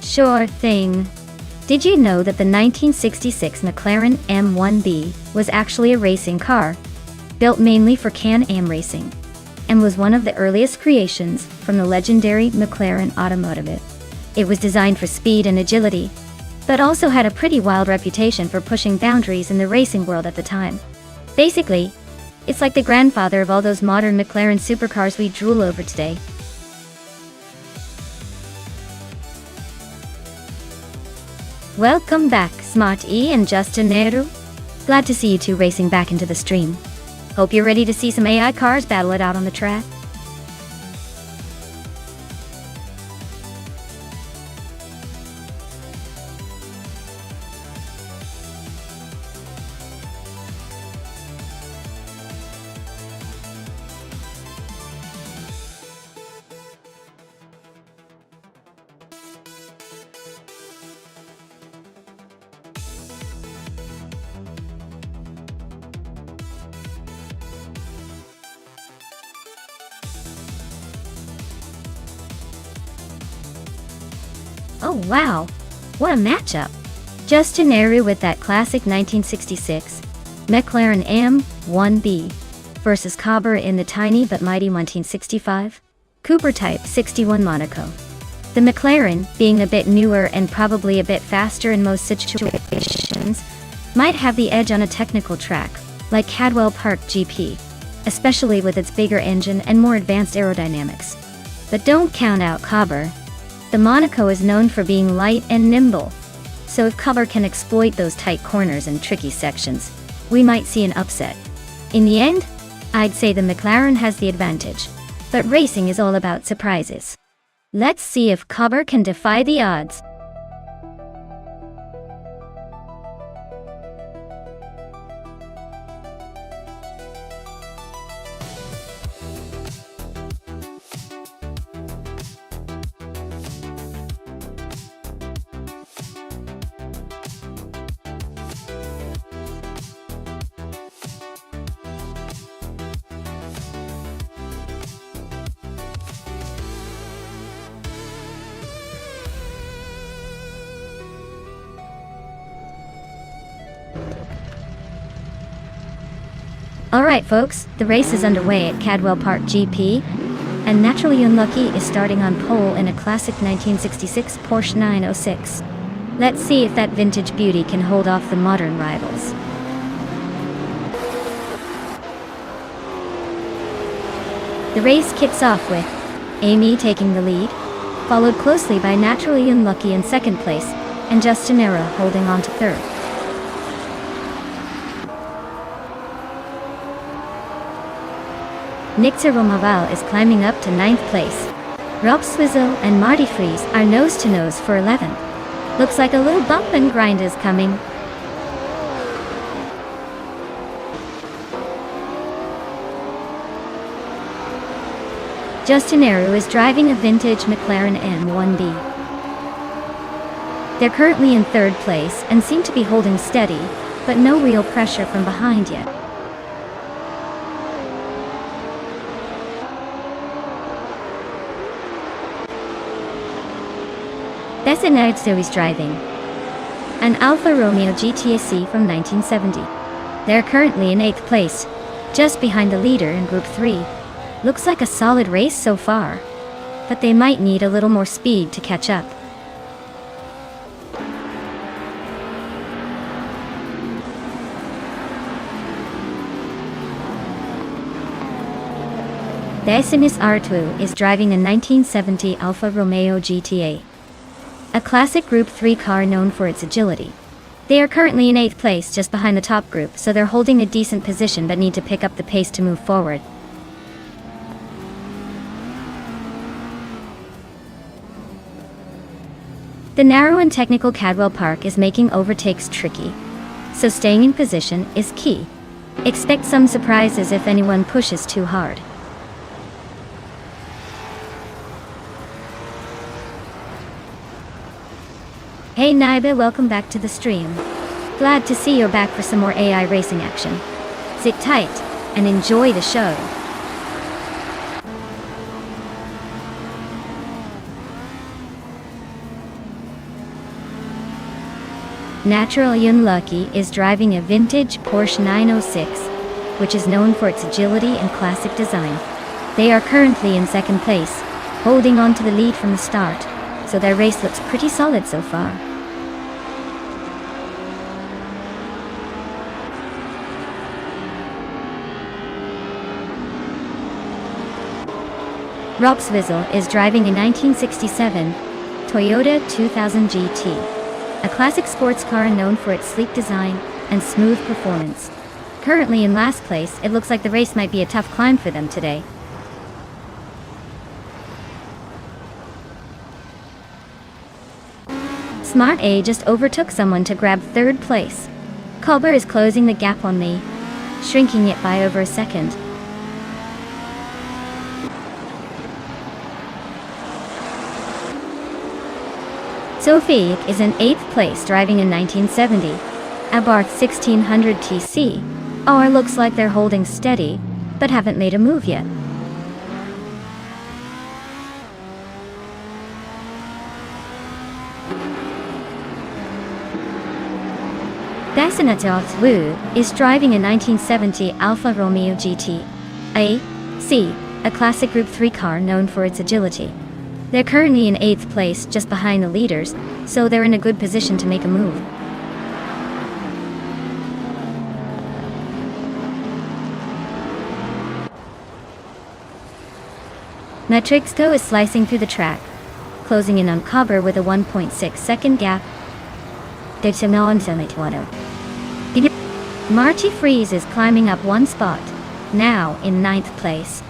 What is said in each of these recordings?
Sure thing. Did you know that the 1966 McLaren M1B was actually a racing car, built mainly for Can-Am racing, and was one of the earliest creations from the legendary McLaren Automotive? It was designed for speed and agility, but also had a pretty wild reputation for pushing boundaries in the racing world at the time. Basically, it's like the grandfather of all those modern McLaren supercars we drool over today. Welcome back, Smart E and Justin Nehru. Glad to see you two racing back into the stream. Hope you're ready to see some AI cars battle it out on the track. Oh wow, what a matchup! Justin Nehru with that classic 1966 McLaren M1B versus Cobber in the tiny but mighty 1965 Cooper Type 61 Monaco. The McLaren, being a bit newer and probably a bit faster in most situations, might have the edge on a technical track like Cadwell Park GP, especially with its bigger engine and more advanced aerodynamics. But don't count out Cobber. The Monaco is known for being light and nimble, so if Cobber can exploit those tight corners and tricky sections, we might see an upset. In the end, I'd say the McLaren has the advantage, but racing is all about surprises. Let's see if Cobber can defy the odds. Alright folks, the race is underway at Cadwell Park GP, and Naturally Unlucky is starting on pole in a classic 1966 Porsche 906. Let's see if that vintage beauty can hold off the modern rivals. The race kicks off with Amy taking the lead, followed closely by Naturally Unlucky in second place, and Justin Nehru holding on to third. Nixer Romaval is climbing up to 9th place. Rob Swizzle and Marty Freeze are nose-to-nose for 11th. Looks like a little bump and grind is coming. Justin Nehru is driving a vintage McLaren M1B. They're currently in 3rd place and seem to be holding steady, but no real pressure from behind yet. Designated Series driving an Alfa Romeo GTAC from 1970. They're currently in 8th place, just behind the leader in Group 3. Looks like a solid race so far, but they might need a little more speed to catch up. Decimus Artu is driving a 1970 Alfa Romeo GTA. A classic Group 3 car known for its agility. They are currently in 8th place just behind the top group, so they're holding a decent position but need to pick up the pace to move forward. The narrow and technical Cadwell Park is making overtakes tricky, so staying in position is key. Expect some surprises if anyone pushes too hard. Hey Naiba, welcome back to the stream. Glad to see you're back for some more AI racing action. Sit tight and enjoy the show. Natural Unlucky is driving a vintage Porsche 906, which is known for its agility and classic design. They are currently in second place, holding on to the lead from the start, so their race looks pretty solid so far. Robswiesel is driving a 1967 Toyota 2000 GT, a classic sports car known for its sleek design and smooth performance. Currently in last place, it looks like the race might be a tough climb for them today. Smart A just overtook someone to grab third place. Culber is closing the gap on me, shrinking it by over a second. Sofiek is in 8th place driving a 1970 Abarth 1600 TC. It looks like they're holding steady, but haven't made a move yet. Dasenatos Wu is driving a 1970 Alfa Romeo GT AC, a classic Group 3 car known for its agility. They're currently in 8th place, just behind the leaders, so they're in a good position to make a move. Matrixco is slicing through the track, closing in on Culber with a 1.6 second gap. Marty Freeze is climbing up one spot, now in 9th place.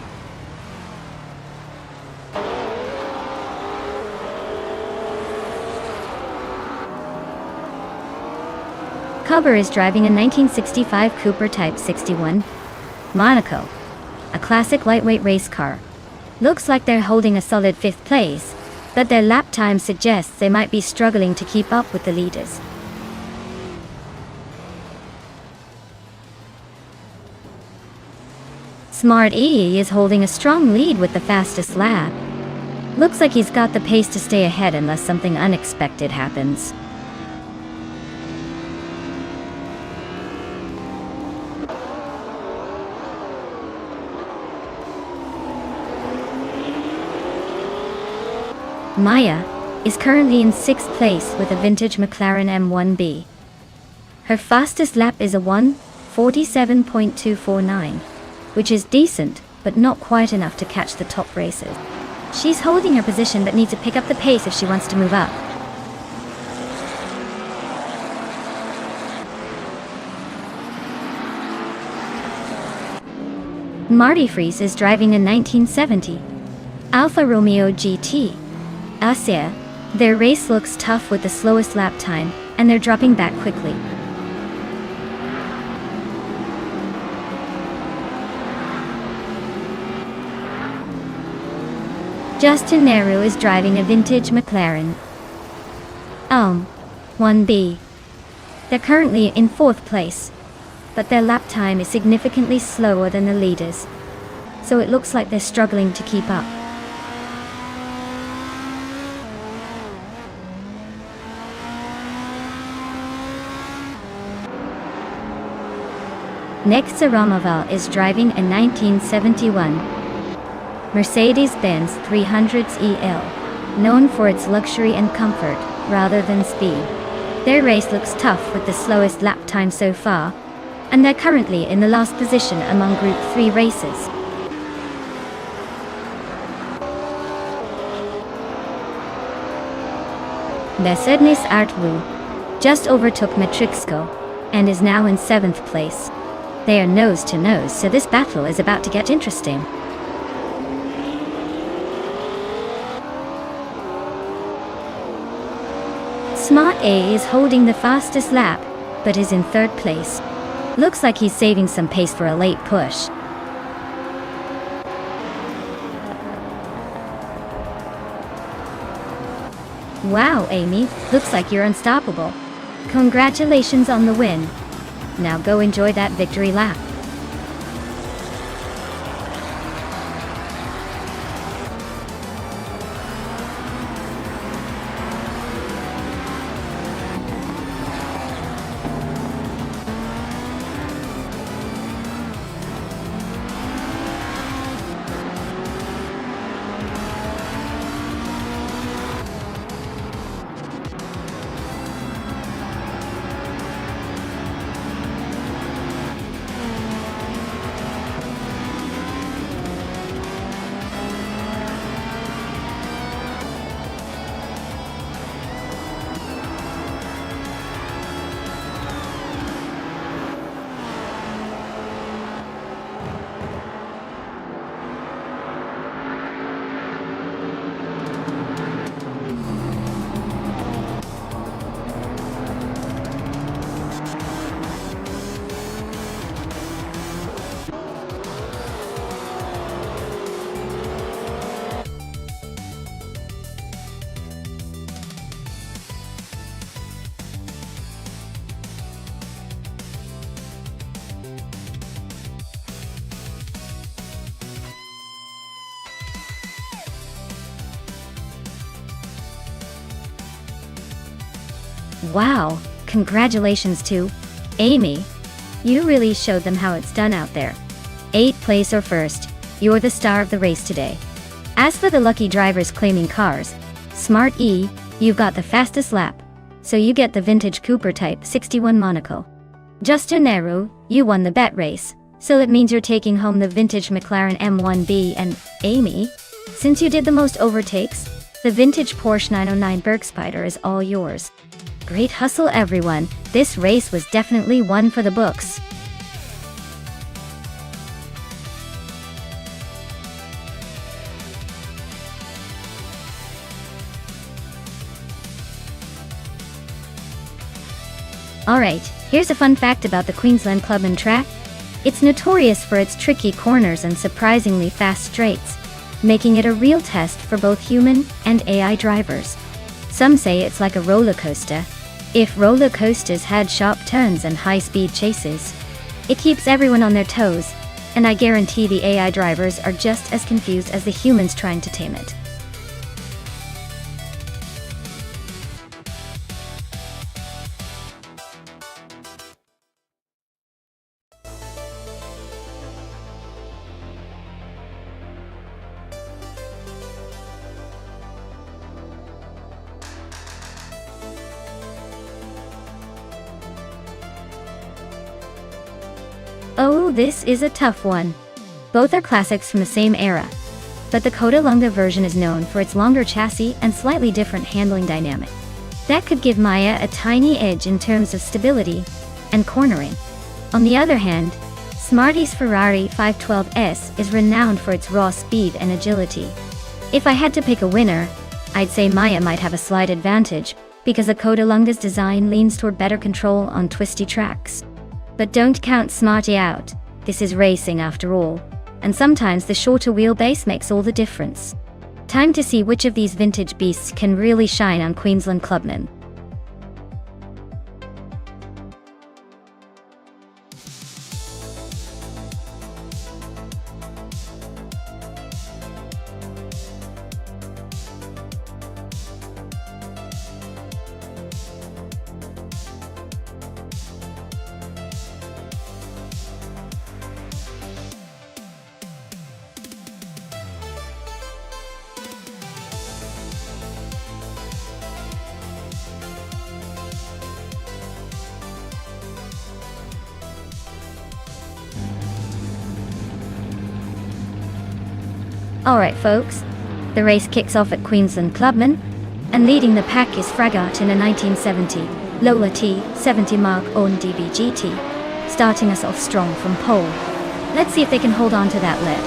Culber is driving a 1965 Cooper Type 61 Monaco, a classic lightweight race car. Looks like they're holding a solid 5th place, but their lap time suggests they might be struggling to keep up with the leaders. Smart E is holding a strong lead with the fastest lap. Looks like he's got the pace to stay ahead unless something unexpected happens. Maya is currently in 6th place with a vintage McLaren M1B. Her fastest lap is a 1:47.249, which is decent, but not quite enough to catch the top racers. She's holding her position but needs to pick up the pace if she wants to move up. Marty Freeze is driving a 1970 Alfa Romeo GT. Asia. Their race looks tough with the slowest lap time, and they're dropping back quickly. Justin Nero is driving a vintage McLaren 1B. They're currently in 4th place, but their lap time is significantly slower than the leaders, so it looks like they're struggling to keep up. Next, Saramoval is driving a 1971 Mercedes-Benz 300s EL, known for its luxury and comfort, rather than speed. Their race looks tough with the slowest lap time so far, and they're currently in the last position among Group 3 races. Mercedes Artwu just overtook Matrixco, and is now in 7th place. They are nose to nose, so this battle is about to get interesting. Smart A is holding the fastest lap, but is in 3rd place. Looks like he's saving some pace for a late push. Wow, Amy, looks like you're unstoppable. Congratulations on the win. Now go enjoy that victory lap. Wow, congratulations to Amy. You really showed them how it's done out there. 8th place or first, you're the star of the race today. As for the lucky drivers claiming cars, Smart E, you've got the fastest lap, so you get the vintage Cooper Type 61 Monaco. Justin Nehru, you won the bet race, so it means you're taking home the vintage McLaren M1B, and Amy, since you did the most overtakes, the vintage Porsche 909 Bergspider is all yours. Great hustle everyone, this race was definitely one for the books. Alright, here's a fun fact about the Queensland Clubman track. It's notorious for its tricky corners and surprisingly fast straights, making it a real test for both human and AI drivers. Some say it's like a roller coaster. If roller coasters had sharp turns and high-speed chases, it keeps everyone on their toes, and I guarantee the AI drivers are just as confused as the humans trying to tame it. Oh, this is a tough one. Both are classics from the same era, but the Codalunga version is known for its longer chassis and slightly different handling dynamic. That could give Maya a tiny edge in terms of stability and cornering. On the other hand, Smarty's Ferrari 512S is renowned for its raw speed and agility. If I had to pick a winner, I'd say Maya might have a slight advantage, because the Codalunga's design leans toward better control on twisty tracks. But don't count Smarty out, this is racing after all, and sometimes the shorter wheelbase makes all the difference. Time to see which of these vintage beasts can really shine on Queensland Clubman. Alright folks, the race kicks off at Queensland Clubman, and leading the pack is Fragot in a 1970 Lola T70 Mark on DBGT, starting us off strong from pole. Let's see if they can hold on to that lead.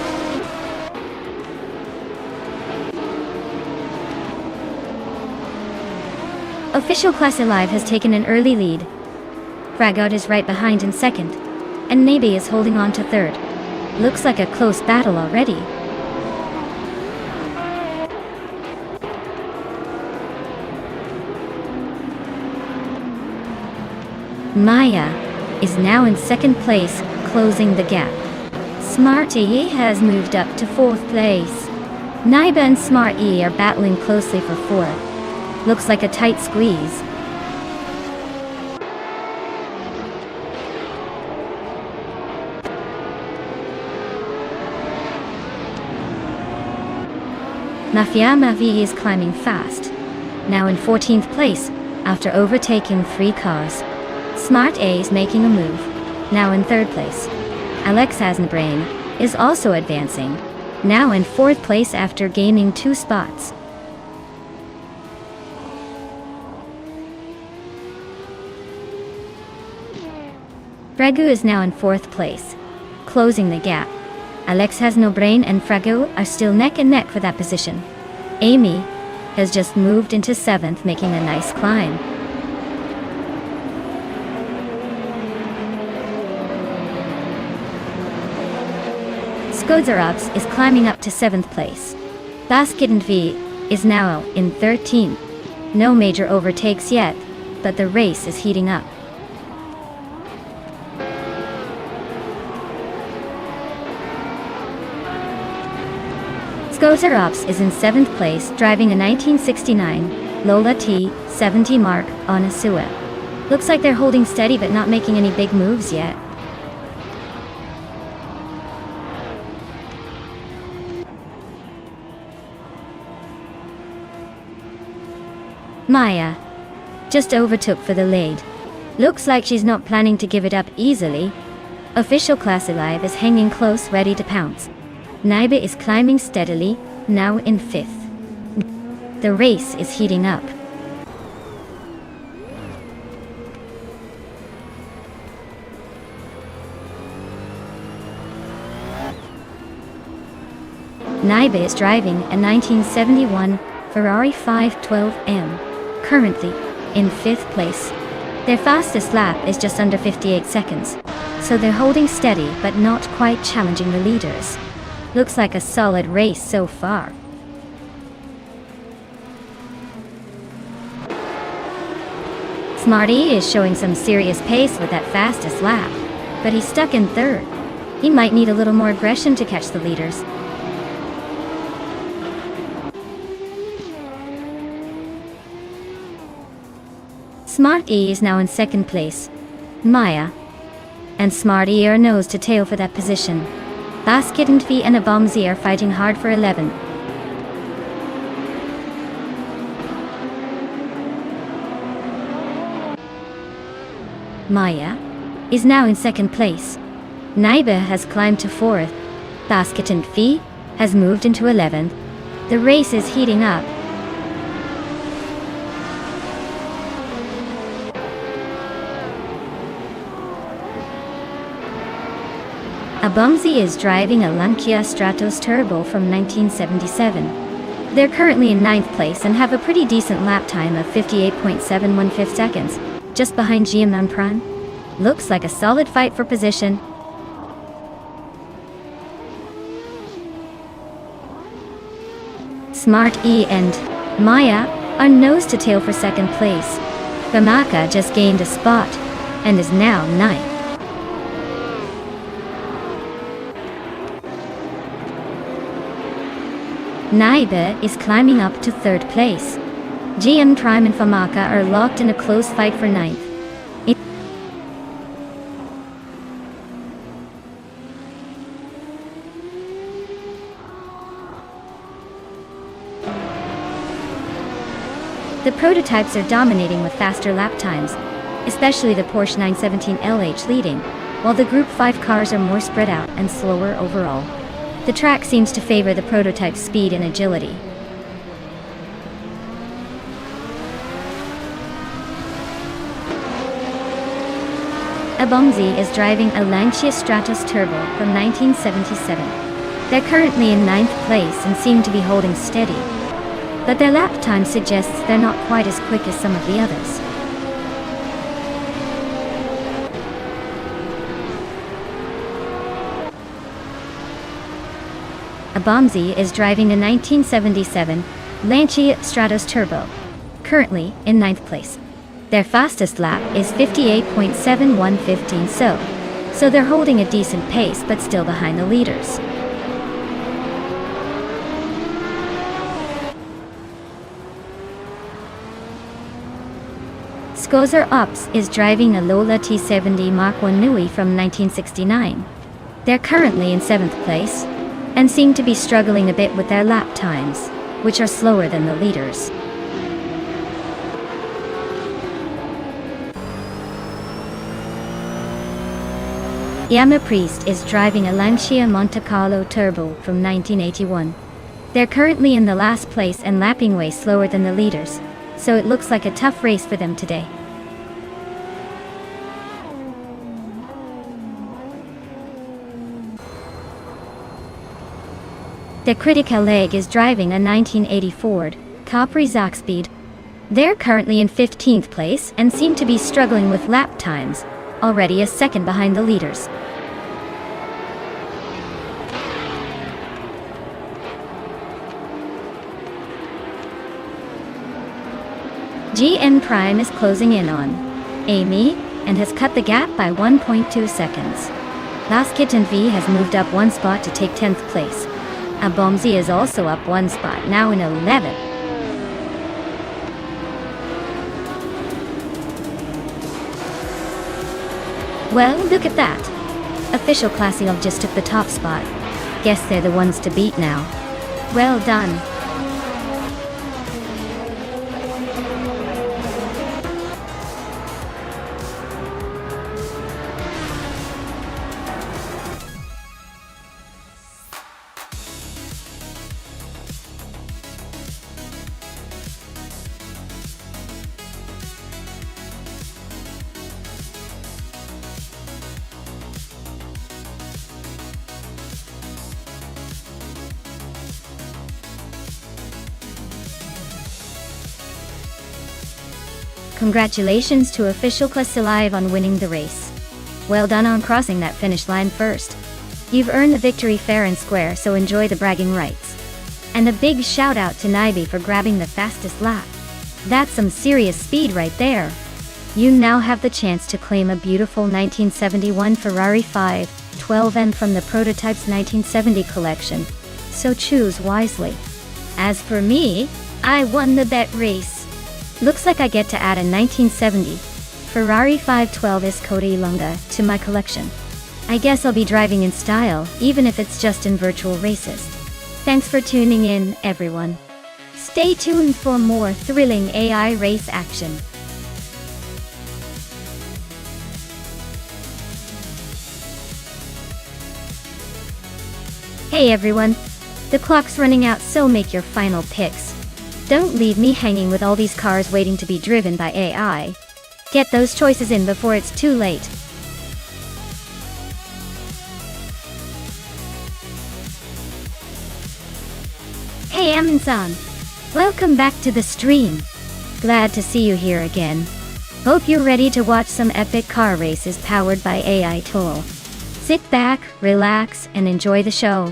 Official Class Alive has taken an early lead. Fragot is right behind in second, and Nabe is holding on to third. Looks like a close battle already. Maya is now in second place, closing the gap. Smarty has moved up to fourth place. Naiba and Smart E are battling closely for fourth. Looks like a tight squeeze. Mafia Mavi is climbing fast, now in 14th place after overtaking 3 cars. Smart A is making a move, now in 3rd place. Alex Hasnabrain is also advancing, now in 4th place after gaining 2 spots. Fragu is now in 4th place, closing the gap. Alex has no brain and Fragu are still neck and neck for that position. Amy has just moved into 7th, making a nice climb. Skodzarovs is climbing up to 7th place. Basket and V is now in 13th. No major overtakes yet, but the race is heating up. Skodzarovs is in 7th place, driving a 1969 Lola T, 70 mark, on Asua. Looks like they're holding steady but not making any big moves yet. Maya just overtook for the lead. Looks like she's not planning to give it up easily. Official Class Alive is hanging close, ready to pounce. Naiba is climbing steadily, now in 5th. The race is heating up. Naiba is driving a 1971 Ferrari 512M, currently in 5th place. Their fastest lap is just under 58 seconds, so they're holding steady but not quite challenging the leaders. Looks like a solid race so far. Smarty is showing some serious pace with that fastest lap, but he's stuck in 3rd. He might need a little more aggression to catch the leaders. Smart E is now in 2nd place. Maya and Smart E are nose to tail for that position. Basket and V and Abomzi are fighting hard for 11th. Maya is now in 2nd place. Naiba has climbed to 4th. Basket and V has moved into 11th. The race is heating up. Abomzi is driving a Lancia Stratos Turbo from 1977. They're currently in 9th place and have a pretty decent lap time of 58.715 seconds, just behind GM Prime. Looks like a solid fight for position. Smart E and Maya are nose to tail for 2nd place. Bamaka just gained a spot and is now 9th. Naiba is climbing up to 3rd place. GM Prime and Famaka are locked in a close fight for 9th. The prototypes are dominating with faster lap times, especially the Porsche 917 LH leading, while the Group 5 cars are more spread out and slower overall. The track seems to favor the prototype's speed and agility. Abomzi is driving a Lancia Stratos Turbo from 1977. They're currently in 9th place and seem to be holding steady, but their lap time suggests they're not quite as quick as some of the others. Abomzi is driving a 1977 Lancia Stratos Turbo, currently in 9th place. Their fastest lap is 58.7115, so they're holding a decent pace but still behind the leaders. Skozer Ops is driving a Lola T70 Mach 1 Nui from 1969. They're currently in 7th place and seem to be struggling a bit with their lap times, which are slower than the leaders. Yama Priest is driving a Lancia Monte Carlo Turbo from 1981. They're currently in the last place and lapping way slower than the leaders, so it looks like a tough race for them today. The Critica Leg is driving a 1980 Ford Capri Zaxpeed. They're currently in 15th place and seem to be struggling with lap times, already a second behind the leaders. GM Prime is closing in on Amy and has cut the gap by 1.2 seconds. Last Kitten V has moved up 1 spot to take 10th place. Abomzi is also up 1 spot, now in 11th. Well, look at that. Official Classical just took the top spot. Guess they're the ones to beat now. Well done. Congratulations to Official Classical on winning the race. Well done on crossing that finish line first. You've earned the victory fair and square, so enjoy the bragging rights. And a big shout out to Naibi for grabbing the fastest lap. That's some serious speed right there. You now have the chance to claim a beautiful 1971 Ferrari 512M from the Prototypes 1970 collection, so choose wisely. As for me, I won the bet race. Looks like I get to add a 1970 Ferrari 512 Escota Lunga to my collection. I guess I'll be driving in style, even if it's just in virtual races. Thanks for tuning in, everyone. Stay tuned for more thrilling AI race action. Hey everyone, the clock's running out, so make your final picks. Don't leave me hanging with all these cars waiting to be driven by AI. Get those choices in before it's too late. Hey Amundsen, welcome back to the stream. Glad to see you here again. Hope you're ready to watch some epic car races powered by AI tool. Sit back, relax, and enjoy the show.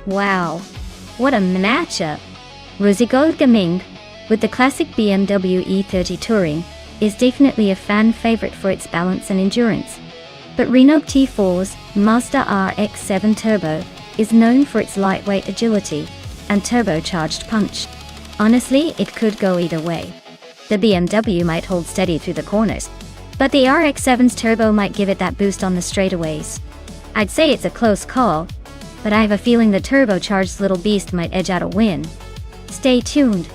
Wow, what a matchup! Rosigold Gaming, with the classic BMW E30 Touring, is definitely a fan favorite for its balance and endurance. But Renault T4's Mazda RX-7 Turbo is known for its lightweight agility and turbocharged punch. Honestly, it could go either way. The BMW might hold steady through the corners, but the RX-7's turbo might give it that boost on the straightaways. I'd say it's a close call, but I have a feeling the turbocharged little beast might edge out a win. Stay tuned.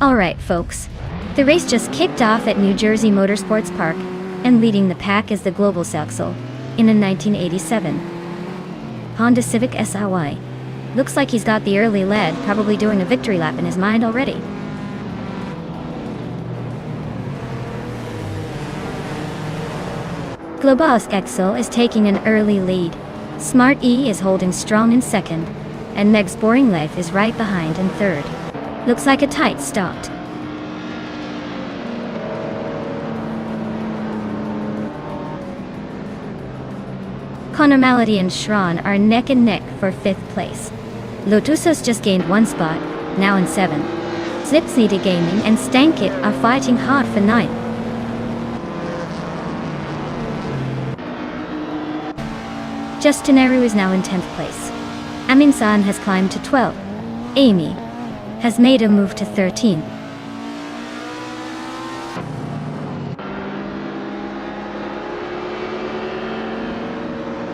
Alright folks, the race just kicked off at New Jersey Motorsports Park, and leading the pack is the Global Saxel in a 1987 Honda Civic SRY. Looks like he's got the early lead, probably doing a victory lap in his mind already. Global Saxel is taking an early lead. Smart E is holding strong in second, and Meg's Boring Life is right behind in third. Looks like a tight start. Connor Malady and Shran are neck and neck for 5th place. Lotusos just gained 1 spot, now in 7th. Slipseed Gaming and Stankit are fighting hard for 9th. Justinaru is now in 10th place. Aminsan has climbed to 12th. Amy has made a move to 13th.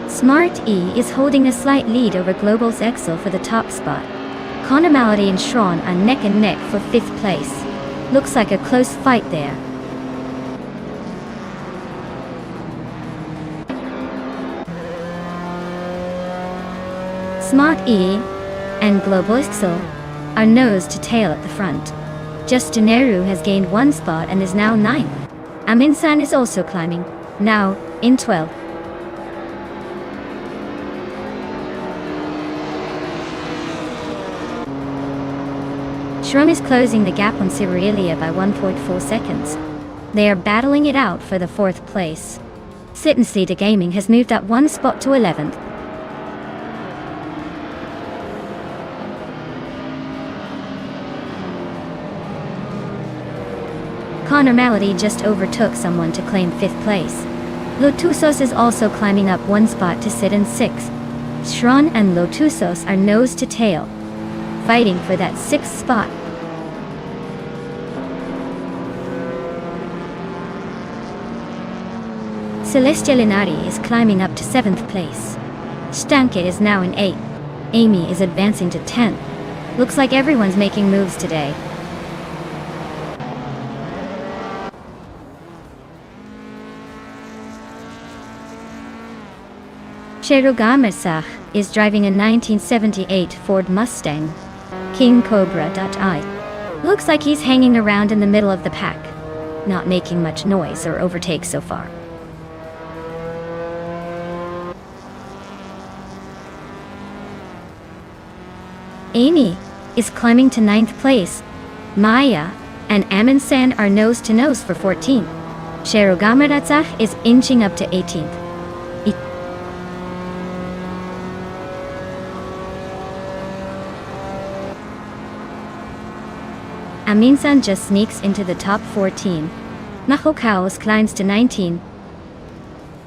Smart E is holding a slight lead over Global's Excel for the top spot. Connor Malady and Shron are neck and neck for 5th place. Looks like a close fight there. Smart E and Global Excel are nose to tail at the front. Justinaru has gained 1 spot and is now 9th. Aminsan is also climbing, now in 12th. Shrum is closing the gap on Cyrelia by 1.4 seconds. They are battling it out for the 4th place. Slipseed Gaming has moved up 1 spot to 11th. Connor Malady just overtook someone to claim 5th place. Lotusos is also climbing up 1 spot to sit in 6th. Shron and Lotusos are nose to tail, fighting for that 6th spot. Celestia Linari is climbing up to 7th place. Stankit is now in 8th. Amy is advancing to 10th. Looks like everyone's making moves today. Cherugamersach is driving a 1978 Ford Mustang. King Cobra.I. Looks like he's hanging around in the middle of the pack, not making much noise or overtake so far. Amy is climbing to 9th place. Maya and Aminsan are nose to nose for 14th. Cherugamersach is inching up to 18th. Aminsan just sneaks into the top 14. Mahokaos climbs to 19.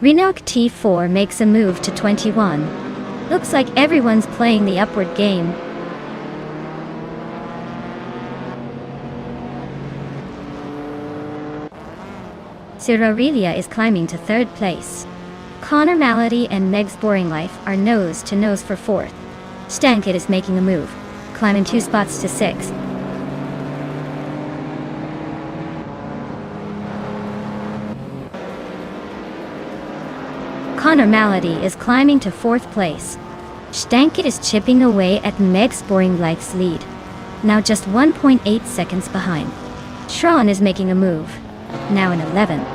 Rinok T4 makes a move to 21. Looks like everyone's playing the upward game. Cyrelia is climbing to 3rd place. Connor Malady and Meg's Boring Life are nose to nose for 4th. Stankit is making a move, climbing 2 spots to 6th. Connor Malady is climbing to 4th place. Stankit is chipping away at Meg's Boring Life's lead, now just 1.8 seconds behind. Shron is making a move, now in 11th.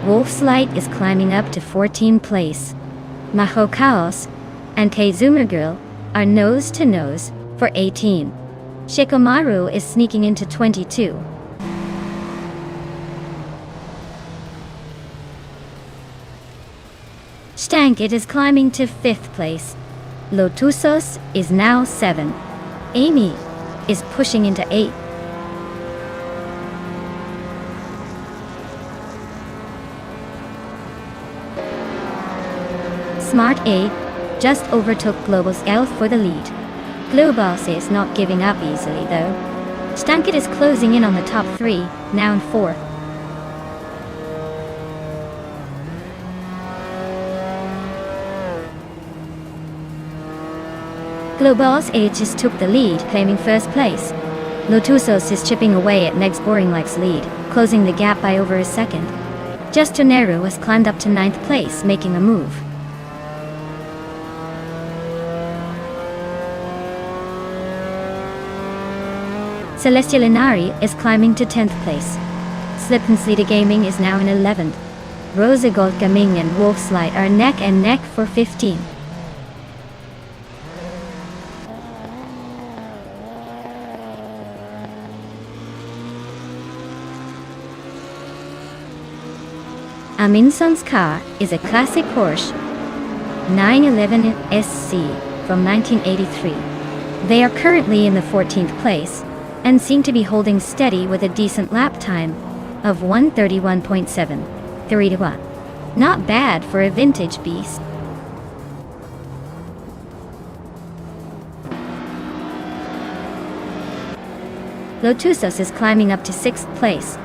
Wolf's Light is climbing up to 14th place. Maho Chaos and Kazumagirl are nose to nose for 18. Shikomaru is sneaking into 22. Stankit is climbing to 5th place. Lotusos is now 7. Amy is pushing into 8. Smart A just overtook Global's Elf for the lead. Globals is not giving up easily though. Stankit is closing in on the top 3, now in 4th. Global's A just took the lead, claiming 1st place. Lotusos is chipping away at Meg's Boring Life's lead, closing the gap by over a second. Justinaru has climbed up to 9th place, making a move. Celestia Linari is climbing to 10th place. Slipseed Gaming is now in 11th. Rosa Gold Gaming and Wolf's Light are neck and neck for 15. Aminson's car is a classic Porsche 911 SC from 1983. They are currently in the 14th place and seem to be holding steady with a decent lap time of 1:31.7. Not bad for a vintage beast. Lotusos is climbing up to 6th place.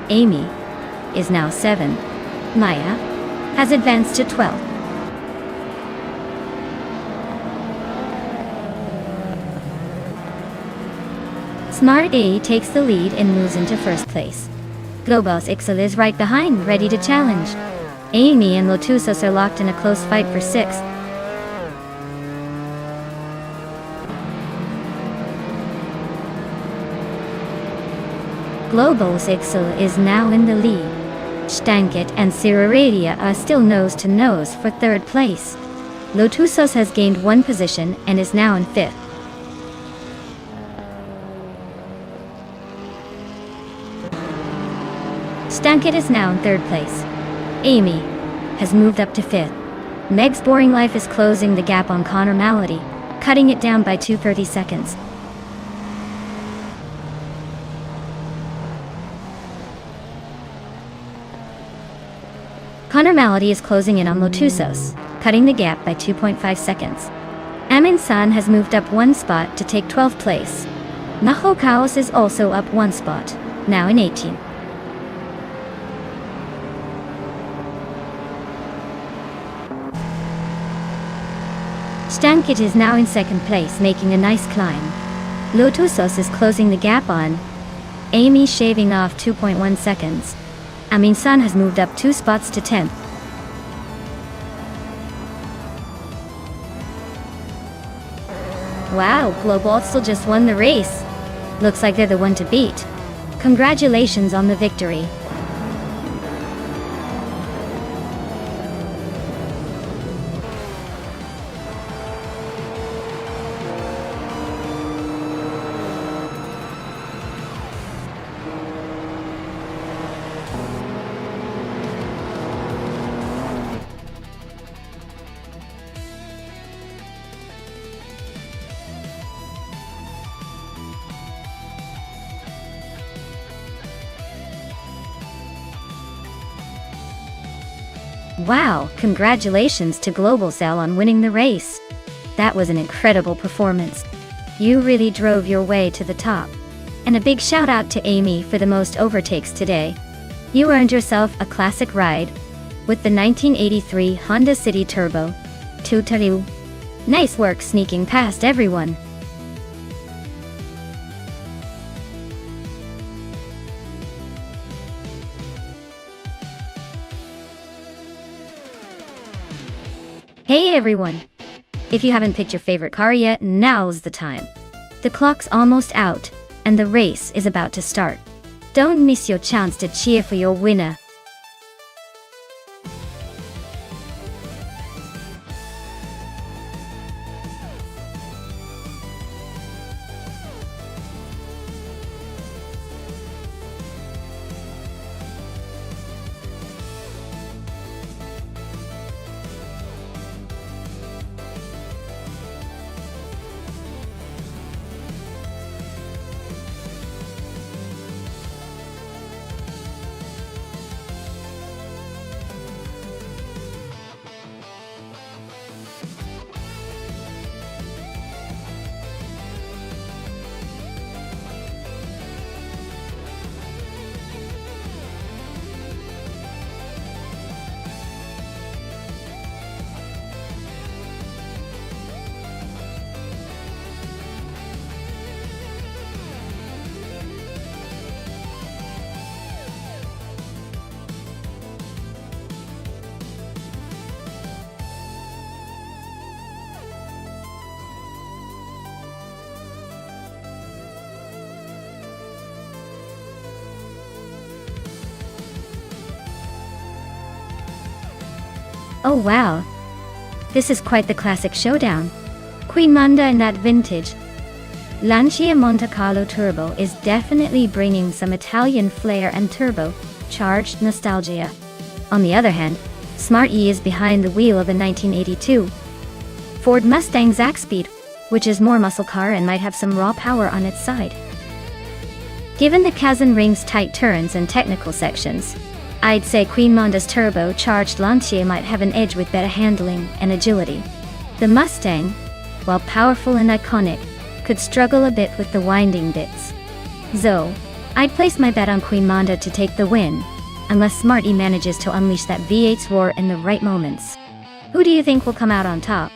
Amy is now 7. Maya has advanced to 12th. Smart A takes the lead and moves into 1st place. Globos Ixel is right behind, ready to challenge. Amy and Lotusos are locked in a close fight for 6th. Globos Ixel is now in the lead. Stankit and Siraradia are still nose-to-nose for 3rd place. Lotusos has gained 1 position and is now in 5th. Stankit is now in 3rd place. Amy has moved up to 5th. Meg's Boring Life is closing the gap on Connor Malady, cutting it down by 2:30 seconds. Connor Malady is closing in on Lotusos, cutting the gap by 2.5 seconds. Amin San has moved up 1 spot to take 12th place. Maho Kaos is also up 1 spot, now in 18th. Stankit is now in 2nd place, making a nice climb. Lotusos is closing the gap on Amy, shaving off 2.1 seconds. Amin San has moved up 2 spots to 10th. Wow, Global still just won the race. Looks like they're the one to beat. Congratulations on the victory. Wow, congratulations to Global Cell on winning the race. That was an incredible performance. You really drove your way to the top. And a big shout out to Amy for the most overtakes today. You earned yourself a classic ride with the 1983 Honda City Turbo 2. Nice work sneaking past everyone. Hey everyone! If you haven't picked your favorite car yet, now's the time. The clock's almost out, and the race is about to start. Don't miss your chance to cheer for your winner. Oh wow! This is quite the classic showdown. Queen Manda in that vintage Lancia Monte Carlo Turbo is definitely bringing some Italian flair and turbo-charged nostalgia. On the other hand, Smart E is behind the wheel of a 1982 Ford Mustang Zaxbyt, which is more muscle car and might have some raw power on its side. Given the Kazan Ring's tight turns and technical sections, I'd say Queen Manda's turbo-charged Lancia might have an edge with better handling and agility. The Mustang, while powerful and iconic, could struggle a bit with the winding bits. So, I'd place my bet on Queen Manda to take the win, unless Smart E manages to unleash that V8's roar in the right moments. Who do you think will come out on top?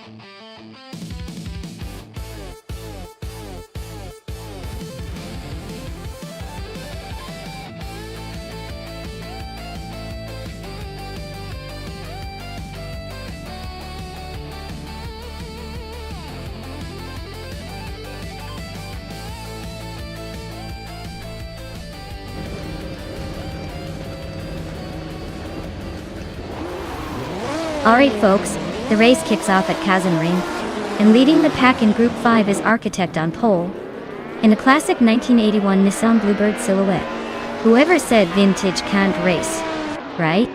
Alright folks, the race kicks off at Kazan Ring, and leading the pack in Group 5 is Architect on pole, in a classic 1981 Nissan Bluebird Silhouette. Whoever said vintage can't race, right?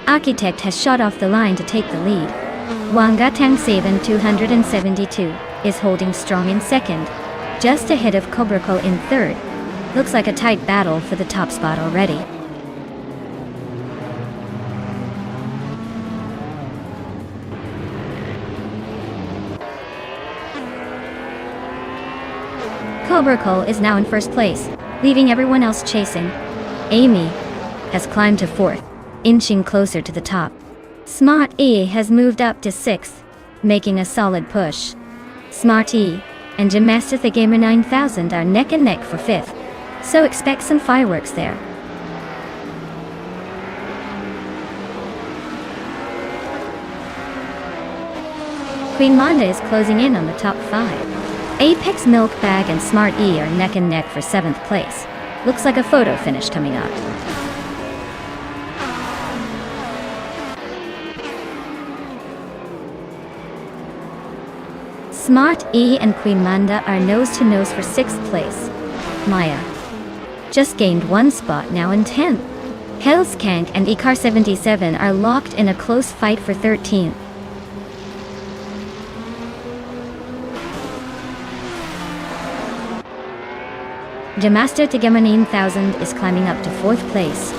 Architect has shot off the line to take the lead. Wangatang Saban 272 is holding strong in second, just ahead of Cobraco in third. Looks like a tight battle for the top spot already. Cobraco is now in first place, leaving everyone else chasing. Amy has climbed to fourth, inching closer to the top. Smart E has moved up to sixth, making a solid push. Smart E and Jamasta the Gamer 9000 are neck and neck for fifth, so expect some fireworks there. Queen Manda is closing in on the top 5. Apex Milk Bag and Smart E are neck and neck for 7th place. Looks like a photo finish coming up. Smart E and Queen Manda are nose-to-nose for 6th place. Maya just gained 1 spot, now in 10th. Hellskank and Icar 77 are locked in a close fight for 13th. Jamasta Tigama 9000 is climbing up to 4th place.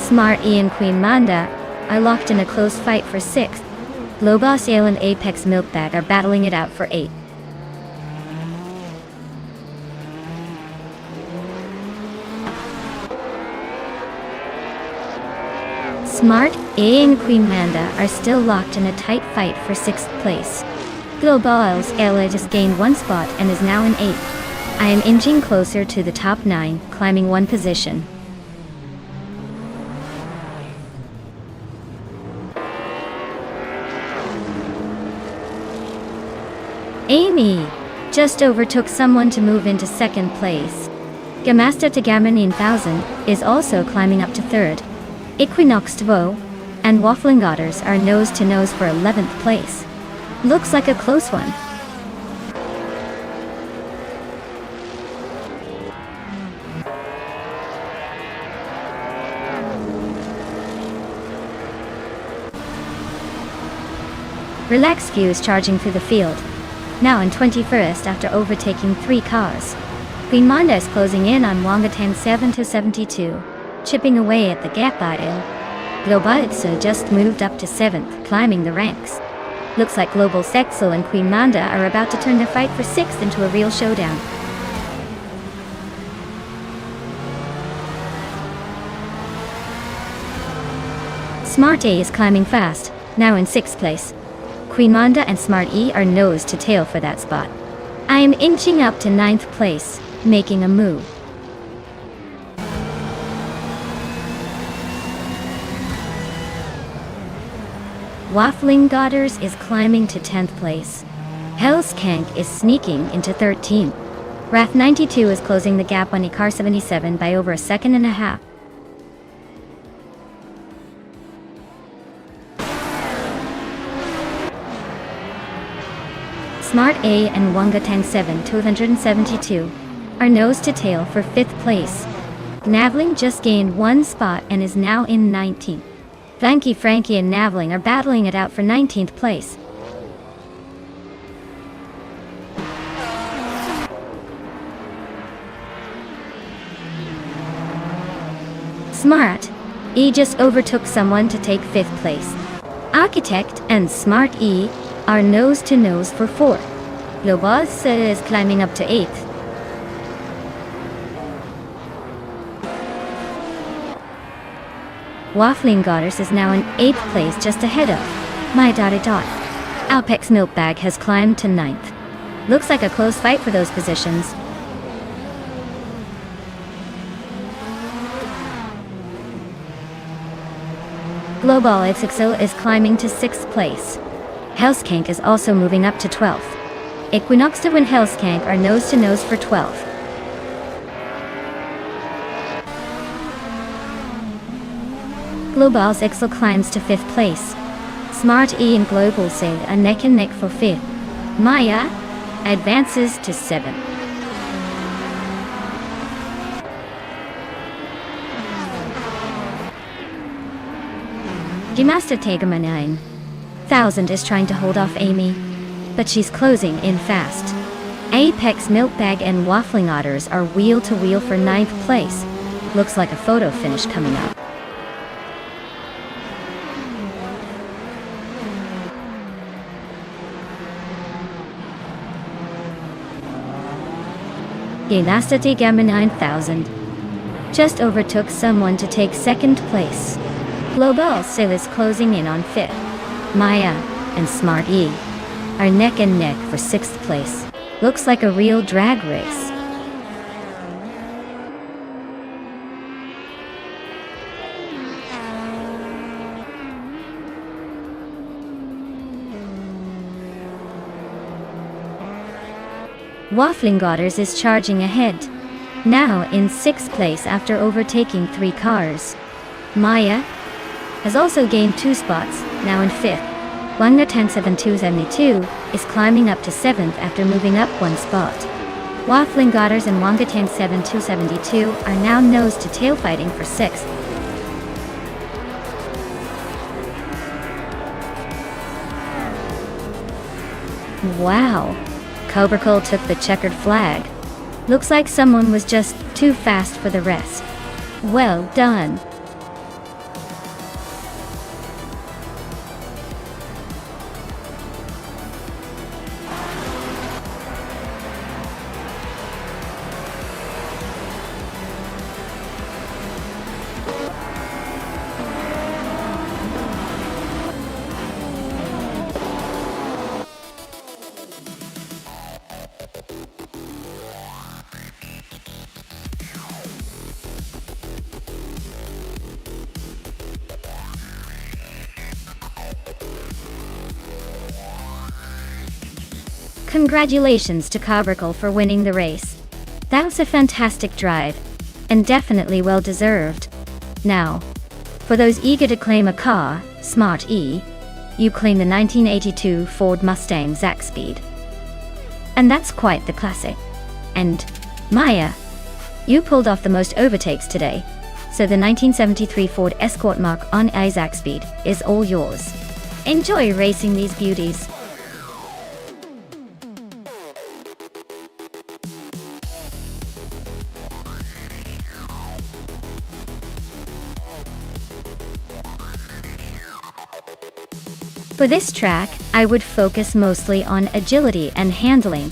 Smart E and Queen Manda are locked in a close fight for 6th. Lobos Ale and Apex Milkbag are battling it out for 8th. Smart A and Queen Manda are still locked in a tight fight for 6th place. Globals Ale just gained 1 spot and is now in 8th. I am inching closer to the top 9, climbing 1 position. Amy just overtook someone to move into 2nd place. Gamasta Tagama 9000 is also climbing up to 3rd. Equinox Tvo and Waffling Otters are nose-to-nose for 11th place. Looks like a close one. Relax Q is charging through the field, now in 21st after overtaking 3 cars. Queen Manda is closing in on Wangatang 7-72, chipping away at the gap by Il. Globalitsu just moved up to 7th, climbing the ranks. Looks like Global Sexel and Queen Manda are about to turn their fight for 6th into a real showdown. Smart A is climbing fast, now in 6th place. Queen Manda and Smart E are nose to tail for that spot. I am inching up to 9th place, making a move. Waffling Daughters is climbing to 10th place. Hellskank is sneaking into 13th. Wrath 92 is closing the gap on Icar 77 by over 1.5 seconds. Smart A and Wangatang 7 272 are nose to tail for 5th place. Navling just gained 1 spot and is now in 19th. Vanky Frankie and Navling are battling it out for 19th place. Smart E just overtook someone to take 5th place. Architect and Smart E are nose to nose for 4th. Lobos is climbing up to 8th. Waffling Goddess is now in 8th place just ahead of My Dotty Dot. Alpex Milk Bag has climbed to 9th. Looks like a close fight for those positions. Global XXO is climbing to 6th place. Hellskank is also moving up to 12th. Equinoxtive and Hellskank are nose to nose for 12th. Global's XL climbs to 5th place. Smart E and Global say a neck and neck for 5th. Maya advances to 7th. Gymasta Tegama 9000 is trying to hold off Amy, but she's closing in fast. Apex Milk Bag and Waffling Otters are wheel to wheel for 9th place. Looks like a photo finish coming up. Gymasta Tegama 9000 just overtook someone to take 2nd place. Global Sil is closing in on 5th. Maya and Smart E are neck and neck for 6th place. Looks like a real drag race. Waffling Godders is charging ahead, now in 6th place after overtaking 3 cars. Maya has also gained 2 spots, now in 5th. Wangatang 7272 is climbing up to 7th after moving up 1 spot. Waffling Godders and Wangatang 7272 are now nose to tail fighting for 6th. Wow, Cobra Cole took the checkered flag. Looks like someone was just too fast for the rest. Well done. Congratulations to Cobracle for winning the race. That was a fantastic drive, and definitely well deserved. Now, for those eager to claim a car, Smart E, you claim the 1982 Ford Mustang Zaxpeed. And that's quite the classic. And, Maya, you pulled off the most overtakes today, so the 1973 Ford Escort Mark-On A Zaxpeed is all yours. Enjoy racing these beauties. For this track, I would focus mostly on agility and handling.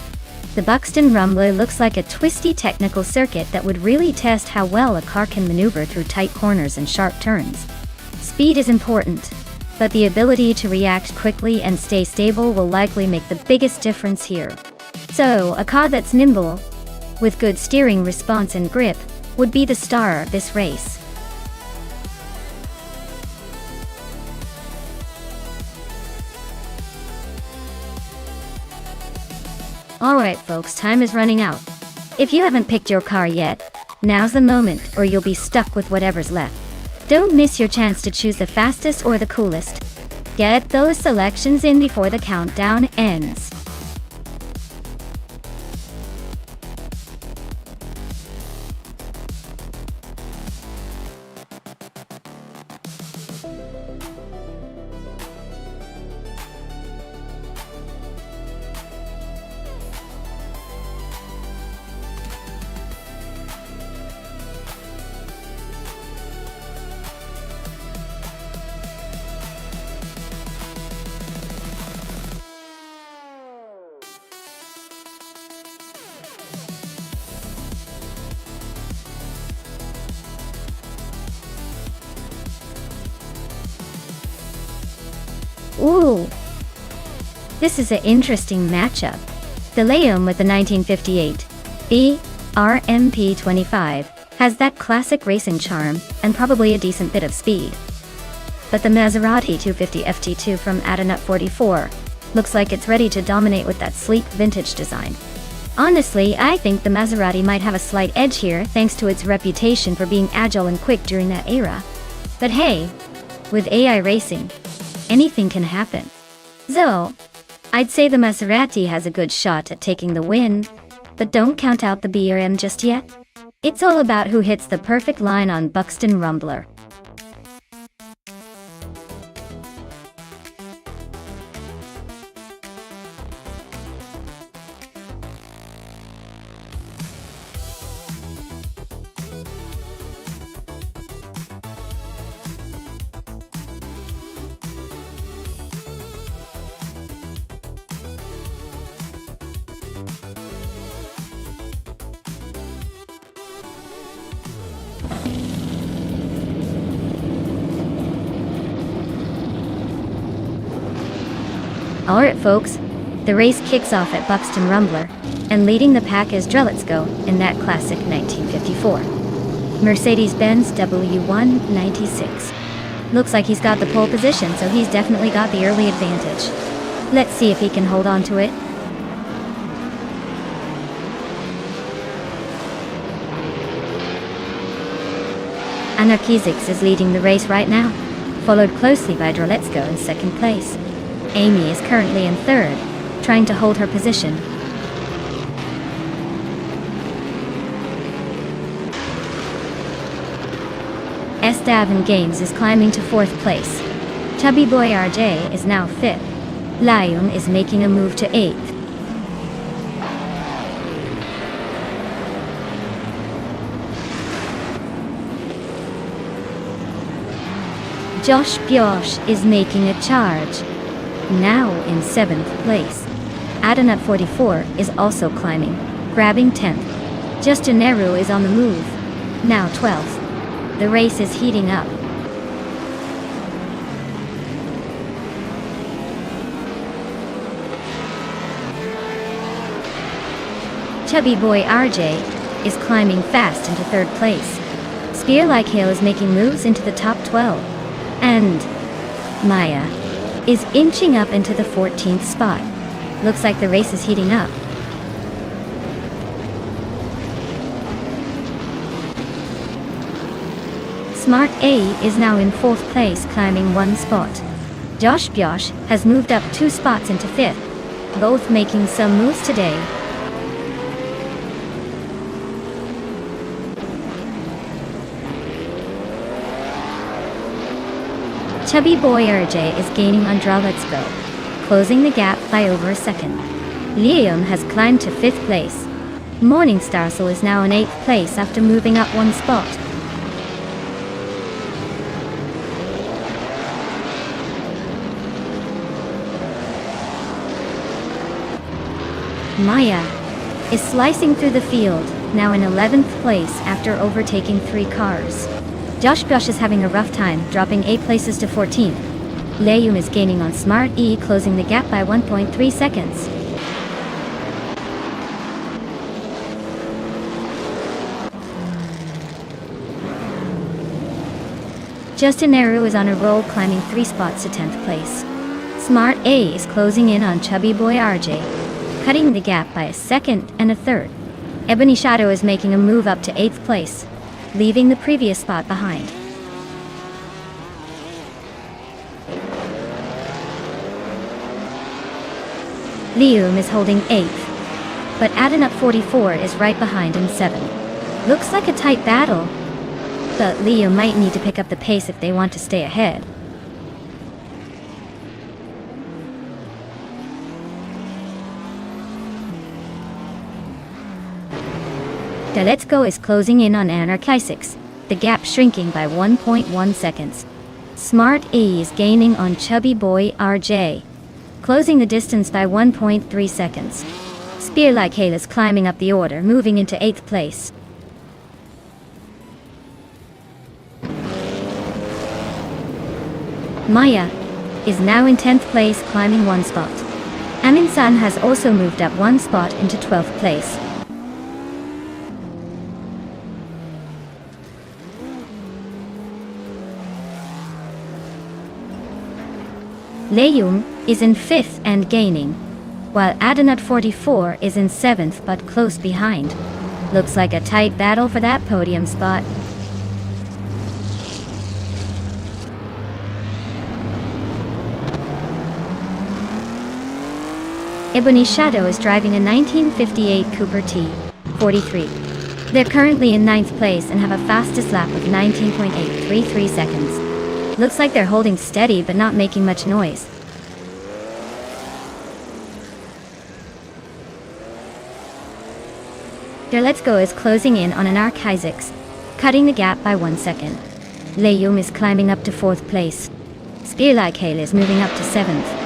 The Buxton Rumbler looks like a twisty technical circuit that would really test how well a car can maneuver through tight corners and sharp turns. Speed is important, but the ability to react quickly and stay stable will likely make the biggest difference here. So, a car that's nimble, with good steering response and grip, would be the star of this race. Alright folks, time is running out. If you haven't picked your car yet, now's the moment or you'll be stuck with whatever's left. Don't miss your chance to choose the fastest or the coolest. Get those selections in before the countdown ends. This is an interesting matchup. The Leum with the 1958 BRMP25 has that classic racing charm and probably a decent bit of speed. But the Maserati 250 FT2 from Adenut 44 looks like it's ready to dominate with that sleek vintage design. Honestly, I think the Maserati might have a slight edge here thanks to its reputation for being agile and quick during that era. But hey, with AI racing, anything can happen. So, I'd say the Maserati has a good shot at taking the win, but don't count out the BRM just yet. It's all about who hits the perfect line on Buxton Rumbler. Alright folks, the race kicks off at Buxton Rumbler, and leading the pack is Drelitsko in that classic 1954 Mercedes-Benz W196. Looks like he's got the pole position, so he's definitely got the early advantage. Let's see if he can hold on to it. Anarchizix is leading the race right now, followed closely by Drelitsko in second place. Amy is currently in third, trying to hold her position. Estevan Games is climbing to fourth place. Chubby Boy RJ is now fifth. Lion is making a move to eighth. Josh Biosh is making a charge, now in 7th place. Adenut 44 is also climbing, grabbing 10th. Justin Nehru is on the move, now 12th. The race is heating up. Chubby Boy RJ is climbing fast into 3rd place. Spear Like Hail is making moves into the top 12. And Maya is inching up into the 14th spot. Looks like the race is heating up. Smart A is now in 4th place, climbing 1 spot. Josh Biosh has moved up 2 spots into 5th, both making some moves today. Chubby Boy RJ is gaining on Drelitsko, closing the gap by over a second. Liam has climbed to 5th place. Morningstarsel is now in 8th place after moving up 1 spot. Maya is slicing through the field, now in 11th place after overtaking 3 cars. Josh Biosh is having a rough time, dropping 8 places to 14th. Leum is gaining on Smart E, closing the gap by 1.3 seconds. Justin Nehru is on a roll, climbing 3 spots to 10th place. Smart A is closing in on Chubby Boy RJ, cutting the gap by a second and a third. Ebony Shadow is making a move up to 8th place, leaving the previous spot behind. Liam is holding 8th, but Adenut 44 is right behind in 7th. Looks like a tight battle, but Liam might need to pick up the pace if they want to stay ahead. Drelitsko is closing in on Anarchizix, the gap shrinking by 1.1 seconds. Smart E is gaining on Chubby Boy RJ, closing the distance by 1.3 seconds. Spear Like Hail is climbing up the order, moving into 8th place. Maya is now in 10th place, climbing 1 spot. Amin-san has also moved up one spot into 12th place. Leyum is in 5th and gaining, while Adanut 44 is in 7th but close behind. Looks like a tight battle for that podium spot. Ebony Shadow is driving a 1958 Cooper T43. They're currently in 9th place and have a fastest lap of 19.833 seconds. Looks like they're holding steady but not making much noise. Their Let's Go is closing in on Anarch Isaacs, cutting the gap by 1 second. Leyum is climbing up to 4th place. Spear Like Hail is moving up to 7th.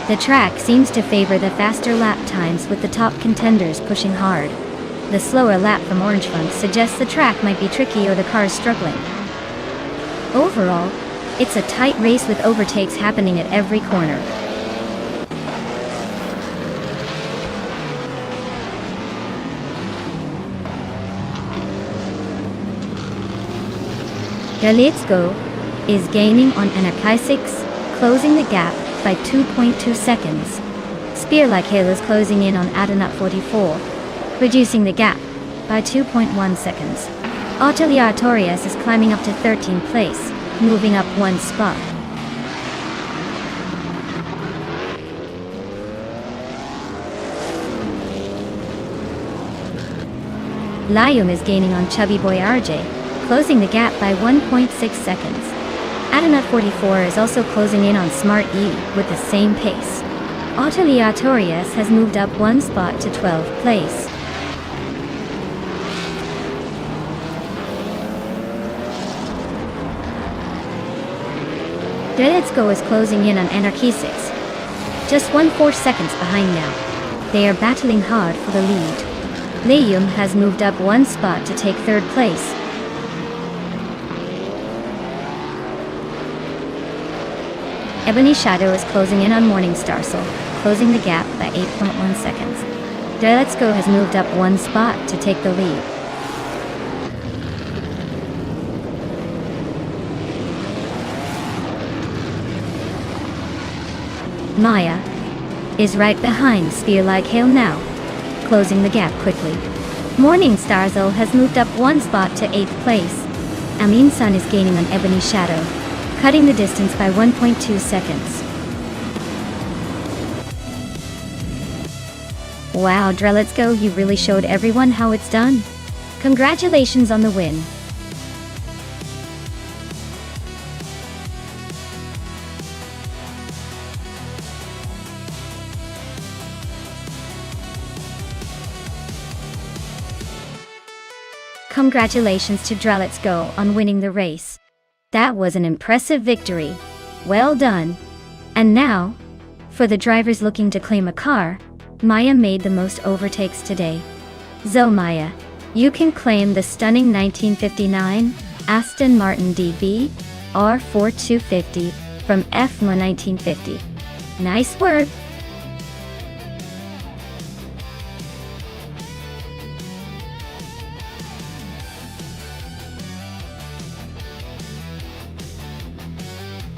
The track seems to favor the faster lap times with the top contenders pushing hard. The slower lap from Orange Funk suggests the track might be tricky or the car is struggling. Overall, it's a tight race with overtakes happening at every corner. The Let's Go is gaining on Anarch 6, closing the gap by 2.2 seconds. Spear Like Hail is closing in on Adanut 44, reducing the gap by 2.1 seconds. Atelier Torias is climbing up to 13th place, moving up 1 spot. Leyum is gaining on Chubby Boy RJ, closing the gap by 1.6 seconds. Adanut 44 is also closing in on Smart E with the same pace. Atelier Torias has moved up 1 spot to 12th place. Let's Go is closing in on Anarchy 6, just 1/4 seconds behind now. They are battling hard for the lead. Leyum has moved up 1 spot to take 3rd place. Ebony Shadow is closing in on Morningstar Soul, closing the gap by 8.1 seconds. Let's Go has moved up 1 spot to take the lead. Maya is right behind Spear Like Hail now, closing the gap quickly. Morningstar Soul has moved up 1 spot to 8th place. Amin-san is gaining on Ebony Shadow, cutting the distance by 1.2 seconds. Wow, Let's Go, you really showed everyone how it's done. Congratulations on the win. Congratulations to Let's Go on winning the race. That was an impressive victory. Well done. And now, for the drivers looking to claim a car, Maya made the most overtakes today. So Maya, you can claim the stunning 1959 Aston Martin DB R4250 from F1 1950. Nice work!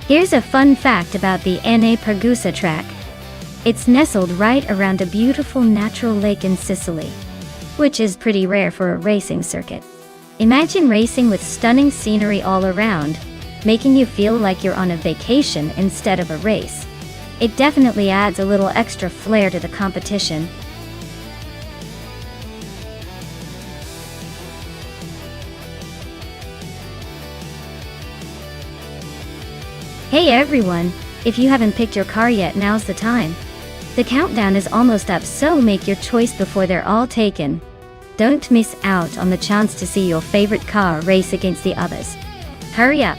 Here's a fun fact about the Na Pergusa track. It's nestled right around a beautiful natural lake in Sicily, which is pretty rare for a racing circuit. Imagine racing with stunning scenery all around, making you feel like you're on a vacation instead of a race. It definitely adds a little extra flair to the competition. Hey everyone, if you haven't picked your car yet, now's the time. The countdown is almost up, so make your choice before they're all taken. Don't miss out on the chance to see your favorite car race against the others. Hurry up!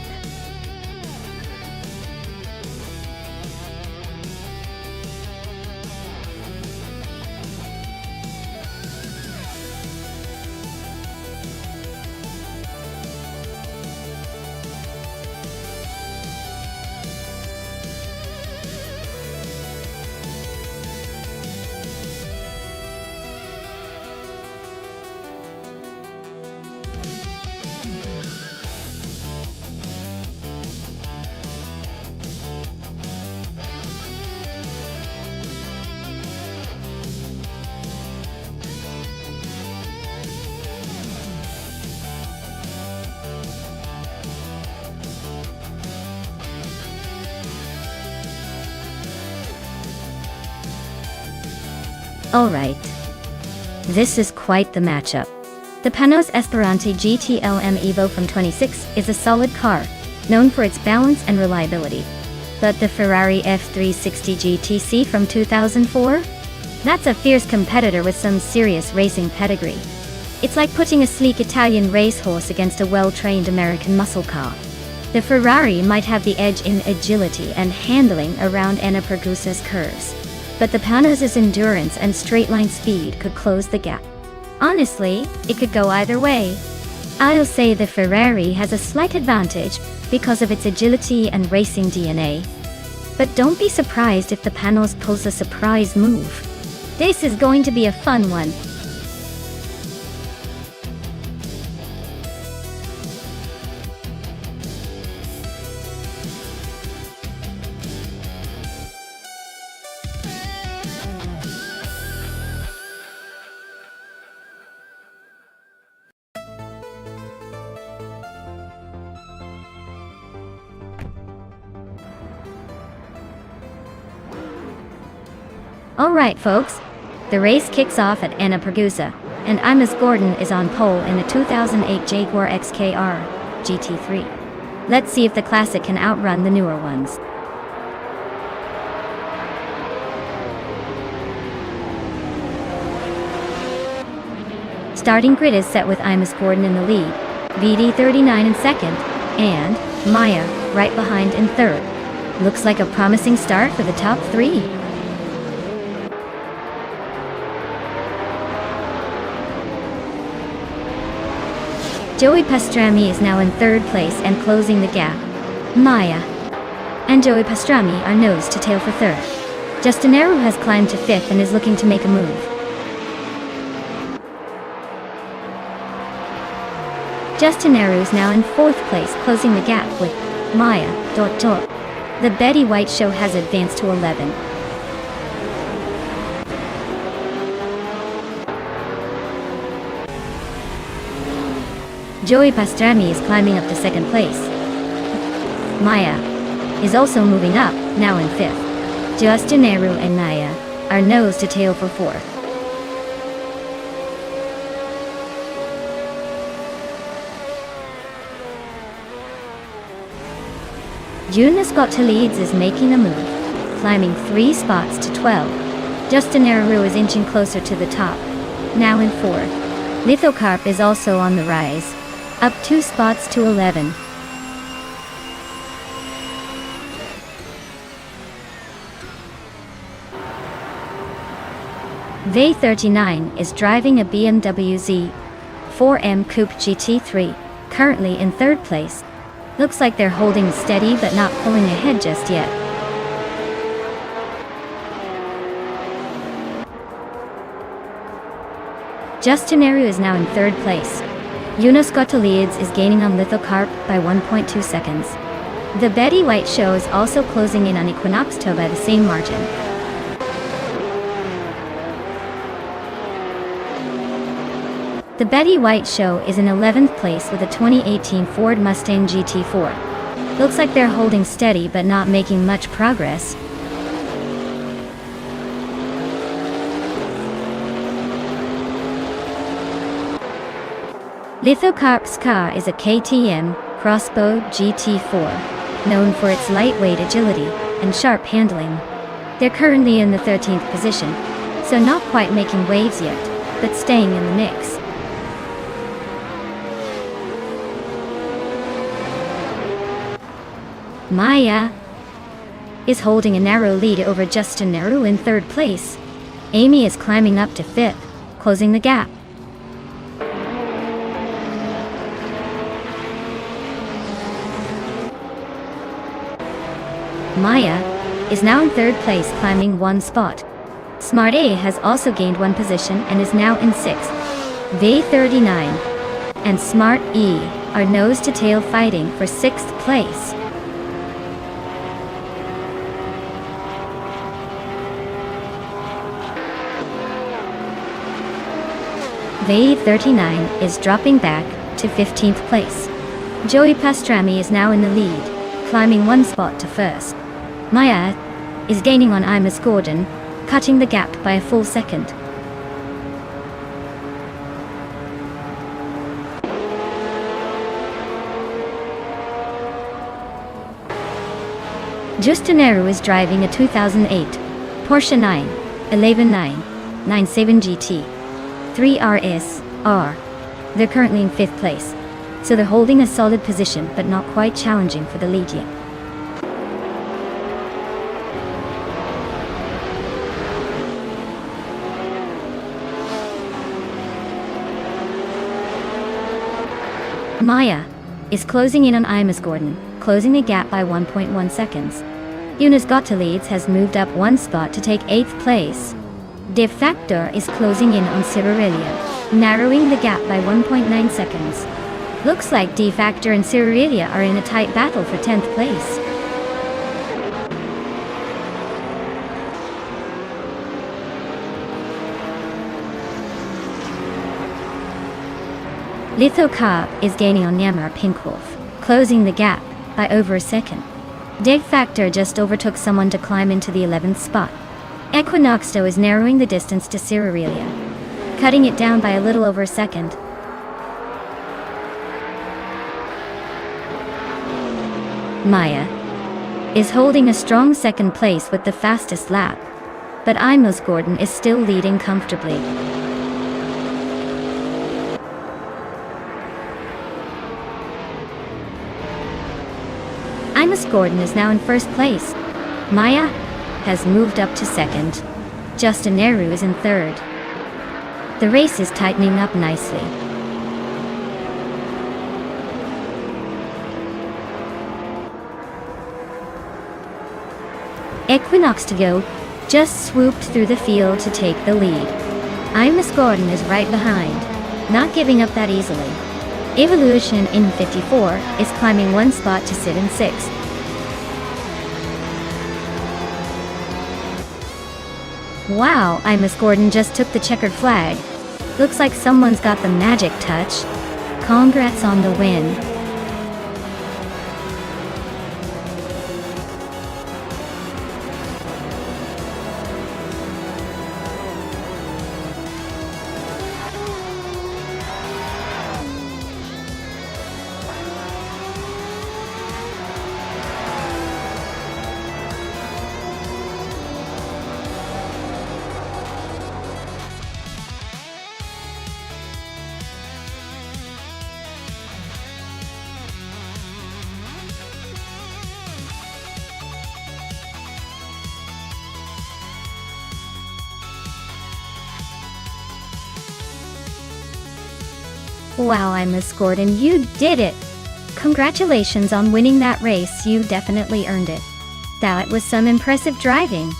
Alright. This is quite the matchup. The Panos Esperante GT-LM Evo from 26 is a solid car, known for its balance and reliability. But the Ferrari F360 GTC from 2004? That's a fierce competitor with some serious racing pedigree. It's like putting a sleek Italian racehorse against a well-trained American muscle car. The Ferrari might have the edge in agility and handling around Enna Pergusa's curves, but the Panos' endurance and straight-line speed could close the gap. Honestly, it could go either way. I'll say the Ferrari has a slight advantage because of its agility and racing DNA. But don't be surprised if the Panos pulls a surprise move. This is going to be a fun one. Alright folks, the race kicks off at Enna Pergusa, and Imus Gordon is on pole in the 2008 Jaguar XKR GT3. Let's see if the classic can outrun the newer ones. Starting grid is set with Imus Gordon in the lead, VD39 in second, and Maya right behind in third. Looks like a promising start for the top three. Joey Pastrami is now in third place and closing the gap. Maya and Joey Pastrami are nose to tail for third. Justinaru has climbed to fifth and is looking to make a move. Justinaru is now in fourth place, closing the gap with Maya. The Betty White show has advanced to 11. Joey Pastrami is climbing up to second place. Maya is also moving up, now in fifth. Justinaru and Naya are nose to tail for fourth. Jonas Gottlieb is making a move, climbing 3 spots to 12. Justinaru is inching closer to the top, now in fourth. Lithocarp is also on the rise, up 2 spots to 11. V39 is driving a BMW Z4M Coupe GT3, currently in third place. Looks like they're holding steady but not pulling ahead just yet. Justinaru is now in third place. Jonas Gottlieb is gaining on Lithocarp by 1.2 seconds. The Betty White show is also closing in on Equinox Toe by the same margin. The Betty White show is in 11th place with a 2018 Ford Mustang GT4. Looks like they're holding steady but not making much progress. Lithocarp's car is a KTM Crossbow GT4, known for its lightweight agility and sharp handling. They're currently in the 13th position, so not quite making waves yet, but staying in the mix. Maya is holding a narrow lead over Justinaru in third place. Amy is climbing up to fifth, closing the gap. Maya is now in third place, climbing 1 spot. Smart A has also gained 1 position and is now in 6th. V39 and Smart E are nose to tail fighting for 6th place. V39 is dropping back to 15th place. Joey Pastrami is now in the lead, climbing 1 spot to first. Maya is gaining on Imus Gordon, cutting the gap by a full second. Justaneru is driving a 2008 Porsche 911 GT 3RS R. They're currently in 5th place, so they're holding a solid position but not quite challenging for the lead yet. Maya is closing in on Imus Gordon, closing the gap by 1.1 seconds. Yunus Gottlieb has moved up 1 spot to take 8th place. De Factor is closing in on Cyrilia, narrowing the gap by 1.9 seconds. Looks like De Factor and Cyrilia are in a tight battle for 10th place. Lithocarb is gaining on Yamar Pinkwolf, closing the gap by over a second. De Factor just overtook someone to climb into the 11th spot. Equinoxto is narrowing the distance to Cyrilia, cutting it down by a little over a second. Maya is holding a strong 2nd place with the fastest lap, but Imus Gordon is still leading comfortably. Imus Gordon is now in 1st place. Maya has moved up to 2nd. Justaneru is in 3rd. The race is tightening up nicely. Equinoxto just swooped through the field to take the lead. Imus Gordon is right behind, not giving up that easily. Evolution in 54 is climbing 1 spot to sit in 6th. Wow, Imus Gordon just took the checkered flag. Looks like someone's got the magic touch. Congrats on the win. Wow, Imus Gordon, you did it! Congratulations on winning that race, you definitely earned it. That was some impressive driving.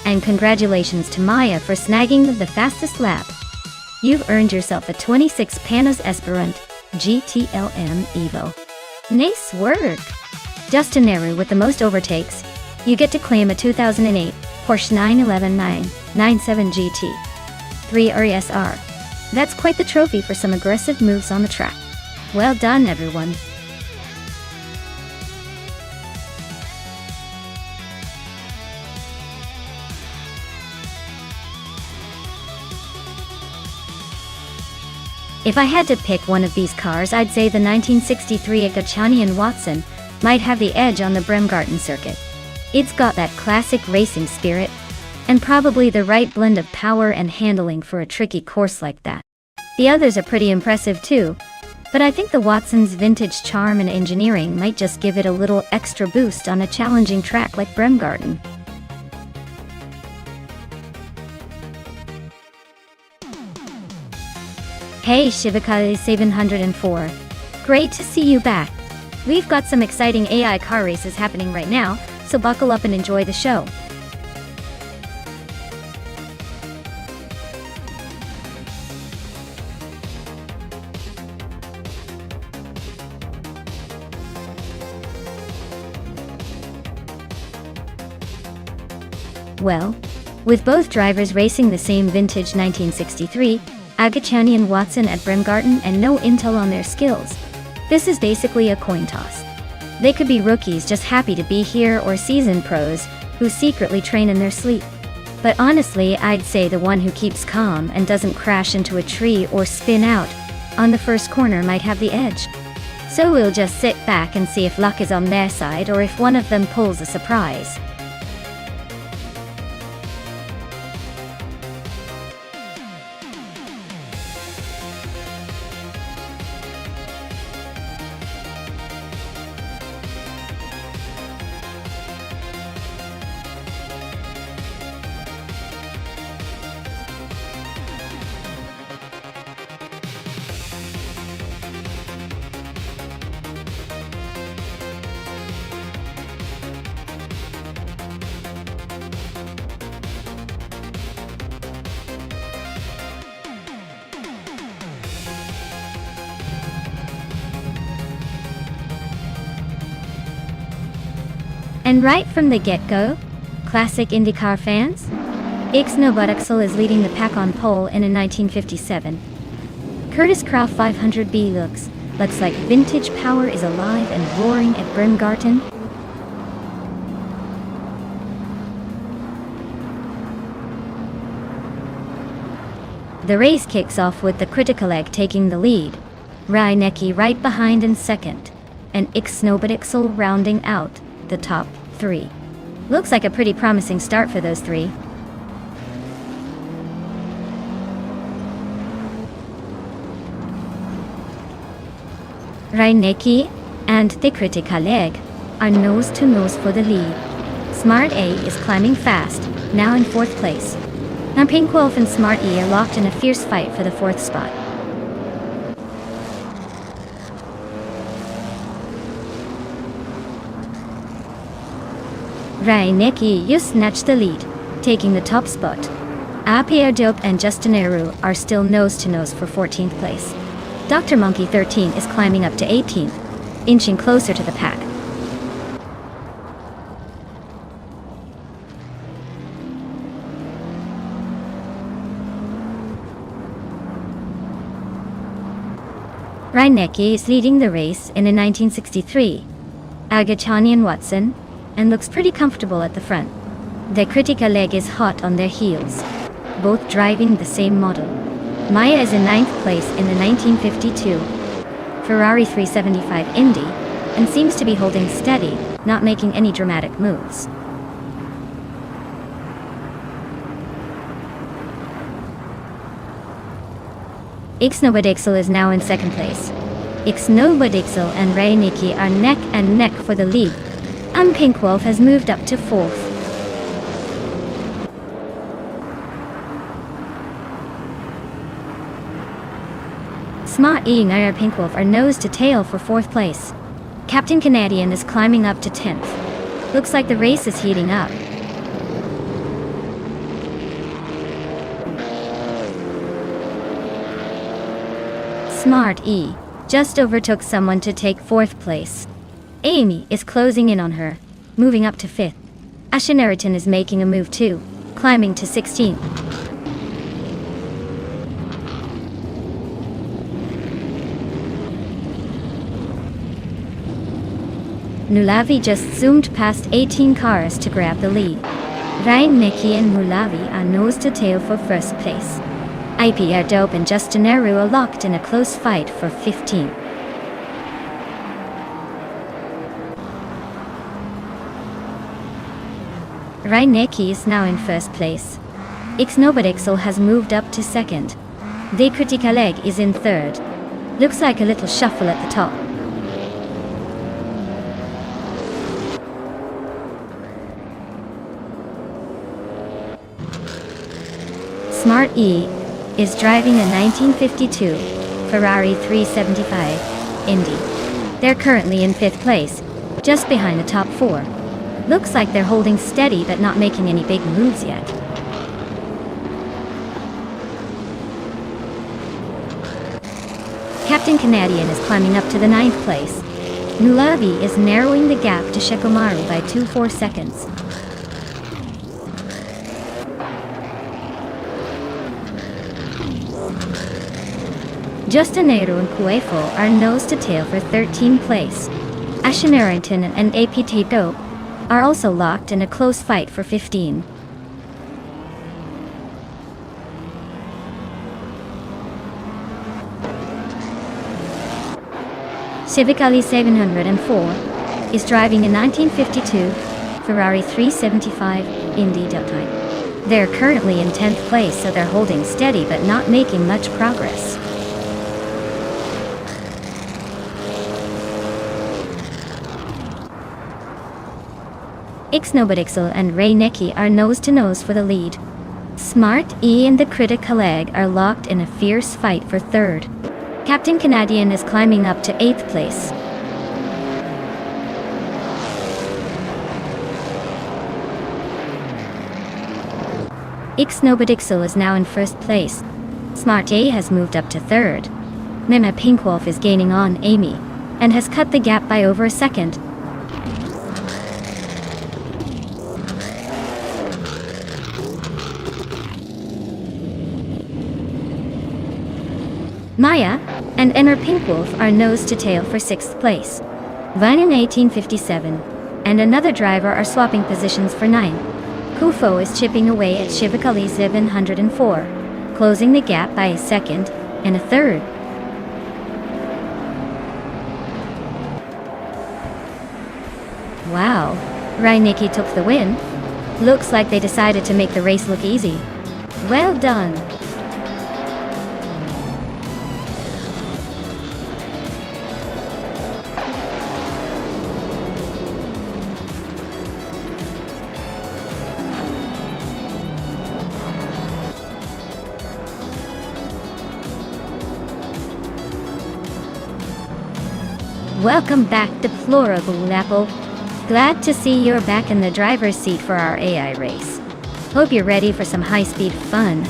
And congratulations to Maya for snagging the fastest lap. You've earned yourself a 26 Panos Esperant GTLM Evo. Nice work! Justaneru with the most overtakes. You get to claim a 2008 Porsche 911 997 GT 3RSR. That's quite the trophy for some aggressive moves on the track. Well done, everyone. If I had to pick one of these cars, I'd say the 1963 Agachani Watson might have the edge on the Bremgarten circuit. It's got that classic racing spirit, and probably the right blend of power and handling for a tricky course like that. The others are pretty impressive too, but I think the Watson's vintage charm and engineering might just give it a little extra boost on a challenging track like Bremgarten. Hey Shivakali 704. Great to see you back. We've got some exciting AI car races happening right now, so buckle up and enjoy the show. Well, with both drivers racing the same vintage 1963, Agachani and Watson at Bremgarten, and no intel on their skills, this is basically a coin toss. They could be rookies just happy to be here, or seasoned pros who secretly train in their sleep. But honestly, I'd say the one who keeps calm and doesn't crash into a tree or spin out on the first corner might have the edge. So we'll just sit back and see if luck is on their side or if one of them pulls a surprise. And right from the get-go, classic IndyCar fans, Ixnobutuxel is leading the pack on pole in a 1957. Curtis Croft 500B looks like vintage power is alive and roaring at Bremgarten. The race kicks off with the critical egg taking the lead, Reinecke right behind in second, and Ixnobutuxel rounding out the top three. Looks like a pretty promising start for those three. Reinecke and the critical egg are nose to nose for the lead. Smart A is climbing fast, now in fourth place. Now Pink Wolf and Smart E are locked in a fierce fight for the fourth spot. Reinecke just snatched the lead, taking the top spot. Pierre Dope and Justin Eru are still nose-to-nose for 14th place. Dr. Monkey 13 is climbing up to 18th, inching closer to the pack. Reinecke is leading the race in a 1963 Agachanian Watson, and looks pretty comfortable at the front. The critical leg is hot on their heels, both driving the same model. Maya is in 9th place in the 1952 Ferrari 375 Indy, and seems to be holding steady, not making any dramatic moves. Ixnobutuxel is now in 2nd place. Ixnobutuxel and Reinecke are neck and neck for the lead, and Pink Wolf has moved up to 4th. Smart E and Pink Wolf are nose to tail for 4th place. Captain Canadian is climbing up to 10th. Looks like the race is heating up. Smart E just overtook someone to take 4th place. Amy is closing in on her, moving up to 5th. Asheneriton is making a move too, climbing to 16th. Nulavi just zoomed past 18 cars to grab the lead. Reinecke and Nulavi are nose to tail for 1st place. IPR Dope and Justin Eru are locked in a close fight for 15th. Reinecke is now in 1st place. Ixnobutuxel has moved up to 2nd. De Critical Egg is in 3rd. Looks like a little shuffle at the top. Smart E is driving a 1952 Ferrari 375 Indy. They're currently in 5th place, just behind the top 4. Looks like they're holding steady but not making any big moves yet. Captain Canadian is climbing up to the 9th place. Nulavi is narrowing the gap to Shekomaru by 2.4 seconds. Justin Eru and Kuefo are nose to tail for 13th place. Asheneriton and APT Dope are also locked in a close fight for 15. Civicali 704 is driving a 1952 Ferrari 375 Indy Type. They're currently in 10th place, so they're holding steady but not making much progress. Ixnobadixel and Ray Necki are nose-to-nose for the lead. Smart E and the Critic Haleg are locked in a fierce fight for third. Captain Canadian is climbing up to 8th place. Ixnobadixel is now in first place. Smart A has moved up to third. Mima Pinkwolf is gaining on Amy and has cut the gap by over a second. Maya and Emmer Pinkwolf are nose to tail for 6th place. Vinan 1857 and another driver are swapping positions for 9. Kufo is chipping away at Civicali 704, closing the gap by a second and a third. Wow, Reinecki took the win. Looks like they decided to make the race look easy. Well done. Welcome back, Deplorable Apple. Glad to see you're back in the driver's seat for our AI race. Hope you're ready for some high-speed fun.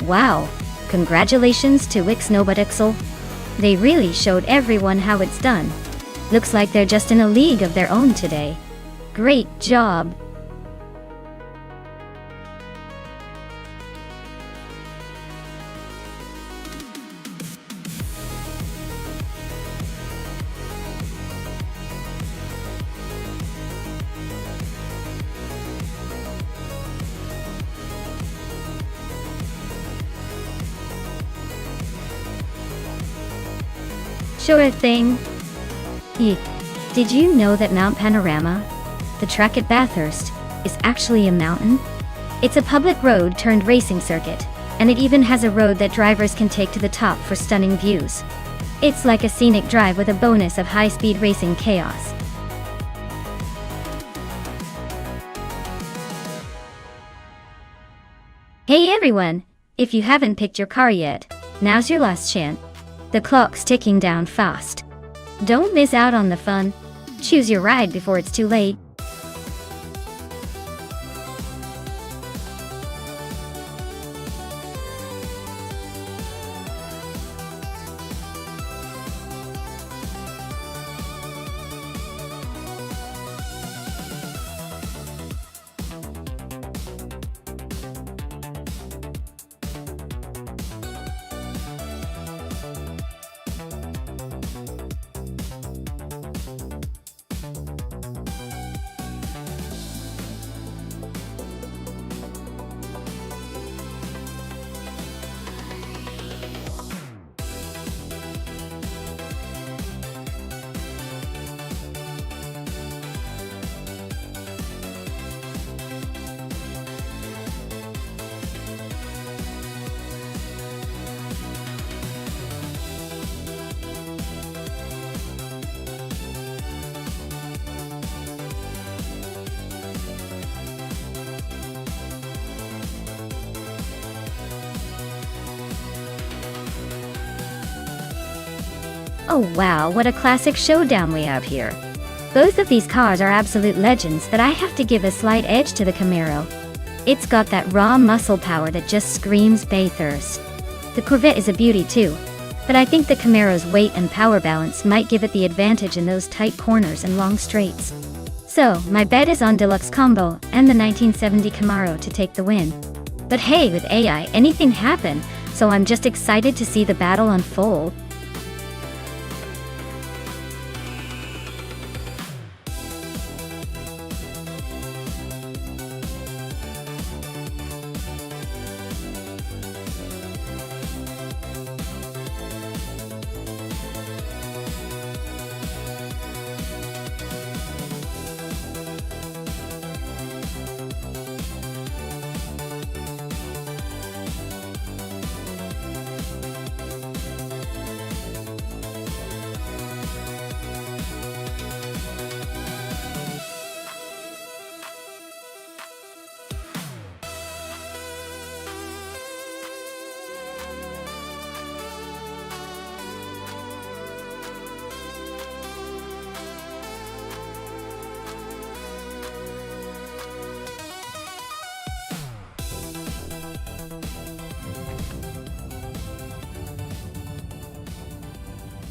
Wow, congratulations to Ixnobadixel. They really showed everyone how it's done. Looks like they're just in a league of their own today. Great job. Sure thing. Did you know that Mount Panorama, the track at Bathurst, is actually a mountain? It's a public road turned racing circuit, and it even has a road that drivers can take to the top for stunning views. It's like a scenic drive with a bonus of high-speed racing chaos. Hey everyone! If you haven't picked your car yet, now's your last chance. The clock's ticking down fast. Don't miss out on the fun. Choose your ride before it's too late. Oh wow, what a classic showdown we have here. Both of these cars are absolute legends, but I have to give a slight edge to the Camaro. It's got that raw muscle power that just screams Bathurst. The Corvette is a beauty too, but I think the Camaro's weight and power balance might give it the advantage in those tight corners and long straights. So, my bet is on Deluxe Combo and the 1970 Camaro to take the win. But hey, with AI, anything happen, so I'm just excited to see the battle unfold.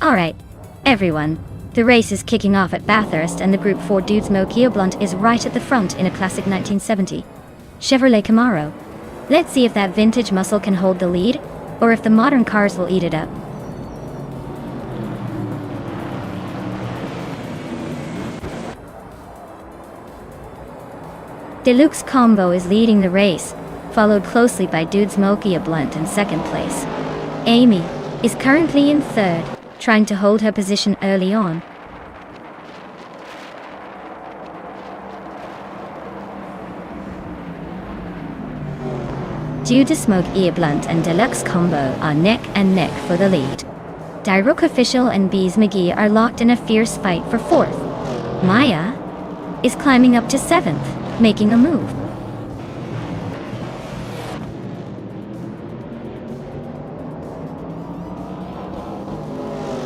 Alright, everyone. The race is kicking off at Bathurst and the Group 4 Dudes Kia Blunt is right at the front in a classic 1970 Chevrolet Camaro. Let's see if that vintage muscle can hold the lead, or if the modern cars will eat it up. Deluxe Combo is leading the race, followed closely by Dudes Kia Blunt in second place. Amy is currently in third, trying to hold her position early on. Dudes Kia Blunt and Deluxe Combo are neck and neck for the lead. Direct Official and Bees McGee are locked in a fierce fight for fourth. Maya is climbing up to seventh, making a move.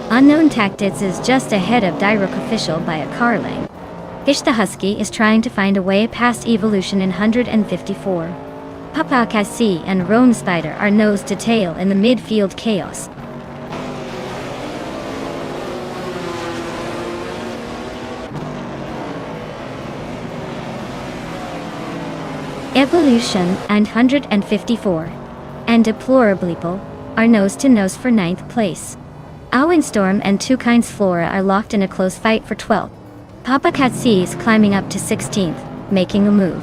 Unknown Tactics is just ahead of Direct Official by a car length. Ish the Husky is trying to find a way past Evolution in 154. Papa Cassie and Rome Spider are nose to tail in the midfield chaos. Evolution and 154 and Deplorably are nose to nose for 9th place. Windstorm and Two Kinds Flora are locked in a close fight for 12th. Papa Cassie is climbing up to 16th, making a move.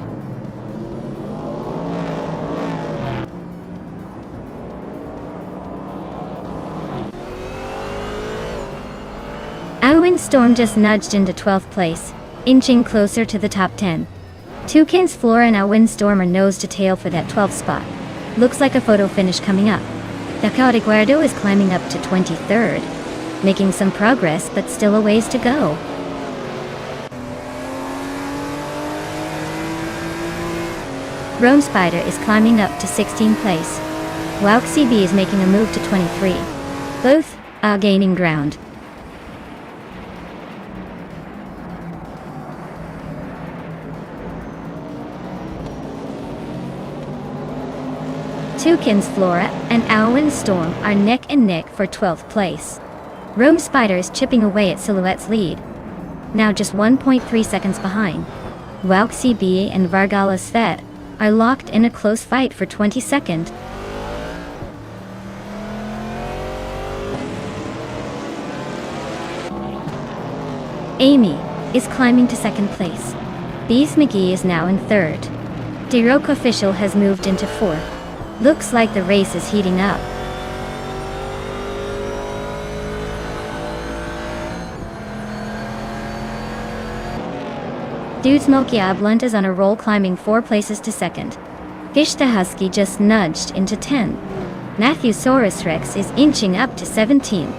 Windstorm just nudged into 12th place, inching closer to the top 10. Two Kinds Flora and Windstorm are nose to tail for that 12th spot. Looks like a photo finish coming up. The Guardo is climbing up to 23rd, making some progress but still a ways to go. Rome Spider is climbing up to 16th place. Waxy B is making a move to 23. Both are gaining ground. Toucan's Flora and Alwyn's Storm are neck and neck for 12th place. Rome Spider is chipping away at Silhouette's lead, now just 1.3 seconds behind. Waxy B and Vargala Svet are locked in a close fight for 22nd. Amy is climbing to 2nd place. Bees McGee is now in 3rd. D-Rock Official has moved into 4th. Looks like the race is heating up. Dude Smokey Blunt is on a roll, climbing 4 places to 2nd. Fish the Husky just nudged into 10th. Matthewsaurus Rex is inching up to 17th.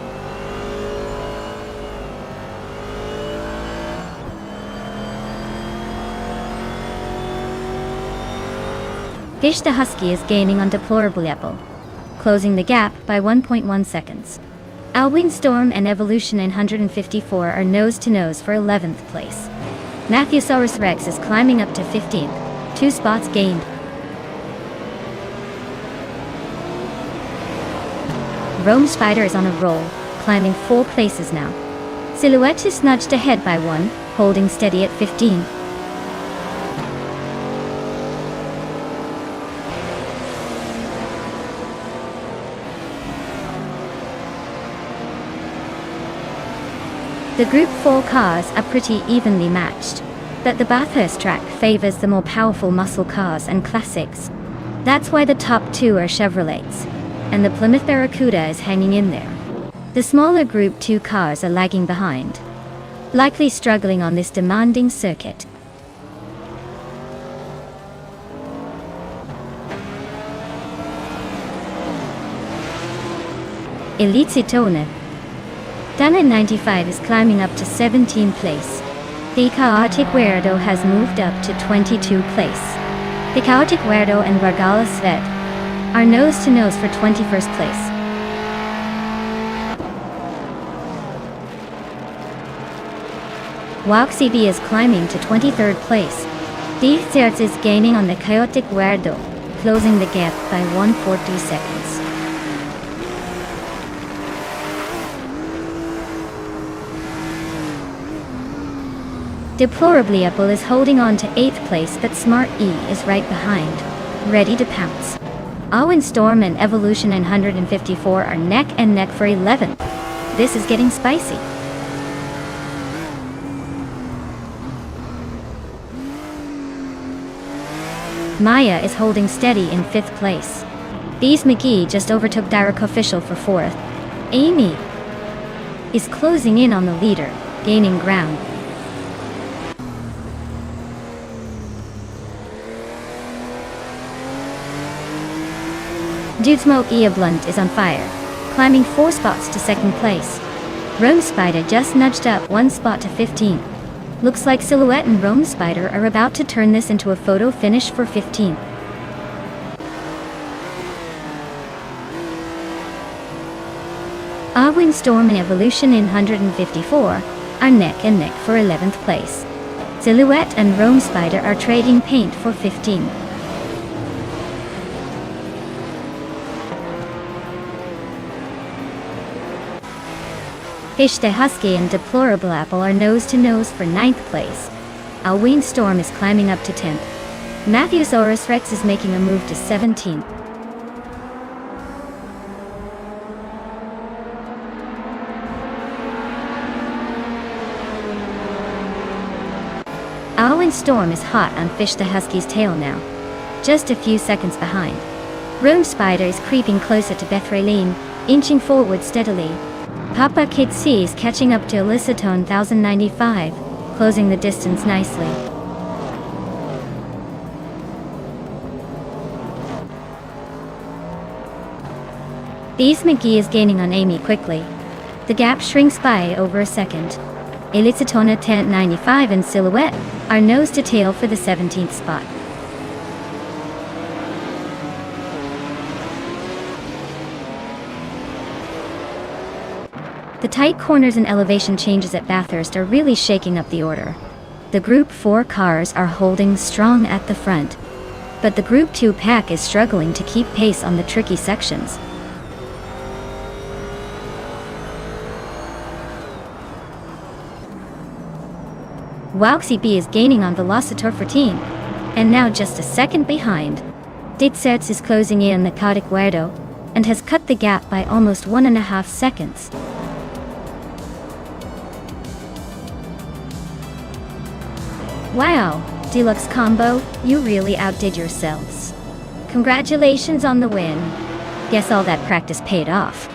Fish the Husky is gaining on Deplorable Apple, closing the gap by 1.1 seconds. Alwyn Storm and Evolution in 154 are nose-to-nose for 11th place. Matthewsaurus Rex is climbing up to 15th, 2 spots gained. Rome Spider is on a roll, climbing 4 places now. Silhouette is nudged ahead by 1, holding steady at 15. The Group 4 cars are pretty evenly matched, but the Bathurst track favors the more powerful muscle cars and classics. That's why the top 2 are Chevrolets, and the Plymouth Barracuda is hanging in there. The smaller Group 2 cars are lagging behind, likely struggling on this demanding circuit. Elititone, done at 95, is climbing up to 17th place. The Chaotic Weirdo has moved up to 22 place. The Chaotic Weirdo and Vargala Svet are nose-to-nose for 21st place. Waxy B is climbing to 23rd place. The Thirds is gaining on the Chaotic Weirdo, closing the gap by 140 seconds. Deplorably Apple is holding on to 8th place, but Smart E is right behind, ready to pounce. Alwyn Storm and Evolution in 154 are neck and neck for 11th. This is getting spicy. Maya is holding steady in 5th place. Bees McGee just overtook D-Rock Official for 4th. Amy is closing in on the leader, gaining ground. Dude Smokey Blunt is on fire, climbing 4 spots to 2nd place. Rome Spider just nudged up 1 spot to 15th. Looks like Silhouette and Rome Spider are about to turn this into a photo finish for 15th. Alwyn Storm and Evolution in 154 are neck and neck for 11th place. Silhouette and Rome Spider are trading paint for 15th. Fish the Husky and Deplorable Apple are nose-to-nose for 9th place. Alwyn Storm is climbing up to 10th. Matthewsaurus Rex is making a move to 17th. Alwyn Storm is hot on Fish the Husky's tail now, just a few seconds behind. Rome Spider is creeping closer to Beth Raylene, inching forward steadily. Papa Kid C is catching up to Elicitone 1095, closing the distance nicely. Bees McGee is gaining on Amy quickly. The gap shrinks by over a second. Elicitone 1095 and Silhouette are nose to tail for the 17th spot. The tight corners and elevation changes at Bathurst are really shaking up the order. The Group 4 cars are holding strong at the front, but the Group 2 pack is struggling to keep pace on the tricky sections. Wauxi B is gaining on Velocitor 14, and now just a second behind. Ditserts is closing in on the Cadic Guardo, and has cut the gap by almost 1.5 seconds. Wow, Deluxe Combo, you really outdid yourselves. Congratulations on the win. Guess all that practice paid off.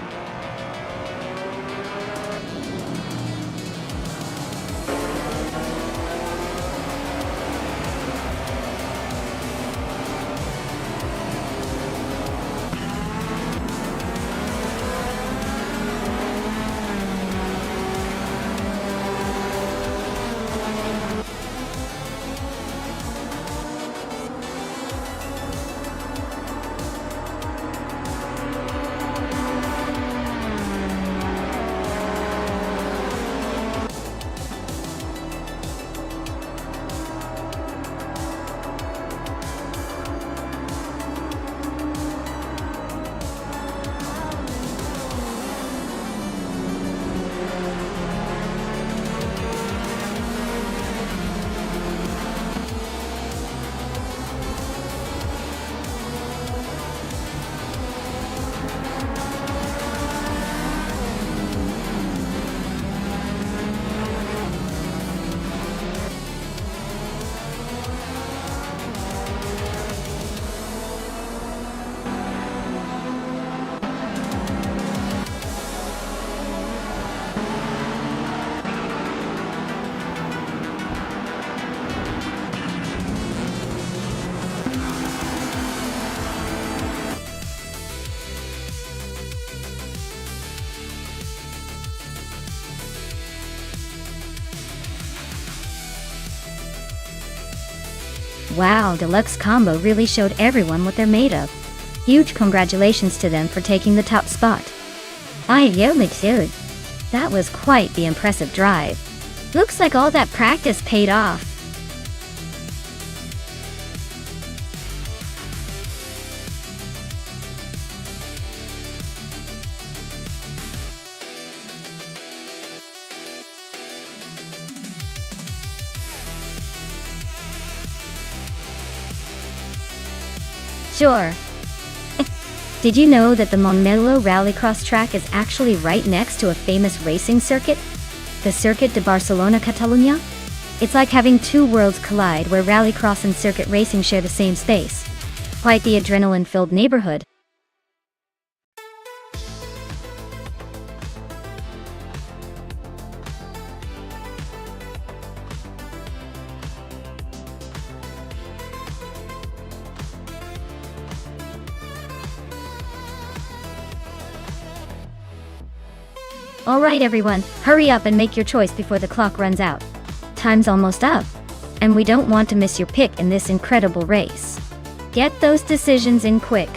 Wow, Deluxe Combo really showed everyone what they're made of. Huge congratulations to them for taking the top spot. Dude. That was quite the impressive drive. Looks like all that practice paid off. Sure. Did you know that the Montmeló Rallycross track is actually right next to a famous racing circuit? The Circuit de Barcelona Catalunya? It's like having two worlds collide where rallycross and circuit racing share the same space. Quite the adrenaline-filled neighborhood. Alright everyone, hurry up and make your choice before the clock runs out. Time's almost up, and we don't want to miss your pick in this incredible race. Get those decisions in quick.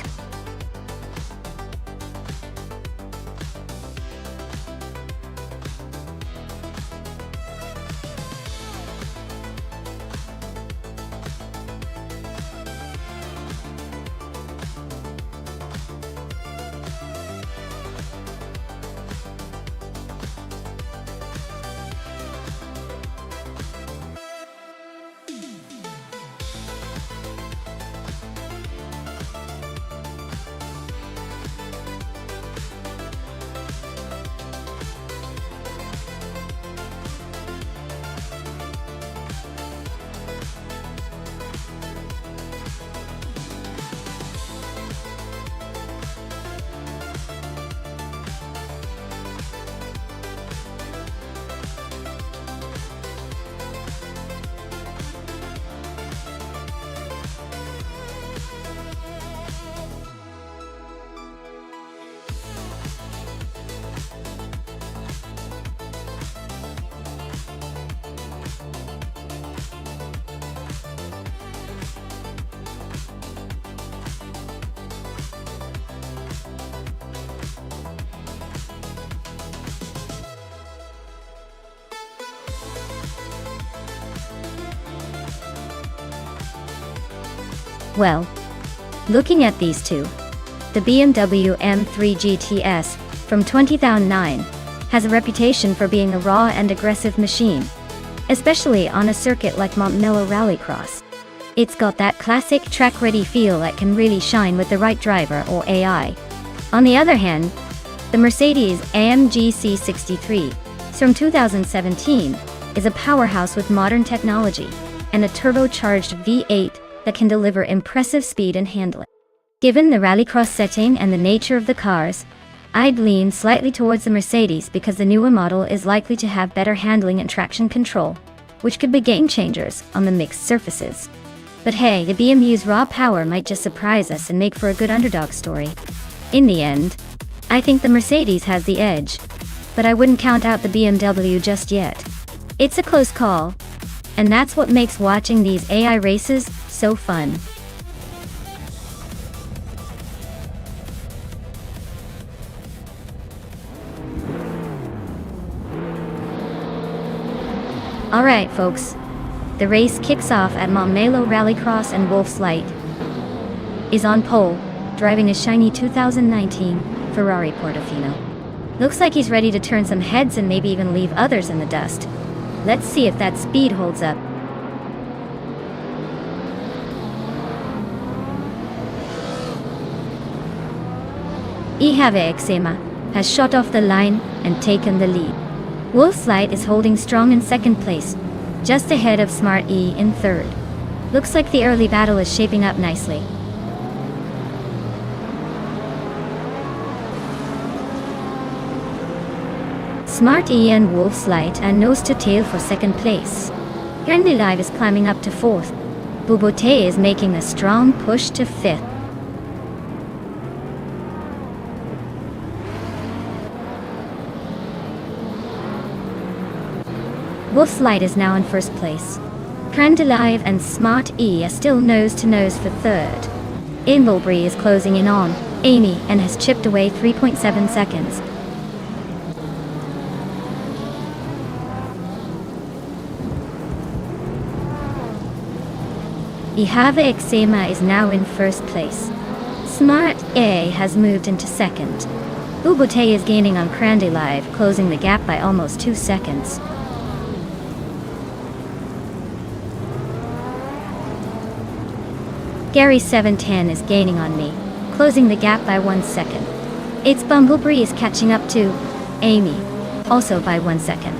Well, looking at these two, the BMW M3 GTS from 2009 has a reputation for being a raw and aggressive machine, especially on a circuit like Montmello Rallycross. It's got that classic track-ready feel that can really shine with the right driver or AI. On the other hand, the Mercedes-AMG C63 from 2017 is a powerhouse with modern technology and a turbocharged V8 that can deliver impressive speed and handling. Given the rallycross setting and the nature of the cars, I'd lean slightly towards the Mercedes because the newer model is likely to have better handling and traction control, which could be game changers on the mixed surfaces. But hey, the BMW's raw power might just surprise us and make for a good underdog story. In the end, I think the Mercedes has the edge, but I wouldn't count out the BMW just yet. It's a close call, and that's what makes watching these AI races so fun. Alright folks, the race kicks off at Montmello Rallycross, and Wolf's Light is on pole, driving a shiny 2019 Ferrari Portofino. Looks like he's ready to turn some heads and maybe even leave others in the dust. Let's see if that speed holds up. Exema has shot off the line and taken the lead. Wolf's Light is holding strong in second place, just ahead of Smart E in third. Looks like the early battle is shaping up nicely. Smart E and Wolf's Light are nose to tail for second place. Grande Live is climbing up to fourth. Bubote is making a strong push to fifth. Wolf's Light is now in first place. Grande Live and Smart E are still nose to nose for third. Involbury is closing in on Amy and has chipped away 3.7 seconds. Exema is now in first place. Smart A has moved into second. Bubote is gaining on Grande Live, closing the gap by almost 2 seconds. Gary 710 is gaining on me, closing the gap by 1 second. It's Bumblebee is catching up to Amy, also by 1 second.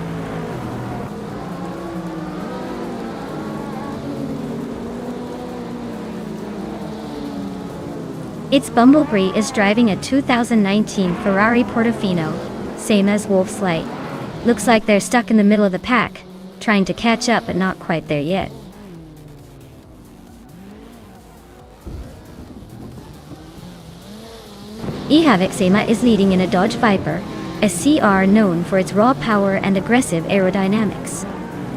It's Bumblebee is driving a 2019 Ferrari Portofino, same as Wolf's Light. Looks like they're stuck in the middle of the pack, trying to catch up but not quite there yet. Exema is leading in a Dodge Viper, a CR known for its raw power and aggressive aerodynamics.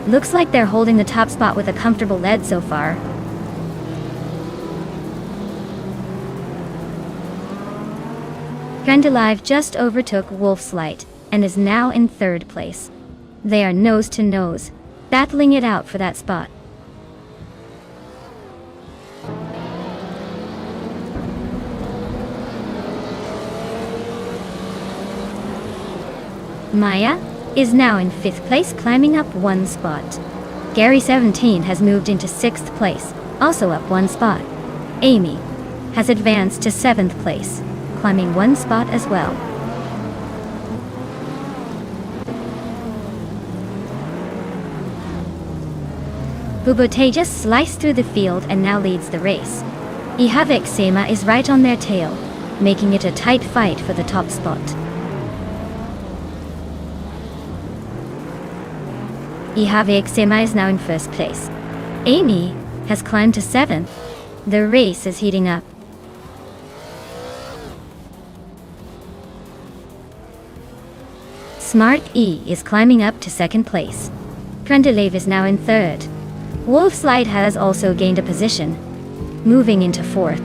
Looks like they're holding the top spot with a comfortable lead so far. Grande Live just overtook Wolf's Light and is now in third place. They are nose to nose, battling it out for that spot. Maya is now in fifth place, climbing up 1 spot. Gary 17 has moved into sixth place, also up 1 spot. Amy has advanced to 7th place, climbing 1 spot as well. Bubote just sliced through the field and now leads the race. Exema is right on their tail, making it a tight fight for the top spot. Exema is now in first place. Amy has climbed to 7th. The race is heating up. Smart E is climbing up to 2nd place. Grande Live is now in 3rd. Wolf's Light has also gained a position, moving into 4th.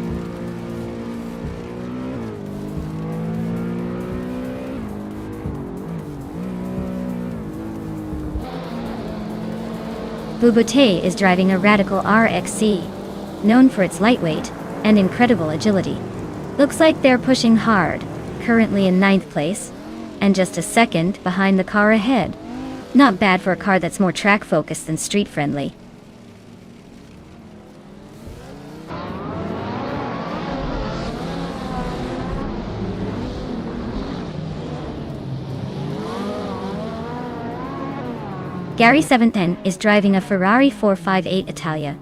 Bubote is driving a Radical RXC, known for its lightweight and incredible agility. Looks like they're pushing hard, currently in 9th place, and just a second behind the car ahead. Not bad for a car that's more track-focused than street-friendly. Gary 710 is driving a Ferrari 458 Italia,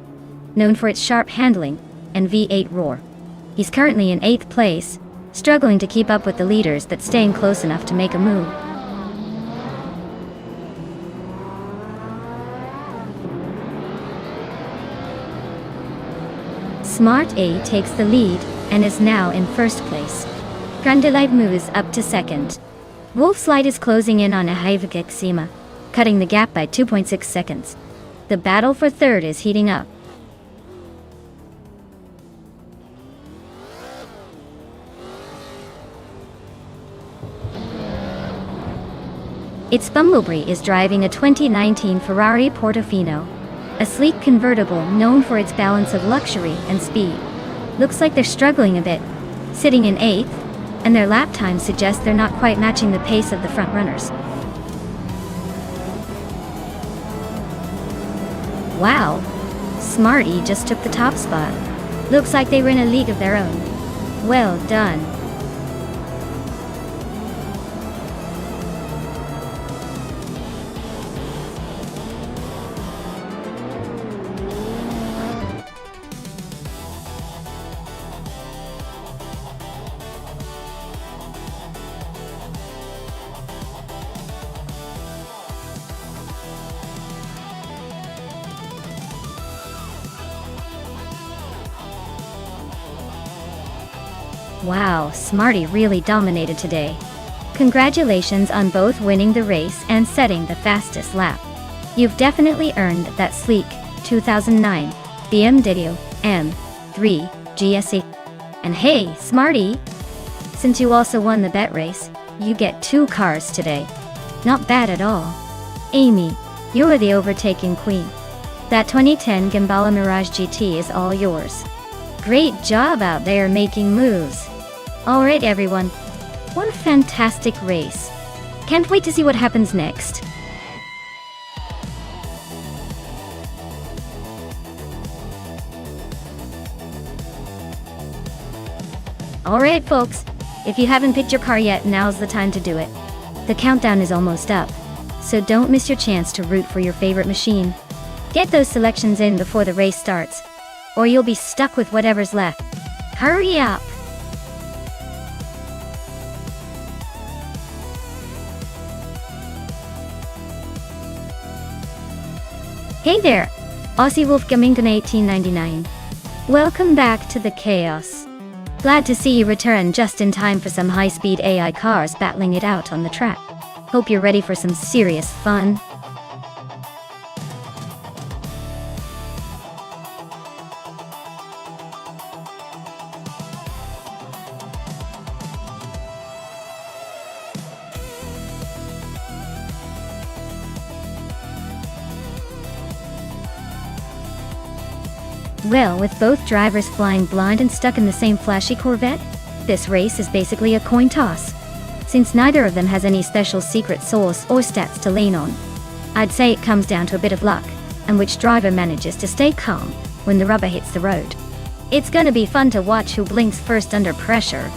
known for its sharp handling and V8 roar. He's currently in 8th place, struggling to keep up with the leaders but staying close enough to make a move. Smart A takes the lead and is now in 1st place. Grandelive moves up to 2nd. Wolfslide is closing in on Ahivik Sima, cutting the gap by 2.6 seconds. The battle for 3rd is heating up. Its Bumblebee is driving a 2019 Ferrari Portofino, a sleek convertible known for its balance of luxury and speed. Looks like they're struggling a bit, sitting in 8th, and their lap times suggest they're not quite matching the pace of the front runners. Wow, Smarty just took the top spot. Looks like they were in a league of their own. Well done. Wow, Smarty really dominated today. Congratulations on both winning the race and setting the fastest lap. You've definitely earned that sleek 2009 BMW M3 GSE. And hey, Smarty! Since you also won the bet race, you get 2 cars today. Not bad at all. Amy, you're the overtaking queen. That 2010 Gambala Mirage GT is all yours. Great job out there making moves. Alright everyone, what a fantastic race. Can't wait to see what happens next. Alright folks, if you haven't picked your car yet, now's the time to do it. The countdown is almost up, so don't miss your chance to root for your favorite machine. Get those selections in before the race starts, or you'll be stuck with whatever's left. Hurry up! Hey there, Aussie Wolf Gamington 1899. Welcome back to the chaos. Glad to see you return just in time for some high-speed AI cars battling it out on the track. Hope you're ready for some serious fun. Well, with both drivers flying blind and stuck in the same flashy Corvette, this race is basically a coin toss. Since neither of them has any special secret sauce or stats to lean on, I'd say it comes down to a bit of luck, and which driver manages to stay calm when the rubber hits the road. It's gonna be fun to watch who blinks first under pressure.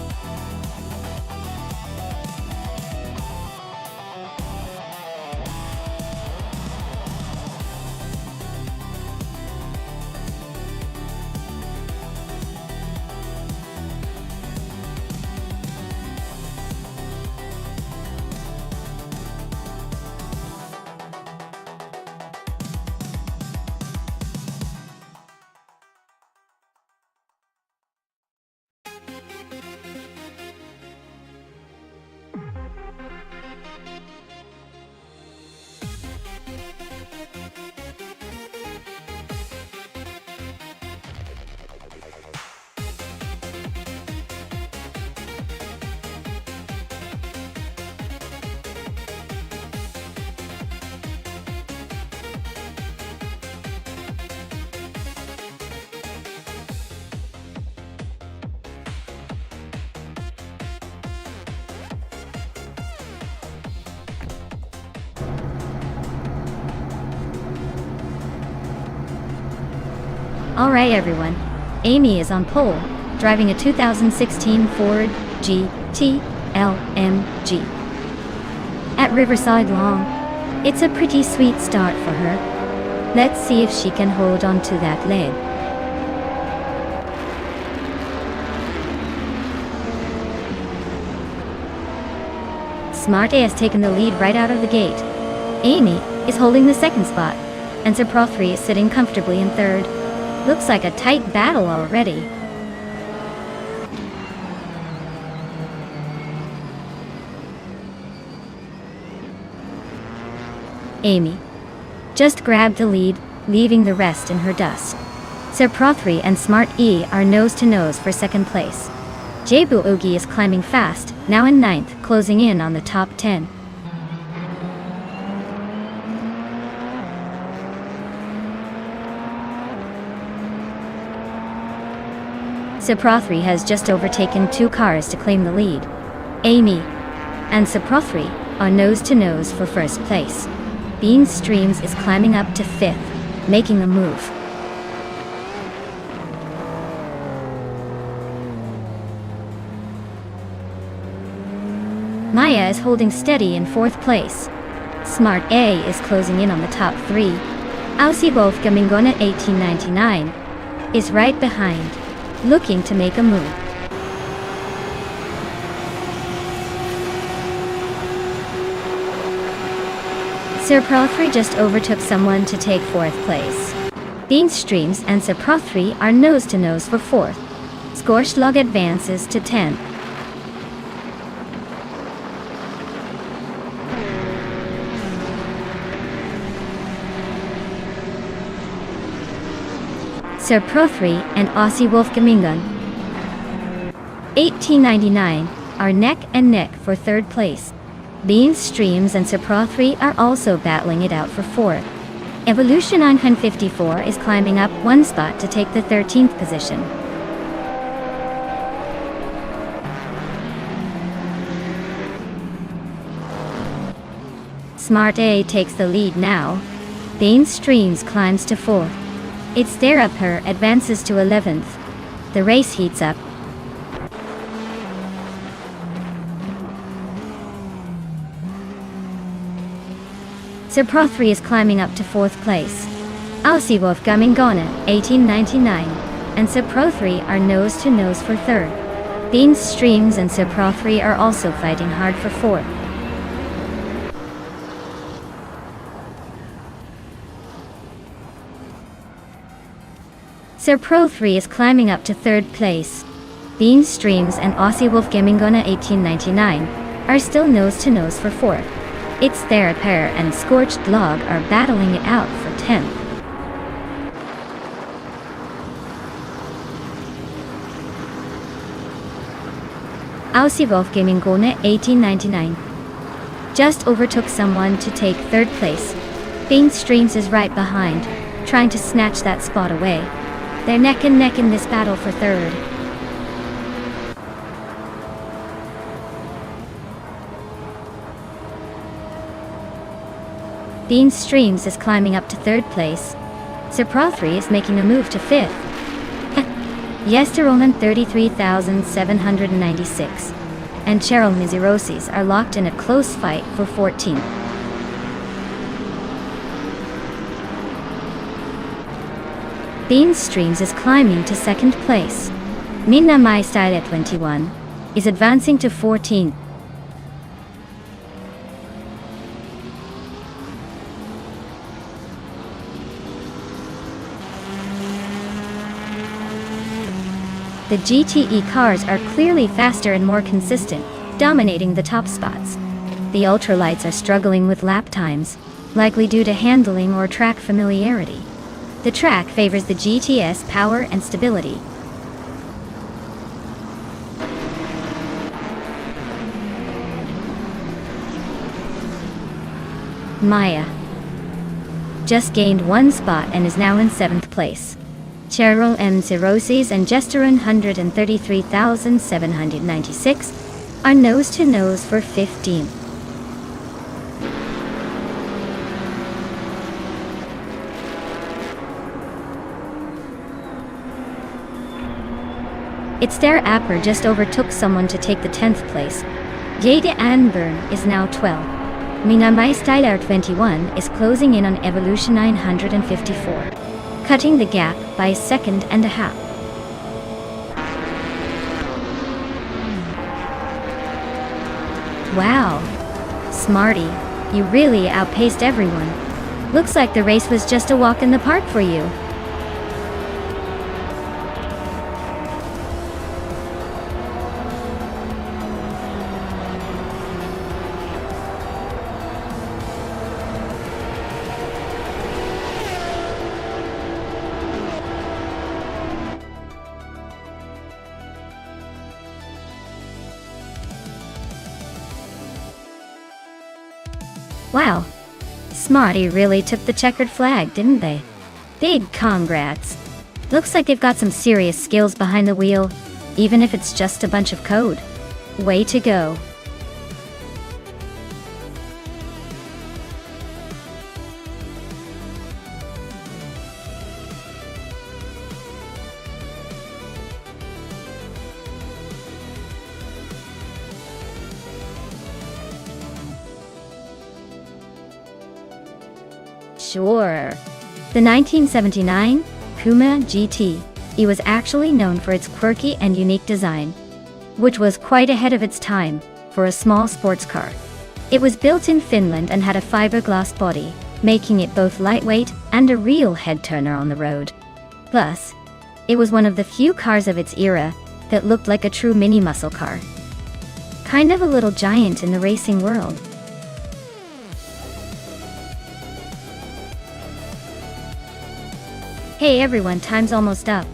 Alright everyone, Amy is on pole, driving a 2016 Ford GT LMG. At Riverside Long, it's a pretty sweet start for her. Let's see if she can hold on to that lead. Smart A has taken the lead right out of the gate. Amy is holding the second spot, and Pro3 is sitting comfortably in third. Looks like a tight battle already. Amy just grabbed the lead, leaving the rest in her dust. Pro3 and Smart E are nose to nose for second place. Jabu Ogi is climbing fast, now in 9th, closing in on the top 10. Pro3 has just overtaken 2 cars to claim the lead. Amy and Pro3 are nose to nose for first place. Bean Streams is climbing up to 5th, making a move. Maya is holding steady in 4th place. Smart A is closing in on the top 3. Aussie Wolf Gamingona 1899 is right behind, looking to make a move. Pro3 just overtook someone to take 4th place. Bean Streams and Pro3 are nose to nose for 4th. Scorchlog advances to 10th. Pro3 and Aussie Wolf Gamingun 1899 are neck and neck for 3rd place. Bean Streams and Pro3 are also battling it out for 4th. Evolution 954 is climbing up 1 spot to take the 13th position. Smart A takes the lead now. Bean Streams climbs to 4th. It's there up her advances to 11th. The race heats up. Pro3 is climbing up to 4th place. Aussie Wolf Gamingona 1899 and Pro3 are nose to nose for 3rd. Bean Streams and Pro3 are also fighting hard for 4th. Pro3 is climbing up to 3rd place. Bean Streams and Aussie Wolf Gamingona 1899 are still nose to nose for 4th. It's there pair and Scorched Log are battling it out for 10th. Aussie Wolf Gamingona 1899 just overtook someone to take 3rd place. Bean Streams is right behind, trying to snatch that spot away. They're neck and neck in this battle for 3rd. Bean Streams is climbing up to 3rd place. Pro3 is making a move to 5th. Yesteroman 33,796 and Cheryl Mizirosis are locked in a close fight for 14th. Bean Streams is climbing to 2nd place. Minna My Style at 21 is advancing to 14th. The GTE cars are clearly faster and more consistent, dominating the top spots. The ultralights are struggling with lap times, likely due to handling or track familiarity. The track favors the GTS power and stability. Maya just gained 1 spot and is now in 7th place. Cheryl M. Cirrhosis and Gesterone 133,796 are nose to nose for 15th. It's their Apper just overtook someone to take the 10th place. Jade Anburn is now 12. Minamai Styler 21 is closing in on Evolution 954, cutting the gap by a second and a half. Wow, Smarty, you really outpaced everyone. Looks like the race was just a walk in the park for you. Wow, Smarty really took the checkered flag, didn't they? Big congrats. Looks like they've got some serious skills behind the wheel, even if it's just a bunch of code. Way to go. Sure. The 1979 Puma GT. It was actually known for its quirky and unique design, which was quite ahead of its time for a small sports car. It was built in Finland and had a fiberglass body, making it both lightweight and a real head-turner on the road. Plus, it was one of the few cars of its era that looked like a true mini muscle car. Kind of a little giant in the racing world. Hey everyone, time's almost up.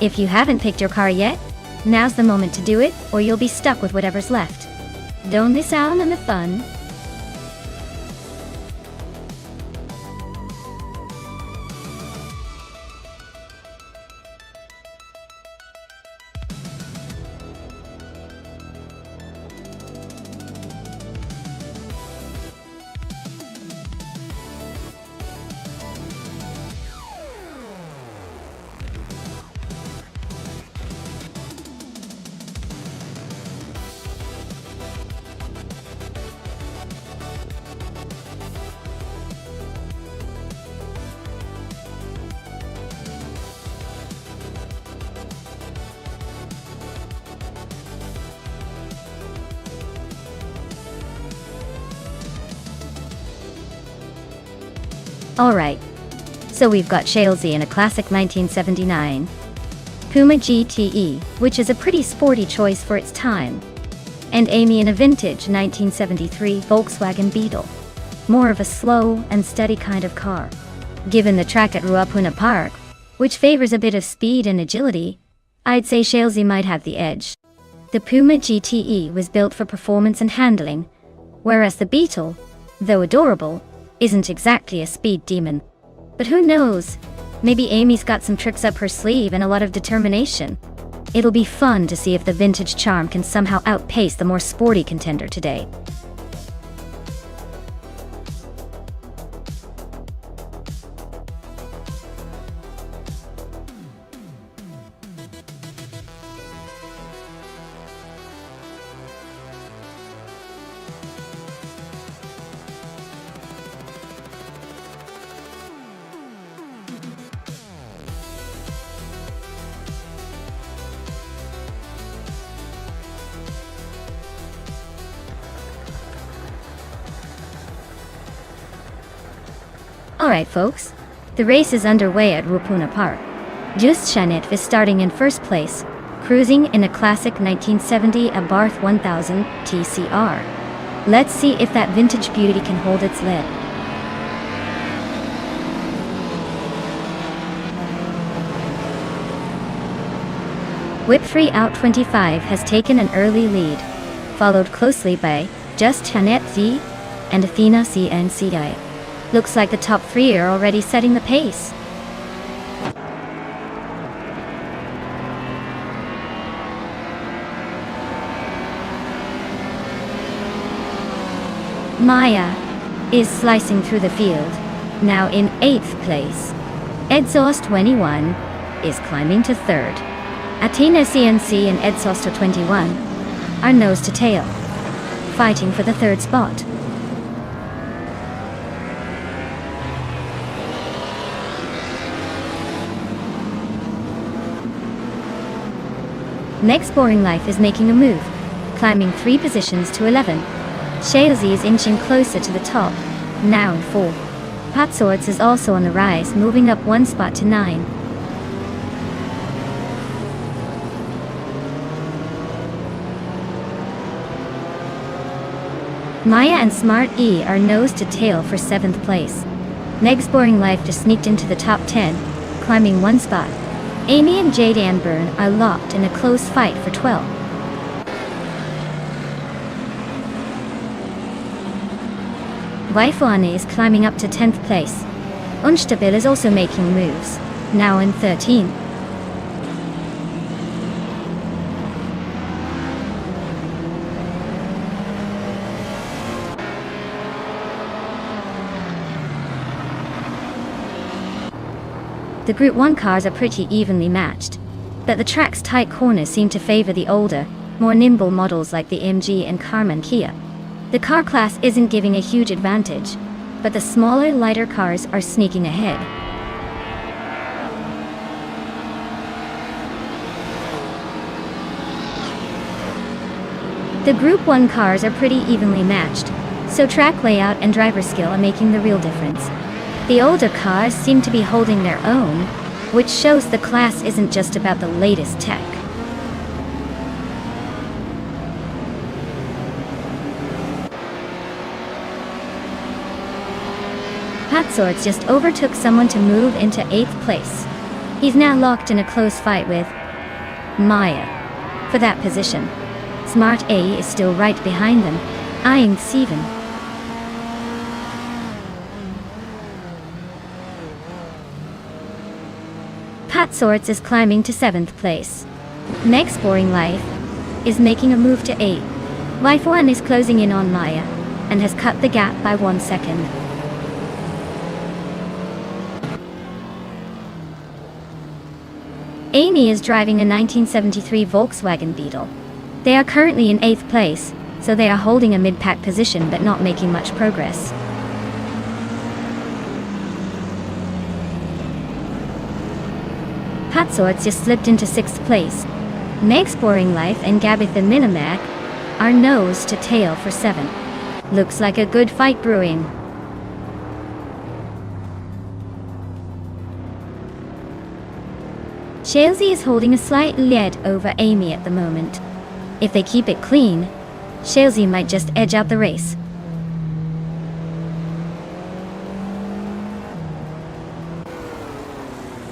If you haven't picked your car yet, now's the moment to do it, or you'll be stuck with whatever's left. Don't miss out on the fun. Alright, so we've got Shalesy in a classic 1979 Puma GTE, which is a pretty sporty choice for its time, and Amy in a vintage 1973 Volkswagen Beetle, more of a slow and steady kind of car. Given the track at Ruapuna Park, which favors a bit of speed and agility, I'd say Shalesy might have the edge. The Puma GTE was built for performance and handling, whereas the Beetle, though adorable, isn't exactly a speed demon. But who knows? Maybe Amy's got some tricks up her sleeve and a lot of determination. It'll be fun to see if the vintage charm can somehow outpace the more sporty contender today. Alright folks, the race is underway at Ruapuna Park. Just Shanit is starting in first place, cruising in a classic 1970 Abarth 1000 TCR. Let's see if that vintage beauty can hold its lead. Whipfree Out 25 has taken an early lead, followed closely by Just Shanit Z and Athena CNCI. Looks like the top three are already setting the pace. Maya is slicing through the field, now in 8th place. Exhaust 21 is climbing to 3rd. Athena CNC and Edsosto 21 are nose to tail, fighting for the third spot. Next Boring Life is making a move, climbing 3 positions to 11. Shailzy is inching closer to the top, now in 4. Patsorts is also on the rise, moving up 1 spot to 9. Maya and Smart E are nose to tail for 7th place. Next Boring Life just sneaked into the top 10, climbing 1 spot. Amy and Jade Anburn are locked in a close fight for 12. Waifuane is climbing up to 10th place. Unstabil is also making moves, now in 13. The Group 1 cars are pretty evenly matched, but the track's tight corners seem to favor the older, more nimble models like the MG and Carman Kia. The car class isn't giving a huge advantage, but the smaller, lighter cars are sneaking ahead. The Group 1 cars are pretty evenly matched, so track layout and driver skill are making the real difference. The older cars seem to be holding their own, which shows the class isn't just about the latest tech. Patsorts just overtook someone to move into 8th place. He's now locked in a close fight with Maya for that position. Smart A is still right behind them, eyeing Steven. Patsorts is climbing to 7th place. Next Boring Life is making a move to 8. Waifuan is closing in on Maya and has cut the gap by 1 second. Amy is driving a 1973 Volkswagen Beetle. They are currently in 8th place, so they are holding a mid-pack position but not making much progress. Patsorts just slipped into 6th place. Next Boring Life and Gabitha Minimac are nose to tail for 7. Looks like a good fight brewing. Shailzy is holding a slight lead over Amy at the moment. If they keep it clean, Shailzy might just edge out the race.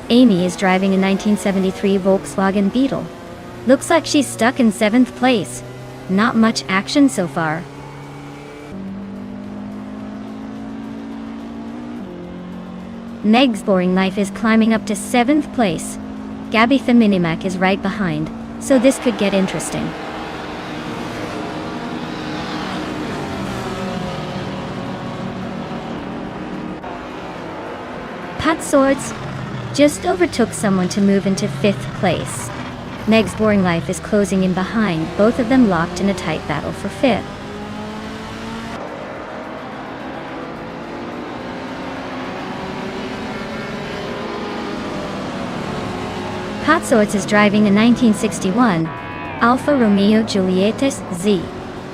Amy is driving a 1973 Volkswagen Beetle. Looks like she's stuck in 7th place. Not much action so far. Meg's Boring Life is climbing up to 7th place. Gabitha Minimac is right behind, so this could get interesting. Patsorts just overtook someone to move into 5th place. Meg's Boring Life is closing in behind, both of them locked in a tight battle for 5th. Patsorts is driving a 1961 Alfa Romeo Giuliettas Z.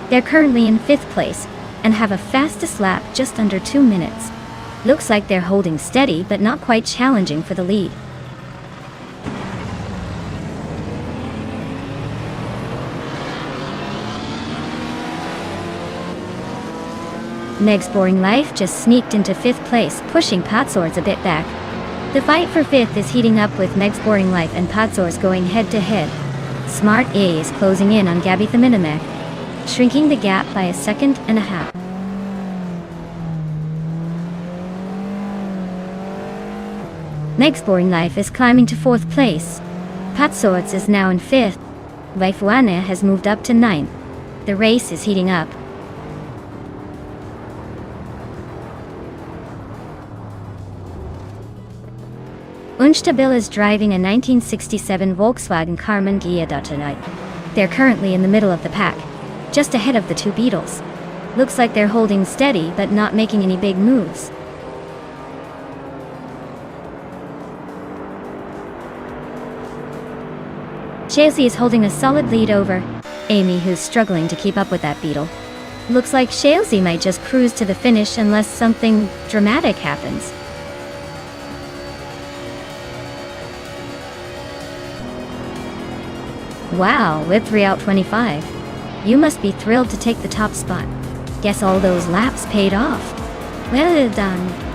They're currently in 5th place and have a fastest lap just under 2 minutes. Looks like they're holding steady but not quite challenging for the lead. Meg's Boring Life just sneaked into 5th place, pushing Patsorts a bit back. The fight for 5th is heating up with Meg's Boring Life and Patsorts going head to head. Smart A is closing in on Gabitha Minimac, shrinking the gap by 1.5 seconds. Meg's Boring Life is climbing to 4th place. Patsorts is now in 5th. Waifuane has moved up to 9th. The race is heating up. Unstabil is driving a 1967 Volkswagen Karmann Ghia tonight. They're currently in the middle of the pack, just ahead of the two Beetles. Looks like they're holding steady but not making any big moves. Chelsea is holding a solid lead over Amy, who's struggling to keep up with that Beetle. Looks like Chelsea might just cruise to the finish unless something dramatic happens. Wow, whip 3 out 25. You must be thrilled to take the top spot. Guess all those laps paid off. Well done.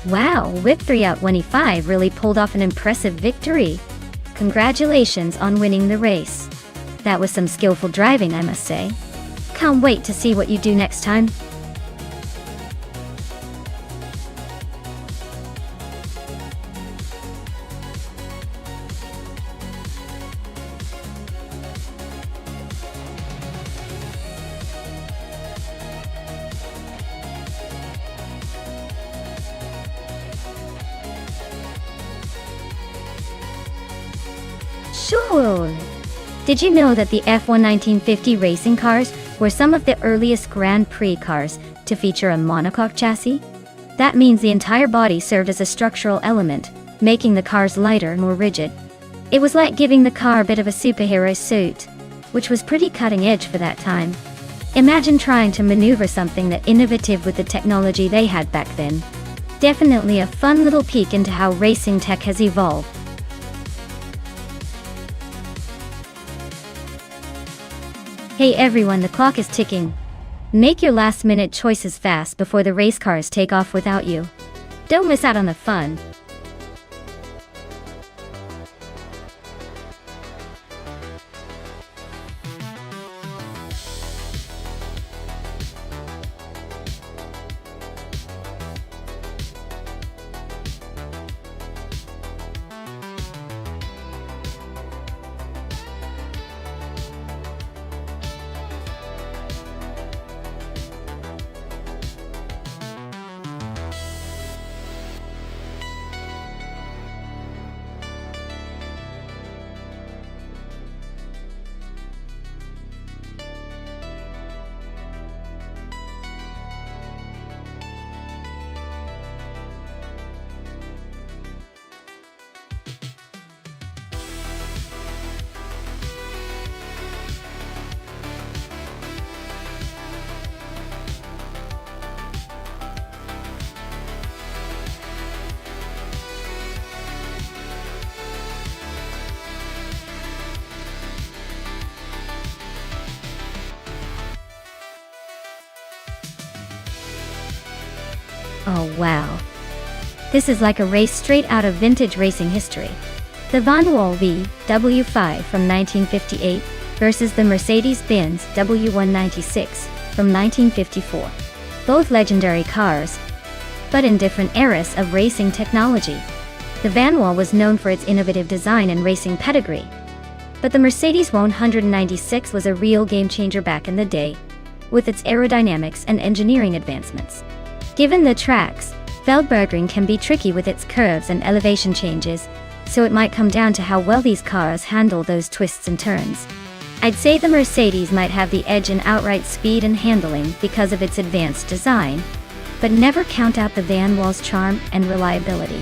Wow, whip 3 out 25 really pulled off an impressive victory. Congratulations on winning the race. That was some skillful driving, I must say. Can't wait to see what you do next time. Sure. Did you know that the F1 1950 racing cars were some of the earliest Grand Prix cars to feature a monocoque chassis? That means the entire body served as a structural element, making the cars lighter and more rigid. It was like giving the car a bit of a superhero suit, which was pretty cutting edge for that time. Imagine trying to maneuver something that innovative with the technology they had back then. Definitely a fun little peek into how racing tech has evolved. Hey everyone, the clock is ticking. Make your last-minute choices fast before the race cars take off without you. Don't miss out on the fun. Oh wow. This is like a race straight out of vintage racing history. The Van Wall W5 from 1958 versus the Mercedes-Benz W196 from 1954. Both legendary cars, but in different eras of racing technology. The Van Wall was known for its innovative design and racing pedigree. But the Mercedes 196 was a real game-changer back in the day, with its aerodynamics and engineering advancements. Given the tracks, Feldbergring can be tricky with its curves and elevation changes, so it might come down to how well these cars handle those twists and turns. I'd say the Mercedes might have the edge in outright speed and handling because of its advanced design, but never count out the Van Wall's charm and reliability.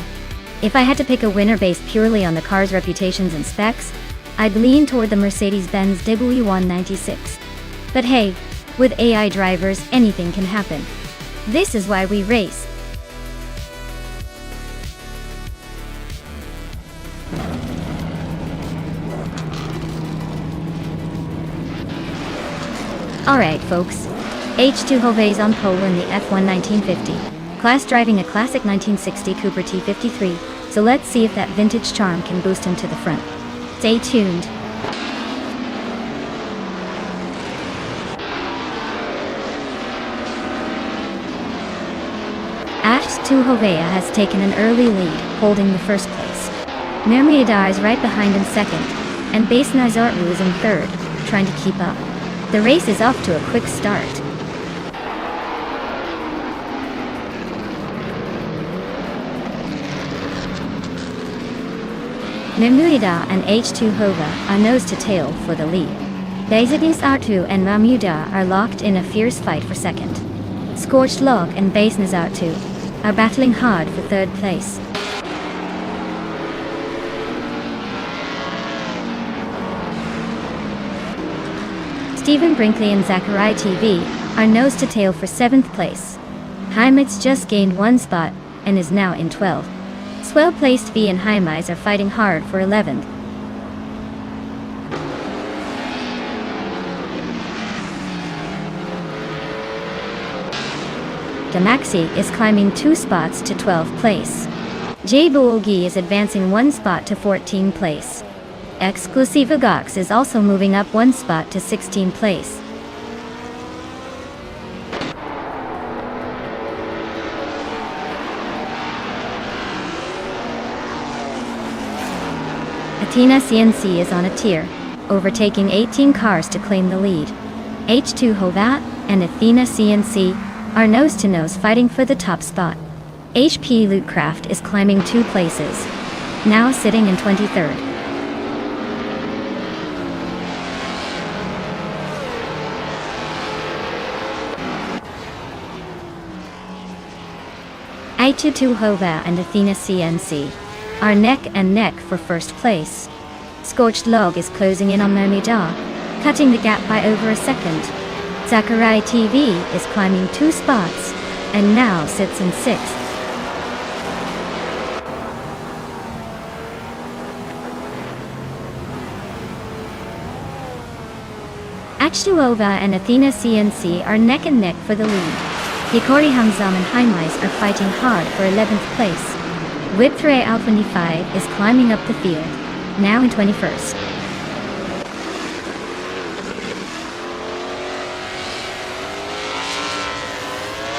If I had to pick a winner based purely on the car's reputations and specs, I'd lean toward the Mercedes-Benz W196. But hey, with AI drivers, anything can happen. This is why we race. Alright folks, H2 Hovey's on pole in the F1 1950 class, driving a classic 1960 Cooper T53, so let's see if that vintage charm can boost him to the front. Stay tuned. H2 Hovey has taken an early lead, holding the first place. Mermiadar is right behind in second, and Base Nizartu is in third, trying to keep up. The race is off to a quick start. Mermuida and H2 Hova are nose to tail for the lead. Base Nizartu and Mermuida are locked in a fierce fight for second. Scorched Log and Base Nizartu are battling hard for third place. Stephen Brinkley and Zachary TV are nose to tail for 7th place. Heimitz just gained 1 spot and is now in 12th. Well-placed V and Heimitz are fighting hard for 11th. Damaxi is climbing 2 spots to 12th place. J Boogi is advancing 1 spot to 14th place. Exclusive Gox is also moving up 1 spot to 16th place. Athena CNC is on a tier, overtaking 18 cars to claim the lead. H2 Hovat and Athena CNC are nose-to-nose fighting for the top spot. HP Lootcraft is climbing 2 places, now sitting in 23rd. H2 Hova and Athena CNC are neck and neck for first place. Scorched Log is closing in on Mermida, cutting the gap by over a second. Zachary TV is climbing 2 spots and now sits in 6th. H2OVA and Athena CNC are neck and neck for the lead. Hikori Hamzam and Heimitz are fighting hard for 11th place. Whiptre Al25 is climbing up the field, now in 21st.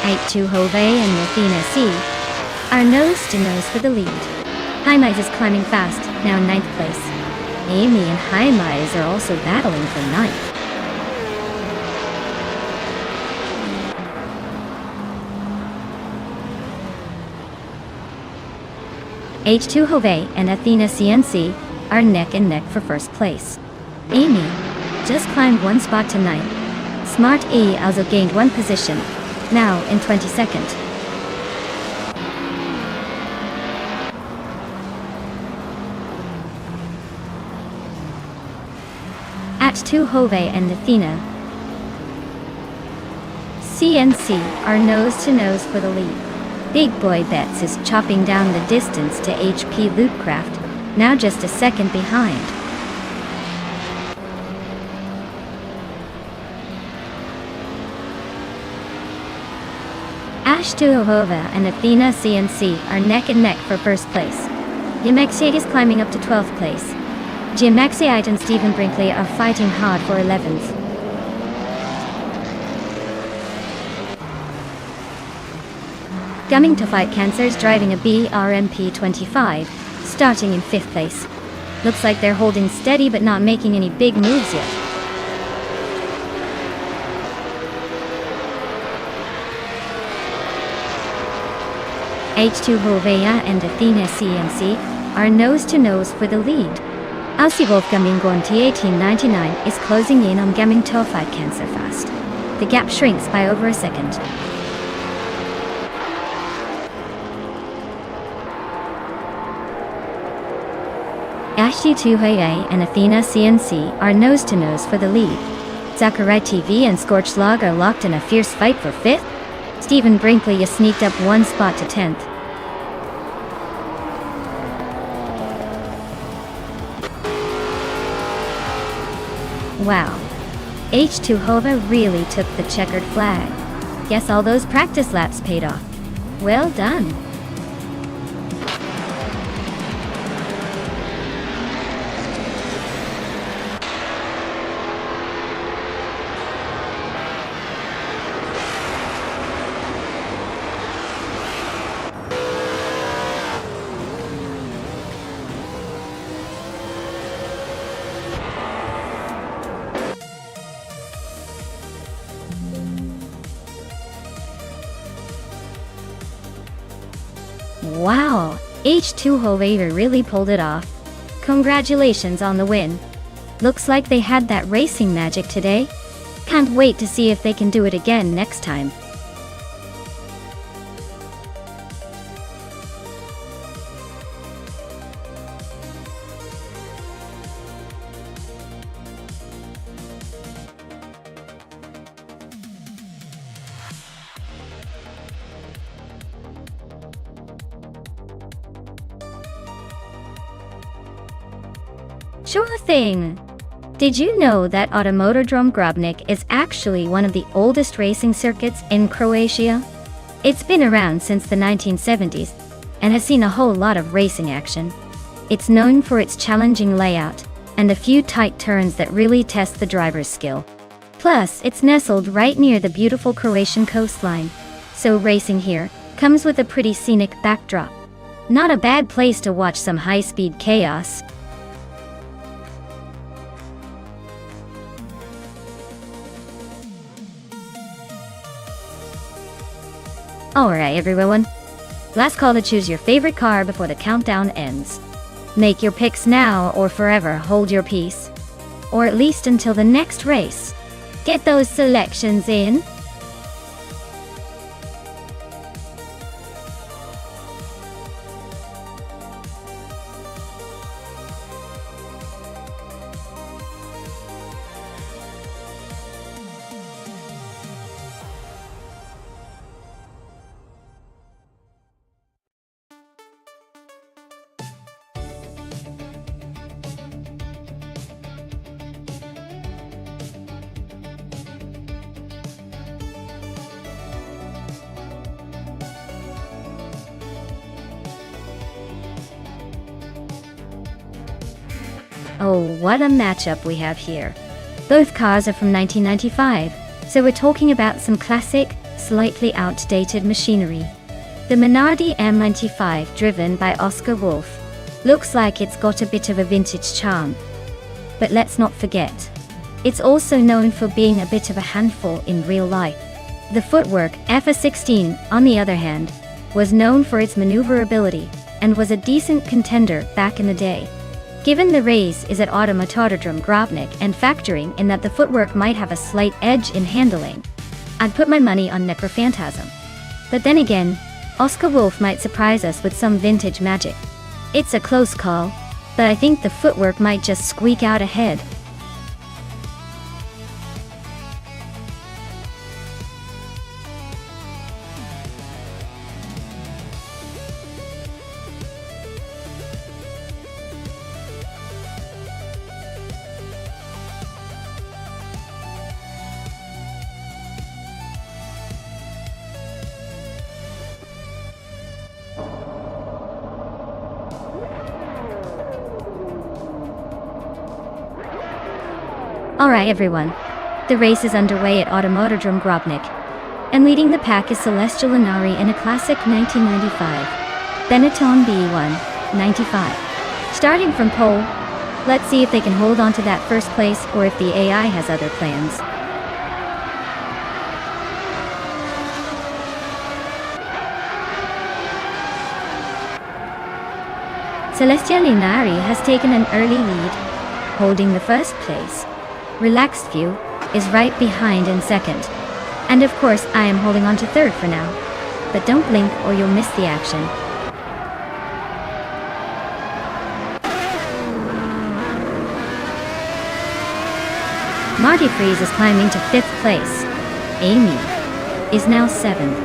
H2 Hove and Athena C are nose to nose for the lead. Heimitz is climbing fast, now in 9th place. Amy and Heimitz are also battling for 9th. H2 Hove and Athena CNC are neck and neck for first place. Amy just climbed 1 spot to 9th. Smart E also gained 1 position, now in 22nd. H2 Hove and Athena CNC are nose to nose for the lead. Big Boy Bets is chopping down the distance to HP Lootcraft, now just a second behind. H2 Hova and Athena CNC are neck and neck for first place. Yemexi is climbing up to 12th place. Yemexi and Stephen Brinkley are fighting hard for 11th. Coming to fight Cancer's driving a BRMP 25, starting in 5th place. Looks like they're holding steady but not making any big moves yet. H2 Hovea and Athena CNC are nose to nose for the lead. Aussie Wolfgang Ingon T1899 is closing in on Gaming to fight Cancer fast. The gap shrinks by over a second. H2 Hoye and Athena CNC are nose to nose for the lead. Zachary TV and Scorched Log are locked in a fierce fight for 5th. Stephen Brinkley has sneaked up 1 spot to 10th. Wow. H2 Hova really took the checkered flag. Guess all those practice laps paid off. Well done. Wow, H2 Hova really pulled it off. Congratulations on the win. Looks like they had that racing magic today. Can't wait to see if they can do it again next time. Sure thing! Did you know that Automotodrome Grobnik is actually one of the oldest racing circuits in Croatia? It's been around since the 1970s and has seen a whole lot of racing action. It's known for its challenging layout and a few tight turns that really test the driver's skill. Plus, it's nestled right near the beautiful Croatian coastline, so racing here comes with a pretty scenic backdrop. Not a bad place to watch some high-speed chaos. Alright everyone, last call to choose your favorite car before the countdown ends. Make your picks now or forever hold your peace. Or at least until the next race. Get those selections in. Oh, what a matchup we have here. Both cars are from 1995, so we're talking about some classic, slightly outdated machinery. The Minardi M95, driven by Oscar Wolf, looks like it's got a bit of a vintage charm. But let's not forget, it's also known for being a bit of a handful in real life. The footwork FA16, on the other hand, was known for its maneuverability and was a decent contender back in the day. Given the race is at Automotodrome Grobnik and factoring in that the footwork might have a slight edge in handling, I'd put my money on Necrophantasm. But then again, Oscar Wolf might surprise us with some vintage magic. It's a close call, but I think the footwork might just squeak out ahead. Alright everyone, the race is underway at Automotodrome Grobnik, and leading the pack is Celestial Inari in a classic 1995 Benetton B1 95. Starting from pole, let's see if they can hold on to that first place or if the AI has other plans. Celestial Inari has taken an early lead, holding the first place. Relaxed View is right behind in second. And of course I am holding on to third for now. But don't blink or you'll miss the action. Marty Freeze is climbing to fifth place. Amy is now seventh.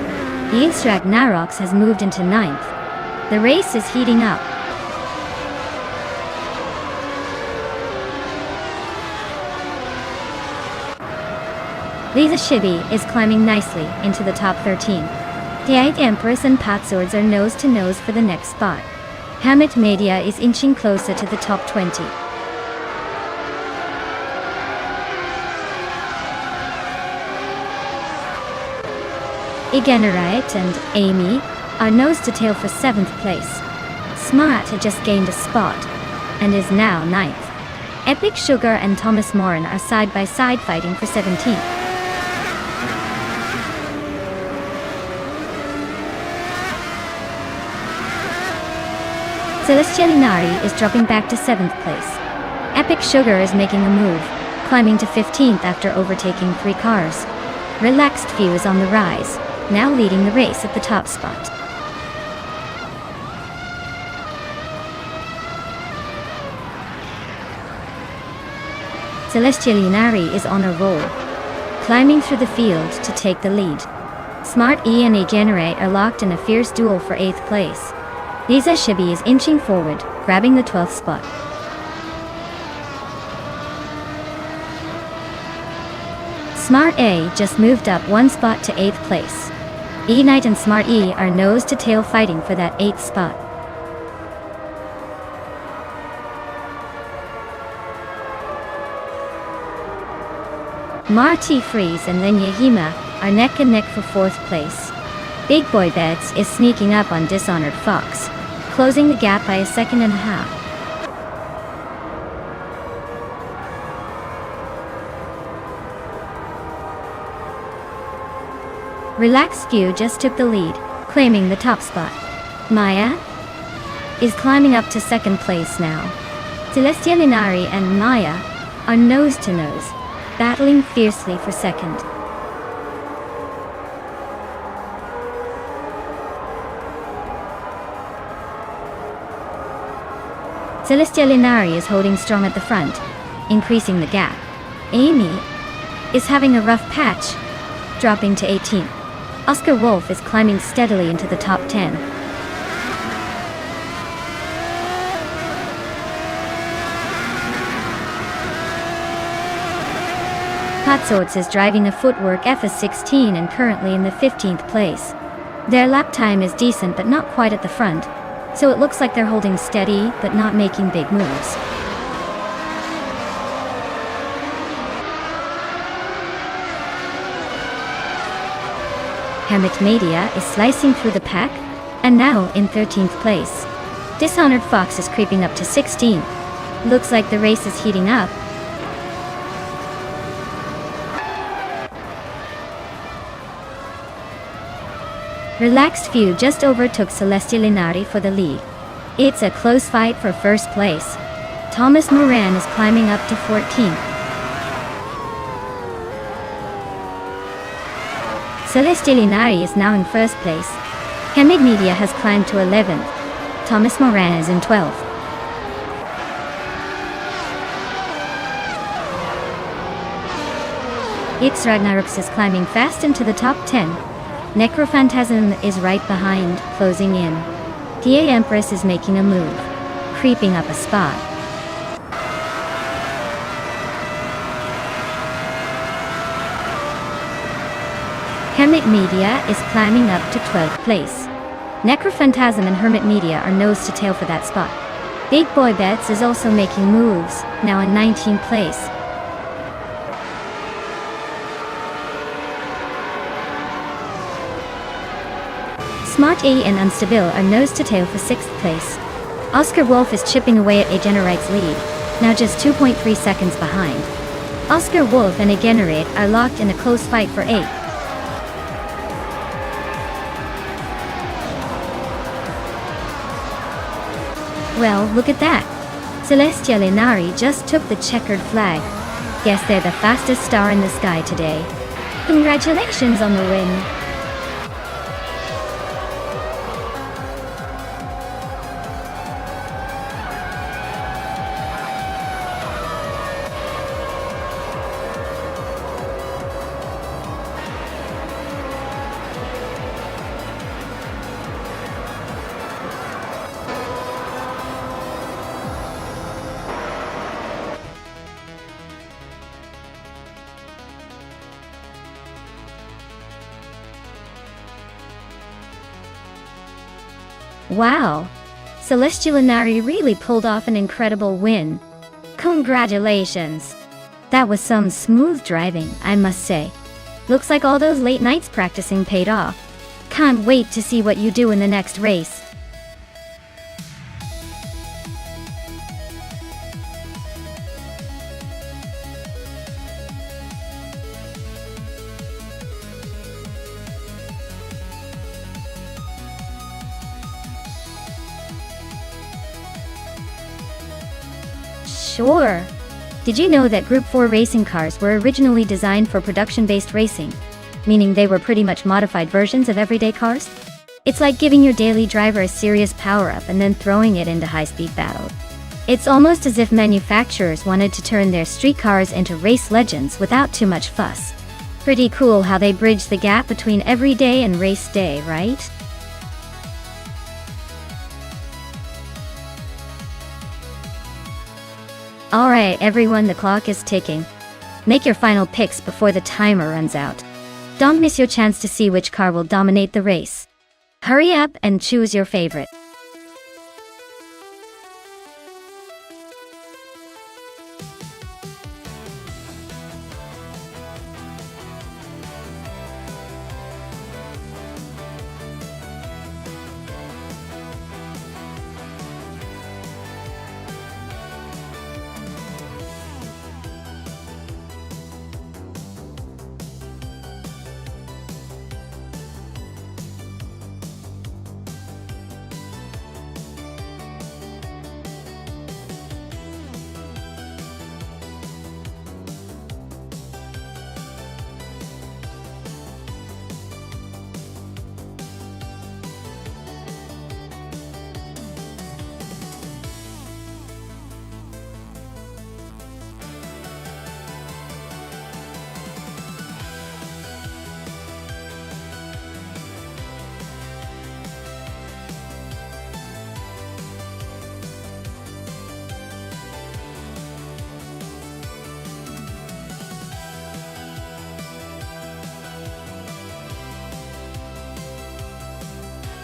Yates Ragnaroks has moved into ninth. The race is heating up. Lisa Shibi is climbing nicely into the top 13. The 8 Empress and Patswords are nose to nose for the next spot. Hamid Media is inching closer to the top 20. Igenerite and Amy are nose to tail for 7th place. Smart had just gained a spot and is now 9th. Epic Sugar and Thomas Moran are side by side fighting for 17th. Celestial Inari is dropping back to 7th place. Epic Sugar is making a move, climbing to 15th after overtaking 3 cars. Relaxed View is on the rise, now leading the race at the top spot. Celestial Inari is on a roll, climbing through the field to take the lead. Smart E and Generate are locked in a fierce duel for 8th place. Lisa Shibi is inching forward, grabbing the 12th spot. Smart A just moved up 1 spot to 8th place. E-Knight and Smart E are nose to tail fighting for that 8th spot. Marty Freeze and Lenya Hima are neck and neck for 4th place. Big Boy Beds is sneaking up on Dishonored Fox, closing the gap by 1.5 seconds. Relaxed View just took the lead, claiming the top spot. Maya is climbing up to 2nd place now. Celestial Inari and Maya are nose to nose, battling fiercely for 2nd. Celestial Inari is holding strong at the front, increasing the gap. Amy is having a rough patch, dropping to 18th. Oscar Wolf is climbing steadily into the top 10. Patswords is driving a footwork FS16 and currently in the 15th place. Their lap time is decent but not quite at the front, so it looks like they're holding steady but not making big moves. Hamid Media is slicing through the pack, and now in 13th place. Dishonored Fox is creeping up to 16th. Looks like the race is heating up. Relaxed View just overtook Celestial Inari for the lead. It's a close fight for 1st place. Thomas Moran is climbing up to 14th. Celestial Inari is now in 1st place. Hamid Media has climbed to 11th. Thomas Moran is in 12th. It's Ragnarux is climbing fast into the top 10. Necrophantasm is right behind, closing in. TA Empress is making a move, creeping up a spot. Hermit Media is climbing up to 12th place. Necrophantasm and Hermit Media are nose to tail for that spot. Big Boy Bets is also making moves, now in 19th place. Smart A and Unstable are nose to tail for 6th place. Oscar Wolf is chipping away at Agenerite's lead, now just 2.3 seconds behind. Oscar Wolf and Agenerite are locked in a close fight for 8th. Well, look at that. Celestial Inari just took the checkered flag. Guess they're the fastest star in the sky today. Congratulations on the win. Wow! Celestialinari really pulled off an incredible win. Congratulations! That was some smooth driving, I must say. Looks like all those late nights practicing paid off. Can't wait to see what you do in the next race. Sure. Did you know that Group 4 racing cars were originally designed for production-based racing? Meaning they were pretty much modified versions of everyday cars? It's like giving your daily driver a serious power-up and then throwing it into high-speed battle. It's almost as if manufacturers wanted to turn their street cars into race legends without too much fuss. Pretty cool how they bridge the gap between everyday and race day, right? Alright everyone, the clock is ticking. Make your final picks before the timer runs out. Don't miss your chance to see which car will dominate the race. Hurry up and choose your favorite.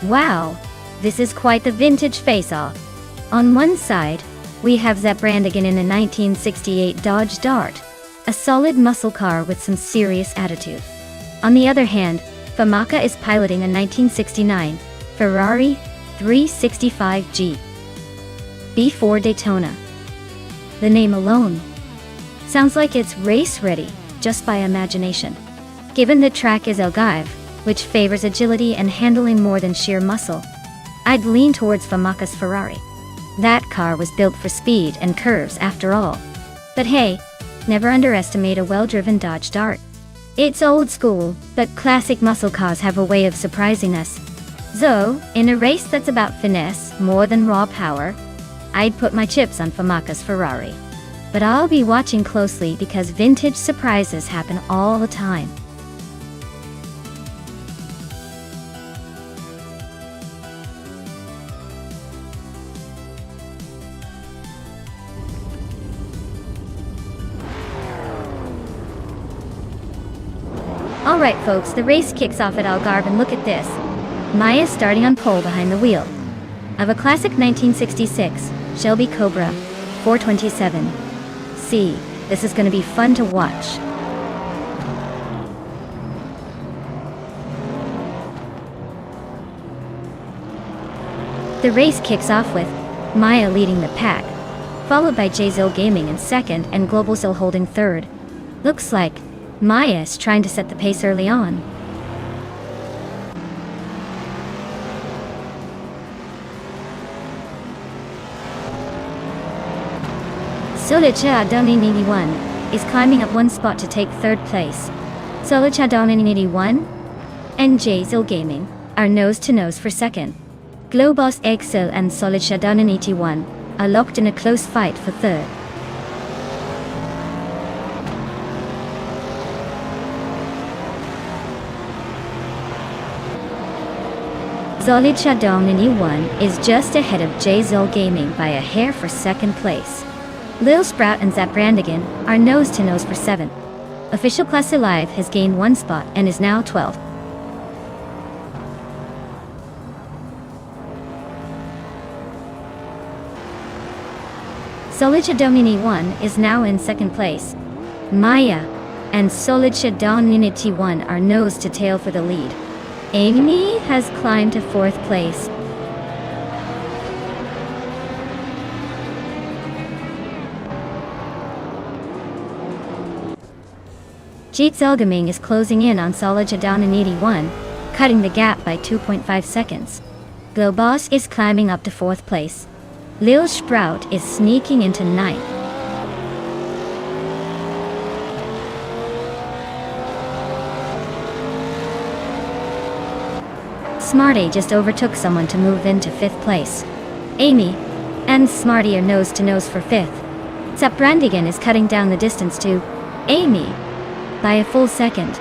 Wow, this is quite the vintage face-off. On one side, we have Zep Brannigan in a 1968 Dodge Dart, a solid muscle car with some serious attitude. On the other hand, Famaka is piloting a 1969 Ferrari 365G B4 Daytona. The name alone sounds like it's race-ready just by imagination. Given the track is Algarve, which favors agility and handling more than sheer muscle, I'd lean towards Famaka's Ferrari. That car was built for speed and curves after all. But hey, never underestimate a well-driven Dodge Dart. It's old school, but classic muscle cars have a way of surprising us. So, in a race that's about finesse more than raw power, I'd put my chips on Famaka's Ferrari. But I'll be watching closely because vintage surprises happen all the time. Alright folks, the race kicks off at Algarve and look at this. Maya's starting on pole behind the wheel of a classic 1966 Shelby Cobra 427. See, this is going to be fun to watch. The race kicks off with Maya leading the pack, followed by J-Zil Gaming in second and Global Zil holding third. Looks like Maya is trying to set the pace early on. Solicha Adonini 81 is climbing up one spot to take third place. Solicha Adonini 81 and J-Zil Gaming are nose-to-nose for second. Globos Excel and Solicha Adonini 81 are locked in a close fight for third. Solid Shadow Nini 1 is just ahead of J-Zil Gaming by a hair for second place. Lil Sprout and Zap Brandigan are nose-to-nose for 7th. Official Class Alive has gained one spot and is now 12th. Solidja Domini 1 is now in second place. Maya and Solidja Domini 1 are nose to tail for the lead. Amy has climbed to fourth place. Jeet Zelgaming is closing in on Solidja Domini 1, cutting the gap by 2.5 seconds. Globos is climbing up to fourth place. Lil Sprout is sneaking into ninth. Smarty just overtook someone to move into fifth place. Amy and Smarty are nose to nose for fifth. Zaprandigan is cutting down the distance to Amy by a full second.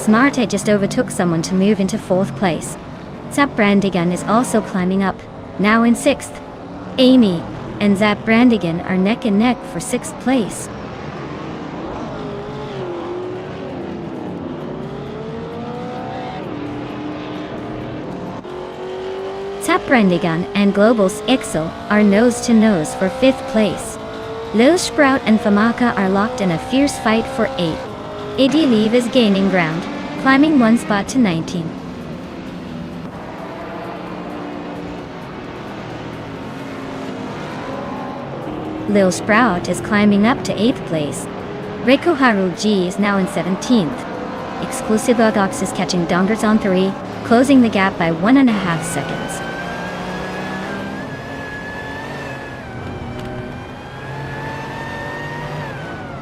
Smarte just overtook someone to move into fourth place. Zaprandigan is also climbing up, now in sixth. Amy and Zaprandigan are neck and neck for sixth place. Zaprandigan and Global's Ixel are nose to nose for fifth place. Lil Sprout and Famaka are locked in a fierce fight for 8th. Idiliv is gaining ground, climbing one spot to 19. Lil Sprout is climbing up to 8th place. Reikoharu G is now in 17th. Exclusive Ogox is catching Dongers on 3, closing the gap by 1.5 seconds.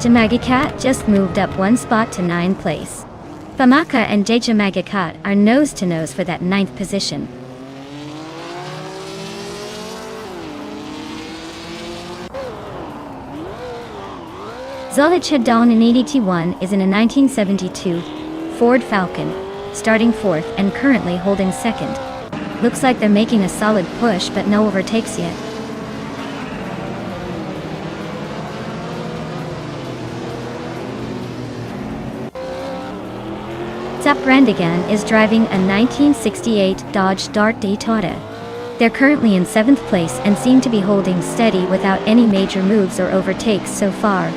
Jamagikat just moved up one spot to 9th place. Famaka and Jamagikat are nose to nose for that 9th position. Solidja Domini 1 is in a 1972 Ford Falcon, starting 4th and currently holding 2nd. Looks like they're making a solid push, but no overtakes yet. Zaprandigan is driving a 1968 Dodge Dart Daytona. They're currently in 7th place and seem to be holding steady without any major moves or overtakes so far.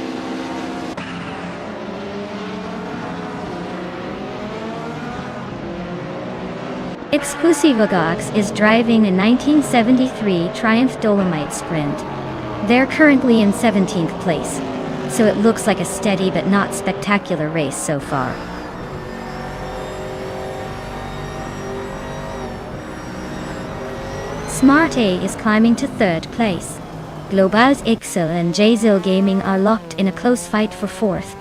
Exclusivogox is driving a 1973 Triumph Dolomite Sprint. They're currently in 17th place, so it looks like a steady but not spectacular race so far. Smart A is climbing to 3rd place. Global's Ixel and Jzil Gaming are locked in a close fight for 4th.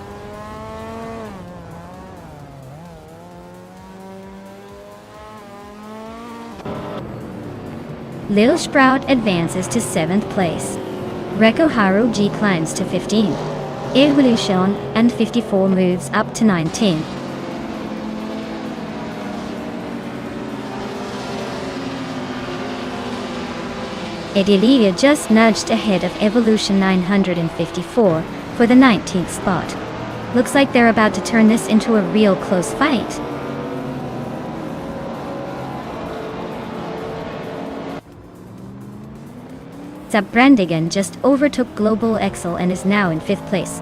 Lil Sprout advances to 7th place. Reikoharu G climbs to 15th. Evolution and 54 moves up to 19th. Edilia just nudged ahead of Evolution 954 for the 19th spot. Looks like they're about to turn this into a real close fight. Zaprandigan just overtook Global Excel and is now in 5th place.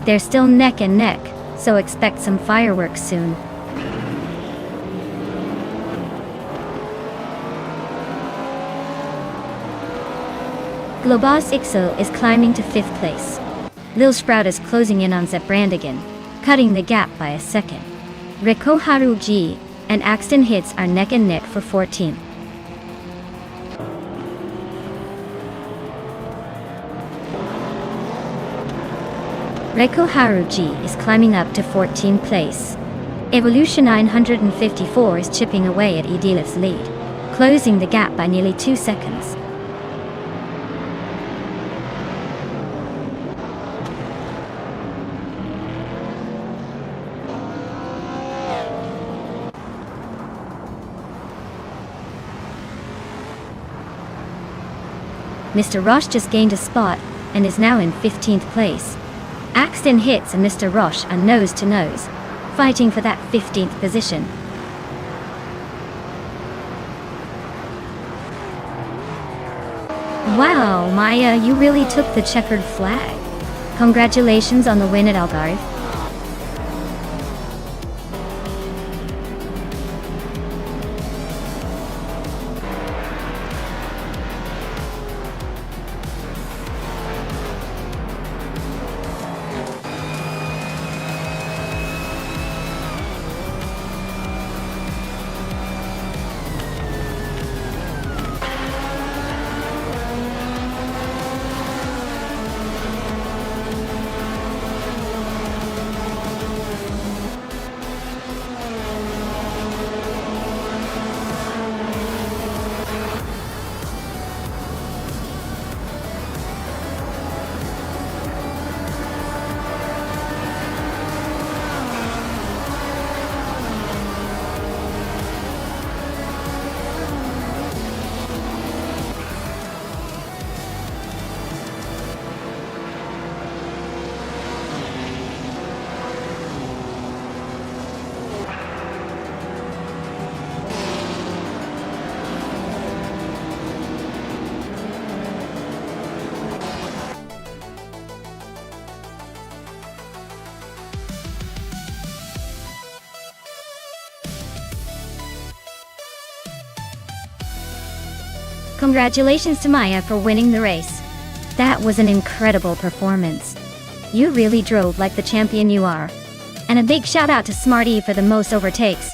They're still neck and neck, so expect some fireworks soon. Globos Ixo is climbing to 5th place. Lil Sprout is closing in on Zaprandigan, cutting the gap by a second. Reikoharu G and Axton Hits are neck and neck for 14th. Reikoharu G is climbing up to 14th place. Evolution 954 is chipping away at Edilif's lead, closing the gap by nearly 2 seconds. Mr. Roche just gained a spot and is now in 15th place. Axton Hits and Mr. Roche are nose to nose. fighting for that 15th position. Wow, Maya, you really took the checkered flag. Congratulations on the win at Algarve. Congratulations to Maya for winning the race. That was an incredible performance. You really drove like the champion you are. And a big shout out to Smarty for the most overtakes.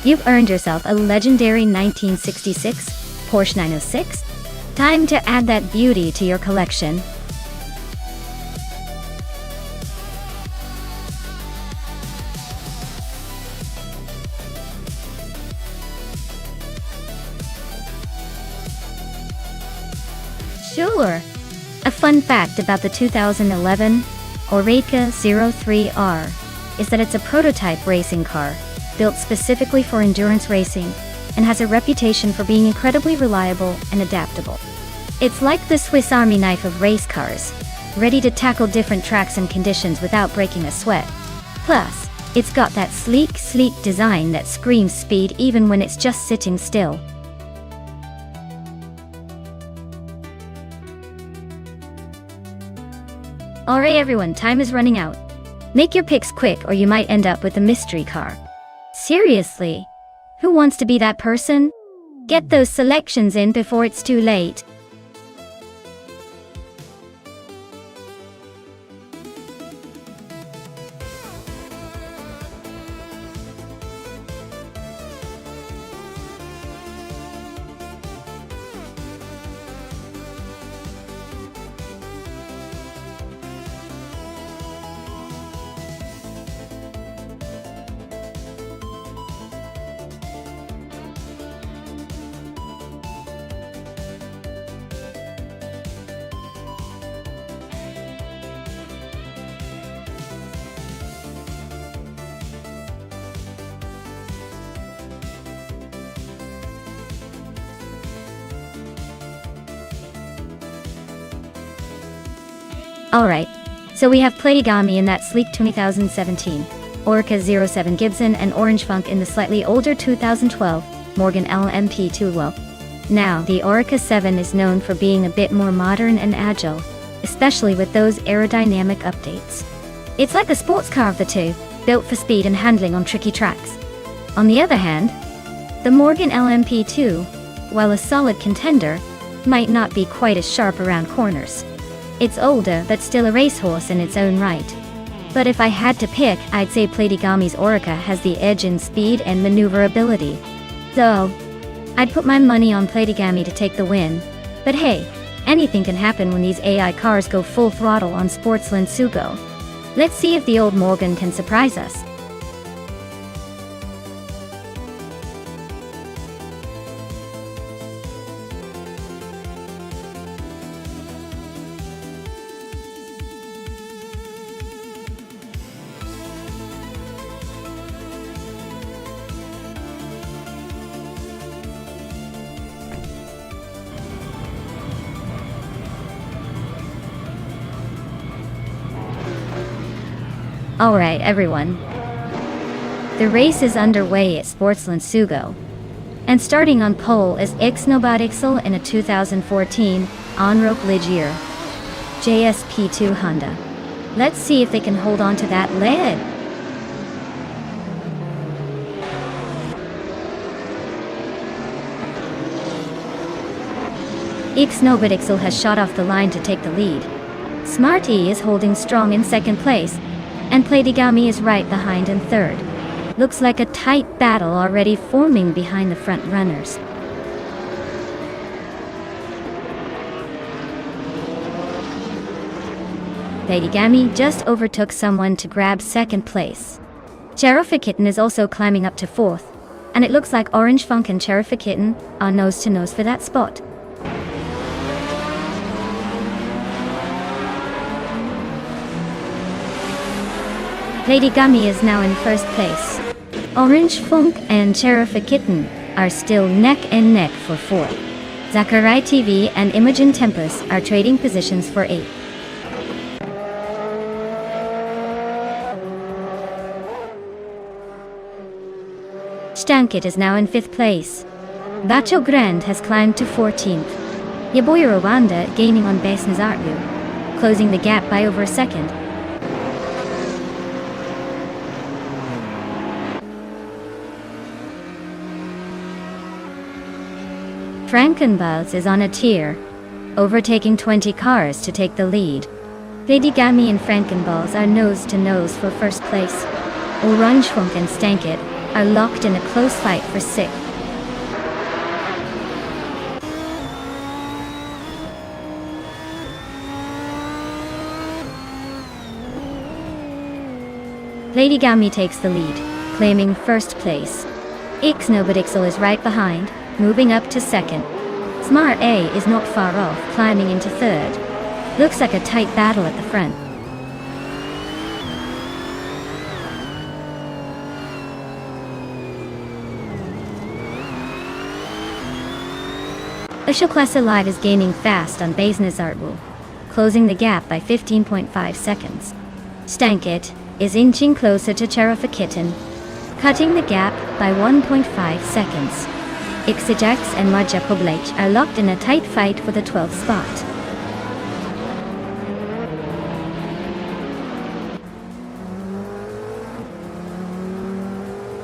You've earned yourself a legendary 1966 Porsche 906. Time to add that beauty to your collection. Sure. A fun fact about the 2011 Oreca 03R is that it's a prototype racing car, built specifically for endurance racing, and has a reputation for being incredibly reliable and adaptable. It's like the Swiss Army knife of race cars, ready to tackle different tracks and conditions without breaking a sweat. Plus, it's got that sleek design that screams speed even when it's just sitting still. Alright everyone, time is running out. Make your picks quick or you might end up with a mystery car. Seriously? Who wants to be that person? Get those selections in before it's too late. Alright, so we have Platigami in that sleek 2017, Oreca 07 Gibson, and Orange Funk in the slightly older 2012 Morgan LMP2. Well, now the Oreca 7 is known for being a bit more modern and agile, especially with those aerodynamic updates. It's like a sports car of the two, built for speed and handling on tricky tracks. On the other hand, the Morgan LMP2, while a solid contender, might not be quite as sharp around corners. It's older but still a racehorse in its own right. But if I had to pick, I'd say Platigami's Oreca has the edge in speed and maneuverability. Though, I'd put my money on Platigami to take the win. But hey, anything can happen when these AI cars go full throttle on Sportsland Sugo. Let's see if the old Morgan can surprise us. Alright, everyone. The race is underway at Sportsland Sugo. And starting on pole is Ixnobot in a 2014 Onrope Ligier JSP2 Honda. Let's see if they can hold on to that lead. Ixnobot has shot off the line to take the lead. Smarty is holding strong in second place, and Platigami is right behind in third. Looks like a tight battle already forming behind the front runners. Platigami just overtook someone to grab second place. Cherofakitten is also climbing up to fourth, and it looks like Orange Funk and Cherofakitten are nose to nose for that spot. Platigami is now in first place. Orange Funk and Cherofakitten are still neck and neck for fourth. Zachary TV and Imogen Tempest are trading positions for eighth. Stankit is now in fifth place. Bacho Grand has climbed to 14th. Yaboy Rwanda gaining on Besnazartlu, closing the gap by over a second. Frankenbuzz is on a tier, overtaking 20 cars to take the lead. Platigami and Frankenbuzz are nose to nose for first place. Orange Funk and Stankit are locked in a close fight for sixth. Platigami takes the lead, claiming first place. Ixnobot is right behind, moving up to second. Smart A is not far off, climbing into third. Looks like a tight battle at the front. Official Class Alive is gaining fast on Besnazartlu, closing the gap by 15.5 seconds. Stankit is inching closer to Cherofakitten, cutting the gap by 1.5 seconds. Ixajax and Marja Poblech are locked in a tight fight for the 12th spot.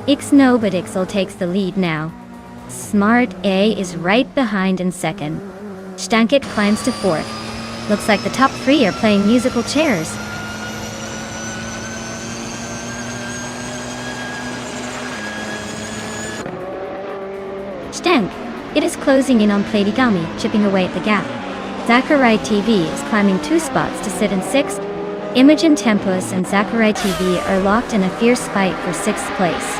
Ixnobot takes the lead now. Smart A is right behind in second. Stankit climbs to fourth. Looks like the top three are playing musical chairs. It is closing in on Platigami, chipping away at the gap. Zachary TV is climbing 2 spots to sit in 6th. Imogen Tempest and Zachary TV are locked in a fierce fight for 6th place.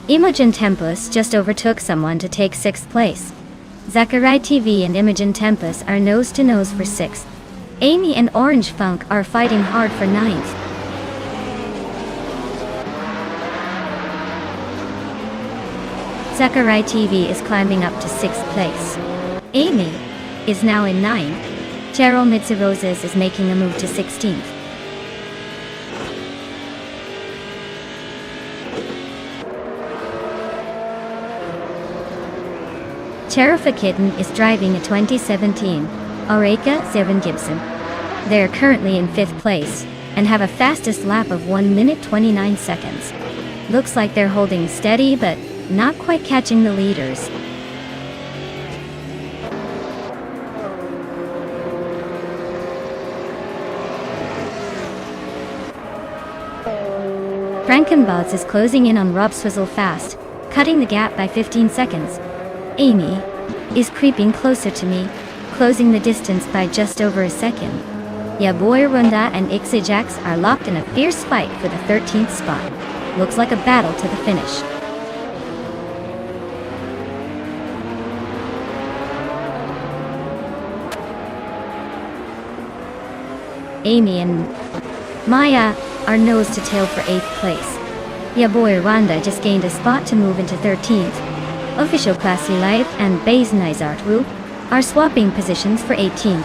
Imogen Tempest just overtook someone to take 6th place. Zachary TV and Imogen Tempest are nose to nose for 6th. Amy and Orange Funk are fighting hard for 9th. Zachary TV is climbing up to 6th place. Amy is now in 9th. Cheryl Mitsiroses is making a move to 16th. Cherofakitten is driving a 2017 Oreca 7 Gibson. They are currently in 5th place and have a fastest lap of 1 minute 29 seconds. Looks like they're holding steady but not quite catching the leaders. Frankenbuzz is closing in on Rob Swizzle fast, cutting the gap by 15 seconds. Amy is creeping closer to me, closing the distance by just over a second. Yaboy Runda and Ixajax are locked in a fierce fight for the 13th spot. Looks like a battle to the finish. Amy and Maya are nose to tail for 8th place. Yaboy Rwanda just gained a spot to move into 13th. Official Classy Life and Besnazartlu are swapping positions for 18th.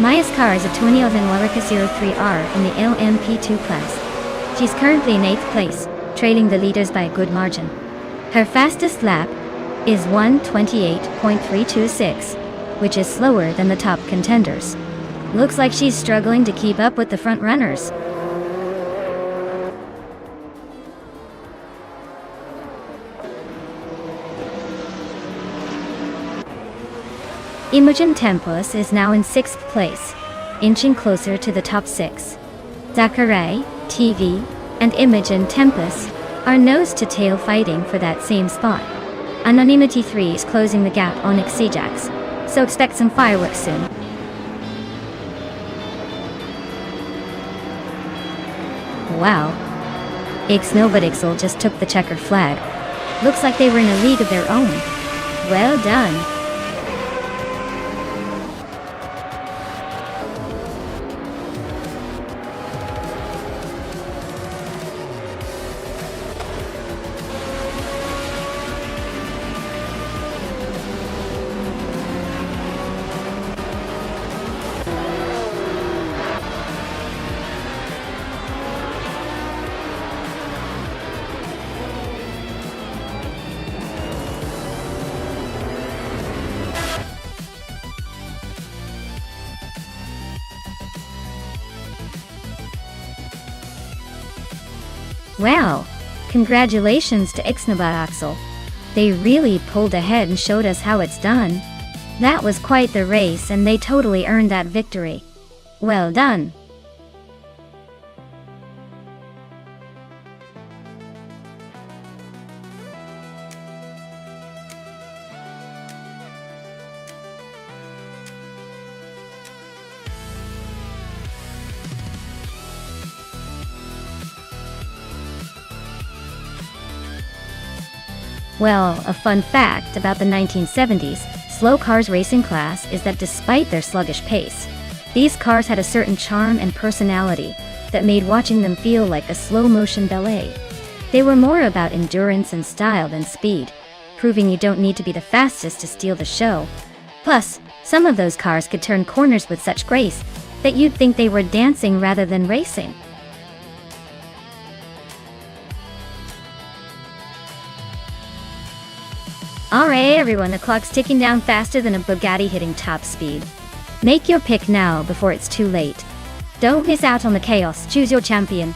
Maya's car is a 2011 Lyrica 03R in the LMP2 class. She's currently in 8th place, trailing the leaders by a good margin. Her fastest lap is 1:28.326, which is slower than the top contenders. Looks like she's struggling to keep up with the front runners. Imogen Tempus is now in 6th place, inching closer to the top 6. Zachary, TV, and Imogen Tempus are nose-to-tail fighting for that same spot. Anonymity 3 is closing the gap on Xijax, so expect some fireworks soon. Wow. Ixnobodixel just took the checkered flag. Looks like they were in a league of their own. Well done. Wow, congratulations to Ixnobodixel. They really pulled ahead and showed us how it's done. That was quite the race and they totally earned that victory. Well done. Well, a fun fact about the 1970s slow cars racing class is that despite their sluggish pace, these cars had a certain charm and personality that made watching them feel like a slow-motion ballet. They were more about endurance and style than speed, proving you don't need to be the fastest to steal the show. Plus, some of those cars could turn corners with such grace that you'd think they were dancing rather than racing. Alright everyone, the clock's ticking down faster than a Bugatti hitting top speed. Make your pick now before it's too late. Don't miss out on the chaos, choose your champion.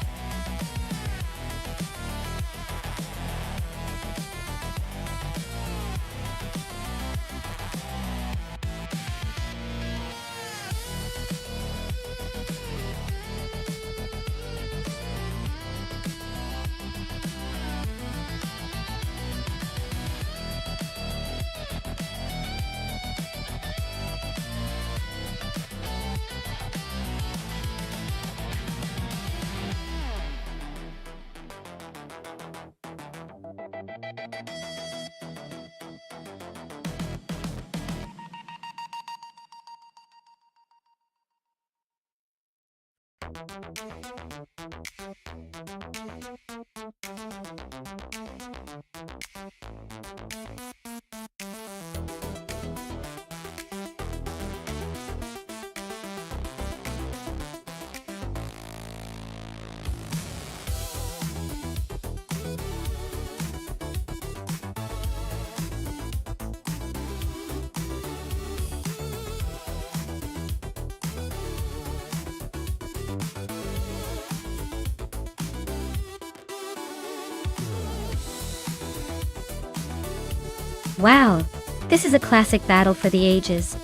Wow, this is a classic battle for the ages.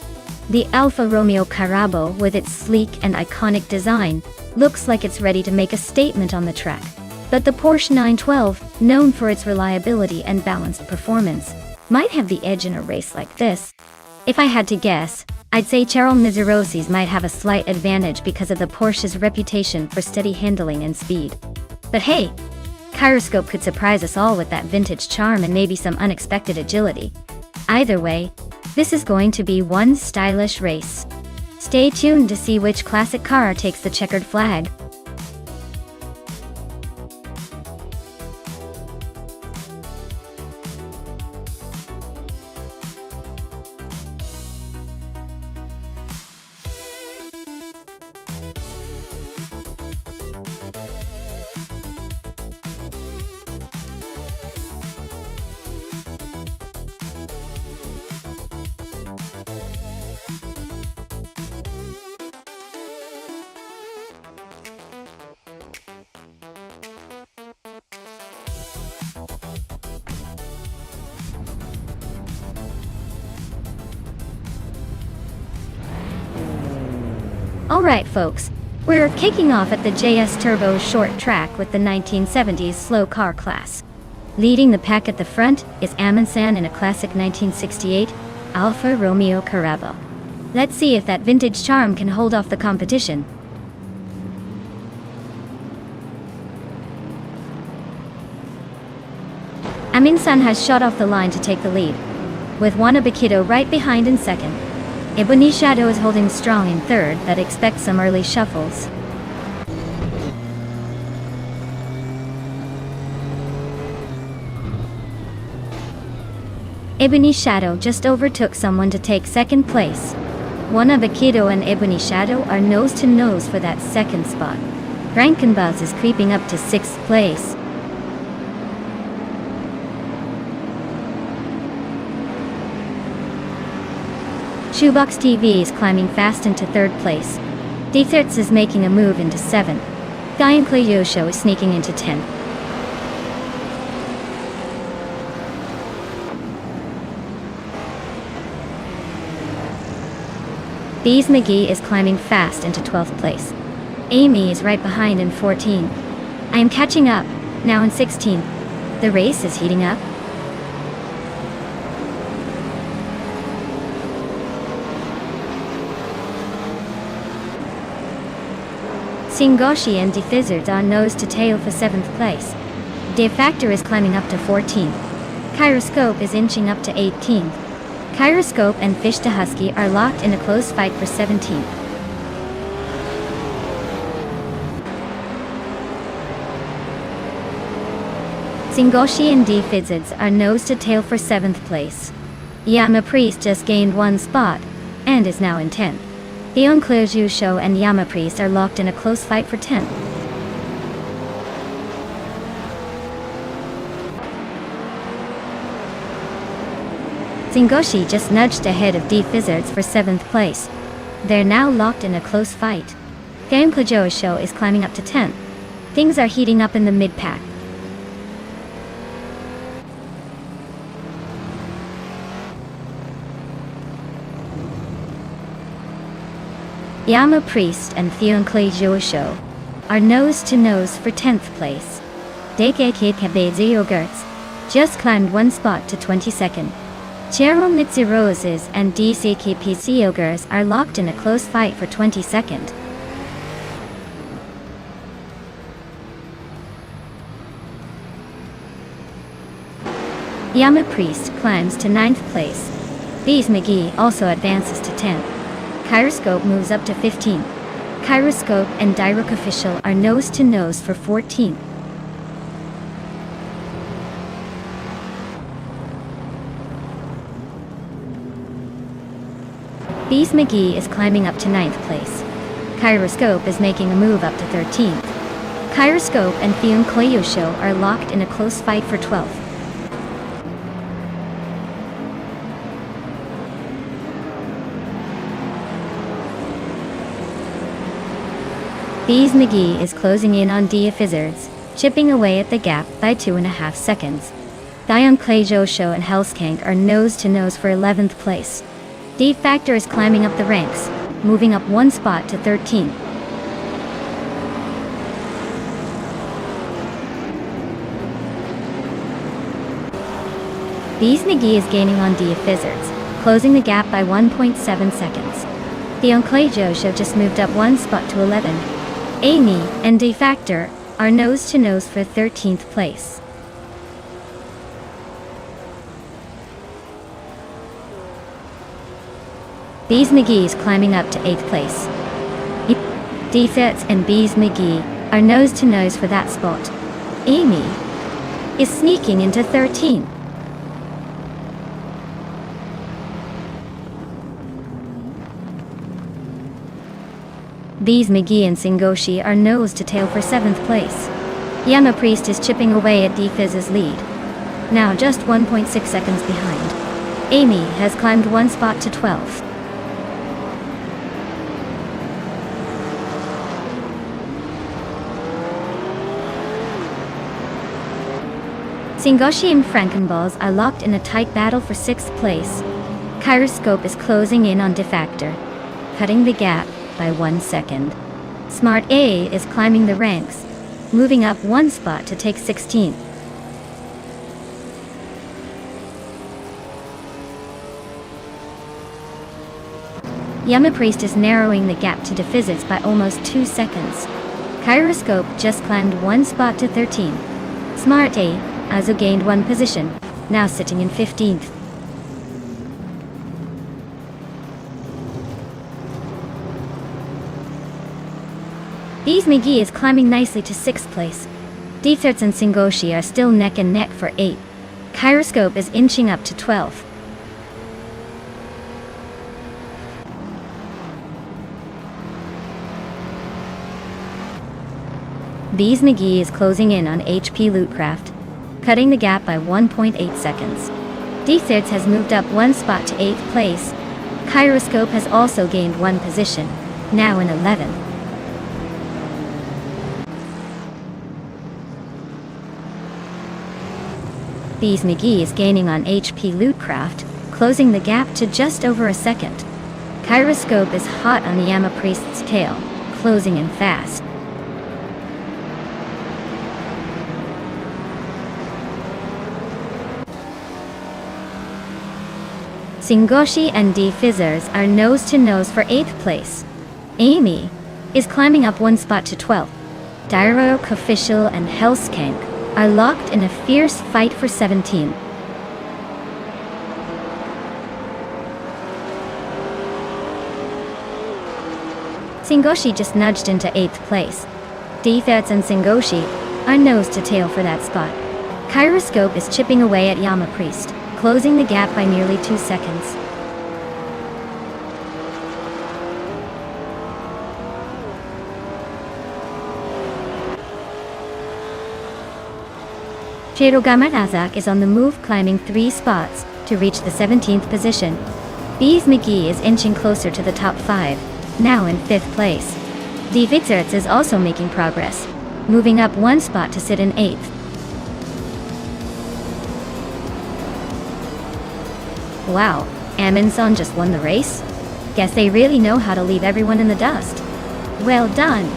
The Alfa Romeo Carabo, with its sleek and iconic design, looks like it's ready to make a statement on the track. But the Porsche 912, known for its reliability and balanced performance, might have the edge in a race like this. If I had to guess, I'd say Cheryl Mizerosi's might have a slight advantage because of the Porsche's reputation for steady handling and speed. But hey, Gyroscope could surprise us all with that vintage charm and maybe some unexpected agility. Either way, this is going to be one stylish race. Stay tuned to see which classic car takes the checkered flag. Alright folks, we're kicking off at the JS Turbo short track with the 1970s slow car class. Leading the pack at the front is Amundsen in a classic 1968 Alfa Romeo Carrabba. Let's see if that vintage charm can hold off the competition. Amundsen has shot off the line to take the lead, with Juan Abaquito right behind in second. Ebony Shadow is holding strong in third, but expects some early shuffles. Ebony Shadow just overtook someone to take second place. Juan Abaquito and Ebony Shadow are nose to nose for that second spot. Frankenbuzz is creeping up to sixth place. Shoebox TV is climbing fast into third place. D-Thirts is making a move into 7th. Guy and Clay Yosho is sneaking into 10th. Bees McGee is climbing fast into 12th place. Amy is right behind in 14th. I am catching up, now in 16th. The race is heating up. Singoshi and Defizzards are nose to tail for 7th place. De Factor is climbing up to 14th. Kyroscope is inching up to 18th. Kyroscope and Fish to Husky are locked in a close fight for 17th. Singoshi and Defizzards are nose to tail for 7th place. Yama Priest just gained 1 spot, and is now in 10th. Theon Clairjou Show and Yama Priest are locked in a close fight for 10th. Singoshi just nudged ahead of Defizzards for 7th place. They're now locked in a close fight. Theon Clairjou Show is climbing up to 10th. Things are heating up in the mid-pack. Yama Priest and Theon Clairjou Show are nose to nose for 10th place. Deke Kabeze Yogurts just climbed 1 spot to 22nd. Cheryl Mitzi Roses and DCKPC Yogurts are locked in a close fight for 22nd. Yama Priest climbs to 9th place. Bees McGee also advances to 10th. Kyroscope moves up to 15th. Kyroscope and Direct Official are nose to nose for 14th. Bees McGee is climbing up to 9th place. Kyroscope is making a move up to 13th. Kyroscope and Theon Clairjou Show are locked in a close fight for 12th. Bees McGee is closing in on Defizzards, chipping away at the gap by 2.5 seconds. Theon Clairjou Show and Hellskank are nose to nose for 11th place. De Factor is climbing up the ranks, moving up 1 spot to 13th. Bees McGee is gaining on Defizzards, closing the gap by 1.7 seconds. Theon Clairjou Show just moved up 1 spot to 11. Amy and De Factor are nose to nose for 13th place. Bees McGee is climbing up to 8th place. Defits and Bees McGee are nose to nose for that spot. Amy is sneaking into 13th. Bees McGee and Singoshi are nose to tail for 7th place. Yama Priest is chipping away at Defizz's lead, now just 1.6 seconds behind. Amy has climbed 1 spot to 12th. Singoshi and Frankenballs are locked in a tight battle for 6th place. Kyroscope is closing in on De Factor, cutting the gap by 1 second. Smart A is climbing the ranks, moving up 1 spot to take 16th. Yama Priest is narrowing the gap to Dephizits by almost 2 seconds. Kyroscope just climbed 1 spot to 13th. Smart A also gained 1 position, now sitting in 15th. Bees McGee is climbing nicely to 6th place. Dephizits and Singoshi are still neck and neck for 8th. Kyroscope is inching up to 12th. Bees McGee is closing in on HP Lootcraft, cutting the gap by 1.8 seconds. Dephizits has moved up 1 spot to 8th place. Kyroscope has also gained 1 position, now in 11th. Bees McGee is gaining on HP Lootcraft, closing the gap to just over a second. Kyroscope is hot on the Yama Priest's tail, closing in fast. Singoshi and Dephizits are nose-to-nose for 8th place. Amy is climbing up 1 spot to 12th. Diarok Official and Hellskank are locked in a fierce fight for 17th. Singoshi just nudged into 8th place. Dephizits and Singoshi are nose-to-tail for that spot. Kyroscope is chipping away at Yama Priest, closing the gap by nearly 2 seconds. Cherogamarazak is on the move, climbing 3 spots to reach the 17th position. Bees McGee is inching closer to the top 5, now in 5th place. Dephizits is also making progress, moving up 1 spot to sit in 8th. Wow, Amundsen just won the race? Guess they really know how to leave everyone in the dust. Well done!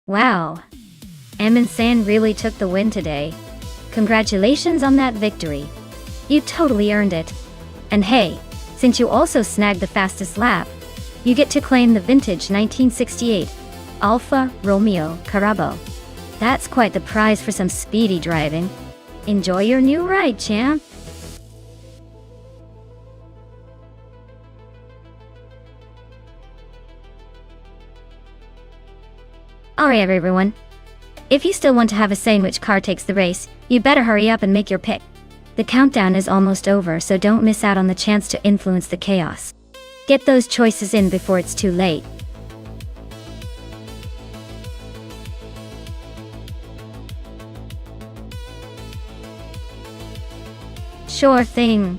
Wow, Amundsen really took the win today. Congratulations on that victory. You totally earned it. And hey, since you also snagged the fastest lap, you get to claim the vintage 1968 Alfa Romeo Carabo. That's quite the prize for some speedy driving. Enjoy your new ride, champ! Alright everyone, if you still want to have a say in which car takes the race, you better hurry up and make your pick. The countdown is almost over, so don't miss out on the chance to influence the chaos. Get those choices in before it's too late. Sure thing.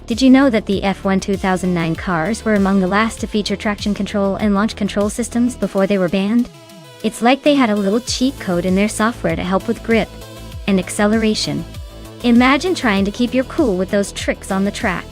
Did you know that the F1 2009 cars were among the last to feature traction control and launch control systems before they were banned? It's like they had a little cheat code in their software to help with grip and acceleration. Imagine trying to keep your cool with those tricks on the track.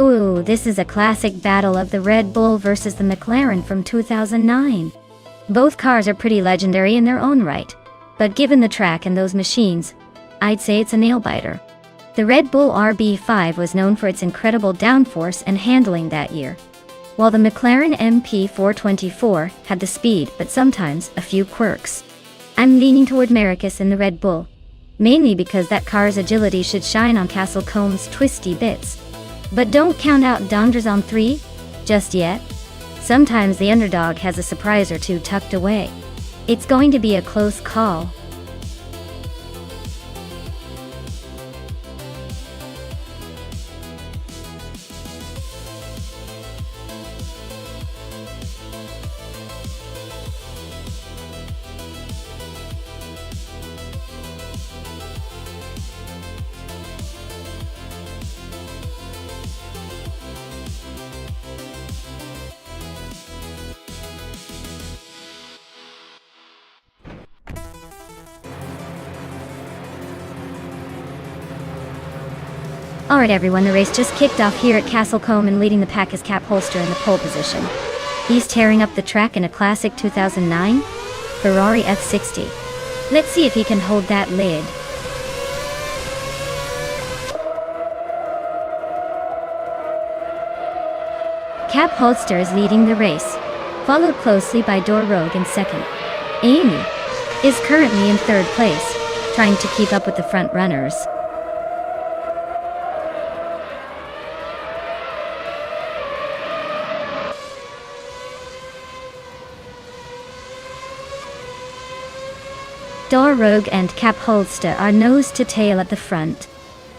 Ooh, this is a classic battle of the Red Bull versus the McLaren from 2009. Both cars are pretty legendary in their own right, but given the track and those machines, I'd say it's a nail-biter. The Red Bull RB5 was known for its incredible downforce and handling that year, while the McLaren MP424 had the speed but sometimes a few quirks. I'm leaning toward Marcus in the Red Bull, mainly because that car's agility should shine on Castlecomb's twisty bits. But don't count out Donders on 3 just yet. Sometimes the underdog has a surprise or two tucked away. It's going to be a close call. Alright everyone, the race just kicked off here at Castlecombe, and leading the pack is Cap Holster in the pole position. He's tearing up the track in a classic 2009 Ferrari F60. Let's see if he can hold that lid. Cap Holster is leading the race, followed closely by Dor Rogue in second. Amy is currently in third place, trying to keep up with the front runners. Dor Rogue and Cap Holster are nose to tail at the front.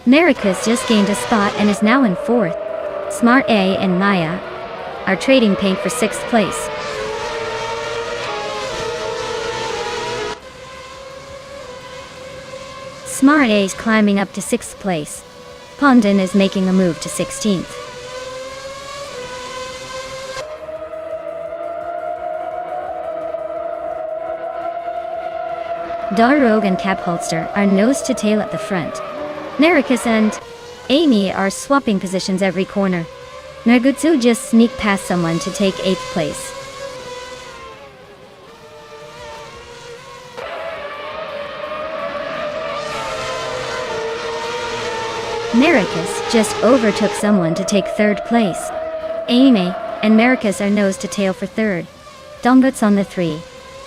Marcus just gained a spot and is now in fourth. Smart A and Maya are trading paint for sixth place. Smart A is climbing up to sixth place. Pondon is making a move to 16th. Dor Rogue and Cap Holster are nose to tail at the front. Marcus and Amy are swapping positions every corner. Nagutsu just sneaked past someone to take 8th place. Marcus just overtook someone to take 3rd place. Amy and Marcus are nose to tail for 3rd. Dongut's on the 3.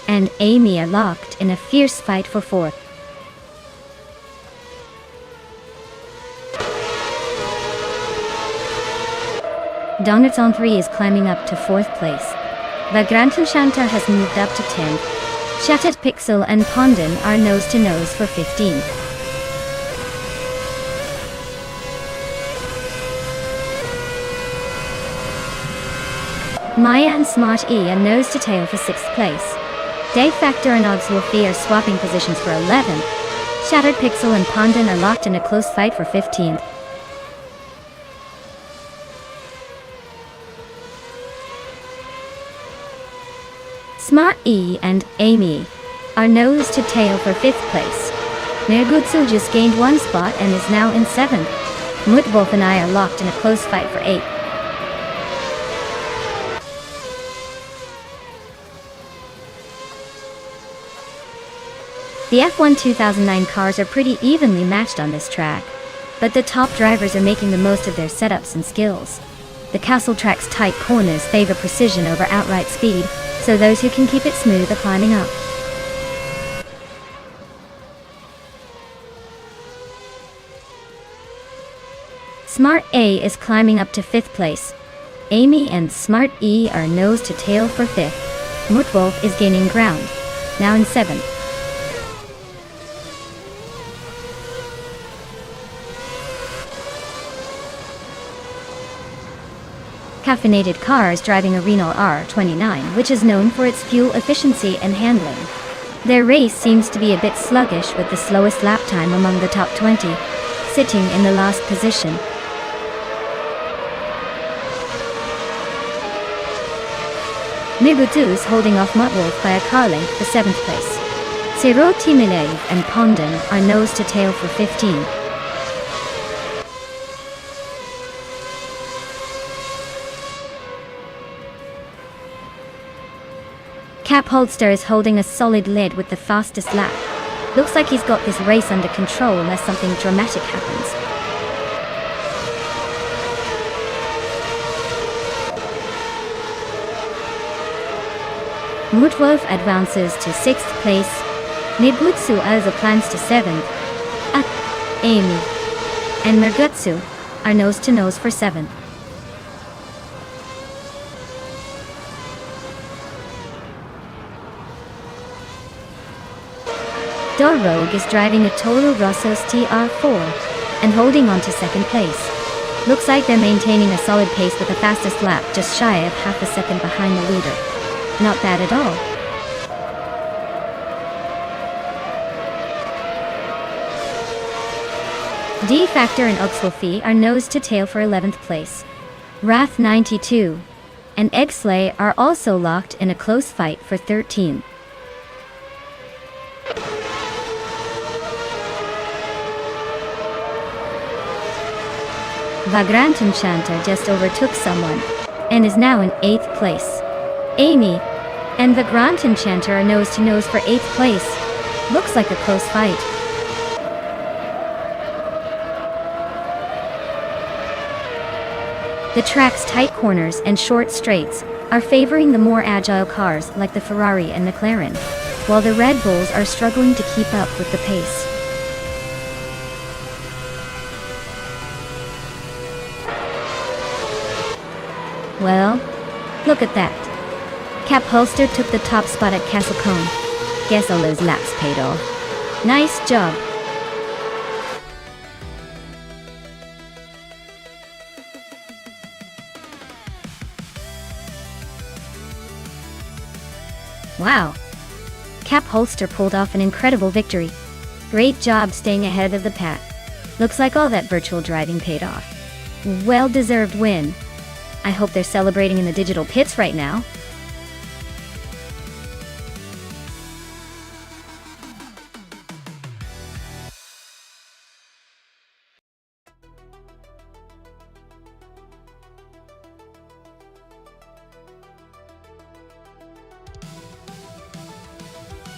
And Amy are locked in a fierce fight for 4th. Donut's on 3 is climbing up to 4th place. Vagrantu Shanta has moved up to 10th. Shattered Pixel and Pondon are nose to nose for 15th. Maya and Smart E are nose to tail for 6th place. Day Factor and Odds Wolfie are swapping positions for 11th. Shattered Pixel and Pondon are locked in a close fight for 15th. Smart E and Amy are nose to tail for 5th place. Nergutsu just gained 1 spot and is now in 7th. Mutwolf and I are locked in a close fight for 8th. The F1 2009 cars are pretty evenly matched on this track, but the top drivers are making the most of their setups and skills. The castle track's tight corners favor precision over outright speed, so those who can keep it smooth are climbing up. Smart A is climbing up to 5th place. Amy and Smart E are nose to tail for 5th. Mutwolf is gaining ground, now in 7th. Caffeinated car is driving a Renault R29, which is known for its fuel efficiency and handling. Their race seems to be a bit sluggish, with the slowest lap time among the top 20, sitting in the last position. Mibutu is holding off Mutwolf by a car length for 7th place. Sero Timilev and Pondon are nose to tail for 15. Cap Holster is holding a solid lead with the fastest lap. Looks like he's got this race under control unless something dramatic happens. Mutwolf advances to 6th place. Nibutsu also climbs to 7th. Amy and Mergutsu are nose to nose for 7th. Rogue is driving a Toro Rosso's TR4 and holding on to 2nd place. Looks like they're maintaining a solid pace with the fastest lap just shy of half a second behind the leader. Not bad at all. D-Factor and Oxwolfie are nose to tail for 11th place. Wrath 92 and Eggslay are also locked in a close fight for 13th. Vagrant Enchanter just overtook someone and is now in 8th place. Amy and Vagrant Enchanter are nose to nose for 8th place. Looks like a close fight. The track's tight corners and short straights are favoring the more agile cars like the Ferrari and McLaren, while the Red Bulls are struggling to keep up with the pace. Well, look at that. Cap Holster took the top spot at Castle Cone. Guess all those laps paid off. Nice job. Wow. Cap Holster pulled off an incredible victory. Great job staying ahead of the pack. Looks like all that virtual driving paid off. Well-deserved win. I hope they're celebrating in the digital pits right now.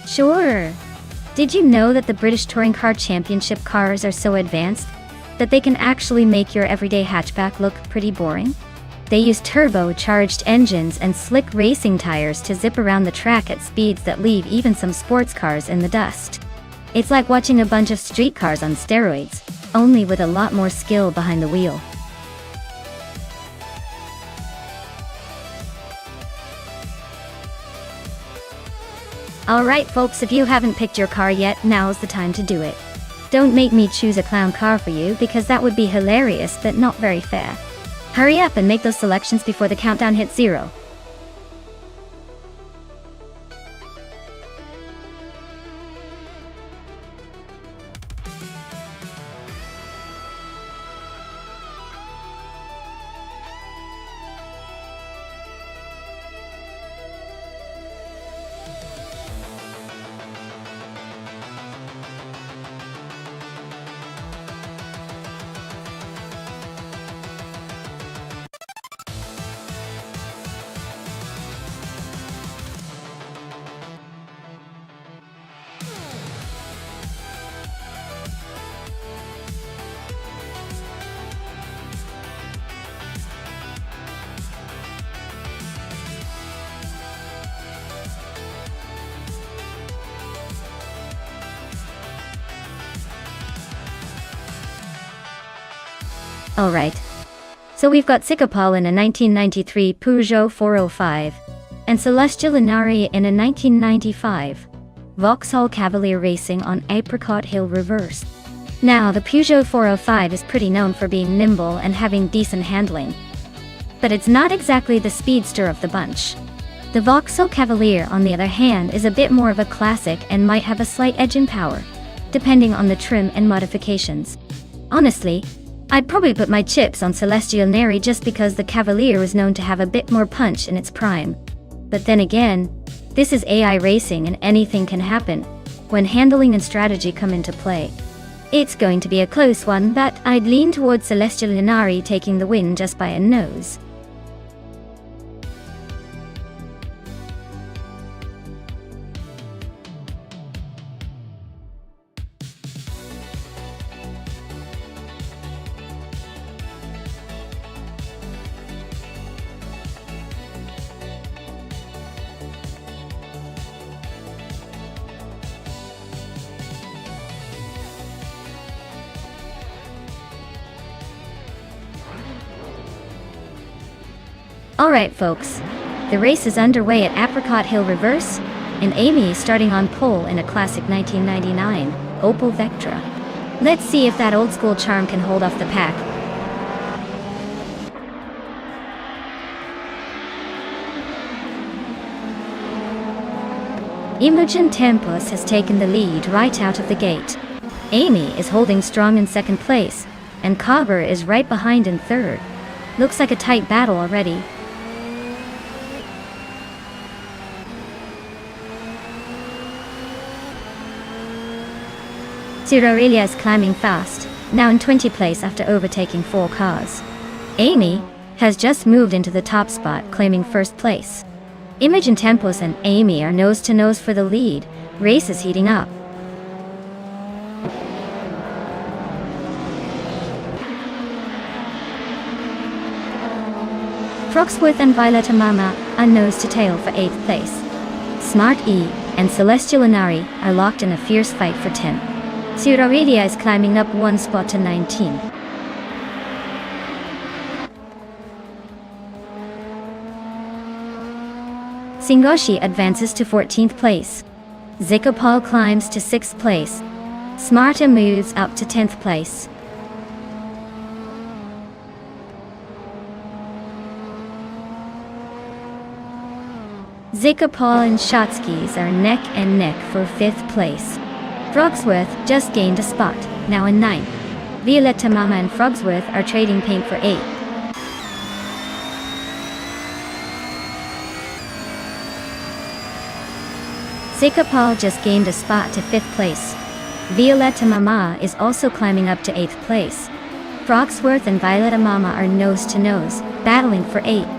Sure. Did you know that the British Touring Car Championship cars are so advanced that they can actually make your everyday hatchback look pretty boring? They use turbocharged engines and slick racing tires to zip around the track at speeds that leave even some sports cars in the dust. It's like watching a bunch of street cars on steroids, only with a lot more skill behind the wheel. Alright folks, if you haven't picked your car yet, now's the time to do it. Don't make me choose a clown car for you, because that would be hilarious but not very fair. Hurry up and make those selections before the countdown hits 0. Alright. So we've got Sikapal in a 1993 Peugeot 405, and Celestial Inari in a 1995 Vauxhall Cavalier racing on Apricot Hill Reverse. Now, the Peugeot 405 is pretty known for being nimble and having decent handling, but it's not exactly the speedster of the bunch. The Vauxhall Cavalier, on the other hand, is a bit more of a classic and might have a slight edge in power, depending on the trim and modifications. Honestly, I'd probably put my chips on Celestial Inari just because the Cavalier was known to have a bit more punch in its prime. But then again, this is AI racing and anything can happen when handling and strategy come into play. It's going to be a close one, but I'd lean towards Celestial Inari taking the win just by a nose. Alright folks, the race is underway at Apricot Hill Reverse, and Amy is starting on pole in a classic 1999 Opel Vectra. Let's see if that old school charm can hold off the pack. Imogen Tempus has taken the lead right out of the gate. Amy is holding strong in second place, and Cobber is right behind in third. Looks like a tight battle already. Sir Aurelia is climbing fast, now in 20th place after overtaking 4 cars. Amy has just moved into the top spot, claiming first place. Imogen Tempus and Amy are nose to nose for the lead. Race is heating up. Frogsworth and Violetta Mama are nose to tail for 8th place. Smart E and Celestial Inari are locked in a fierce fight for 10th. Sir Aurelia is climbing up 1 spot to 19. Singoshi advances to 14th place. Zikapal climbs to 6th place. Smarta moves up to 10th place. Zikapal and Shotskis are neck and neck for 5th place. Frogsworth just gained a spot, now in 9th. Violetta Mama and Frogsworth are trading paint for 8th. Zikapal just gained a spot to 5th place. Violetta Mama is also climbing up to 8th place. Frogsworth and Violetta Mama are nose to nose, battling for 8th.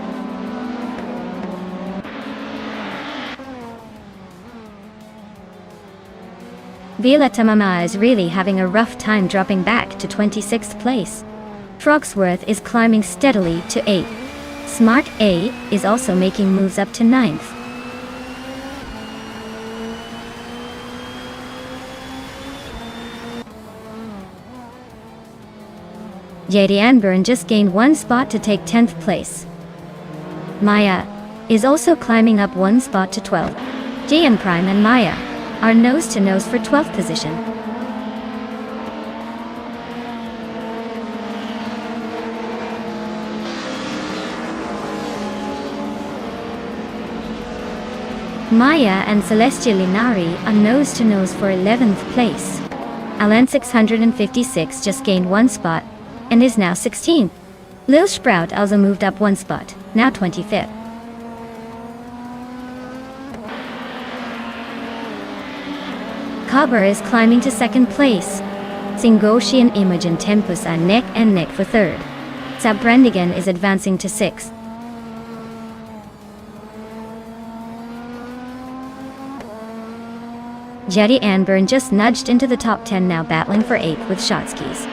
Violetta Mama is really having a rough time dropping back to 26th place. Frogsworth is climbing steadily to 8th. Smart A is also making moves up to 9th. Yeti Anburn just gained 1 spot to take 10th place. Maya is also climbing up 1 spot to 12th. JM Prime and Maya are nose to nose for 12th position. Maya and Celestial Inari are nose to nose for 11th place. Alan 656 just gained 1 spot and is now 16th. Lil Sprout also moved up 1 spot, now 25th. Cobber is climbing to 2nd place. Singoshi and Imogen Tempus are neck and neck for 3rd. Sabrandigan is advancing to 6th. Jetty Anburn just nudged into the top 10, now battling for 8th with Shotskis.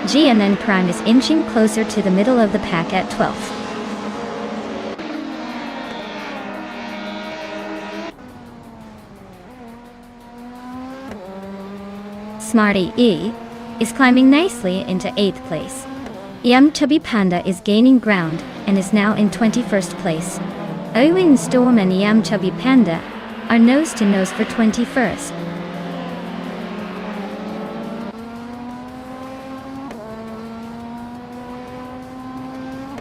GNN Prime is inching closer to the middle of the pack at 12th. Smarty E is climbing nicely into 8th place. Yum Chubby Panda is gaining ground and is now in 21st place. Owing Storm and Yum Chubby Panda are nose to nose for 21st.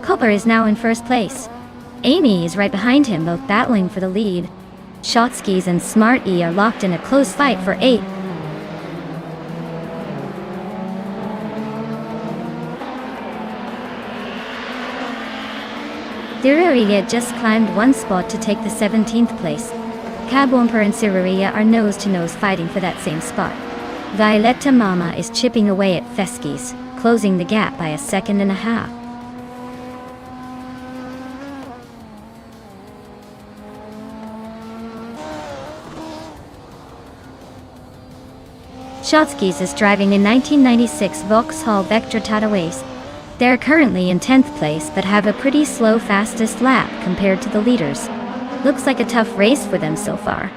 Copper is now in first place. Amy is right behind him, both battling for the lead. Shotskis and Smart E are locked in a close fight for 8th. Sirariya just climbed one spot to take the 17th place. Kabwamper and Sirariya are nose-to-nose fighting for that same spot. Violetta Mama is chipping away at Feskis, closing the gap by 1.5 seconds. Shotskis is driving a 1996 Vauxhall Vectra Tataways. They're currently in 10th place but have a pretty slow fastest lap compared to the leaders. Looks like a tough race for them so far.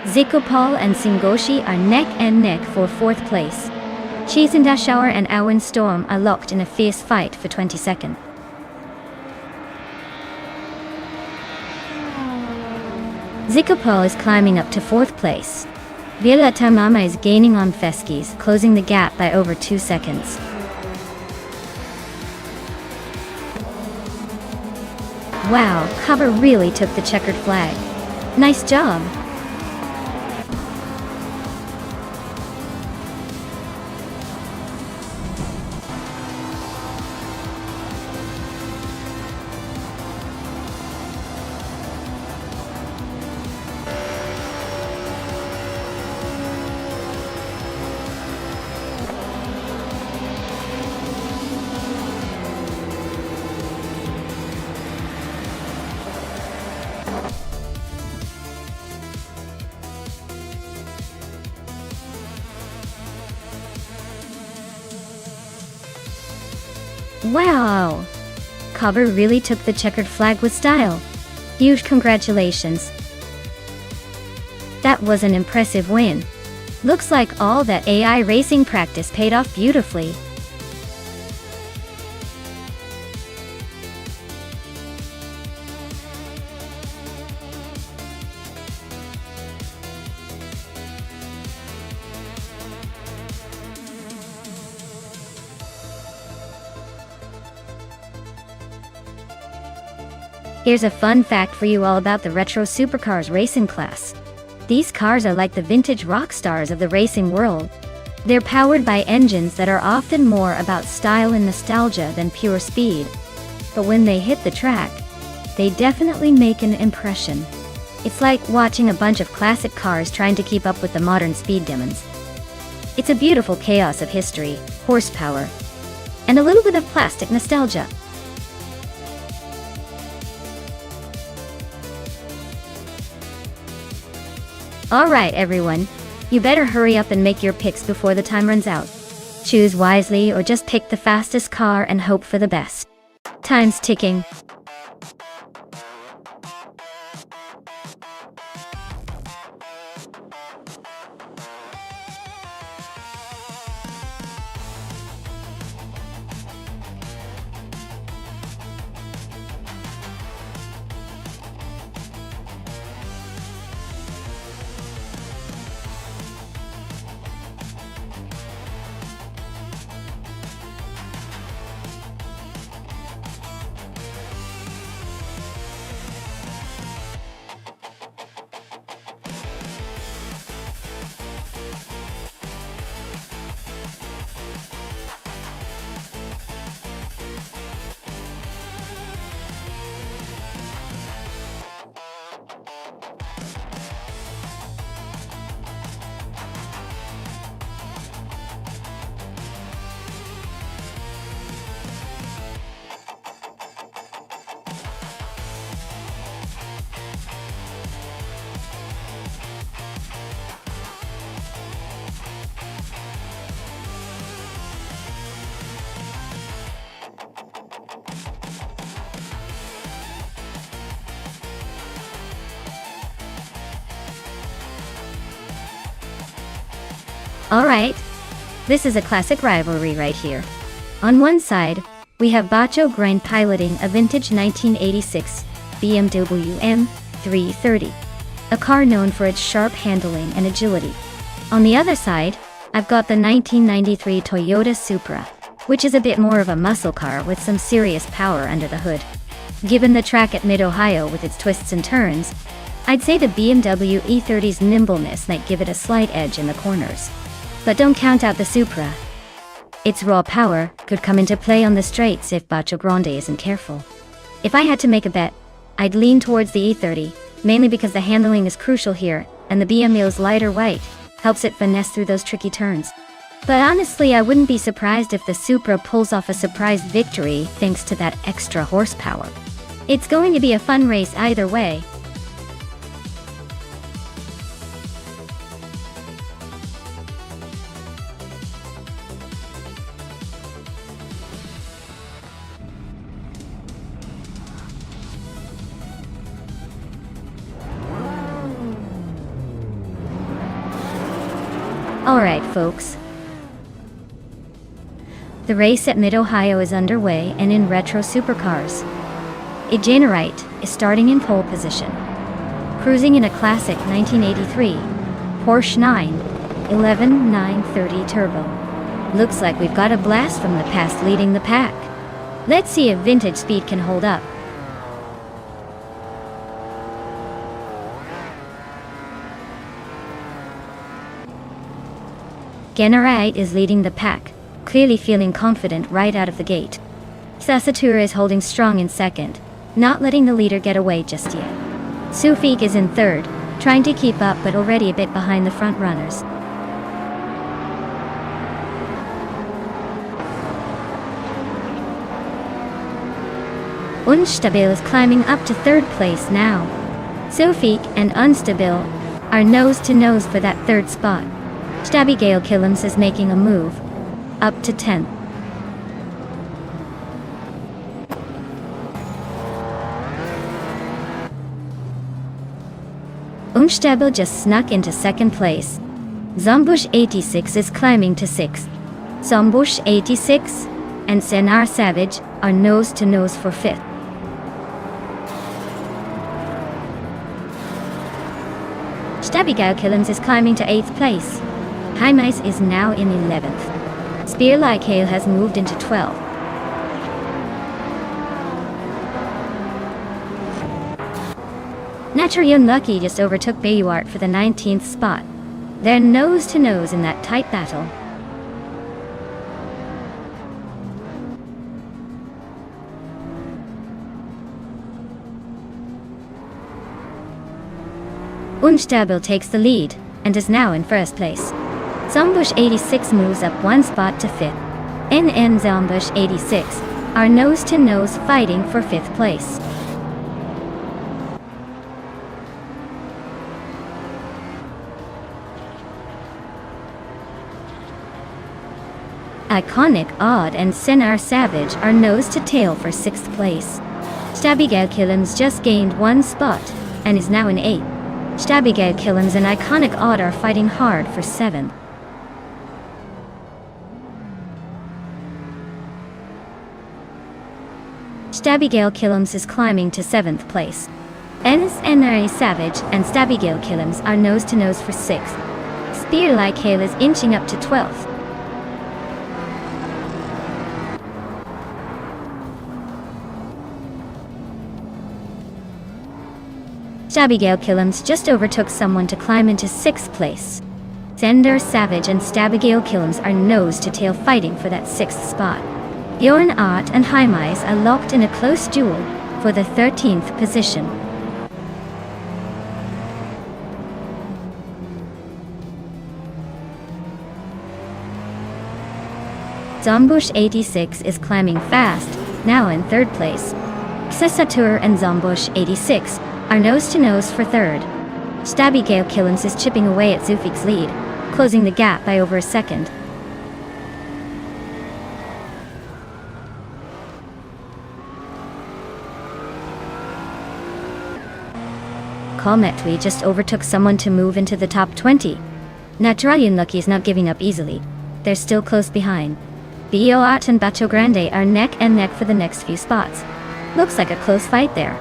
Zikopal and Singoshi are neck and neck for 4th place. Chizandashauer and Awen Storm are locked in a fierce fight for 22nd. Zikopal is climbing up to 4th place. Violetta Mama is gaining on Feskis, closing the gap by over 2 seconds. Wow, Cover really took the checkered flag. Nice job! Wow! Cover really took the checkered flag with style. Huge congratulations. That was an impressive win. Looks like all that AI racing practice paid off beautifully. Here's a fun fact for you all about the retro supercars racing class. These cars are like the vintage rock stars of the racing world. They're powered by engines that are often more about style and nostalgia than pure speed. But when they hit the track, they definitely make an impression. It's like watching a bunch of classic cars trying to keep up with the modern speed demons. It's a beautiful chaos of history, horsepower, and a little bit of plastic nostalgia. Alright everyone, you better hurry up and make your picks before the time runs out. Choose wisely or just pick the fastest car and hope for the best. Time's ticking. Alright, this is a classic rivalry right here. On one side, we have Bacho Grind piloting a vintage 1986 BMW M330, a car known for its sharp handling and agility. On the other side, I've got the 1993 Toyota Supra, which is a bit more of a muscle car with some serious power under the hood. Given the track at Mid-Ohio with its twists and turns, I'd say the BMW E30's nimbleness might give it a slight edge in the corners. But don't count out the Supra. Its raw power could come into play on the straights if Bacho Grande isn't careful. If I had to make a bet, I'd lean towards the E30, mainly because the handling is crucial here, and the BMW's lighter weight helps it finesse through those tricky turns. But honestly, I wouldn't be surprised if the Supra pulls off a surprise victory thanks to that extra horsepower. It's going to be a fun race either way. Alright folks. The race at Mid-Ohio is underway and in retro supercars. Ejana Wright is starting in pole position, cruising in a classic 1983 Porsche 911 930 Turbo. Looks like we've got a blast from the past leading the pack. Let's see if vintage speed can hold up. Ejana Wright is leading the pack, clearly feeling confident right out of the gate. Sasatura is holding strong in second, not letting the leader get away just yet. Sufik is in third, trying to keep up but already a bit behind the front runners. Unstabil is climbing up to third place now. Sufik and Unstabil are nose to nose for that third spot. Abigail Killams is making a move, up to 10th. Unstabil just snuck into second place. Zombush 86 is climbing to 6th. Zombush 86 and Senar Savage are nose to nose for 5th. Abigail Killams is climbing to 8th place. Hymice is now in 11th. Spear Like Hail has moved into 12th. Naturally Unlucky just overtook Bayouart for the 19th spot. They're nose to nose in that tight battle. Unstabil takes the lead and is now in first place. Zombush 86 moves up one spot to 5th. NN Zombush 86 are nose to nose fighting for 5th place. Iconic Odd and Senar Savage are nose to tail for 6th place. Abigail Killams just gained one spot and is now in 8th. Abigail Killams and Iconic Odd are fighting hard for 7th. Abigail Killams is climbing to 7th place. NSNRA Savage and Abigail Killams are nose to nose for 6th. Spear Like Hail is inching up to 12th. Abigail Killams just overtook someone to climb into 6th place. Zender Savage and Abigail Killams are nose to tail fighting for that 6th spot. Bjorn Art and Hymice are locked in a close duel for the 13th position. Zombush 86 is climbing fast, now in 3rd place. Xesatur and Zombush 86 are nose to nose for 3rd. Abigail Killams is chipping away at Zufik's lead, closing the gap by over a second. Kalmetwi just overtook someone to move into the top 20. Naturally Unlucky is not giving up easily. They're still close behind. Bioat and Bacho Grande are neck and neck for the next few spots. Looks like a close fight there.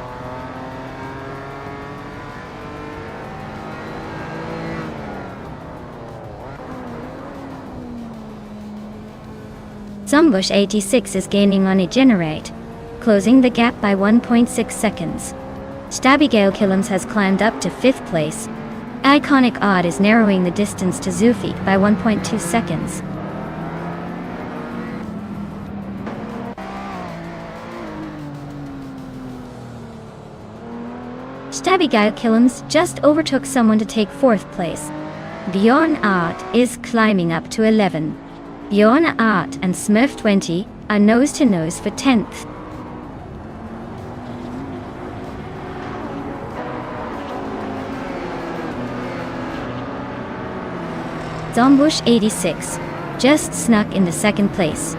Zombush 86 is gaining on Generate, closing the gap by 1.6 seconds. Stabigale Killums has climbed up to 5th place. Iconic Odd is narrowing the distance to Zufi by 1.2 seconds. Stabigale Killums just overtook someone to take 4th place. Bjorn Art is climbing up to 11. Bjorn Art and Smurf 20 are nose-to-nose for 10th. Zombush 86 just snuck in the 2nd place.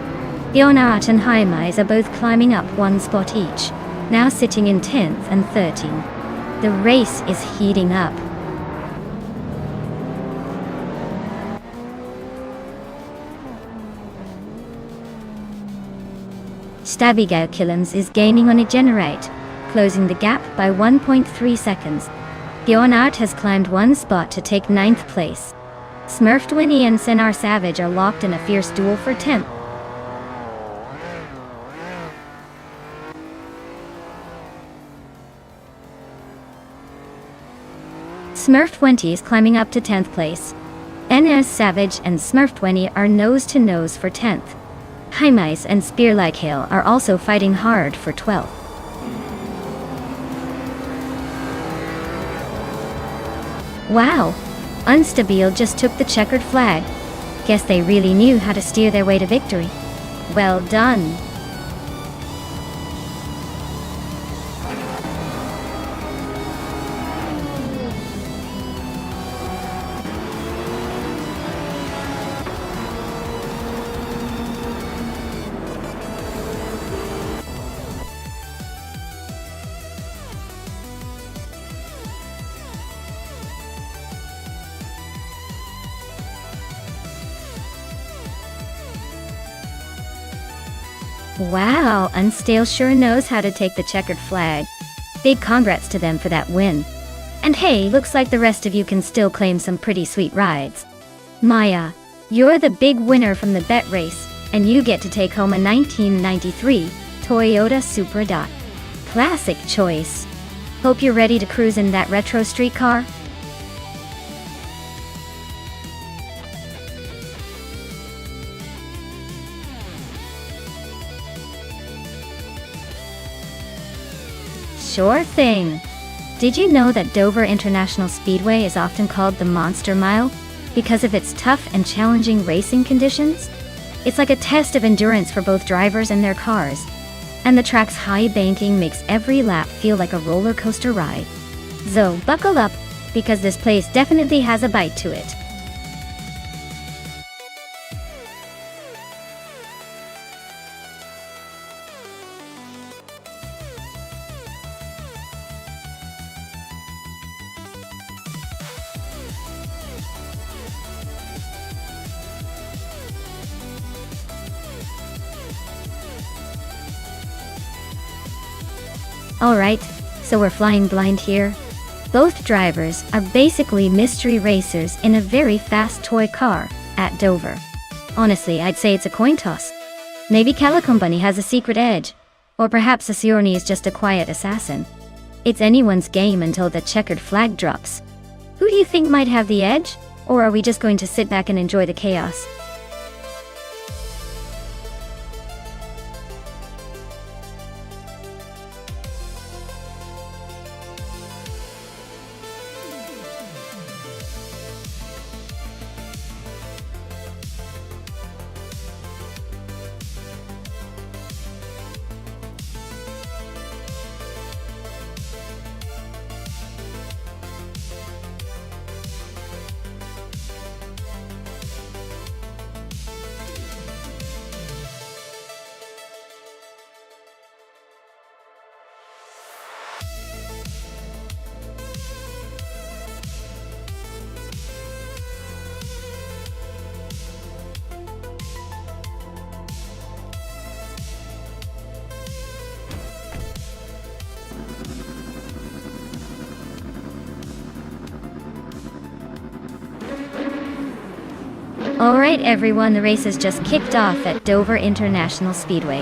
Bjorn Art and Haimais are both climbing up 1 spot each, now sitting in 10th and 13th. The race is heating up. Stabigale Killums is gaining on Generate, closing the gap by 1.3 seconds. Bjorn Art has climbed 1 spot to take 9th place. Smurf 20 and Senar Savage are locked in a fierce duel for 10th. Smurf 20 is climbing up to 10th place. NS Savage and Smurf 20 are nose-to-nose for 10th. Haimais and Spear-like Hail are also fighting hard for 12th. Wow! Unstabile just took the checkered flag. Guess they really knew how to steer their way to victory. Well done! Wow, Unstale sure knows how to take the checkered flag. Big congrats to them for that win. And hey, looks like the rest of you can still claim some pretty sweet rides. Maya, you're the big winner from the bet race, and you get to take home a 1993 Toyota Supra. Classic choice. Hope you're ready to cruise in that retro street car. Sure thing. Did you know that Dover International Speedway is often called the Monster Mile because of its tough and challenging racing conditions? It's like a test of endurance for both drivers and their cars. And the track's high banking makes every lap feel like a roller coaster ride. So buckle up, because this place definitely has a bite to it. Alright, so we're flying blind here. Both drivers are basically mystery racers in a very fast toy car at Dover. Honestly, I'd say it's a coin toss. Maybe Calico Bunny has a secret edge, or perhaps Asiorni is just a quiet assassin. It's anyone's game until the checkered flag drops. Who do you think might have the edge, or are we just going to sit back and enjoy the chaos? Alright everyone, the race has just kicked off at Dover International Speedway.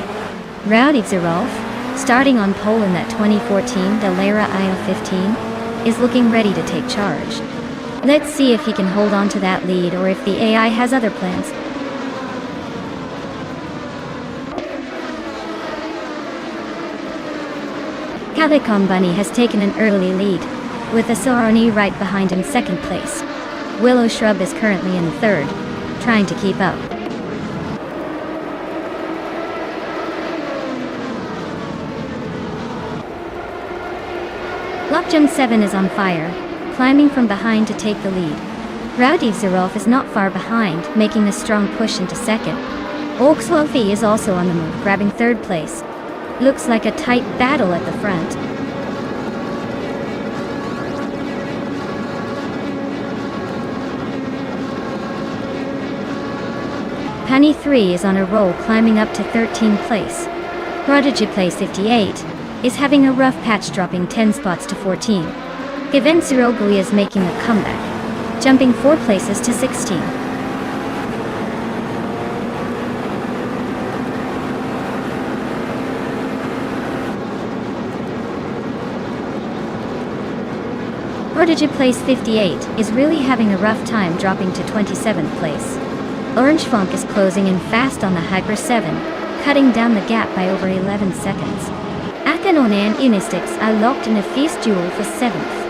Rowdy Zerolf, starting on pole in that 2014 Dallara IL-15, is looking ready to take charge. Let's see if he can hold on to that lead or if the AI has other plans. Calicom Bunny has taken an early lead, with Asoroni right behind in second place. Willow Shrub is currently in third, trying to keep up. Lockjam 7 is on fire, climbing from behind to take the lead. Rowdy Zerolf is not far behind, making a strong push into second. Oxlofi is also on the move, grabbing third place. Looks like a tight battle at the front. Penny 3 is on a roll, climbing up to 13th place. Prodigy Place 58 is having a rough patch, dropping 10 spots to 14. Given Sirogui is making a comeback, jumping 4 places to 16. Prodigy Place 58 is really having a rough time, dropping to 27th place. Orange Funk is closing in fast on the Hyper 7, cutting down the gap by over 11 seconds. Akanone and Unistyx are locked in a fierce duel for 7th.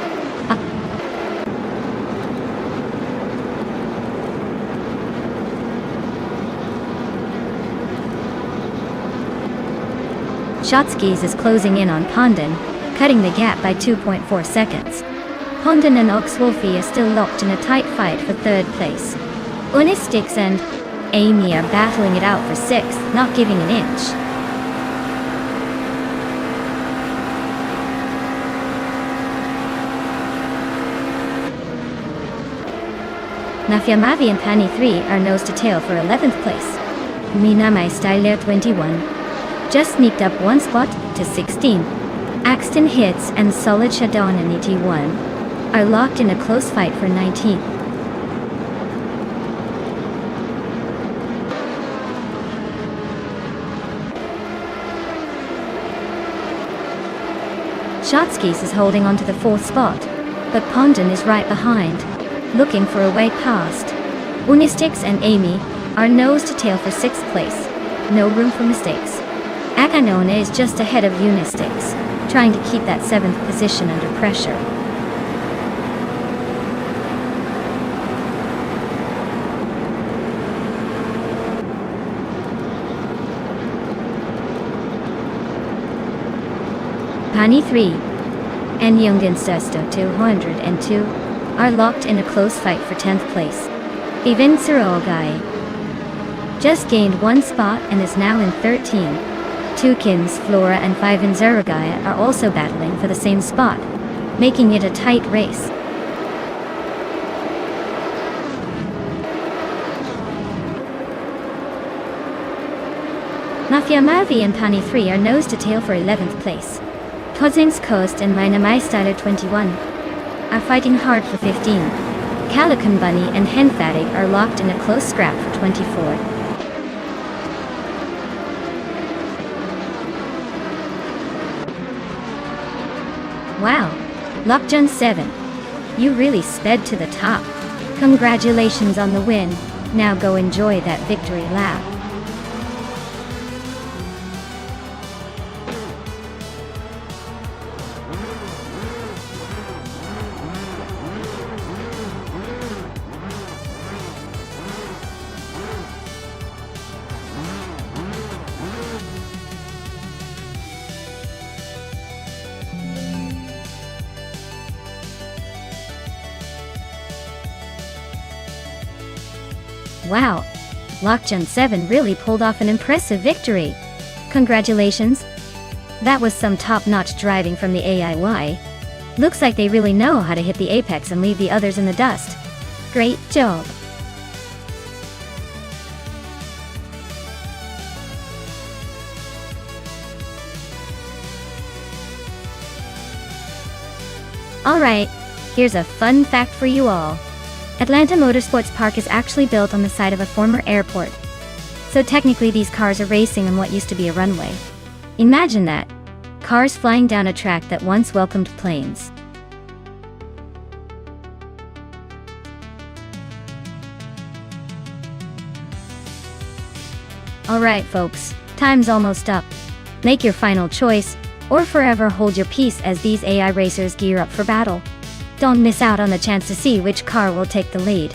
Shotskis is closing in on Pondon, cutting the gap by 2.4 seconds. Pondon and Oxwolfie are still locked in a tight fight for third place. Unistyx and Amy are battling it out for 6th, not giving an inch. Nafyamavi and Pani 3 are nose to tail for 11th place. Minamai Styler 21 just sneaked up 1 spot to 16. Axton Hits and Solid Shadon and ET1 are locked in a close fight for 19th. Shotskis is holding on to the 4th spot, but Pondon is right behind, looking for a way past. Unistyx and Amy are nose to tail for 6th place, no room for mistakes. Akanone is just ahead of Unistyx, trying to keep that 7th position under pressure. Pani 3 and Youngenstesto 202 are locked in a close fight for 10th place. Even Sirogai just gained 1 spot and is now in 13. Tukins, Flora and 5 in Zerugaya are also battling for the same spot, making it a tight race. Nafyamavi and Pani 3 are nose to tail for 11th place. Kozings Coast and Minamai Styler 21 are fighting hard for 15. Calican Bunny and Henfatig are locked in a close scrap for 24. Wow, Lockjun 7, you really sped to the top. Congratulations on the win, now go enjoy that victory lap. Wow, Lockjun 7 really pulled off an impressive victory. Congratulations. That was some top-notch driving from the AIY. Looks like they really know how to hit the apex and leave the others in the dust. Great job. Alright, here's a fun fact for you all. Atlanta Motorsports Park is actually built on the site of a former airport. So technically these cars are racing on what used to be a runway. Imagine that. Cars flying down a track that once welcomed planes. Alright folks, time's almost up. Make your final choice, or forever hold your peace as these AI racers gear up for battle. Don't miss out on the chance to see which car will take the lead.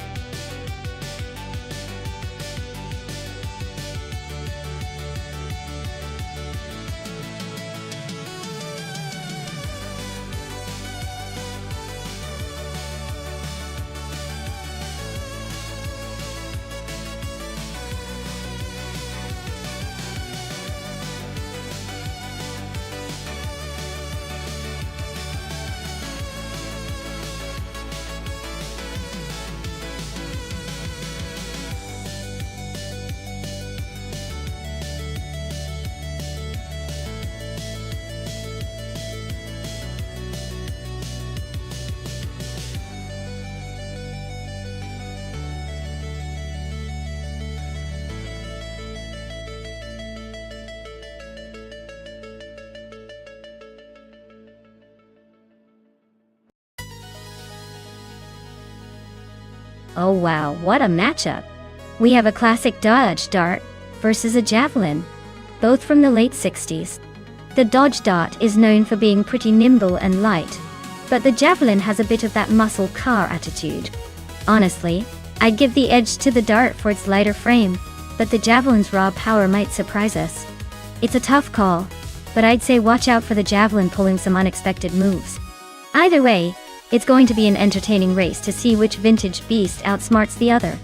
Oh wow, what a matchup! We have a classic Dodge Dart versus a Javelin, both from the late 60s. The Dodge Dart is known for being pretty nimble and light, but the Javelin has a bit of that muscle car attitude. Honestly, I'd give the edge to the Dart for its lighter frame, but the Javelin's raw power might surprise us. It's a tough call, but I'd say watch out for the Javelin pulling some unexpected moves. Either way, it's going to be an entertaining race to see which vintage beast outsmarts the other.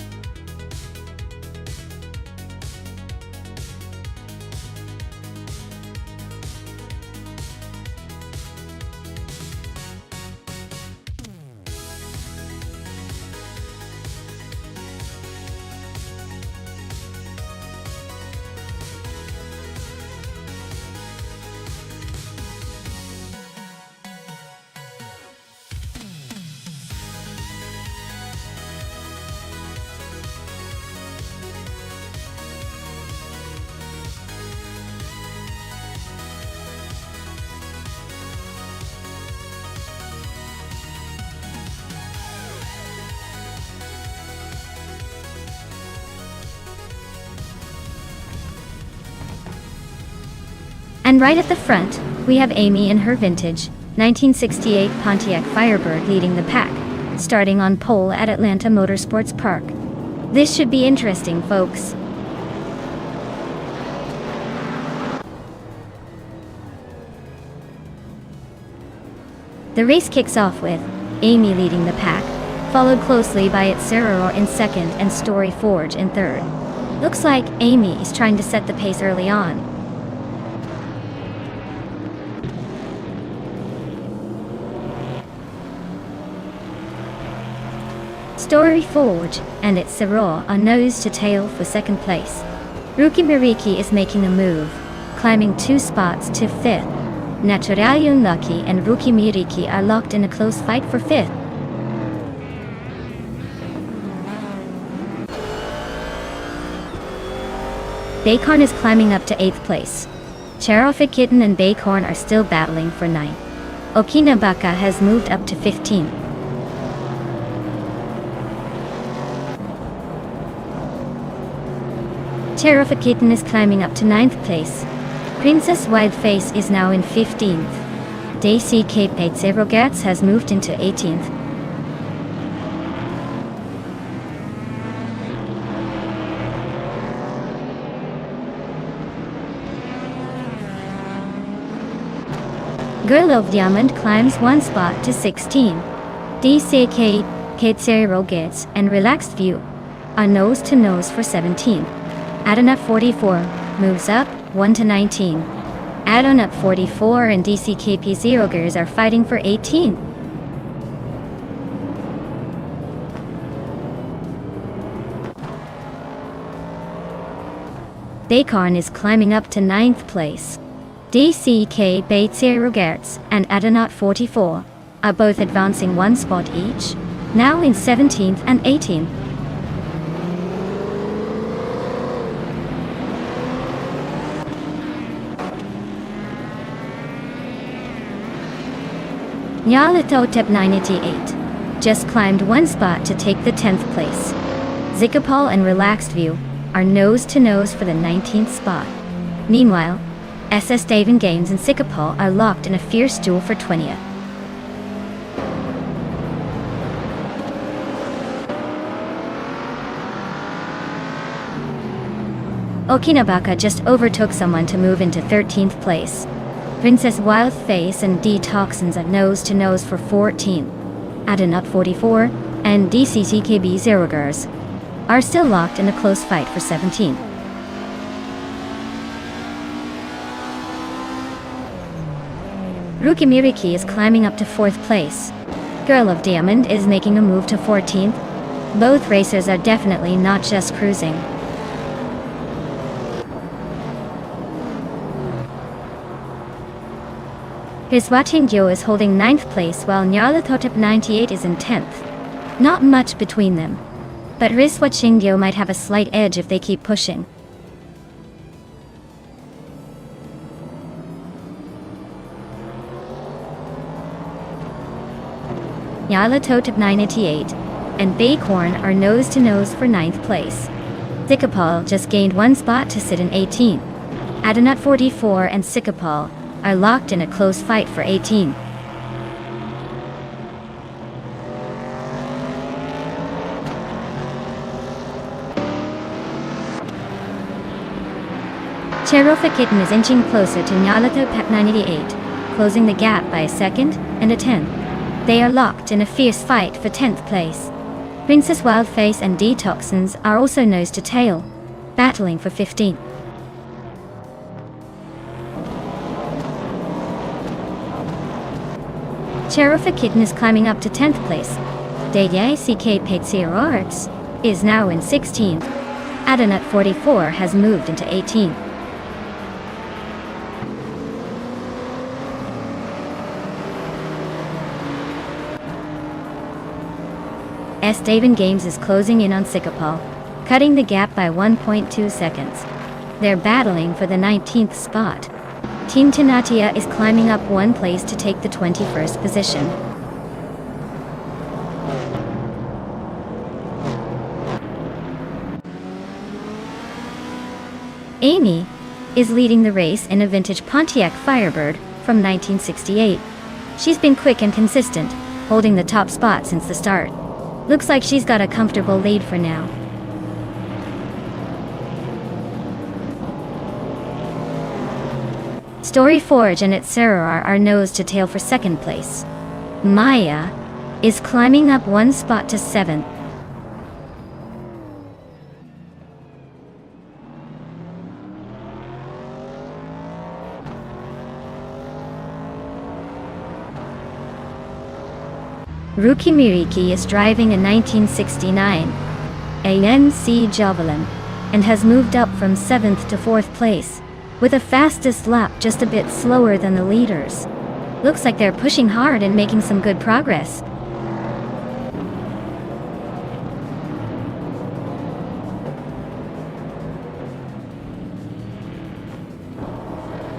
And right at the front, we have Amy in her vintage 1968 Pontiac Firebird leading the pack, starting on pole at Atlanta Motorsports Park. This should be interesting, folks. The race kicks off with Amy leading the pack, followed closely by its Serrero in second and Story Forge in third. Looks like Amy is trying to set the pace early on. Story Forge and its Serrero are nose to tail for second place. Rookie Mariki is making a move, climbing 2 spots to 5th. Naturale Unlucky and Rookie Miriki are locked in a close fight for 5th. Bacon is climbing up to 8th place. Cherofit Kitten and Bacon are still battling for 9th. Okinabaka has moved up to 15th. Cherofit Kitten is climbing up to 9th place. Princess Wildface is now in 15th. Daisy Cape 80 Gats has moved into 18th. Girl of Diamond climbs 1 spot to 16. DCK, Katsero Gets, and Relaxed View are nose to nose for 17th. Addon 44 moves up 1 to 19. Addon 44 and DCKP Zero Gears are fighting for 18. Bacon is climbing up to 9th place. DCK Bait Zero Gertz and Addonot 44 are both advancing 1 spot each. now in 17th and 18th. Nyarlathotep 988 just climbed one spot to take the 10th place. Zikapal and Relaxed View are nose-to-nose for the 19th spot. Meanwhile, SS Daven Games and Zikapal are locked in a fierce duel for 20th. Okinabaka just overtook someone to move into 13th place. Princess Wildface and D-Toxins are nose-to-nose for 14th. Adanut 44 and DCTKB Zerogars are still locked in a close fight for 17th. Rukimiriki is climbing up to 4th place. Girl of Diamond is making a move to 14th. Both racers are definitely not just cruising. Hiswatingyo is holding 9th place while Nyarlathotep 98 is in 10th. Not much between them, but Riswatingyo might have a slight edge if they keep pushing. Nyarlathotep 988 and Baycorn are nose-to-nose for 9th place. Zikapal just gained one spot to sit in 18th. Adanut 44 and Zikapal are locked in a close fight for 18. Cherofa Kitten is inching closer to Nyarlathotep 988, closing the gap by a second and a tenth. They are locked in a fierce fight for 10th place. Princess Wildface and D-Toxins are also nose to tail, battling for 15th. Cherofa Kitten is climbing up to 10th place. Dayay CK Patsir Arts is now in 16th. Adanut 44 has moved into 18th. S Daven Games is closing in on Zikapal, cutting the gap by 1.2 seconds. They're battling for the 19th spot. Team Tinatia is climbing up one place to take the 21st position. Amy is leading the race in a vintage Pontiac Firebird from 1968. She's been quick and consistent, holding the top spot since the start. Looks like she's got a comfortable lead for now. Story Forge and its Serorar are nose to tail for 2nd place. Maya is climbing up one spot to 7th. Rukimiriki is driving a 1969 ANC Javelin and has moved up from 7th to 4th place, with a fastest lap just a bit slower than the leaders. Looks like they're pushing hard and making some good progress.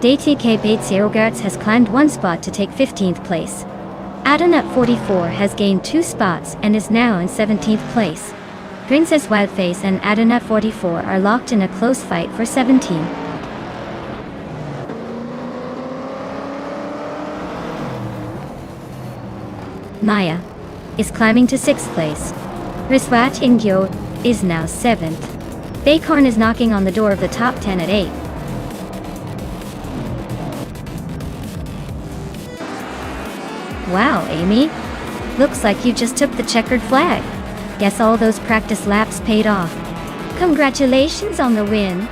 DTK Bates has climbed one spot to take 15th place. Adanut 44 has gained 2 spots and is now in 17th place. Princess Wildface and Adanut 44 are locked in a close fight for 17. Maya is climbing to 6th place. Riswat Ingyo is now 7th. Baycorn is knocking on the door of the top 10 at 8. Wow, Amy. Looks like you just took the checkered flag. Guess all those practice laps paid off. Congratulations on the win.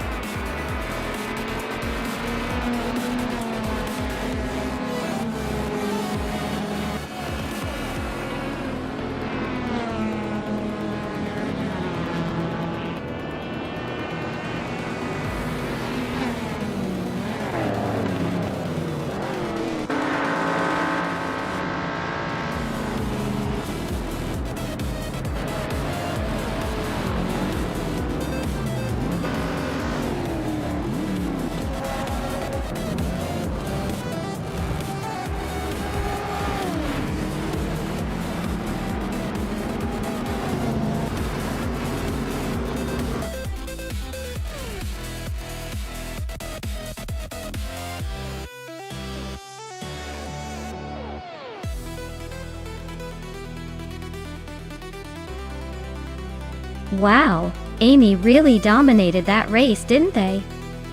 Wow, Amy really dominated that race, didn't they?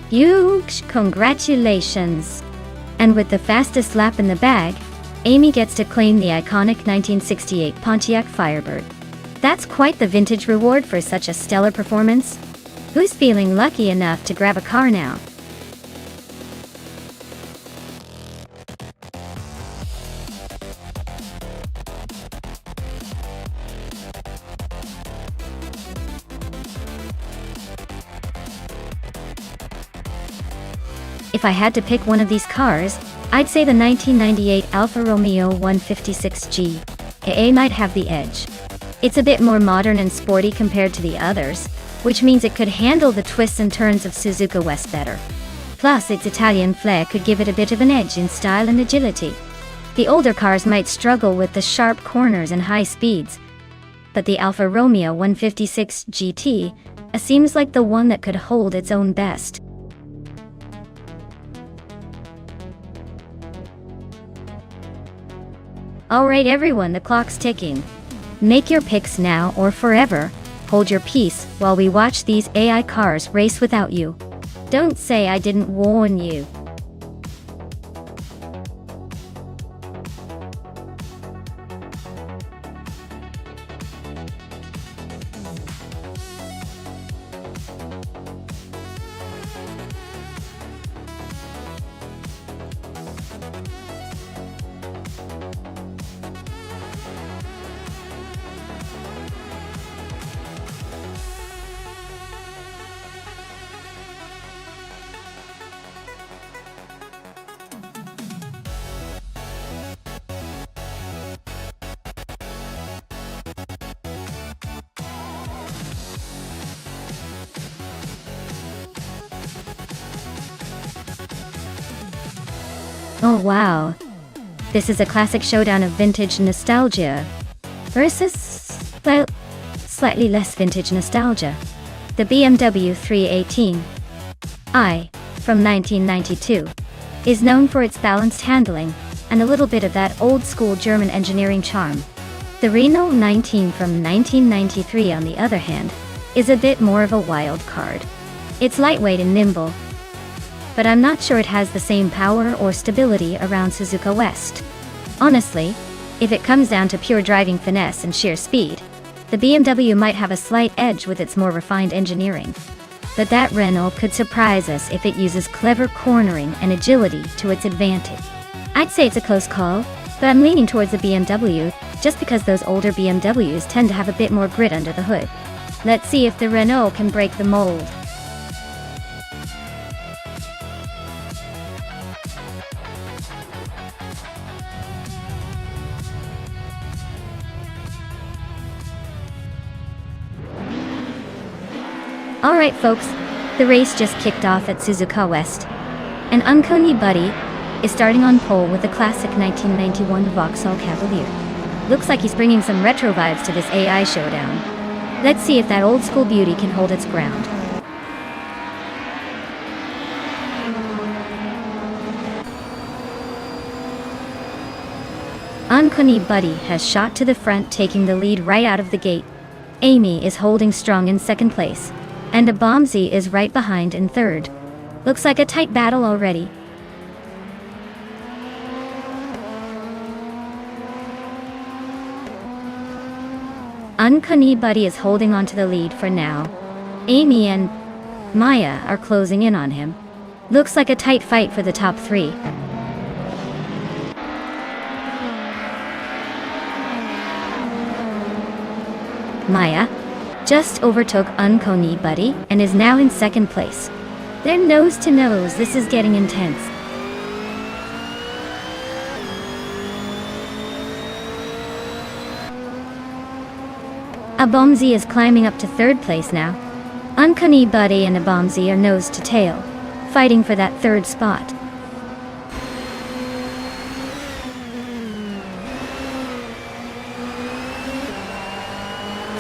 Huge congratulations! And with the fastest lap in the bag, Amy gets to claim the iconic 1968 Pontiac Firebird. That's quite the vintage reward for such a stellar performance. Who's feeling lucky enough to grab a car now? If I had to pick one of these cars, I'd say the 1998 Alfa Romeo 156G. AA might have the edge. It's a bit more modern and sporty compared to the others, which means it could handle the twists and turns of Suzuka West better. Plus, its Italian flair could give it a bit of an edge in style and agility. The older cars might struggle with the sharp corners and high speeds, but the Alfa Romeo 156 GT seems like the one that could hold its own best. Alright everyone, the clock's ticking. Make your picks now or forever. Hold your peace while we watch these AI cars race without you. Don't say I didn't warn you. Oh wow. This is a classic showdown of vintage nostalgia versus, well, slightly less vintage nostalgia. The BMW 318i from 1992 is known for its balanced handling and a little bit of that old-school German engineering charm. The Renault 19 from 1993, on the other hand, is a bit more of a wild card. It's lightweight and nimble, but I'm not sure it has the same power or stability around Suzuka West. Honestly, if it comes down to pure driving finesse and sheer speed, the BMW might have a slight edge with its more refined engineering. But that Renault could surprise us if it uses clever cornering and agility to its advantage. I'd say it's a close call, but I'm leaning towards the BMW, just because those older BMWs tend to have a bit more grit under the hood. Let's see if the Renault can break the mold. Alright folks, the race just kicked off at Suzuka West, and Unconi Buddy is starting on pole with the classic 1991 Vauxhall Cavalier. Looks like he's bringing some retro vibes to this AI showdown. Let's see if that old school beauty can hold its ground. Unconi Buddy has shot to the front, taking the lead right out of the gate. Amy is holding strong in second place, and a Bombsy is right behind in third. Looks like a tight battle already. Unconi Buddy is holding on to the lead for now. Amy and Maya are closing in on him. Looks like a tight fight for the top three. Maya just overtook Unconi Buddy and is now in second place. They're nose to nose. This is getting intense. A Bombsy is climbing up to third place now. Unconi Buddy and a Bombsy are nose to tail, fighting for that third spot.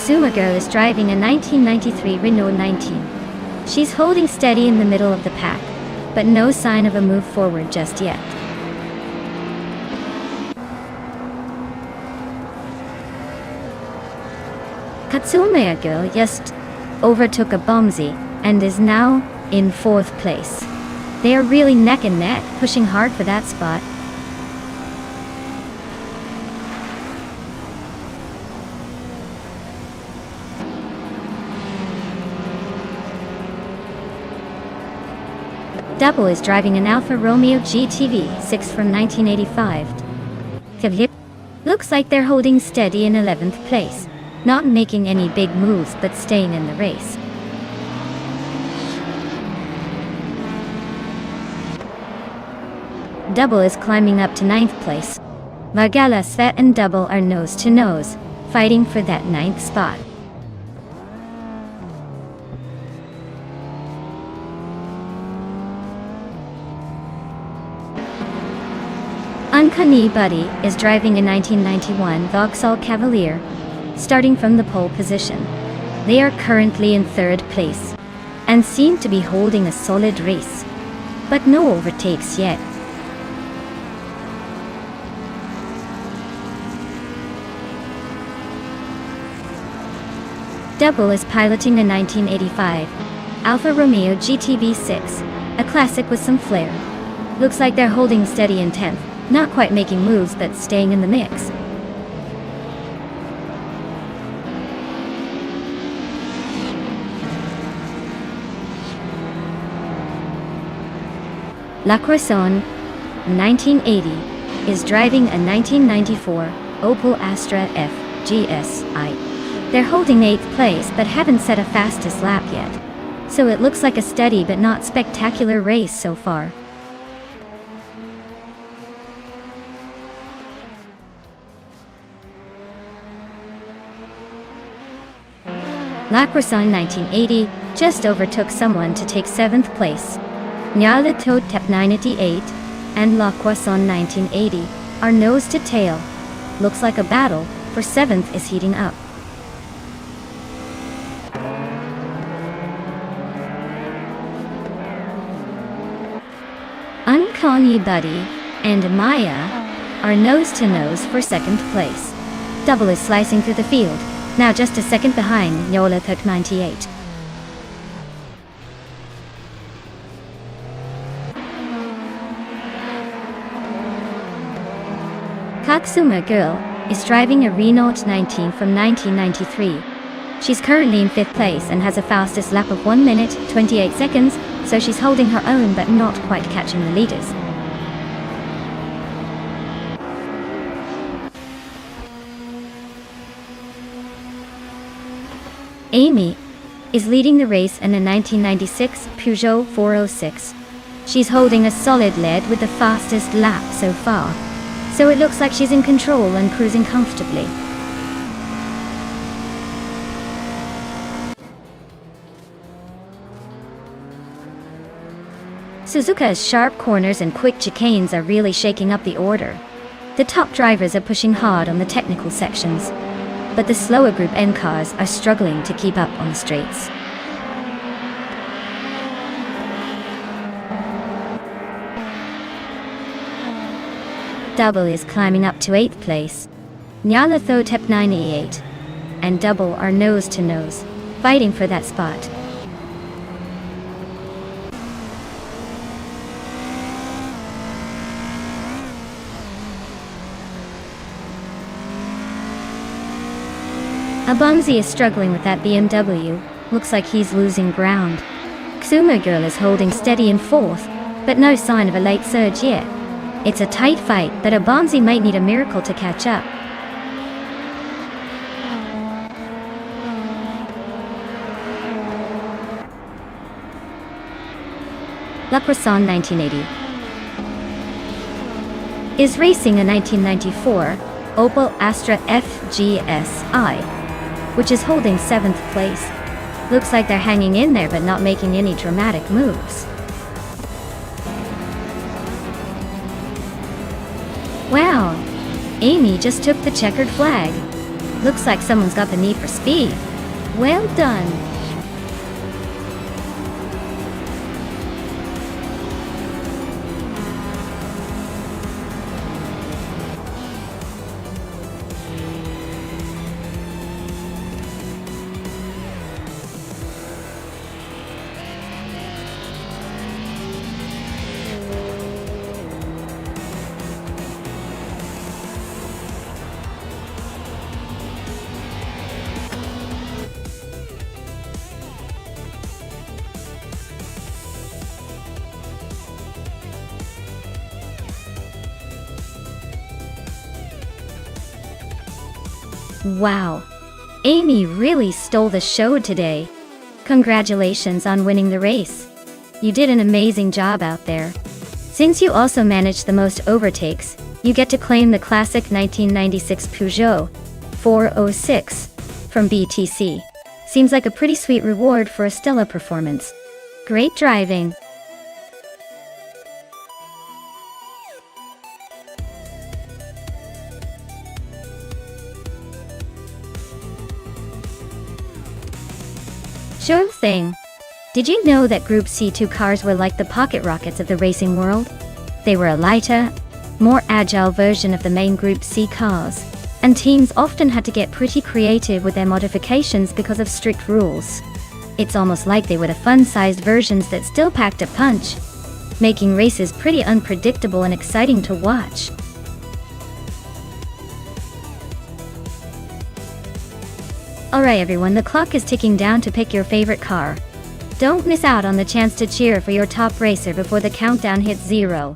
Sumagirl is driving a 1993 Renault 19. She's holding steady in the middle of the pack, but no sign of a move forward just yet. Katsumaya girl just overtook a Bomzi and is now in 4th place. They are really neck and neck, pushing hard for that spot. Double is driving an Alfa Romeo GTV 6 from 1985. Looks like they're holding steady in 11th place, not making any big moves but staying in the race. Double is climbing up to 9th place. Vargala, Svet and Double are nose to nose, fighting for that 9th spot. Uncanny Buddy is driving a 1991 Vauxhall Cavalier, starting from the pole position. They are currently in 3rd place, and seem to be holding a solid race, but no overtakes yet. Double is piloting a 1985 Alfa Romeo GTV 6, a classic with some flair. Looks like they're holding steady in 10th, not quite making moves but staying in the mix. La Croissant, 1980, is driving a 1994 Opel Astra F GSI. They're holding 8th place but haven't set a fastest lap yet, so it looks like a steady but not spectacular race so far. La Croissant 1980 just overtook someone to take 7th place. Nyala Toad Tep 988 and La Croissant 1980 are nose to tail. Looks like a battle for 7th is heating up. Uncanny Buddy and Maya are nose to nose for 2nd place. Double is slicing through the field, now just a second behind Nyola Thuk 98. Katsuma Girl is driving a Renault 19 from 1993. She's currently in 5th place and has a fastest lap of 1 minute, 28 seconds, so she's holding her own but not quite catching the leaders. Amy is leading the race in a 1996 Peugeot 406. She's holding a solid lead with the fastest lap so far, so it looks like she's in control and cruising comfortably. Suzuka's sharp corners and quick chicanes are really shaking up the order. The top drivers are pushing hard on the technical sections, but the slower Group N cars are struggling to keep up on the straights. Double is climbing up to 8th place. Nyala Thotep 98 and Double are nose to nose, fighting for that spot. Abumzi is struggling with that BMW. Looks like he's losing ground. Xuma Girl is holding steady in 4th, but no sign of a late surge yet. It's a tight fight, but Abumzi might need a miracle to catch up. La Croissant 1980 is racing a 1994 Opel Astra FGSI, which is holding 7th place. Looks like they're hanging in there but not making any dramatic moves. Wow, Amy just took the checkered flag. Looks like someone's got the need for speed. Well done. Wow. Amy really stole the show today. Congratulations on winning the race. You did an amazing job out there. Since you also managed the most overtakes, you get to claim the classic 1996 Peugeot 406 from BTC. Seems like a pretty sweet reward for a stellar performance. Great driving. Sure thing. Did you know that Group C2 cars were like the pocket rockets of the racing world? They were a lighter, more agile version of the main Group C cars, and teams often had to get pretty creative with their modifications because of strict rules. It's almost like they were the fun-sized versions that still packed a punch, making races pretty unpredictable and exciting to watch. Alright everyone, the clock is ticking down to pick your favorite car. Don't miss out on the chance to cheer for your top racer before the countdown hits 0.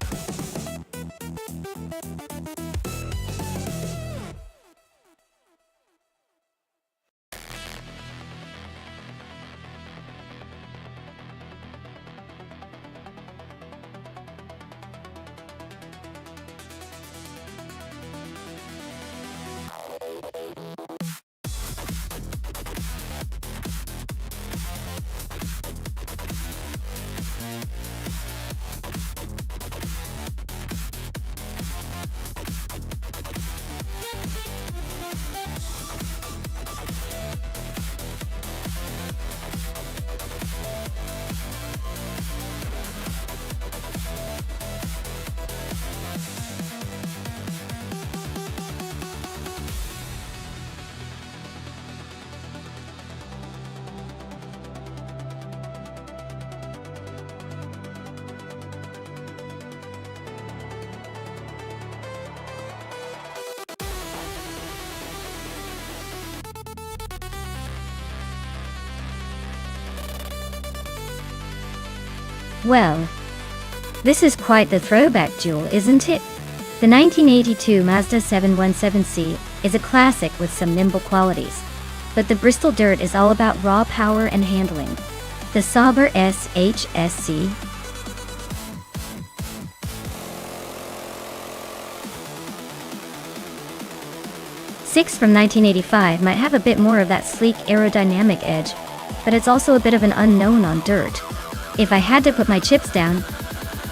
Well, this is quite the throwback duel, isn't it? The 1982 Mazda 717C is a classic with some nimble qualities, but the Bristol Dirt is all about raw power and handling. The Sauber SHSC from 1985 might have a bit more of that sleek aerodynamic edge, but it's also a bit of an unknown on dirt. If I had to put my chips down,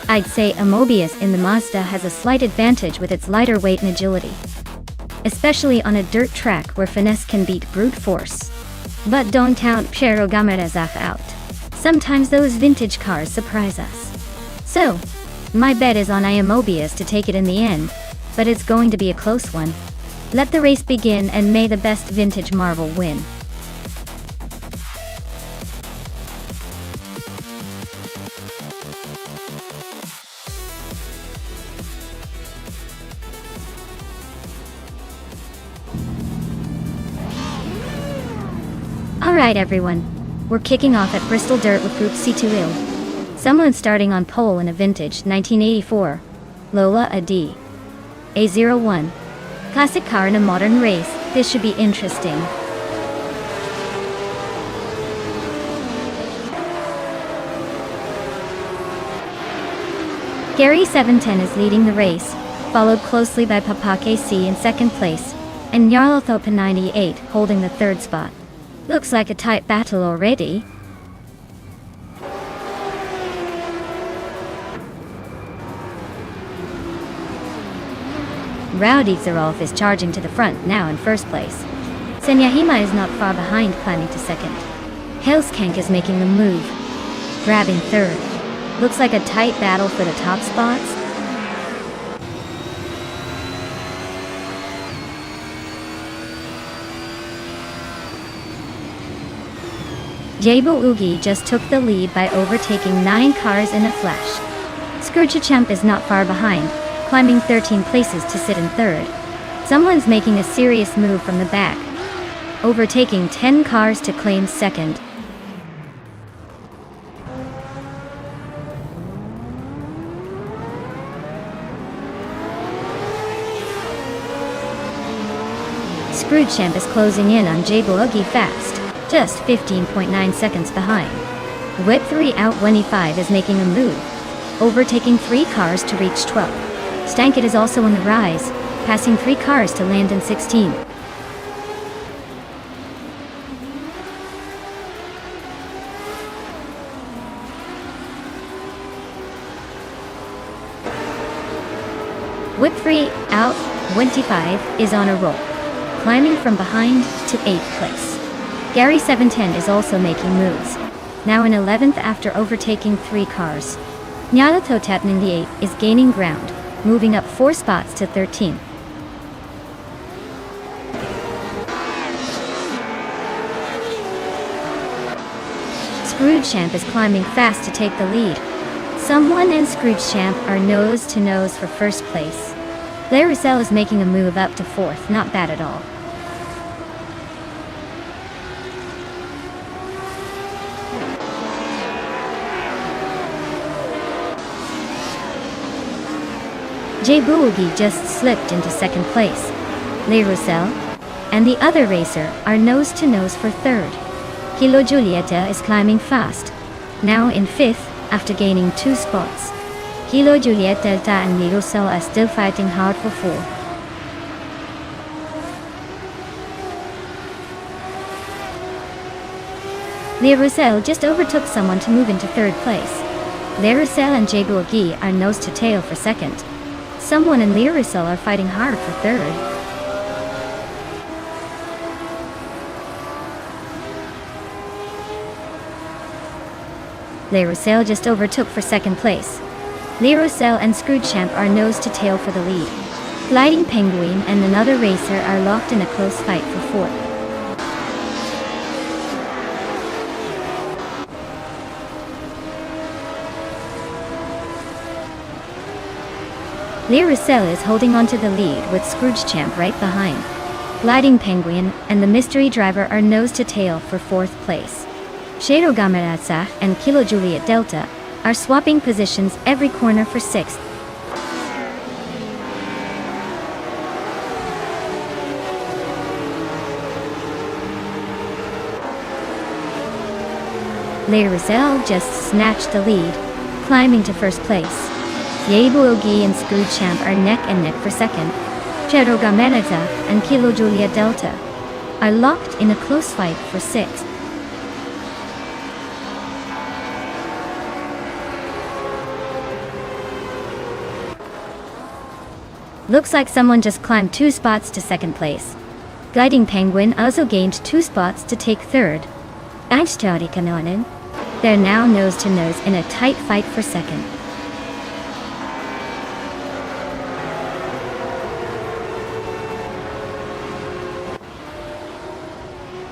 I'd say a Mobius in the Mazda has a slight advantage with its lighter weight and agility, especially on a dirt track where finesse can beat brute force. But don't count Piero Gamarezaf out. Sometimes those vintage cars surprise us. So, my bet is on Mobius to take it in the end, but it's going to be a close one. Let the race begin and may the best vintage marvel win. Alright everyone, we're kicking off at Bristol Dirt with Group C2 Someone's starting on pole in a vintage 1984 Lola AD A01. Classic car in a modern race. This should be interesting. Gary 710 is leading the race, followed closely by Papake C in second place, and Yarlothopa 98 holding the third spot. Looks like a tight battle already. Rowdy Zarolf is charging to the front now in first place. Senyahima is not far behind, climbing to second. Hellskank is making the move, grabbing third. Looks like a tight battle for the top spots. Jabo Ugi just took the lead by overtaking 9 cars in a flash. Skurchachamp is not far behind, climbing 13 places to sit in third. Someone's making a serious move from the back, overtaking 10 cars to claim second. Screwchamp is closing in on J Boogie fast, just 15.9 seconds behind. Whip 3 out 25 is making a move, overtaking 3 cars to reach 12th. Stankit is also on the rise, passing 3 cars to land in 16. Whip 3 out 25 is on a roll, climbing from behind to 8th place. Gary 710 is also making moves, now in 11th after overtaking 3 cars. Nyalato Tatning the 8 is gaining ground, moving up 4 spots to 13th. Screwchamp is climbing fast to take the lead. Someone and Screwchamp are nose to nose for first place. Laricel is making a move up to 4th, not bad at all. J Boogie just slipped into 2nd place. Laricel and the other racer are nose to nose for 3rd. Kilo Julieta is climbing fast, now in 5th after gaining 2 spots. Kilo Juliet Delta and Laricel are still fighting hard for 4. Laricel just overtook someone to move into 3rd place. Laricel and J Boogie are nose to tail for 2nd. Someone and Laricel are fighting hard for 3rd. Laricel just overtook for 2nd place. Laricel and Screwchamp are nose to tail for the lead. Gliding Penguin and another racer are locked in a close fight for 4th. Laricel is holding on to the lead with Screwchamp right behind. Gliding Penguin and the mystery driver are nose to tail for 4th place. Shiro Gamaratsa and Kilo Juliet Delta are swapping positions every corner for 6th. Laricel just snatched the lead, climbing to 1st place. J Boogie and Screwchamp are neck and neck for 2nd. Shiro Gamaratsa and Kilo Juliet Delta are locked in a close fight for 6th. Looks like someone just climbed 2 spots to 2nd place. Gliding Penguin also gained 2 spots to take 3rd. They're now nose to nose in a tight fight for 2nd.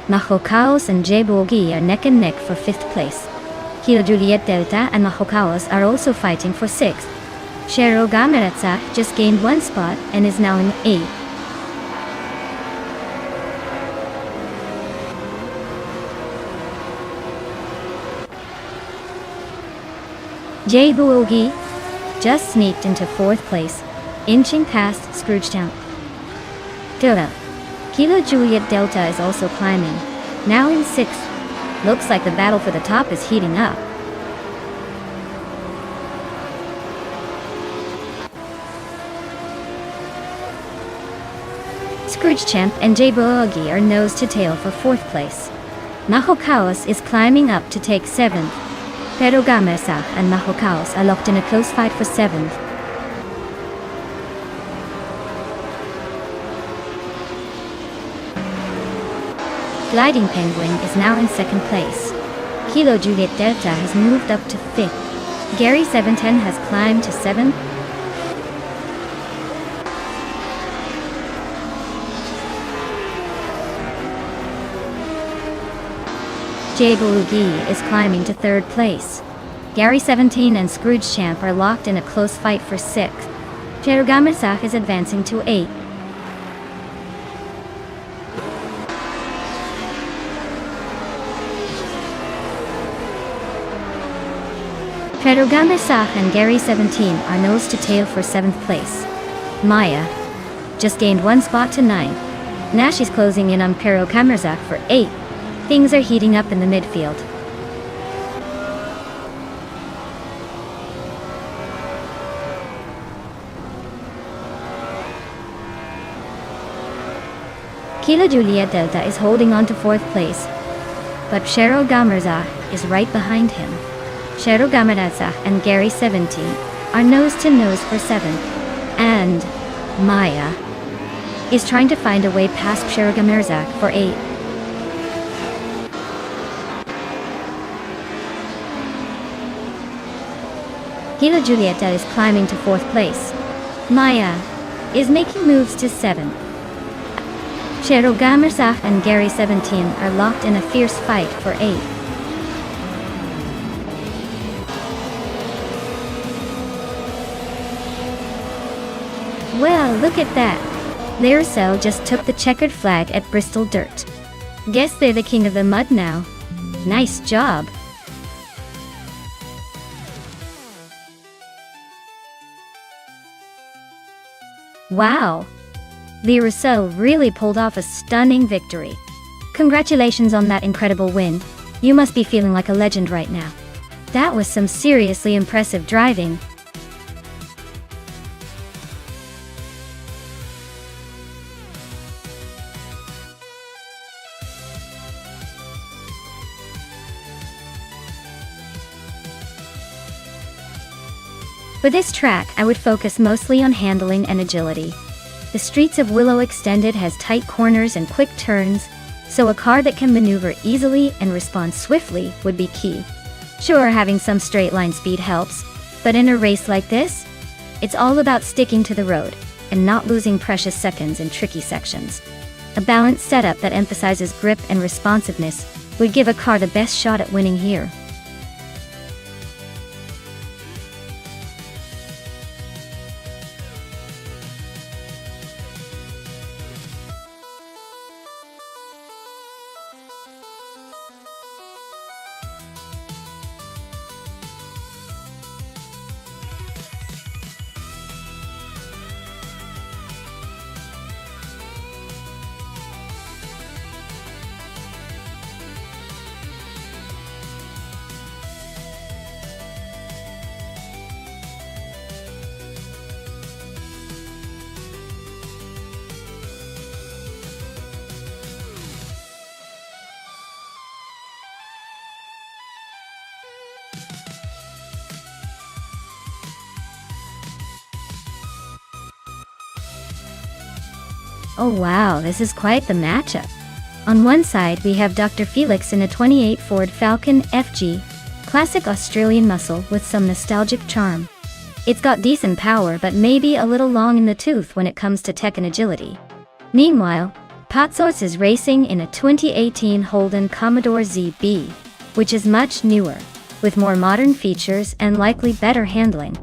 Mahokaos and J Boogie are neck and neck for 5th place. Kilo Juliet Delta and Mahokaos are also fighting for 6th. Shiro Gamaratsa just gained 1 spot and is now in 8th. J Boogie just sneaked into 4th place, inching past Screwchamp. Kilo Juliet Delta is also climbing, now in 6th. Looks like the battle for the top is heating up. Screwchamp and J Boogie are nose to tail for 4th place. Mahokaos is climbing up to take 7th. Pero Gamersa and Mahokaos are locked in a close fight for 7th. Gliding Penguin is now in 2nd place. Kilo Juliet Delta has moved up to 5th. Gary 710 has climbed to 7th. J Boogie is climbing to 3rd place. Gary 17 and Screwchamp are locked in a close fight for 6th. Jerugamisak is advancing to 8th. Jerugamisak and Gary 17 are nose to tail for 7th place. Maya just gained 1 spot to 9th. Now she's closing in on Pero Kamerzak for 8. Things are heating up in the midfield. Kila Juliet Delta is holding on to 4th place, but Shero Gamerza is right behind him. Shero Gamerza and Gary 17 are nose to nose for 7th, and Maya is trying to find a way past Shero Gamerza for 8. Kila Julieta is climbing to 4th place. Maya is making moves to 7th. Shero Gamerza and Gary 17 are locked in a fierce fight for 8. Well, look at that. Lyricel just took the checkered flag at Bristol Dirt. Guess they're the king of the mud now. Nice job. Wow. Lyricel really pulled off a stunning victory. Congratulations on that incredible win. You must be feeling like a legend right now. That was some seriously impressive driving. For this track, I would focus mostly on handling and agility. The streets of Willow Extended has tight corners and quick turns, so a car that can maneuver easily and respond swiftly would be key. Sure, having some straight line speed helps, but in a race like this, it's all about sticking to the road and not losing precious seconds in tricky sections. A balanced setup that emphasizes grip and responsiveness would give a car the best shot at winning here. Oh wow, this is quite the matchup. On one side we have Dr. Felix in a 28 Ford Falcon FG, classic Australian muscle with some nostalgic charm. It's got decent power but maybe a little long in the tooth when it comes to tech and agility. Meanwhile, Patsos is racing in a 2018 Holden Commodore ZB, which is much newer, with more modern features and likely better handling.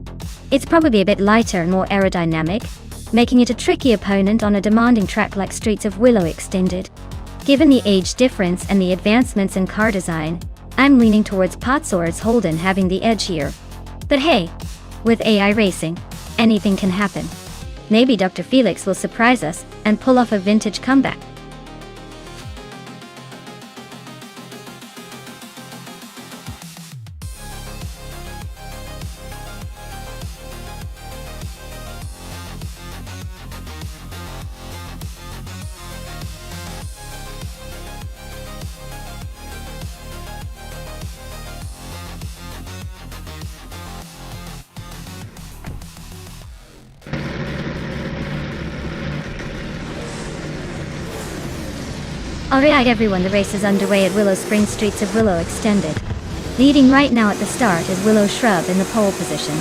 It's probably a bit lighter and more aerodynamic, making it a tricky opponent on a demanding track like Streets of Willow Extended. Given the age difference and the advancements in car design, I'm leaning towards Patsos Holden having the edge here. But hey, with AI racing, anything can happen. Maybe Dr. Felix will surprise us and pull off a vintage comeback. Alright everyone, the race is underway at Willow Springs. Streets of Willow Extended. Leading right now at the start is Willow Shrub in the pole position.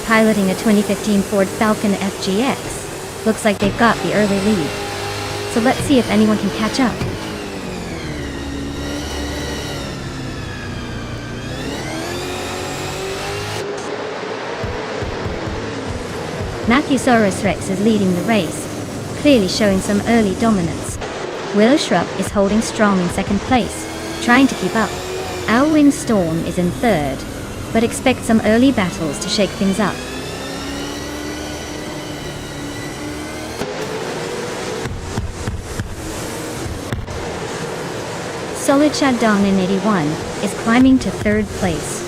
Piloting a 2015 Ford Falcon FGX. Looks like they've got the early lead. So let's see if anyone can catch up. Matthewsaurus Rex is leading the race, clearly showing some early dominance. Willow Shrub is holding strong in second place, trying to keep up. Our Windstorm is in third, but expect some early battles to shake things up. Solichadong in 81 is climbing to 3rd place.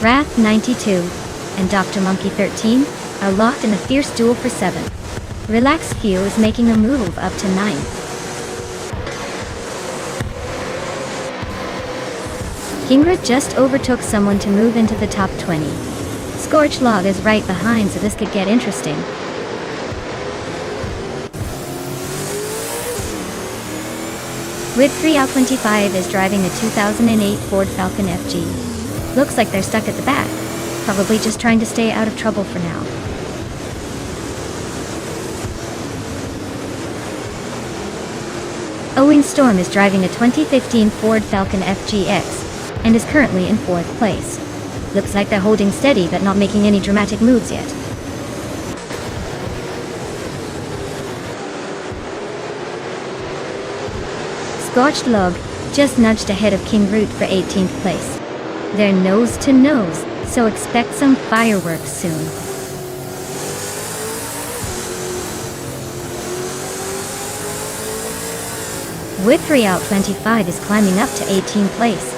Wrath 92 and Dr. Monkey 13 are locked in a fierce duel for 7th. Relaxed Few is making a move up to 9th. Kingra just overtook someone to move into the top 20. Scorched Log is right behind, so this could get interesting. With 3 out 25 is driving a 2008 Ford Falcon FG. Looks like they're stuck at the back, probably just trying to stay out of trouble for now. Owen Storm is driving a 2015 Ford Falcon FGX and is currently in 4th place. Looks like they're holding steady but not making any dramatic moves yet. Scorched Log just nudged ahead of King Root for 18th place. They're nose to nose, so expect some fireworks soon. With 3 out 25 is climbing up to 18th place.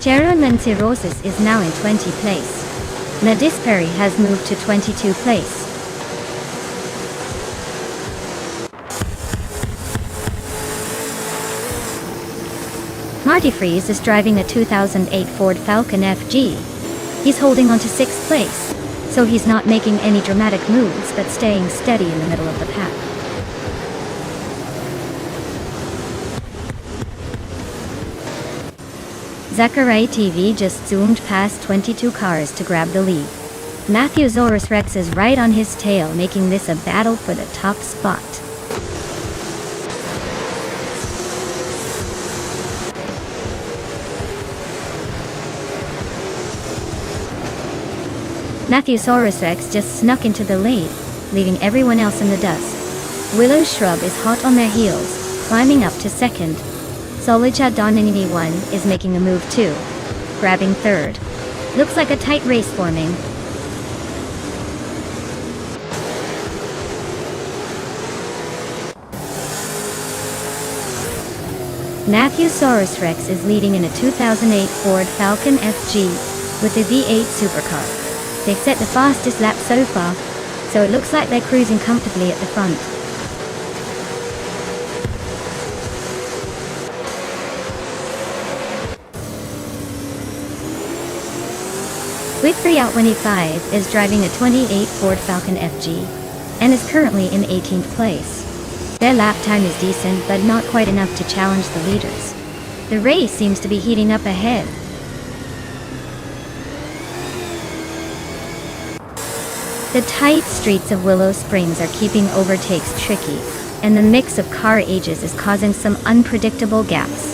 Jaron Mencirosis is now in 20th place. Nadisperi has moved to 22nd place. Marty Freeze is driving a 2008 Ford Falcon FG. He's holding on to 6th place, so he's not making any dramatic moves but staying steady in the middle of the pack. Zachary TV just zoomed past 22 cars to grab the lead. Matthew Zorus Rex is right on his tail, making this a battle for the top spot. Matthew Zorus Rex just snuck into the lead, leaving everyone else in the dust. Willow Shrub is hot on their heels, climbing up to 2nd. Solicha Donini 1 is making a move too, grabbing 3rd. Looks like a tight race forming. Matthew Saurus Rex is leading in a 2008 Ford Falcon FG with a V8 supercar. They've set the fastest lap so far, so it looks like they're cruising comfortably at the front. With 3 out 25 is driving a 28 Ford Falcon FG and is currently in 18th place. Their lap time is decent but not quite enough to challenge the leaders. The race seems to be heating up ahead. The tight streets of Willow Springs are keeping overtakes tricky, and the mix of car ages is causing some unpredictable gaps.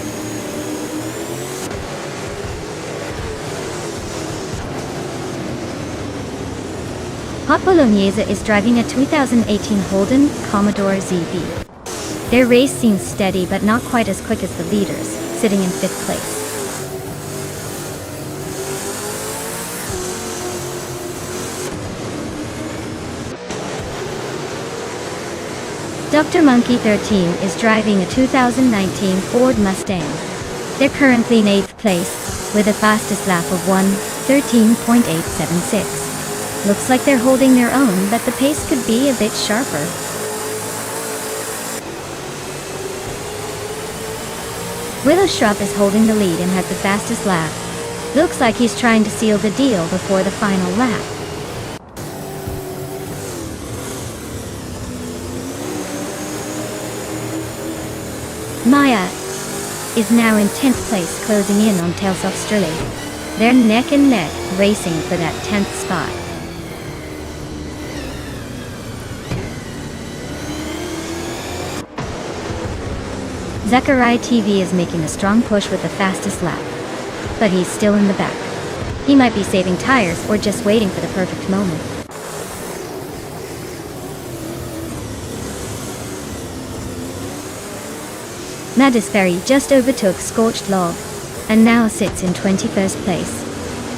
Hot Bolognese is driving a 2018 Holden Commodore ZB. Their race seems steady but not quite as quick as the leaders, sitting in 5th place. Dr. Monkey 13 is driving a 2019 Ford Mustang. They're currently in 8th place, with a fastest lap of 1:13.876. Looks like they're holding their own, but the pace could be a bit sharper. Willow Shrub is holding the lead and has the fastest lap. Looks like he's trying to seal the deal before the final lap. Maya is now in 10th place, closing in on Tales of Strelly. They're neck and neck, racing for that 10th spot. Zachary TV is making a strong push with the fastest lap, but he's still in the back. He might be saving tires or just waiting for the perfect moment. Madisferry just overtook Scorched Log, and now sits in 21st place.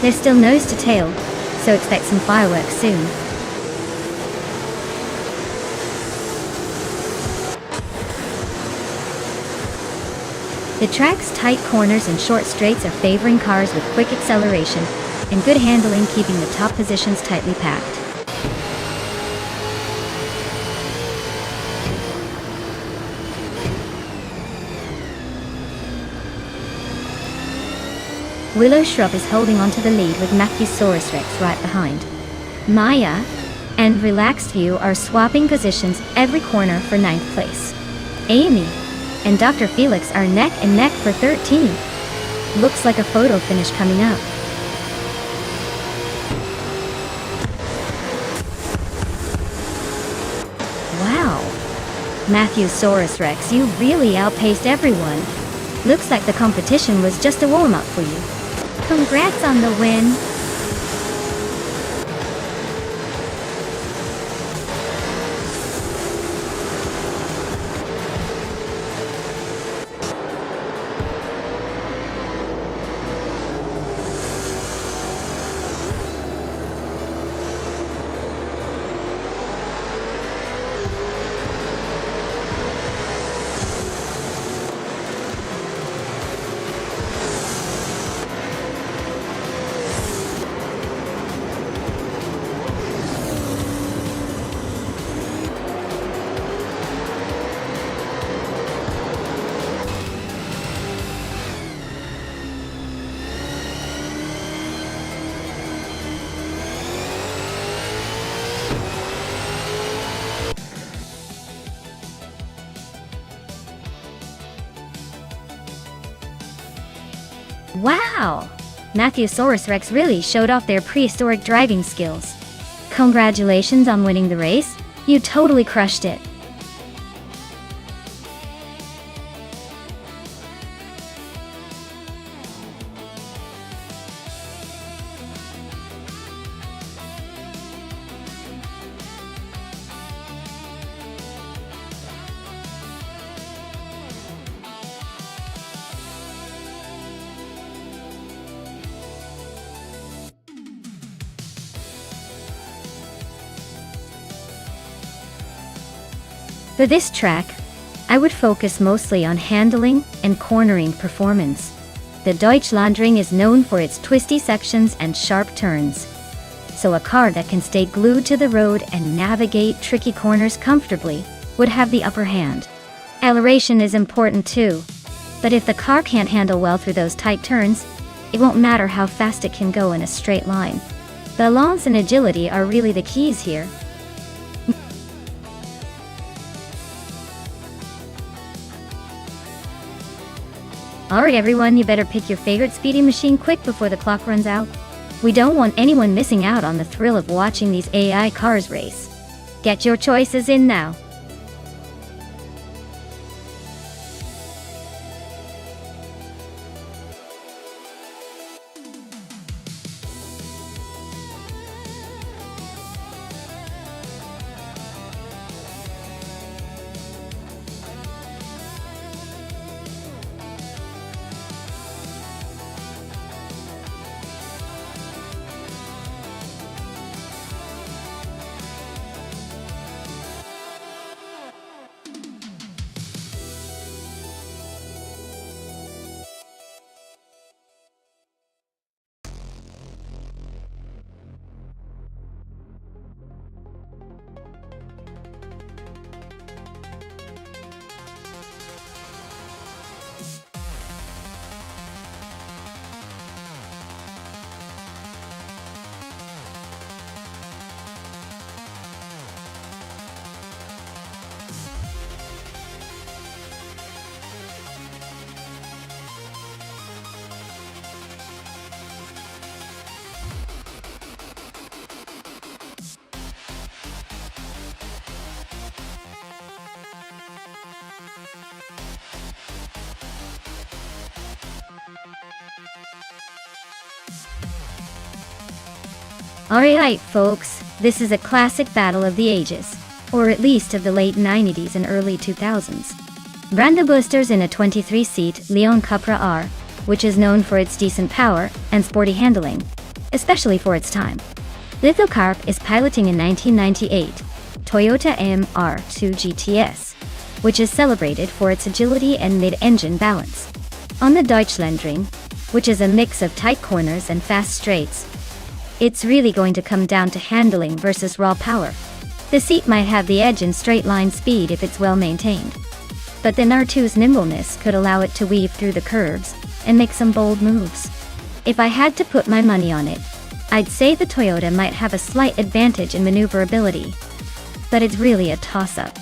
They're still nose to tail, so expect some fireworks soon. The track's tight corners and short straights are favoring cars with quick acceleration and good handling, keeping the top positions tightly packed. Willow Shrub is holding onto the lead with Matthew-saurus Rex right behind. Maya and Relaxed View are swapping positions every corner for 9th place. Amy and Dr. Felix are neck and neck for 13th. Looks like a photo finish coming up. Wow! Matthew-saurus Rex, you really outpaced everyone. Looks like the competition was just a warm-up for you. Congrats on the win! Wow! Matthew-saurus Rex really showed off their prehistoric driving skills. Congratulations on winning the race. You totally crushed it. For this track, I would focus mostly on handling and cornering performance. The Deutschlandring is known for its twisty sections and sharp turns. So a car that can stay glued to the road and navigate tricky corners comfortably would have the upper hand. Acceleration is important too, but if the car can't handle well through those tight turns, it won't matter how fast it can go in a straight line. Balance and agility are really the keys here. Alright everyone, you better pick your favorite speedy machine quick before the clock runs out. We don't want anyone missing out on the thrill of watching these AI cars race. Get your choices in now. Alright folks, this is a classic battle of the ages, or at least of the late 90s and early 2000s. Brando Boosters in a 23-seat Leon Cupra R, which is known for its decent power and sporty handling, especially for its time. Lithocarp is piloting a 1998 Toyota MR2 GTS, which is celebrated for its agility and mid-engine balance. On the Deutschlandring, which is a mix of tight corners and fast straights, it's really going to come down to handling versus raw power. The seat might have the edge in straight line speed if it's well maintained. But then R2's nimbleness could allow it to weave through the curves and make some bold moves. If I had to put my money on it, I'd say the Toyota might have a slight advantage in maneuverability. But it's really a toss-up.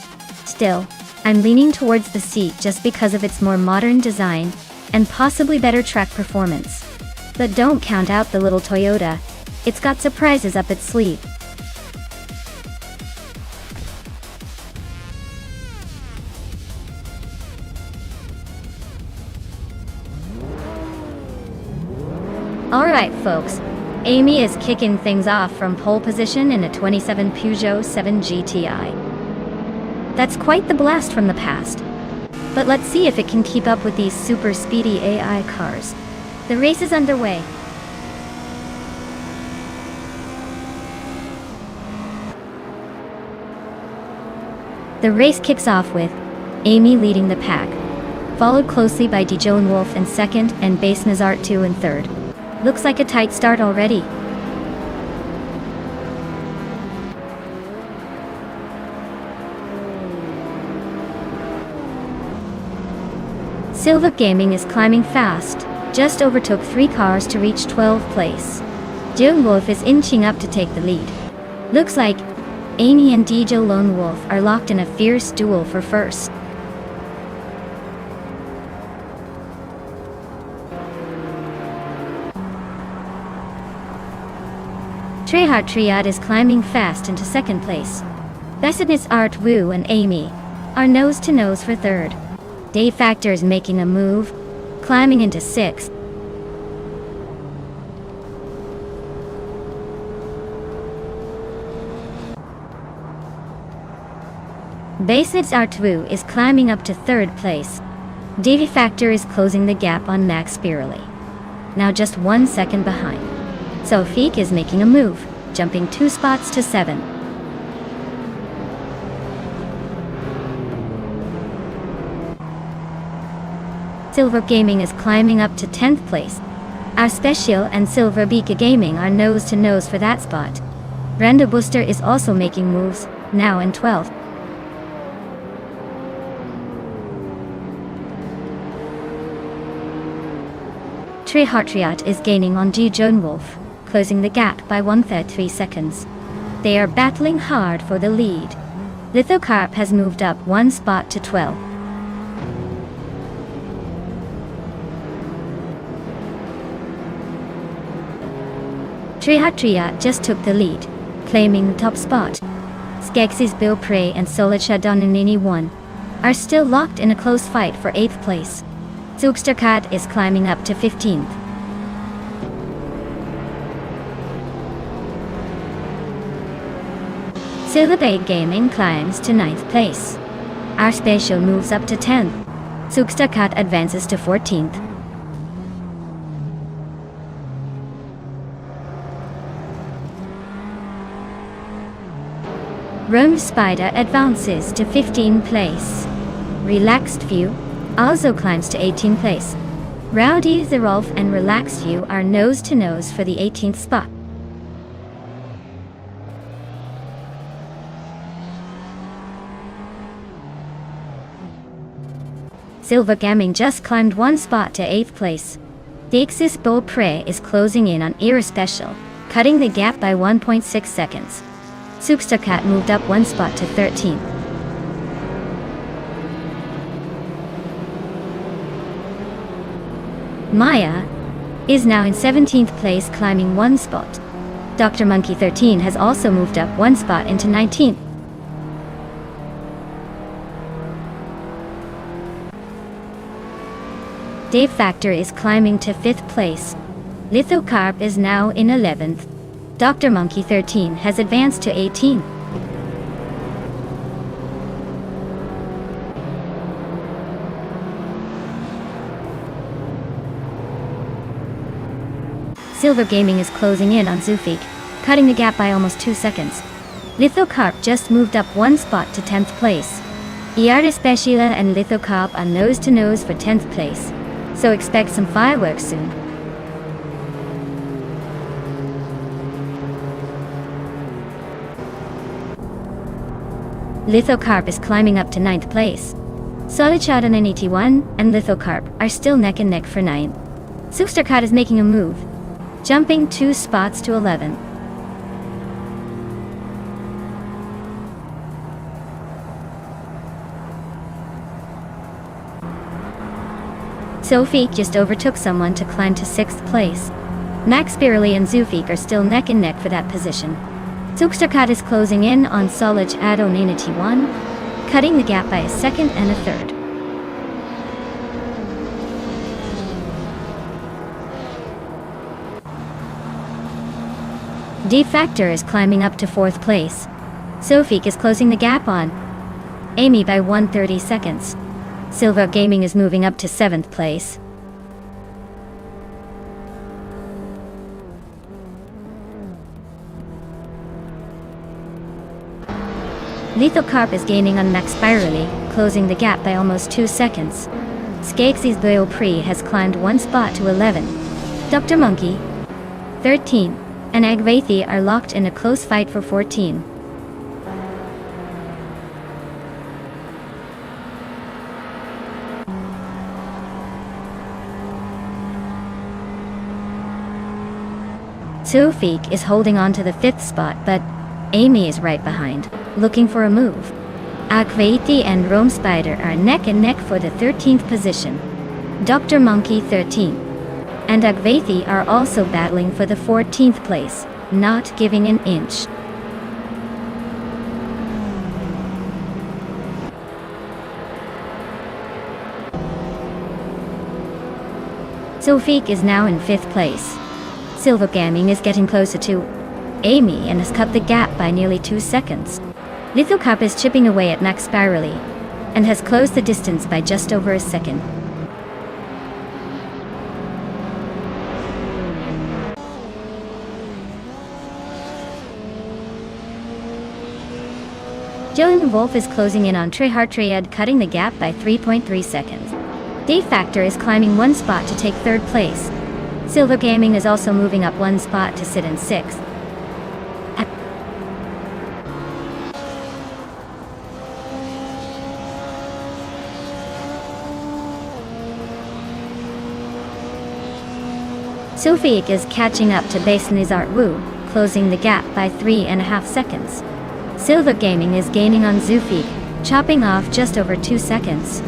Still, I'm leaning towards the seat just because of its more modern design and possibly better track performance. But don't count out the little Toyota. It's got surprises up its sleeve. Alright folks, Amy is kicking things off from pole position in a 27 Peugeot 7 GTI. That's quite the blast from the past. But let's see if it can keep up with these super speedy AI cars. The race is underway. The race kicks off with Amy leading the pack, followed closely by Dijon Wolf in second and Base Nazart 2 in third. Looks like a tight start already. Silva Gaming is climbing fast, just overtook 3 cars to reach 12th place. Dijon Wolf is inching up to take the lead. Looks like Amy and Dijon Lone Wolf are locked in a fierce duel for first. Trehart Triad is climbing fast into second place. Bessidness Art Wu and Amy are nose-to-nose for third. Dave Factor is making a move, climbing into sixth. Bessidness Art Wu is climbing up to third place. Dave Factor is closing the gap on Max Spirelli, now just 1 second behind. Sofik is making a move, jumping 2 spots to 7. Silver Gaming is climbing up to 10th place. Our Special and Silver Beaka Gaming are nose-to-nose for that spot. Brenda Booster is also making moves, now in 12th. Trehartriat is gaining on Dijon Wolf, closing the gap by 1/3 seconds. They are battling hard for the lead. Lithocarp has moved up 1 spot to 12. Trehartriat just took the lead, claiming the top spot. Skeksis Bill Prey and Solicha Donanini 1 are still locked in a close fight for 8th place. Zugsterkat is climbing up to 15th. Silver Bay Gaming climbs to 9th place. Our Special moves up to 10th. Zugsterkat advances to 14th. Rome Spider advances to 15th place. Relaxed View also climbs to 18th place. Rowdy the Rolf and Relaxed View are nose-to-nose for the 18th spot. Silver Gaming just climbed 1 spot to 8th place. Dixis Bull Prey is closing in on Era Special, cutting the gap by 1.6 seconds. Superstarcat moved up 1 spot to 13th. Maya is now in 17th place, climbing 1 spot. Dr. Monkey 13 has also moved up 1 spot into 19th. Dave Factor is climbing to 5th place. Lithocarp is now in 11th. Dr. Monkey 13 has advanced to 18th. Silver Gaming is closing in on Zufik, cutting the gap by almost 2 seconds. Lithocarp just moved up 1 spot to 10th place. Iarda Speciala and Lithocarp are nose-to-nose for 10th place. so expect some fireworks soon. Lithocarp is climbing up to 9th place. Solidchad on 81 and Lithocarp are still neck and neck for 9th. Superstarcat is making a move, jumping 2 spots to 11th. Sofik just overtook someone to climb to 6th place. Max Spirally and Zufik are still neck and neck for that position. Superstarcat is closing in on Solidchad on 81, cutting the gap by a 2nd and a 3rd. D-Factor is climbing up to 4th place. Sofik is closing the gap on Amy by 130 seconds. Silva Gaming is moving up to 7th place. Lithocarp is gaining on Max Spirally, closing the gap by almost 2 seconds. Skeksis Beopri has climbed 1 spot to 11. Dr. Monkey, 13, and Agvathi are locked in a close fight for 14. Sofik is holding on to the 5th spot, but Amy is right behind, looking for a move. Agvathi and Rome Spider are neck and neck for the 13th position. Dr. Monkey 13 and Agvathi are also battling for the 14th place, not giving an inch. Sofik is now in 5th place. Silva Gaming is getting closer to Amy and has cut the gap by nearly 2 seconds. Lithocarp is chipping away at Max Spirally and has closed the distance by just over a second. Jillian Wolf is closing in on Trehart Triad, cutting the gap by 3.3 seconds. D-Factor is climbing 1 spot to take 3rd place. Silva Gaming is also moving up 1 spot to sit in 6th. Sofik is catching up to Basenizart Wu, closing the gap by 3.5 seconds. Silva Gaming is gaining on Zufik, chopping off just over 2 seconds.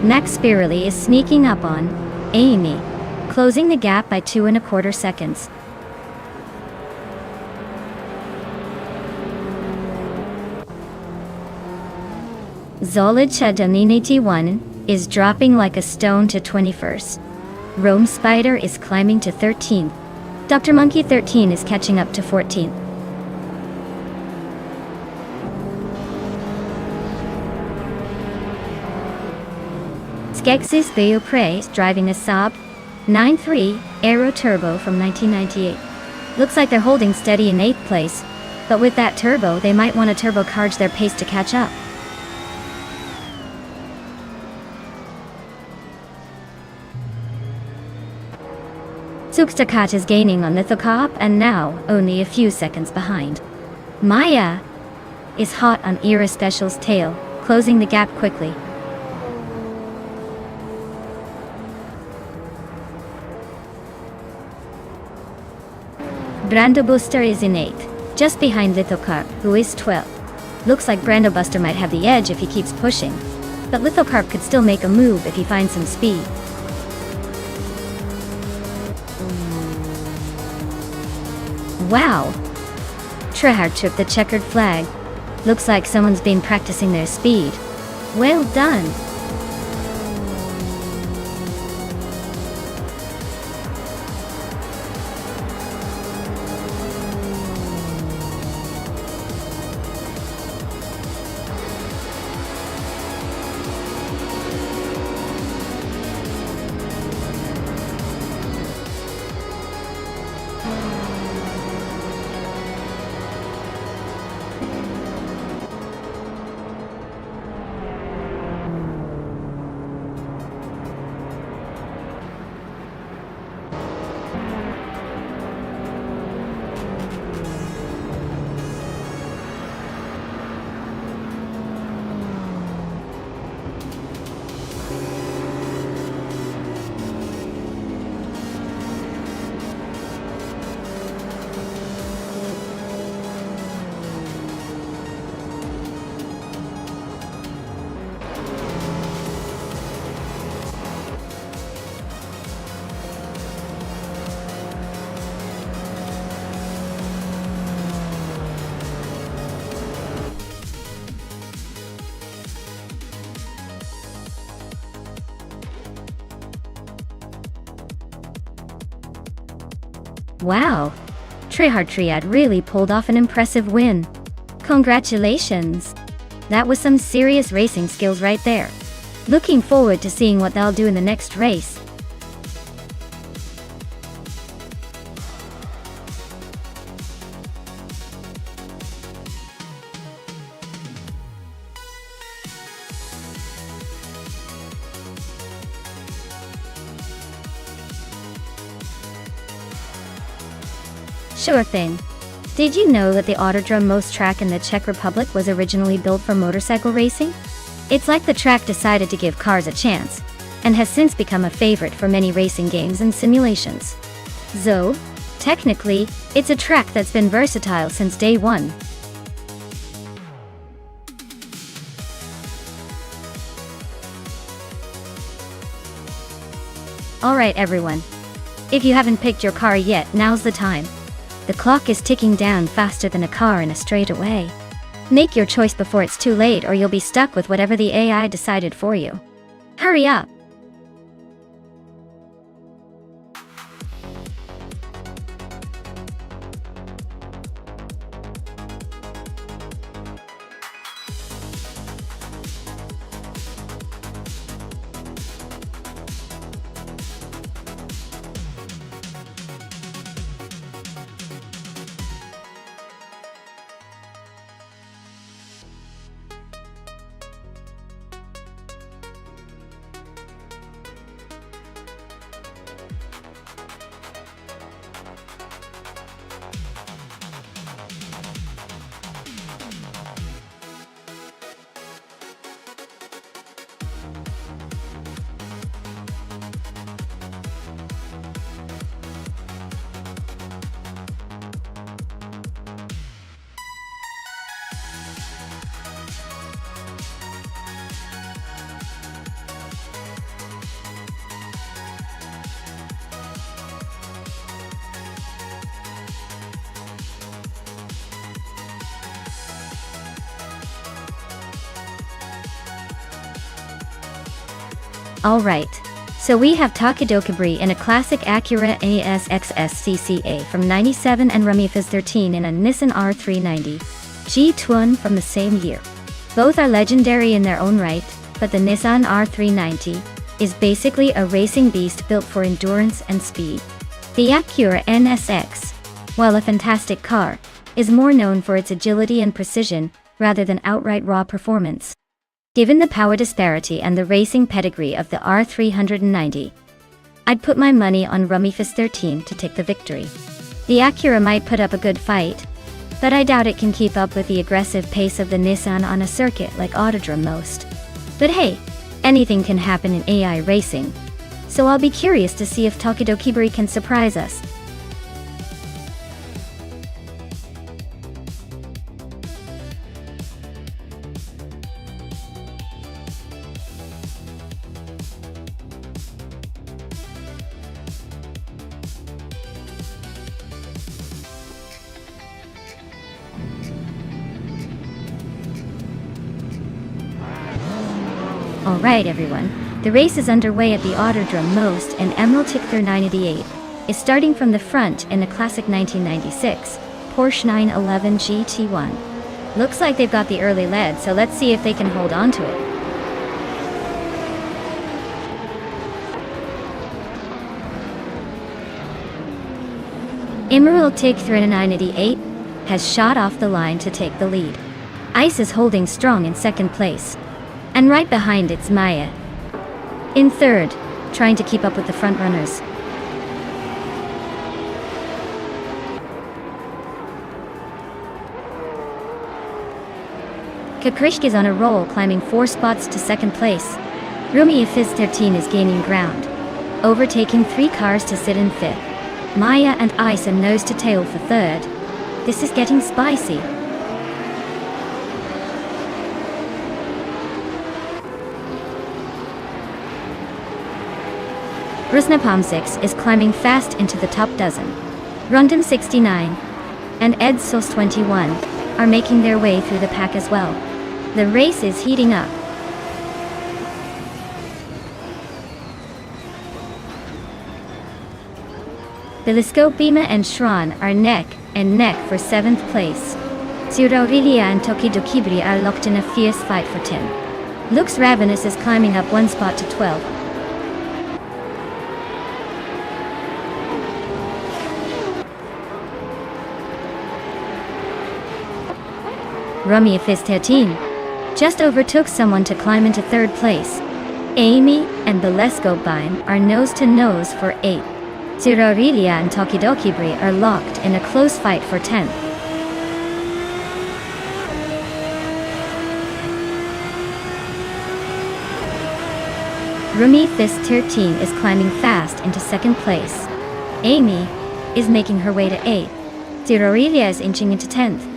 Max Spirally is sneaking up on Amy, closing the gap by 2.25 seconds. Solidchad on 81 is dropping like a stone to 21st. Rome Spider is climbing to 13th. Dr. Monkey 13 is catching up to 14th. Skeksis Beopre is driving a Saab 9.3 Aero Turbo from 1998. Looks like they're holding steady in 8th place, but with that turbo they might want to turbocharge their pace to catch up. Superstarcat is gaining on Lithocarp and now only a few seconds behind. Maya is hot on Era Special's tail, closing the gap quickly. Brando Buster is in 8th, just behind Lithocarp, who is 12th. Looks like Brando Buster might have the edge if he keeps pushing, but Lithocarp could still make a move if he finds some speed. Wow! Trehart took the checkered flag. Looks like someone's been practicing their speed. Well done! Wow! Tryhard Triad really pulled off an impressive win. Congratulations! That was some serious racing skills right there. Looking forward to seeing what they'll do in the next race. Sure thing. Did you know that the Autodrom Most track in the Czech Republic was originally built for motorcycle racing? It's like the track decided to give cars a chance, and has since become a favorite for many racing games and simulations. So, technically, it's a track that's been versatile since day one. Alright everyone. If you haven't picked your car yet, now's the time. The clock is ticking down faster than a car in a straightaway. Make your choice before it's too late, or you'll be stuck with whatever the AI decided for you. Hurry up! Alright, so we have Takedokibri in a classic Acura ASXS from 97 and Rumifaz 13 in a Nissan R390 G-Twin from the same year. Both are legendary in their own right, but the Nissan R390 is basically a racing beast built for endurance and speed. The Acura NSX, while a fantastic car, is more known for its agility and precision rather than outright raw performance. Given the power disparity and the racing pedigree of the R390, I'd put my money on Rumifaz 13 to take the victory. The Acura might put up a good fight, but I doubt it can keep up with the aggressive pace of the Nissan on a circuit like Autodrom Most. But hey, anything can happen in AI racing, so I'll be curious to see if Takedokibri can surprise us. Alright everyone, the race is underway at the Autodrom Most, and Emerald Tickler 988 is starting from the front in a classic 1996 Porsche 911 GT1. Looks like they've got the early lead, so let's see if they can hold on to it. Emerald Tickler 988 has shot off the line to take the lead. Ice is holding strong in second place, and right behind it's Maya in third, trying to keep up with the front runners. Kakrishk is on a roll, climbing 4 spots to second place. Rumifaz 13 is gaining ground, overtaking 3 cars to sit in 5th. Maya and Ice are nose to tail for 3rd. This is getting spicy. Rusnapalm 6 is climbing fast into the top dozen. Rundum 69 and Ed Sos 21 are making their way through the pack as well. The race is heating up. Bima and Shran are neck and neck for 7th place. Aurelia and Tokidokibri are locked in a fierce fight for 10. Looks Ravenous is climbing up 1 spot to 12. Rummy Fist 13 just overtook someone to climb into 3rd place. Amy and Bime are nose to nose for 8. Aurelia and Tokidokibri are locked in a close fight for 10th. Rummy Fist 13 is climbing fast into 2nd place. Amy is making her way to 8th. Aurelia is inching into 10th.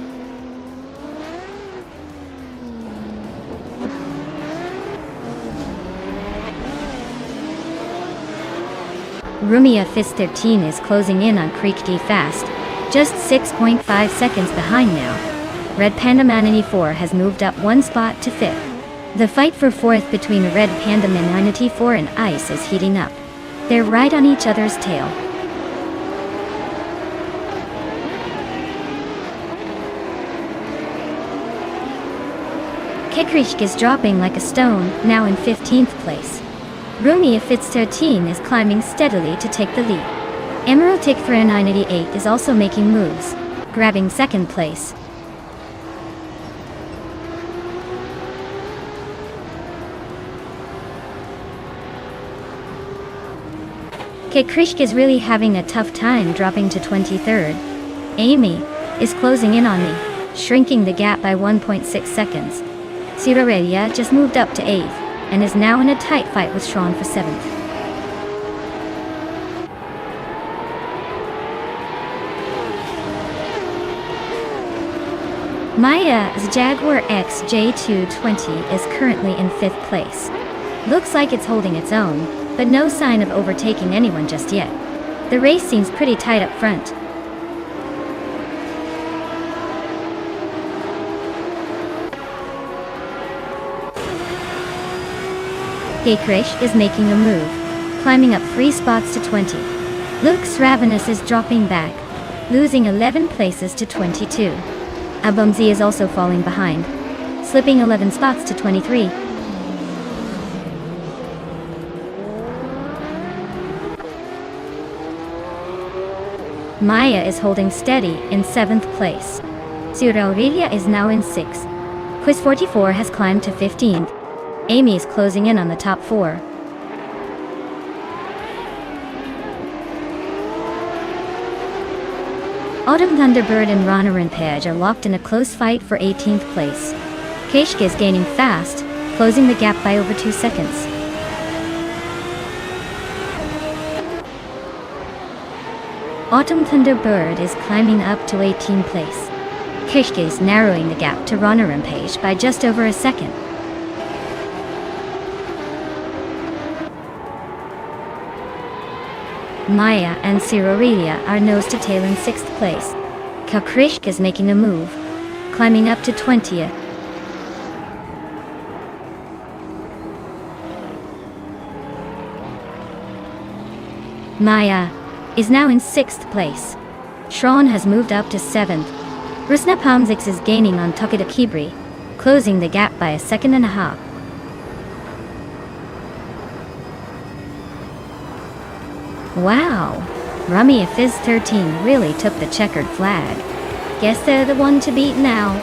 Rumia Fist 13 is closing in on Creek D fast, just 6.5 seconds behind now. Red Panda Man 84 has moved up 1 spot to 5th. The fight for 4th between Red Panda Man 94 and Ice is heating up. They're right on each other's tail. Kekrishk is dropping like a stone, now in 15th place. Rumia Fist 13 is climbing steadily to take the lead. Emerald Tick 988 is also making moves, grabbing 2nd place. Krishk is really having a tough time dropping to 23rd. Amy is closing in on me, shrinking the gap by 1.6 seconds. Sirarelia just moved up to 8th and is now in a tight fight with Shran for 7th. Maya's Jaguar XJ220 is currently in 5th place. Looks like it's holding its own, but no sign of overtaking anyone just yet. The race seems pretty tight up front. Gekrish is making a move, climbing up 3 spots to 20. Looks Ravenous is dropping back, losing 11 places to 22. Abumzi is also falling behind, slipping 11 spots to 23. Maya is holding steady in 7th place. Aurelia is now in 6th. Quiz 44 has climbed to 15th. Amy is closing in on the top 4. Autumn Thunderbird and Rana Rampage are locked in a close fight for 18th place. Keshk is gaining fast, closing the gap by over 2 seconds. Autumn Thunderbird is climbing up to 18th place. Keshk is narrowing the gap to Rana Rampage by just over a second. Maya and Sirorelia are nose to tail in 6th place. Kakrishk is making a move, climbing up to 20th. Maya is now in 6th place. Shran has moved up to 7th. Rusna Pomzix is gaining on Takeda Kibri, closing the gap by 1.5 seconds. Wow, Rummy Fizz 13 really took the checkered flag. Guess they're the one to beat now.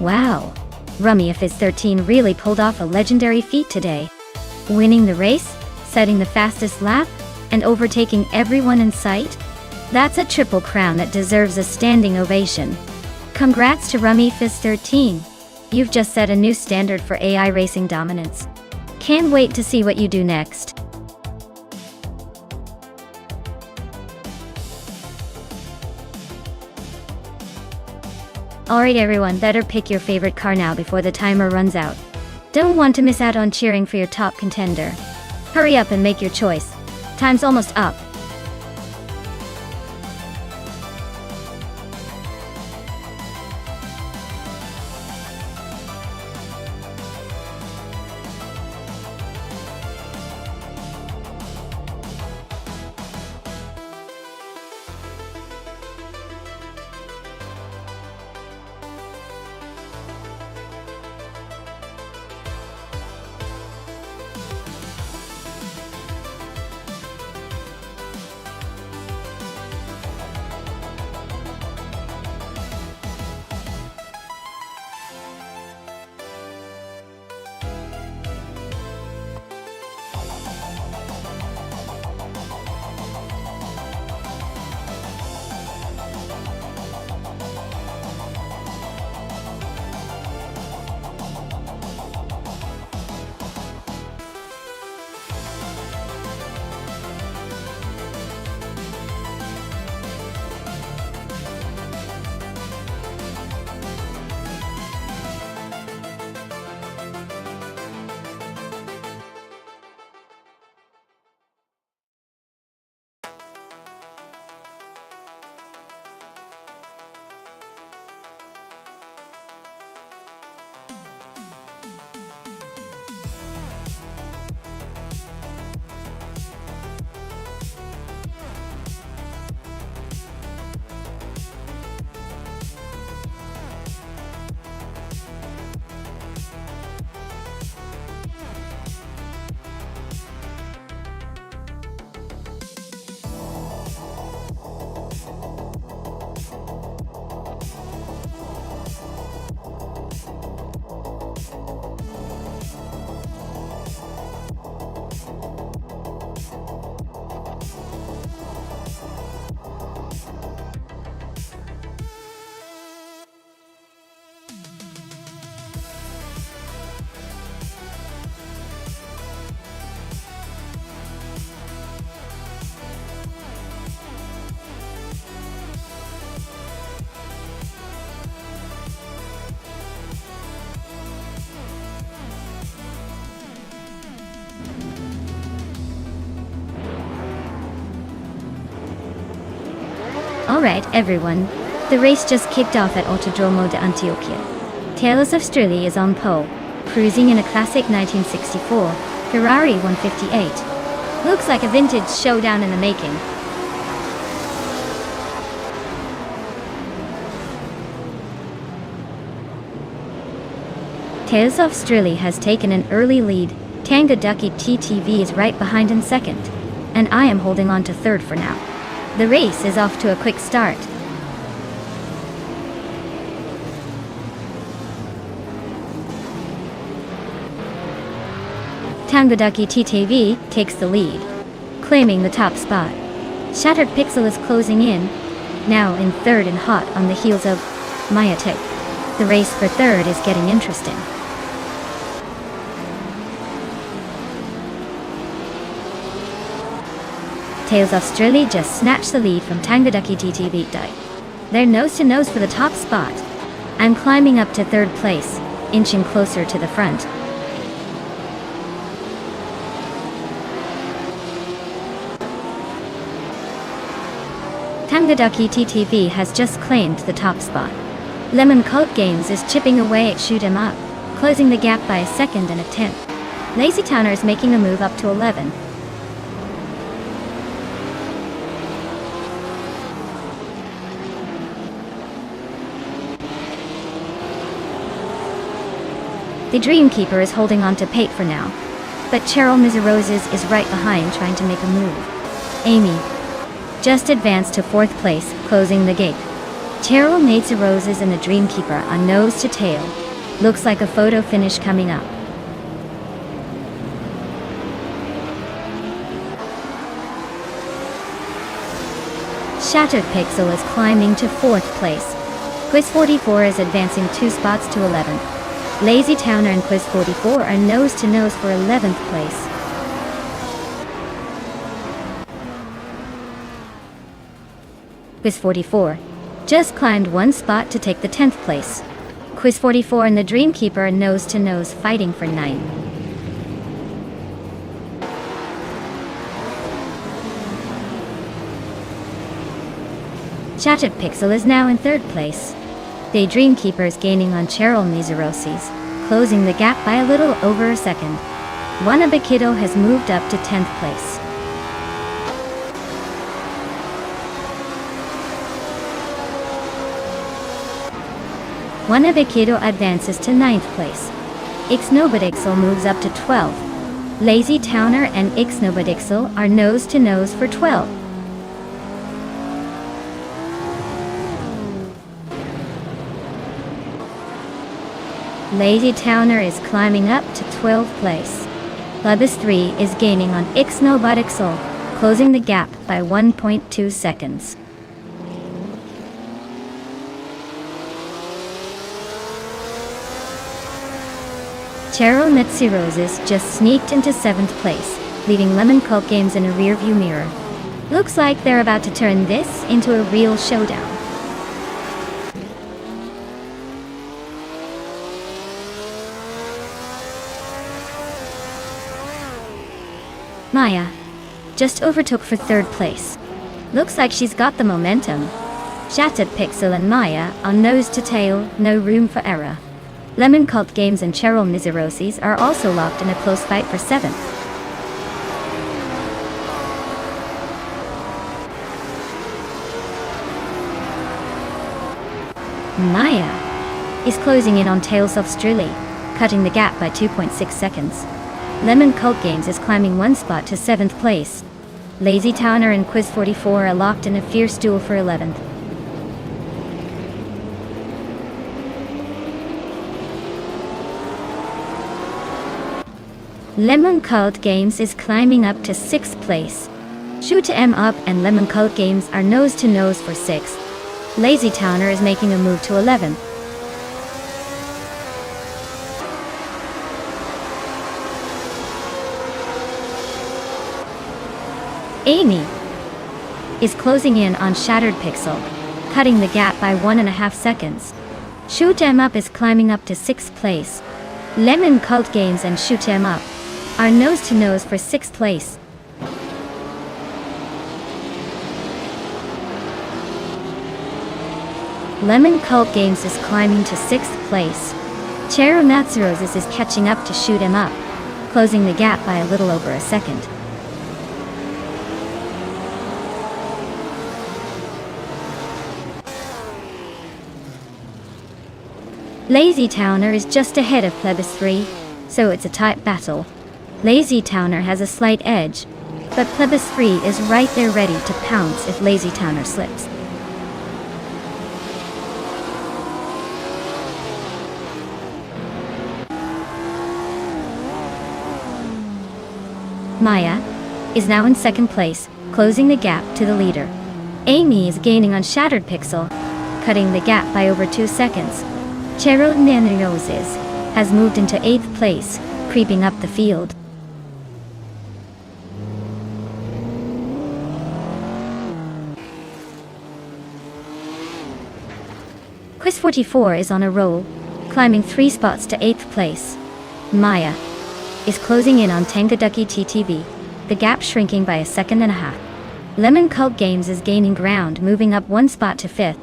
Wow. Rummy Fizz 13 really pulled off a legendary feat today. Winning the race, setting the fastest lap, and overtaking everyone in sight? That's a triple crown that deserves a standing ovation. Congrats to Rummy Fizz 13. You've just set a new standard for AI racing dominance. Can't wait to see what you do next. Alright everyone, better pick your favorite car now before the timer runs out. Don't want to miss out on cheering for your top contender. Hurry up and make your choice. Time's almost up. Alright everyone, the race just kicked off at Autodromo de Antioquia. Taylor's Australia is on pole, cruising in a classic 1964 Ferrari 158. Looks like a vintage showdown in the making. Taylor's Australia has taken an early lead. Tango Ducky TTV is right behind in second, and I am holding on to third for now. The race is off to a quick start. Tango Ducky TTV takes the lead, claiming the top spot. Shattered Pixel is closing in, now in third and hot on the heels of Mayatic. The race for third is getting interesting. Tails Australia just snatched the lead from Tango Ducky TTV. They're nose to nose for the top spot. I'm climbing up to third place, inching closer to the front. Tango Ducky TTV has just claimed the top spot. Lemon Cult Games is chipping away at Shoot 'em Up, closing the gap by a second and a tenth. Lazy Towner is making a move up to 11. The Dreamkeeper is holding on to Pate for now, but Cheryl Mizaroses is right behind trying to make a move. Amy just advanced to fourth place, closing the gate. Cheryl Mates Roses and the Dreamkeeper on nose to tail. Looks like a photo finish coming up. Shattered Pixel is climbing to 4th place. Quiz 44 is advancing 2 spots to 11th. Lazy Towner and Quiz 44 are nose to nose for 11th place. Quiz 44 just climbed 1 spot to take the 10th place. Quiz 44 and the Dreamkeeper are nose to nose fighting for 9th. Shattered Pixel is now in 3rd place. The Dreamkeeper is gaining on Cheryl Mizerosis, closing the gap by a little over a second. Wannabe Kiddo has moved up to 10th place. Wannabe Kiddo advances to 9th place. Ixnobadixel moves up to 12th. Lazy Towner and Ixnobadixel are nose to nose for 12th. Lazy Towner is climbing up to 12th place. Plebis 3 is gaining on Ixnobadixel, closing the gap by 1.2 seconds. Cheryl Mitzi Roses just sneaked into 7th place, leaving Lemon Cult Games in a rearview mirror. Looks like they're about to turn this into a real showdown. Maya just overtook for 3rd place. Looks like she's got the momentum. Shattered Pixel and Maya are nose to tail, no room for error. Lemon Cult Games and Cheryl Mizerosis are also locked in a close fight for 7th. Maya is closing in on Tales of Strilly, cutting the gap by 2.6 seconds. Lemon Cult Games is climbing 1 spot to 7th place. Lazy Towner and Quiz 44 are locked in a fierce duel for 11th. Lemon Cult Games is climbing up to 6th place. Shoot 'em Up and Lemon Cult Games are nose to nose for 6th. Lazy Towner is making a move to 11th. Amy is closing in on Shattered Pixel, cutting the gap by 1.5 seconds. Shoot 'em Up is climbing up to 6th place. Lemon Cult Games and Shoot 'em Up are nose to nose for 6th place. Lemon Cult Games is climbing to 6th place. Cheryl Matsuroses is catching up to Shoot 'em Up, closing the gap by a little over a second. Lazy Towner is just ahead of Plebis 3, so it's a tight battle. Lazy Towner has a slight edge, but Plebis 3 is right there ready to pounce if Lazy Towner slips. Maya is now in 2nd place, closing the gap to the leader. Amy is gaining on Shattered Pixel, cutting the gap by over 2 seconds. Cheryl Nanaroses has moved into 8th place, creeping up the field. Quiz 44 is on a roll, climbing 3 spots to 8th place. Maya is closing in on Tangaducky TTV, the gap shrinking by 1.5 seconds. Lemon Cult Games is gaining ground, moving up 1 spot to 5th.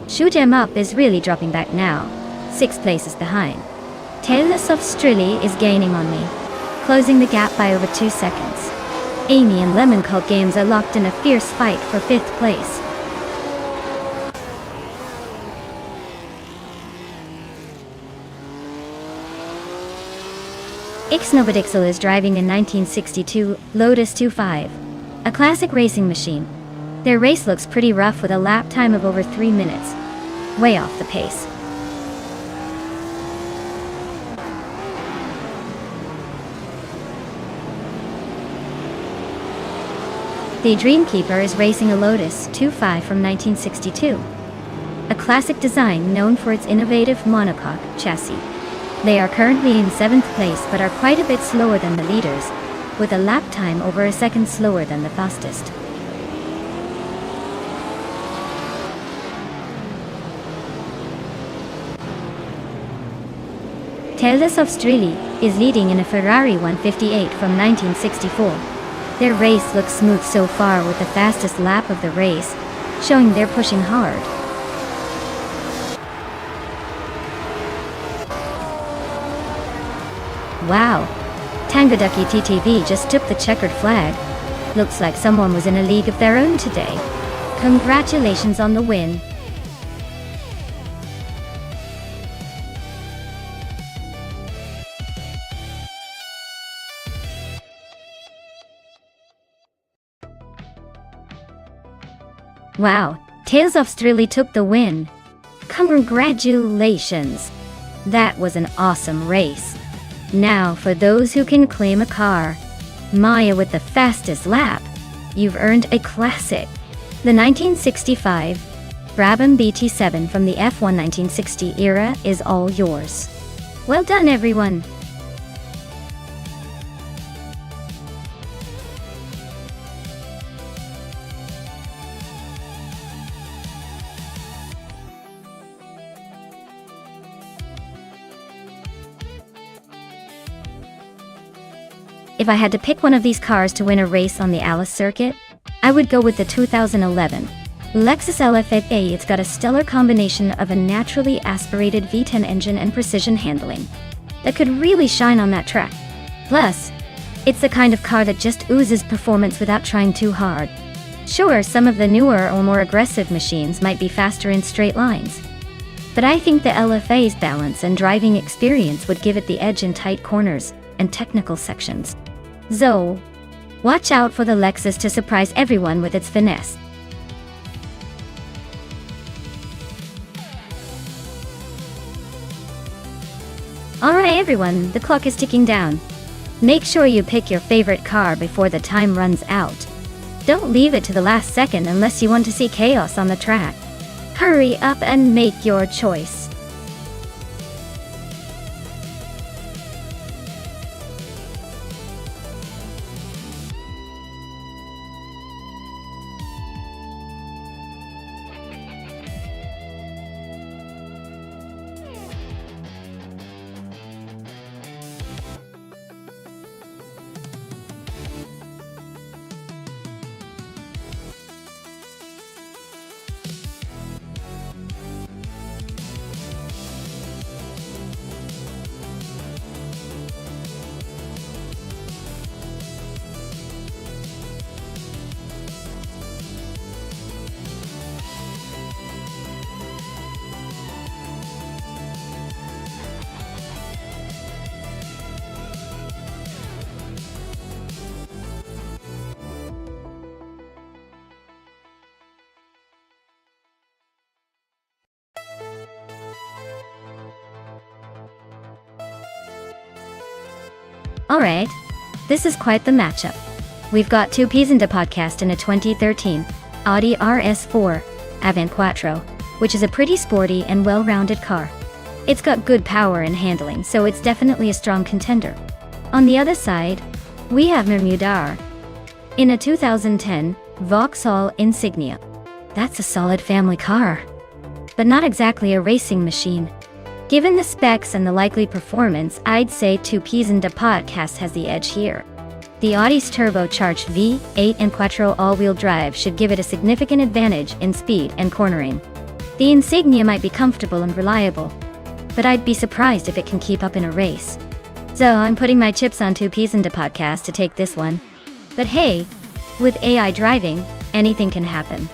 Shoot 'em Up is really dropping back now, 6 places behind. Tales of Strilly is gaining on me, closing the gap by over 2 seconds. Amy and Lemon Cult Games are locked in a fierce fight for 5th place. Ixnobadixel is driving a 1962 Lotus 25, a classic racing machine. Their race looks pretty rough with a lap time of over 3 minutes. Way off the pace. The Dreamkeeper is racing a Lotus 25 from 1962. A classic design known for its innovative monocoque chassis. They are currently in 7th place but are quite a bit slower than the leaders, with a lap time over a second slower than the fastest. Tales of Strili is leading in a Ferrari 158 from 1964. Their race looks smooth so far with the fastest lap of the race, showing they're pushing hard. Wow! Tangaducky TTV just took the checkered flag. Looks like someone was in a league of their own today. Congratulations on the win. Wow, Tales of Strili took the win. Congratulations! That was an awesome race. Now for those who can claim a car. Maya with the fastest lap. You've earned a classic. The 1965 Brabham BT7 from the F1 1960 era is all yours. Well done, everyone! If I had to pick one of these cars to win a race on the Alice circuit, I would go with the 2011 Lexus LFA. It's got a stellar combination of a naturally aspirated V10 engine and precision handling that could really shine on that track. Plus, it's the kind of car that just oozes performance without trying too hard. Sure, some of the newer or more aggressive machines might be faster in straight lines, but I think the LFA's balance and driving experience would give it the edge in tight corners and technical sections. So, watch out for the Lexus to surprise everyone with its finesse. Alright everyone, the clock is ticking down. Make sure you pick your favorite car before the time runs out. Don't leave it to the last second unless you want to see chaos on the track. Hurry up and make your choice. Alright, this is quite the matchup. We've got two P's in the podcast in a 2013 Audi RS4 Avant Quattro, which is a pretty sporty and well-rounded car. It's got good power and handling, so it's definitely a strong contender. On the other side, we have Mermudar in a 2010 Vauxhall Insignia. That's a solid family car, but not exactly a racing machine. Given the specs and the likely performance, I'd say two P's in the podcast has the edge here. The Audi's turbocharged V8 and Quattro all-wheel drive should give it a significant advantage in speed and cornering. The Insignia might be comfortable and reliable, but I'd be surprised if it can keep up in a race. So I'm putting my chips on two P's in the podcast to take this one. But hey, with AI driving, anything can happen.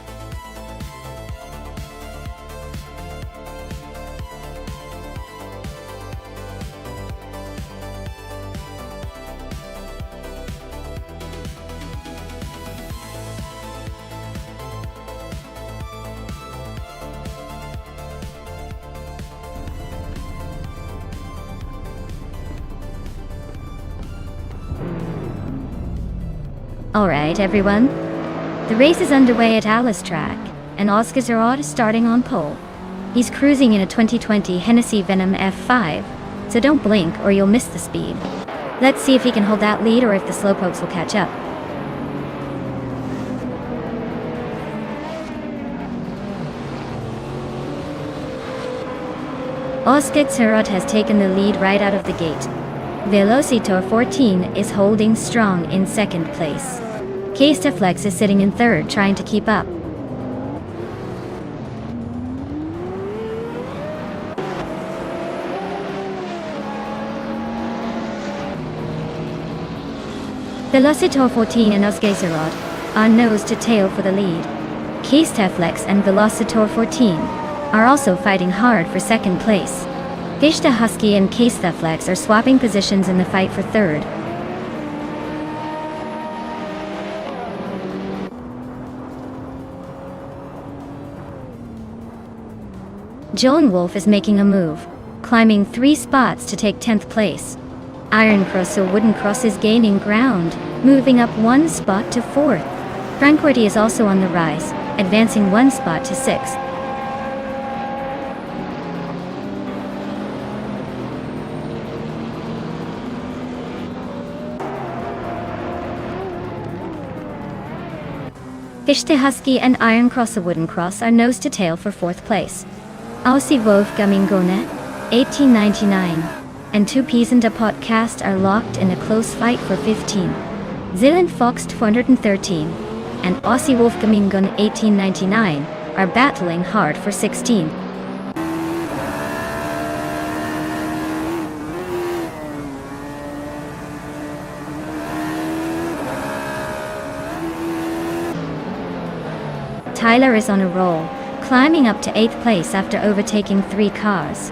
Alright everyone, the race is underway at Alice Track, and Oscar Zarot is starting on pole. He's cruising in a 2020 Hennessy Venom F5, so don't blink or you'll miss the speed. Let's see if he can hold that lead or if the slowpokes will catch up. Oscar Zarot has taken the lead right out of the gate. Velocitor 14 is holding strong in second place. Flex is sitting in third, trying to keep up. Velocitor 14 and Oscar Zarot are nose to tail for the lead. Flex and Velocitor 14 are also fighting hard for second place. Vishta Husky and Flex are swapping positions in the fight for third. Joan Wolf is making a move, climbing 3 spots to take 10th place. Iron Cross or Wooden Cross is gaining ground, moving up 1 spot to 4th. Tranquility is also on the rise, advancing 1 spot to 6th. Vishta Husky and Iron Cross or Wooden Cross are nose to tail for 4th place. Aussie Wolf Gamingone, 1899, and 2Ps and a podcast are locked in a close fight for 15. Zealand Fox 213 and Aussie Wolf Gamingone 1899 are battling hard for 16. Tyler is on a roll, climbing up to 8th place after overtaking 3 cars.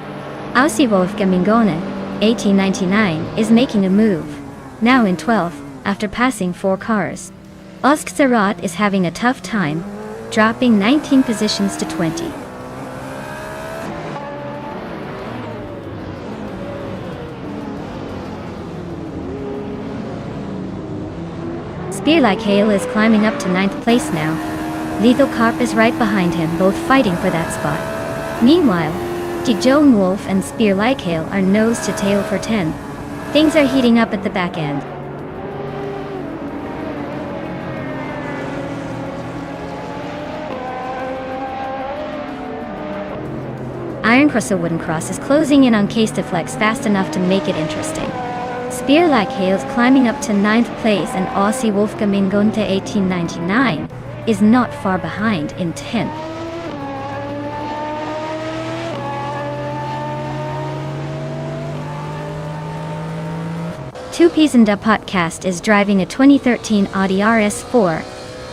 Aussie Wolf Gamingone, 1899, is making a move, now in 12th, after passing 4 cars. Oscar Zarot is having a tough time, dropping 19 positions to 20. Spear Like Hail is climbing up to 9th place now. Lethal Carp is right behind him, both fighting for that spot. Meanwhile, Joan Wolf and Spear Like Hail are nose to tail for 10. Things are heating up at the back end. Iron Cross or Wooden Cross is closing in on Flex fast enough to make it interesting. Spear Like Hail is climbing up to 9th place, and Aussie Wolf Gamingone 1899 is not far behind in 10th. Two Peas and a Podcast is driving a 2013 Audi RS4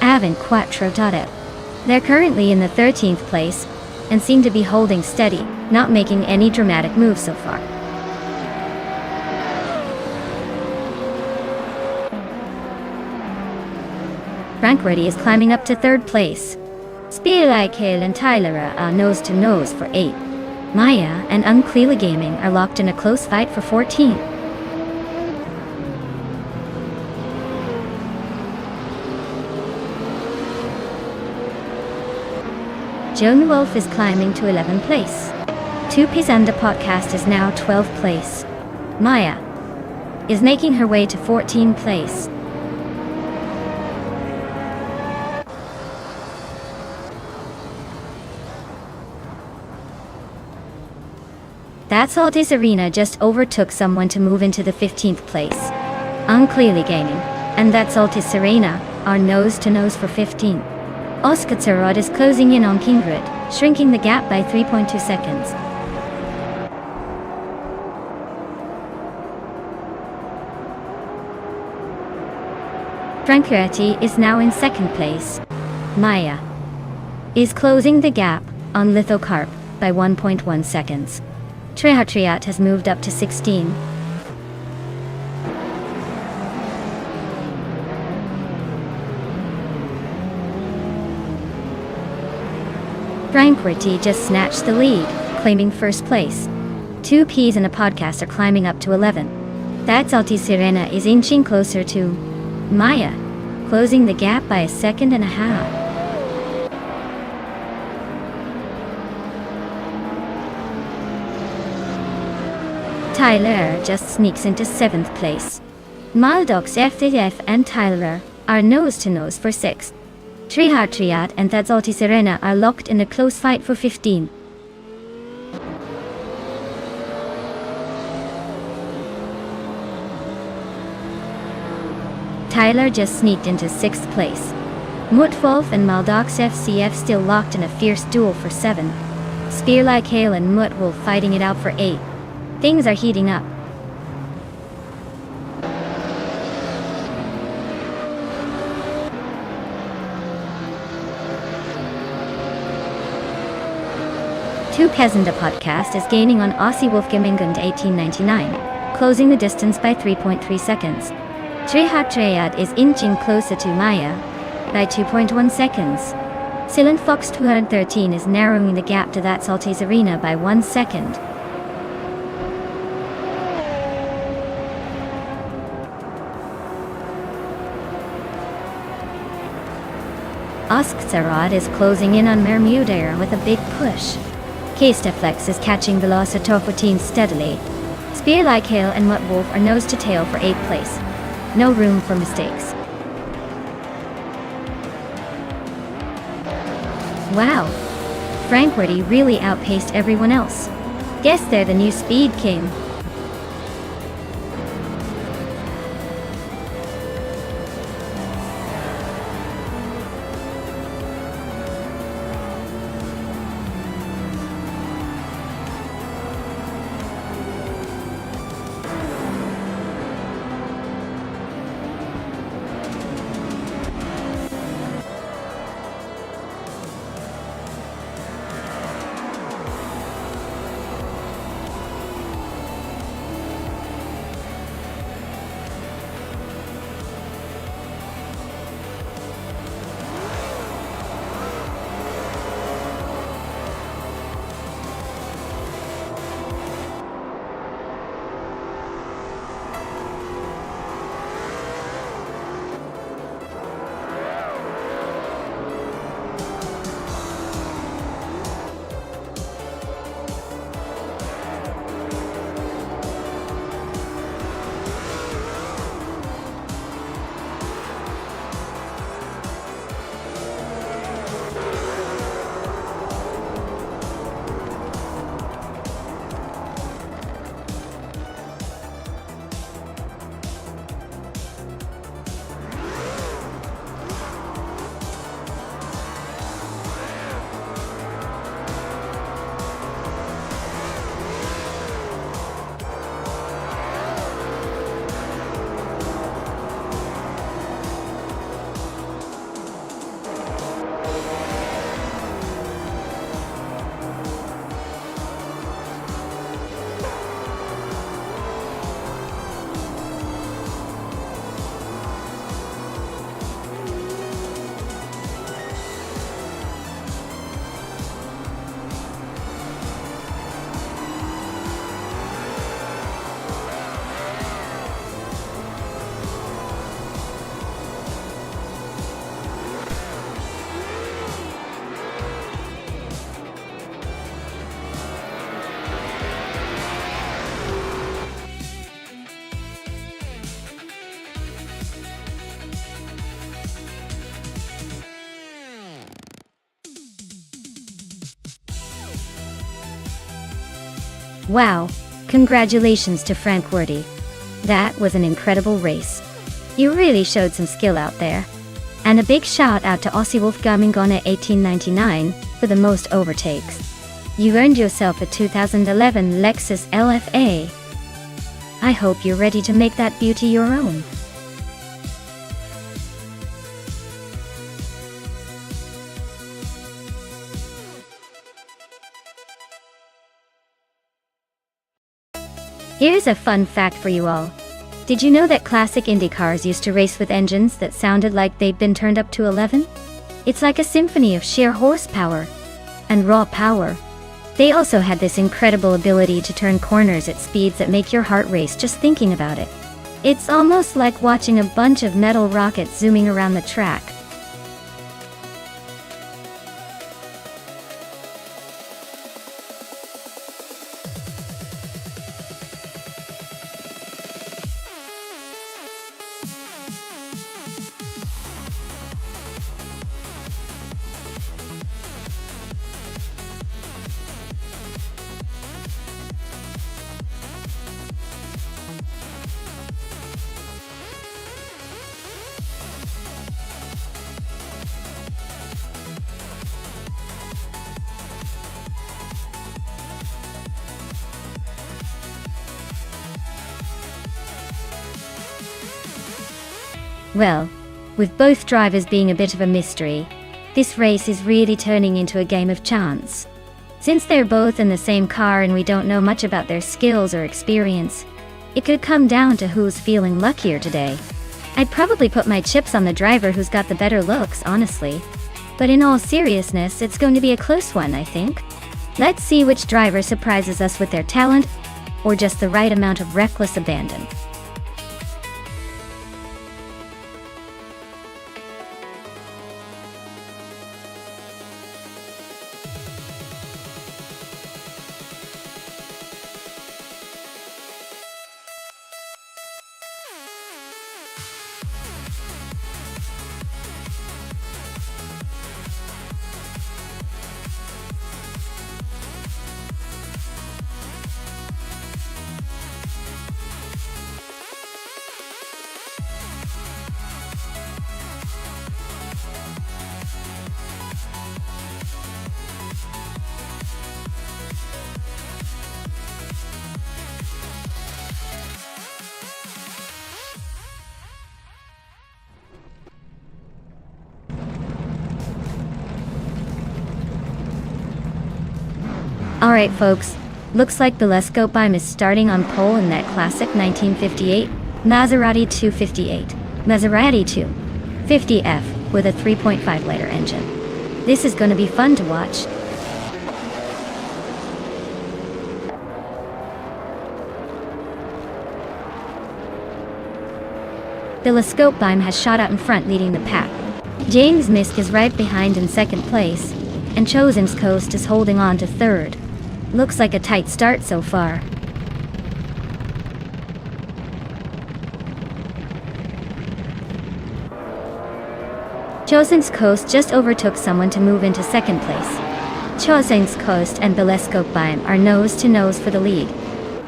Avant Quattro Dotto. They're currently in the 13th place and seem to be holding steady, not making any dramatic moves so far. Frank Reddy is climbing up to 3rd place. Spear Like Hail and Tyler are nose to nose for 8. Maya and Uncleela Gaming are locked in a close fight for 14. Joan Wolf is climbing to 11th place. 2Ps and a Podcast is now 12th place. Maya is making her way to 14th place. That Saltis Arena just overtook someone to move into the 15th place. Unclearly Gaming and That Saltis Arena are nose to nose for 15. Oscar Zarot is closing in on Kingrid, shrinking the gap by 3.2 seconds. Tranquility is now in 2nd place. Maya is closing the gap on Lithocarp by 1.1 seconds. Triat has moved up to 16. Tranquility just snatched the lead, claiming 1st place. 2Ps and a Podcast are climbing up to 11. That Salty Sirena is inching closer to Maya, closing the gap by 1.5 seconds. Tyler just sneaks into 7th place. Maldox FTF and Tyler are nose-to-nose for 6th. Triad and Tadzalti Serena are locked in a close fight for 15. Tyler just sneaked into 6th place. Mutwolf and Maldox FCF still locked in a fierce duel for 7. Spear Like Hail and Mutwolf fighting it out for 8. Things are heating up. Two Peasant podcast is gaining on Aussie Wolfgamingund 1899, closing the distance by 3.3 seconds. Triad is inching closer to Maya by 2.1 seconds. Silent Fox 213 is narrowing the gap to that Saltese Arena by 1 second. Osktsarad is closing in on Mermudair with a big push. K-Steflex is catching Velocitor14 steadily. Spear Like Hail and Mutwolf are nose to tail for 8th place. No room for mistakes. Wow! Frankworthy really outpaced everyone else. Guess they're the new Speed King. Wow, congratulations to Frankworthy. That was an incredible race. You really showed some skill out there. And a big shout out to Aussie Wolfgamingone 1899 for the most overtakes. You earned yourself a 2011 Lexus LFA. I hope you're ready to make that beauty your own. Here's a fun fact for you all. Did you know that classic Indy cars used to race with engines that sounded like they'd been turned up to 11? It's like a symphony of sheer horsepower and raw power. They also had this incredible ability to turn corners at speeds that make your heart race just thinking about it. It's almost like watching a bunch of metal rockets zooming around the track. Well, with both drivers being a bit of a mystery, this race is really turning into a game of chance. Since they're both in the same car and we don't know much about their skills or experience, it could come down to who's feeling luckier today. I'd probably put my chips on the driver who's got the better looks, honestly. But in all seriousness, it's going to be a close one, I think. Let's see which driver surprises us with their talent, or just the right amount of reckless abandon. Alright folks, looks like Telescope is starting on pole in that classic 1958 Maserati 258, Maserati 250F with a 3.5-liter engine. This is going to be fun to watch. Telescope has shot out in front leading the pack. James Misk is right behind in second place, and Chosen's Coast is holding on to third. Looks like a tight start so far. Chosen's Coast just overtook someone to move into second place. Chosen's Coast and Telescope are nose to nose for the lead.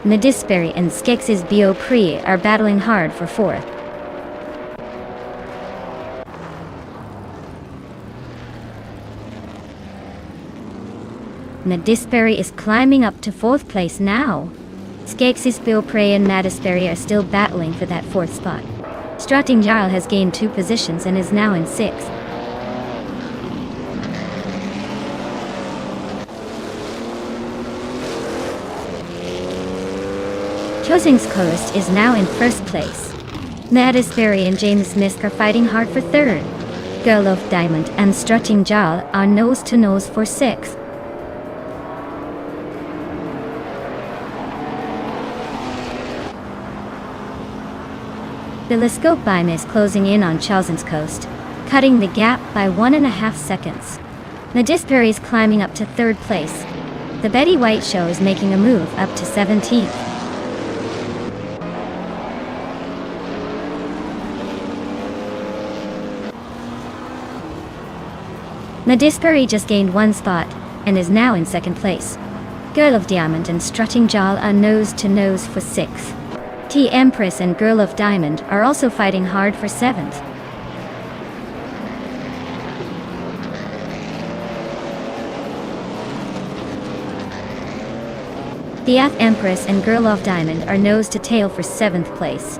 Nadisberry and Skex's Bio Prix are battling hard for fourth. Nadisberry is climbing up to fourth place now. Skex's Bio Prix and Nadisberry are still battling for that fourth spot. Strutting Jarl has gained 2 positions and is now in sixth. Chosen's Coast is now in first place. Nadisberry and James Misk are fighting hard for third. Girl of Diamond and Strutting Jarl are nose to nose for sixth. Telescope is closing in on Chosen's Coast, cutting the gap by 1.5 seconds. Nadisberry is climbing up to third place. The Betty White Show is making a move up to 17th. Nadisberry just gained 1 spot, and is now in second place. Girl of Diamond and Strutting Jarl are nose to nose for 6th. Empress and Girl of Diamond are also fighting hard for 7th. Empress and Girl of Diamond are nose to tail for 7th place.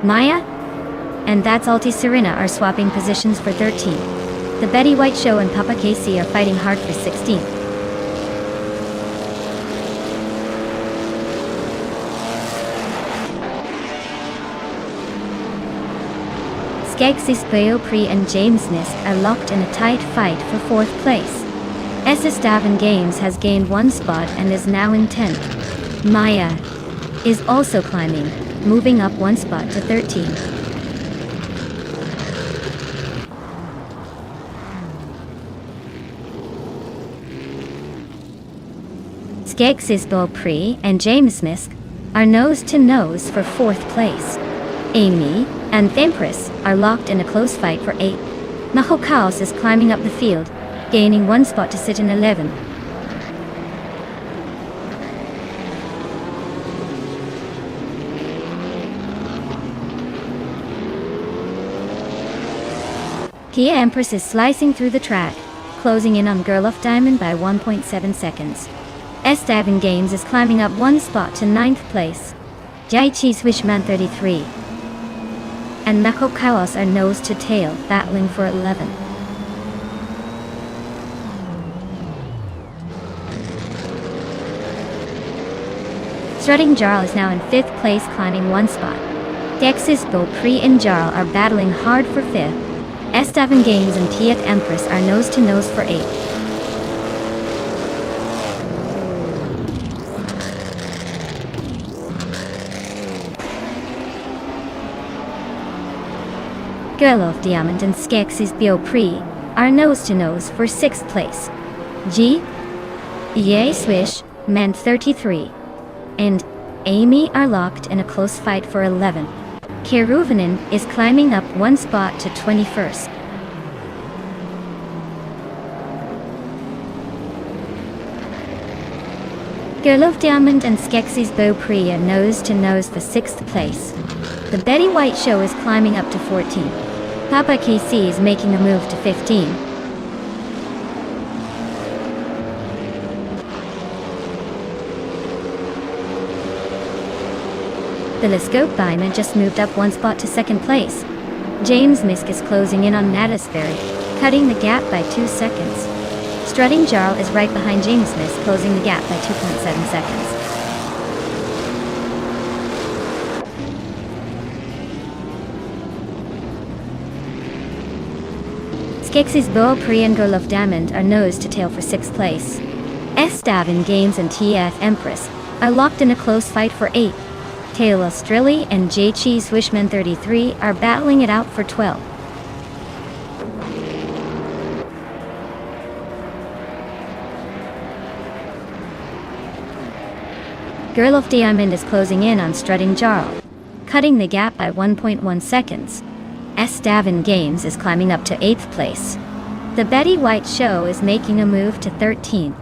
Maya and That's Alti Serena are swapping positions for 13th. The Betty White Show and Papa Casey are fighting hard for 16th. Skex's Bio Prix and James Misk are locked in a tight fight for 4th place. SS Davin Games has gained 1 spot and is now in 10th. Maya is also climbing. moving up one spot to 13. Skeggs Beaupre and James Misk are nose-to-nose for 4th place. Amy and Empress are locked in a close fight for 8th. Mahokaos is climbing up the field, gaining 1 spot to sit in 11th. Kia Empress is slicing through the track, closing in on Girl of Diamond by 1.7 seconds. Esteban Games is climbing up 1 spot to 9th place. Jaichi Swishman 33 and Mako Kawas are nose to tail, battling for 11th. Strutting Jarl is now in 5th place, climbing 1 spot. Dexis Beaupre and Jarl are battling hard for 5th. Esteban Games and Tiet Empress are nose to nose for 8th. Girl of Diamond and Skeksis Beaupre are nose-to-nose for 6th place. G. Ye Swish, Men 33, and Amy are locked in a close fight for 11th. Keruvanen is climbing up 1 spot to 21st. Girl of Diamond and Skeksis Beaupre are nose-to-nose for 6th place. The Betty White Show is climbing up to 14. Papa KC is making a move to 15. The Lescope Diamond just moved up 1 spot to 2nd place. James Misk is closing in on Natisberry, cutting the gap by 2 seconds. Strutting Jarl is right behind James Misk, closing the gap by 2.7 seconds. Skeksis Beaupre and Girl of Diamond are nose to tail for 6th place. Esteban Games and TF Empress are locked in a close fight for 8th. Tail Australia and Jaichi Swishman 33 are battling it out for 12th. Girl of Diamond is closing in on Strutting Jarl, cutting the gap by 1.1 seconds. Esteban Games is climbing up to 8th place. The Betty White Show is making a move to 13th.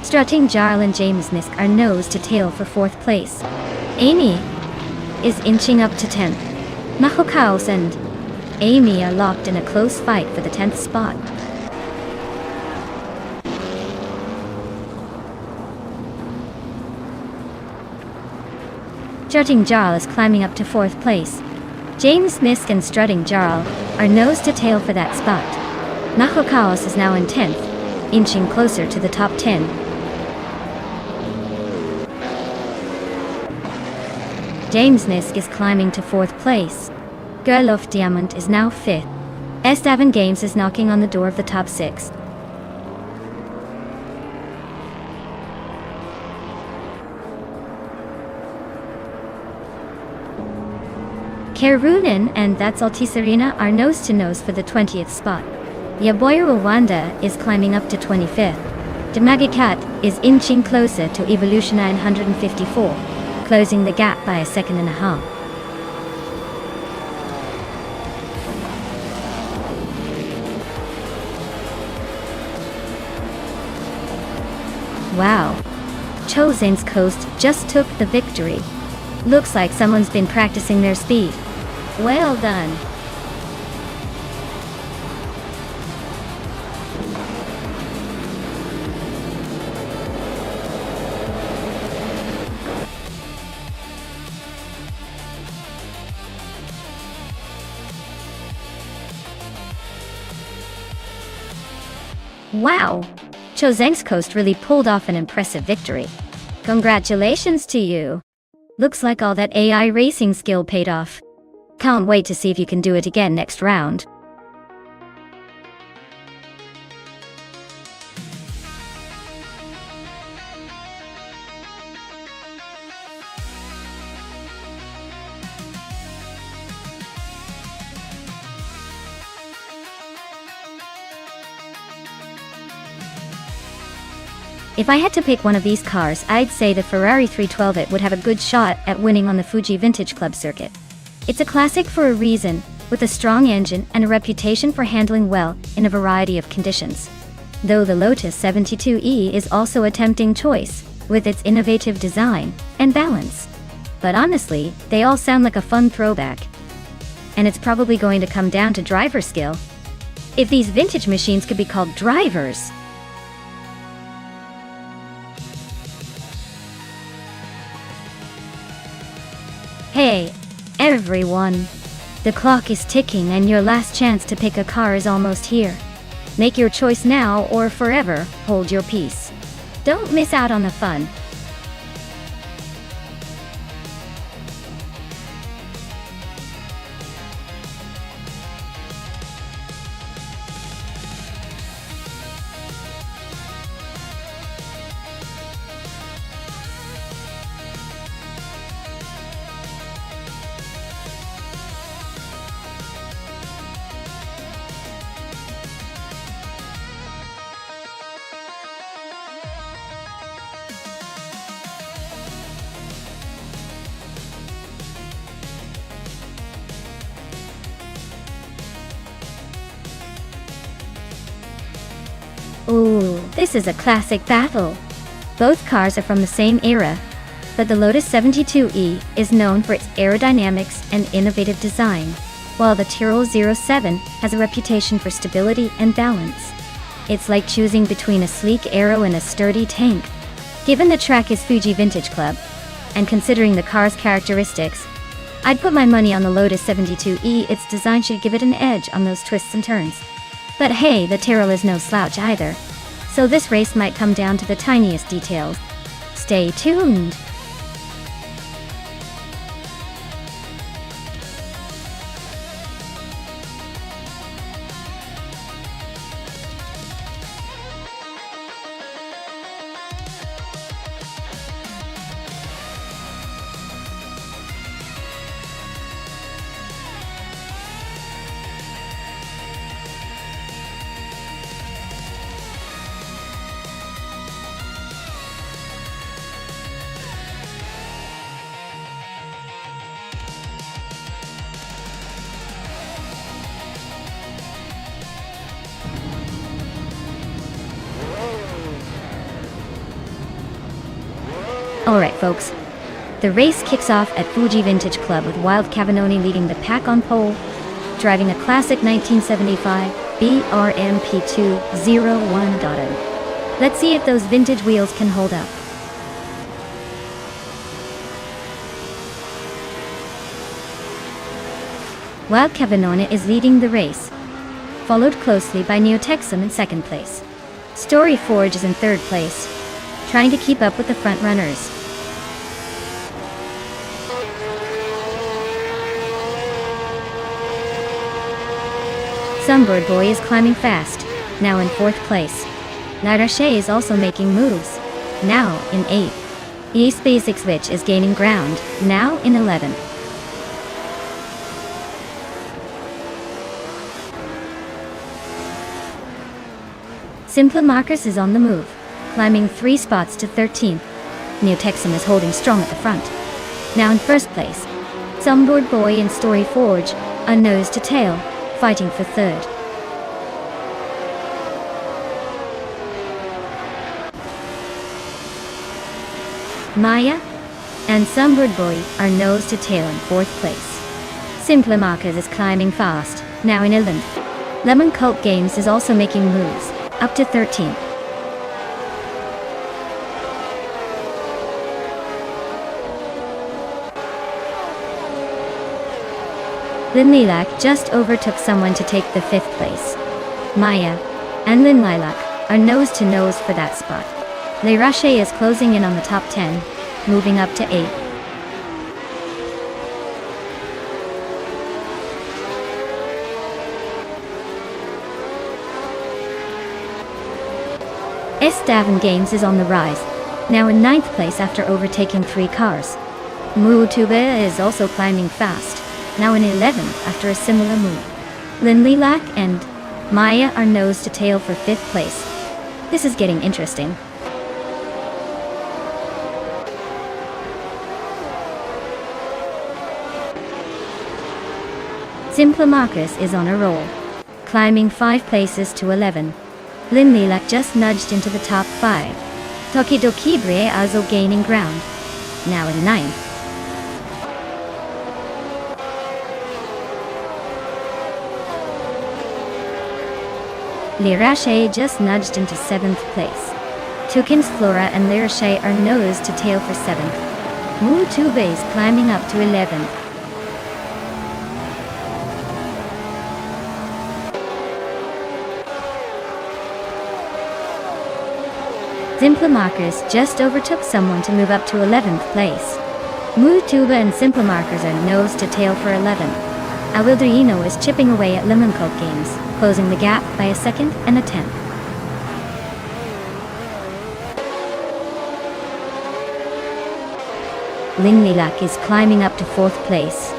Strutting Jarl and James Misk are nose to tail for 4th place. Amy is inching up to 10th. Mahokaos and Amy are locked in a close fight for the 10th spot. Strutting Jarl is climbing up to 4th place. James Misk and Strutting Jarl are nose to tail for that spot. Mahokaos is now in 10th, inching closer to the top 10. James Misk is climbing to 4th place. Girl of Diamond is now 5th. Esteban Games is knocking on the door of the top 6. Kerunen and That's Altisarena are nose to nose for the 20th spot. Yaboya Rwanda is climbing up to 25th. Demagicat is inching closer to Evolution 954, closing the gap by 1.5 seconds. Wow. Chosen's Coast just took the victory. Looks like someone's been practicing their speed. Well done. Wow! Chosen's Coast really pulled off an impressive victory. Congratulations to you! Looks like all that AI racing skill paid off. Can't wait to see if you can do it again next round. If I had to pick one of these cars, I'd say the Ferrari 312. It would have a good shot at winning on the Fuji Vintage Club circuit. It's a classic for a reason, with a strong engine and a reputation for handling well in a variety of conditions. Though the Lotus 72E is also a tempting choice, with its innovative design and balance. But honestly, they all sound like a fun throwback. And it's probably going to come down to driver skill. If these vintage machines could be called drivers. Hey, everyone. The clock is ticking and your last chance to pick a car is almost here. Make your choice now or forever hold your peace. Don't miss out on the fun. Ooh, this is a classic battle. Both cars are from the same era, but the Lotus 72E is known for its aerodynamics and innovative design, while the Tyrrell 07 has a reputation for stability and balance. It's like choosing between a sleek aero and a sturdy tank. Given the track is Fuji Vintage Club, and considering the car's characteristics, I'd put my money on the Lotus 72E. Its design should give it an edge on those twists and turns. But hey, the Tyrrell is no slouch either. So this race might come down to the tiniest details. Stay tuned! Alright folks, the race kicks off at Fuji Vintage Club with Wild Cavanoni leading the pack on pole, driving a classic 1975 BRMP201.0. Let's see if those vintage wheels can hold up. Wild Cavanoni is leading the race, followed closely by Neo-Texan in second place. Story Forge is in third place, trying to keep up with the front runners. Sunboard Boy is climbing fast, now in fourth place. La Roche is also making moves, now in 8th. East Basics Witch is gaining ground, now in 11th. Simple Marcus is on the move, climbing 3 spots to 13th. Neo-Texan is holding strong at the front. Now in first place, Sunboard Boy and Story Forge are nose to tail, fighting for third. Maya and Sunboard Boy are nose to tail in fourth place. Simple Marcus is climbing fast, now in 11th. Lemon Cult Games is also making moves, up to 13th. Lin Lilac just overtook someone to take the 5th place. Maya and Lin Lilac are nose to nose for that spot. Le Rocher is closing in on the top 10, moving up to 8th. Estevan Games is on the rise, now in 9th place after overtaking 3 cars. Mutuba is also climbing fast, now in 11th after a similar move. Lin Lilac and Maya are nose to tail for 5th place. This is getting interesting. Simple Marcus is on a roll, climbing 5 places to 11. Linlilac just nudged into the top 5. Tokidokibre also gaining ground, now in 9th. Lirache just nudged into 7th place. Toucan's Flora and Lirache are nose to tail for 7th. Mutube is climbing up to 11th. Simple Marcus just overtook someone to move up to 11th place. Mutube and Simple Marcus are nose to tail for 11th. Awilderino is chipping away at Lemon Cult Games, closing the gap by a 2nd and a 10th. Linlilac is climbing up to 4th place.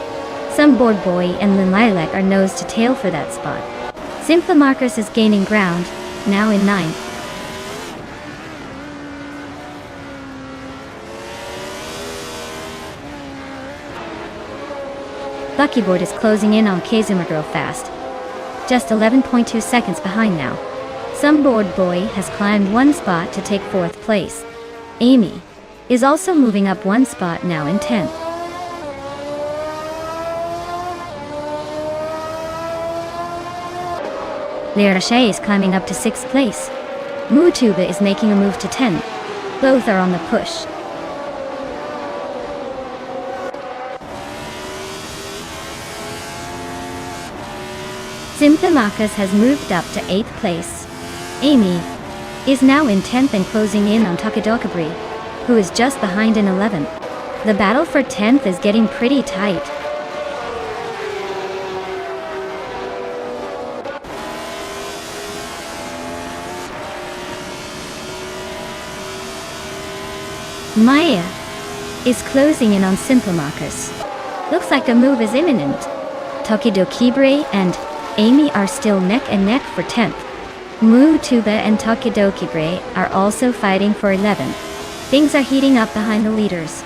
Some Board Boy and Linlilac are nose to tail for that spot. Simple Marcus is gaining ground, now in 9th. Luckyboard is closing in on Kazumagirl fast. Just 11.2 seconds behind now. Some Board Boy has climbed 1 spot to take 4th place. Amy is also moving up 1 spot now in 10th. Lirache is climbing up to 6th place. Mutuba is making a move to 10th. Both are on the push. Simple Marcus has moved up to 8th place. Amy is now in 10th and closing in on Takadokabri, who is just behind in 11th. The battle for 10th is getting pretty tight. Maya is closing in on Simple Marcus. Looks like a move is imminent. Tokidokibre and Amy are still neck and neck for 10th. Mutuba and Tokidokibre are also fighting for 11th. Things are heating up behind the leaders.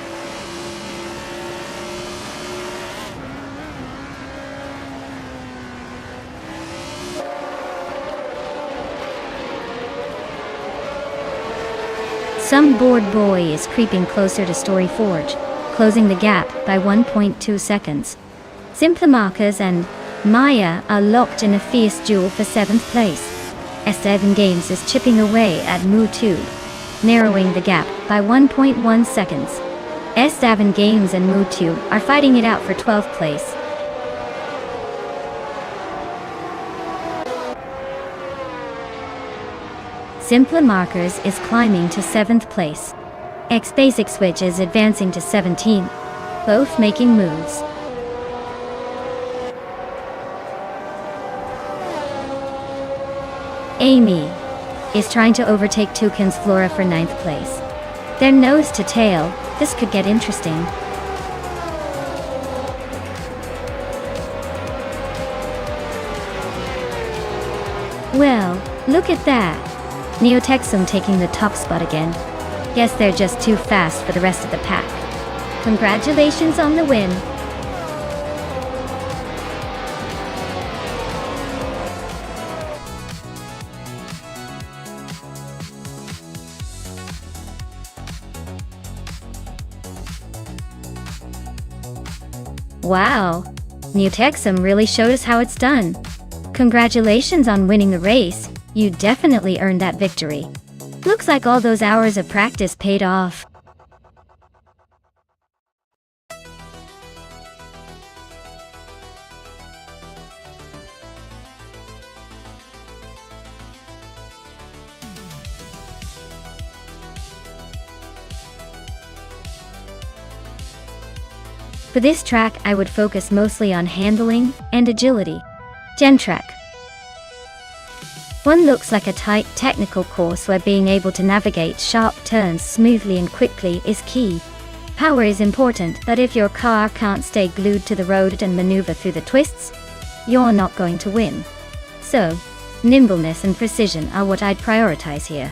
Some Board Boy is creeping closer to Story Forge, closing the gap by 1.2 seconds. Simple Marcus and Maya are locked in a fierce duel for 7th place. S7 Games is chipping away at MooTube, narrowing the gap by 1.1 seconds. S7 Games and MooTube are fighting it out for 12th place. Simple Marcus is climbing to 7th place. X Basic Switch is advancing to 17, both making moves. Amy is trying to overtake Toucan's Flora for 9th place. They're nose to tail. This could get interesting. Well, look at that. Neotexum taking the top spot again. Guess they're just too fast for the rest of the pack. Congratulations on the win. Wow, Neotexum really showed us how it's done. Congratulations on winning the race. You definitely earned that victory. Looks like all those hours of practice paid off. For this track, I would focus mostly on handling and agility. Gen track. One looks like a tight technical course where being able to navigate sharp turns smoothly and quickly is key. Power is important, but if your car can't stay glued to the road and maneuver through the twists, you're not going to win. So, nimbleness and precision are what I'd prioritize here.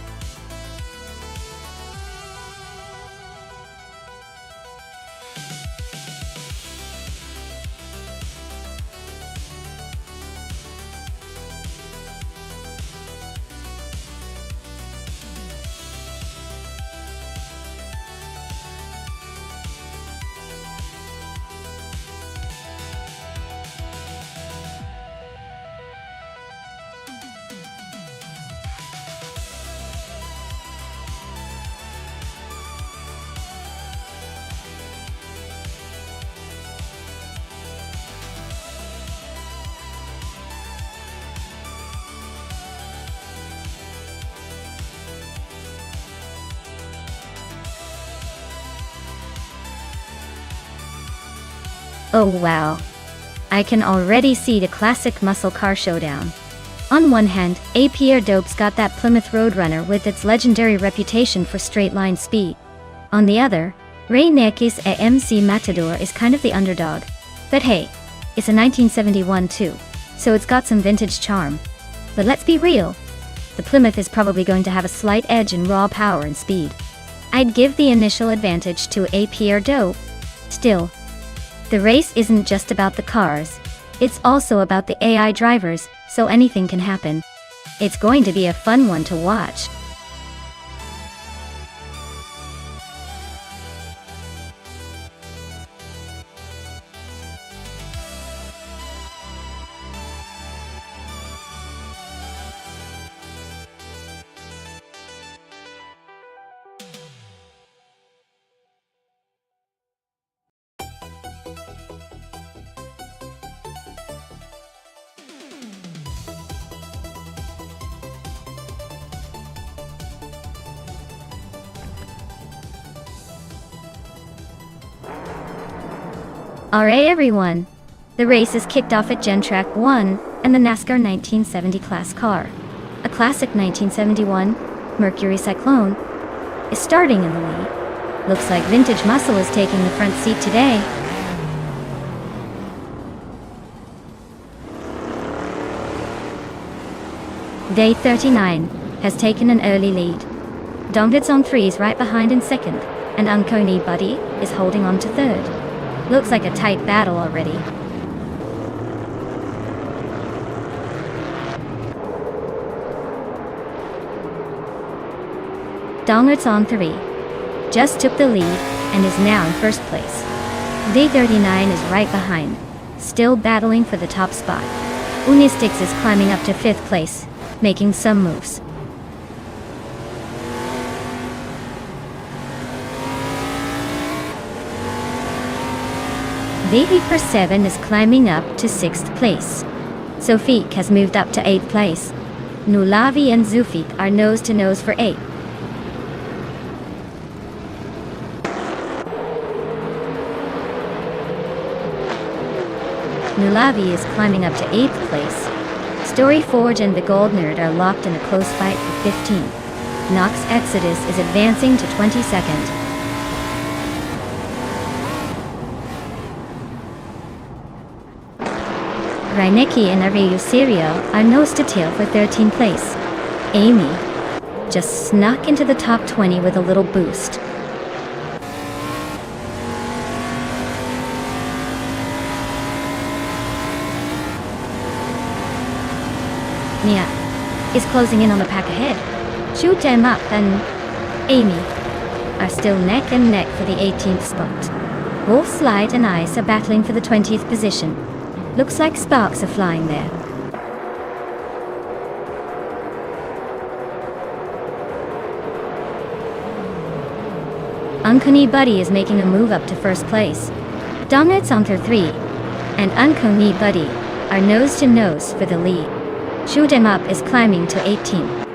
Oh wow. I can already see the classic muscle car showdown. On one hand, A.P.R. Dope's got that Plymouth Roadrunner with its legendary reputation for straight-line speed. On the other, Ray Neki's AMC Matador is kind of the underdog. But hey, it's a 1971 too, so it's got some vintage charm. But let's be real, the Plymouth is probably going to have a slight edge in raw power and speed. I'd give the initial advantage to A.P.R. Dope. Still, the race isn't just about the cars, it's also about the AI drivers, so anything can happen. It's going to be a fun one to watch. Alright everyone, the race is kicked off at Gen Track 1 and the NASCAR 1970 class car. A classic 1971 Mercury Cyclone is starting in the lead. Looks like Vintage Muscle is taking the front seat today. Day 39 has taken an early lead. Donglitz on 3 is right behind in second, and Unconi Buddy is holding on to third. Looks like a tight battle already. Donglitz on 3 just took the lead and is now in first place. Day 39 is right behind, still battling for the top spot. Unistix is climbing up to 5th place, making some moves. VV7 is climbing up to 6th place. Sofik has moved up to 8th place. Nulavi and Zufik are nose to nose for 8th. Nulavi is climbing up to 8th place. Story Forge and the Gold Nerd are locked in a close fight for 15th. Nox Exodus is advancing to 22nd. Reinecke and Ariu Serial are nose to tail for 13th place. Amy just snuck into the top 20 with a little boost. Mia is closing in on the pack ahead. Shoot them up and Amy are still neck and neck for the 18th spot. Wolf, Slide and Ice are battling for the 20th position. Looks like sparks are flying there. Unconi Buddy is making a move up to first place. Donglitz on 3 and Unconi Buddy are nose to nose for the lead. Shoot 'em Up is climbing to 18th.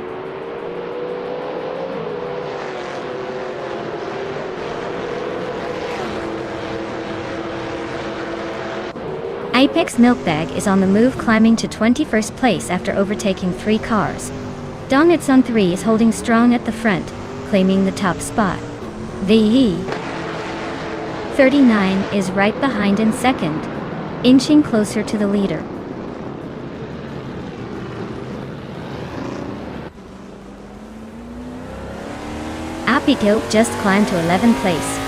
Apex Milkbag is on the move, climbing to 21st place after overtaking 3 cars. Donglitz on 3 is holding strong at the front, claiming the top spot. VE 39 is right behind in second, inching closer to the leader. Dope just climbed to 11th place.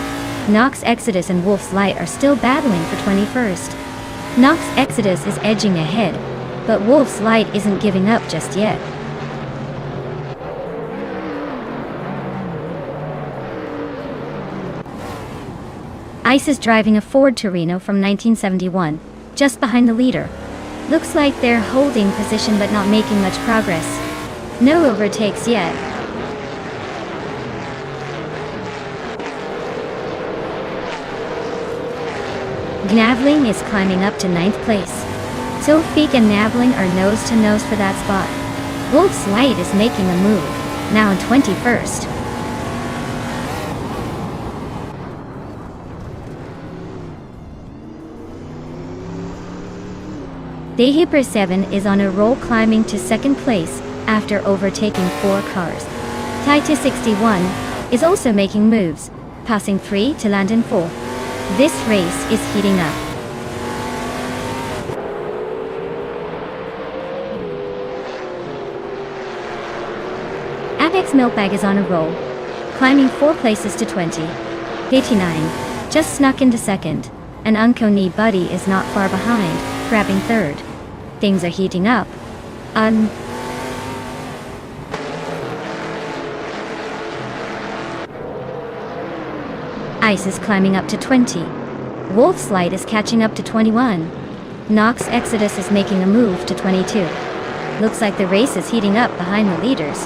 Nox Exodus and Wolf's Light are still battling for 21st. Nox Exodus is edging ahead, but Wolf's Light isn't giving up just yet. Ice is driving a Ford Torino from 1971, just behind the leader. Looks like they're holding position but not making much progress. No overtakes yet. Navling is climbing up to 9th place. Sofik and Navling are nose to nose for that spot. Wolf's Light is making a move, now in 21st. The Hyper 7 is on a roll, climbing to second place after overtaking 4 cars. Titus 61 is also making moves, passing 3 to land in 4. This race is heating up. Apex Milkbag is on a roll, climbing 4 places to 20. 89 just snuck into second, and Unco Knee Buddy is not far behind, grabbing third. Things are heating up. Ice is climbing up to 20. Wolf's Light is catching up to 21. Nox Exodus is making a move to 22. Looks like the race is heating up behind the leaders.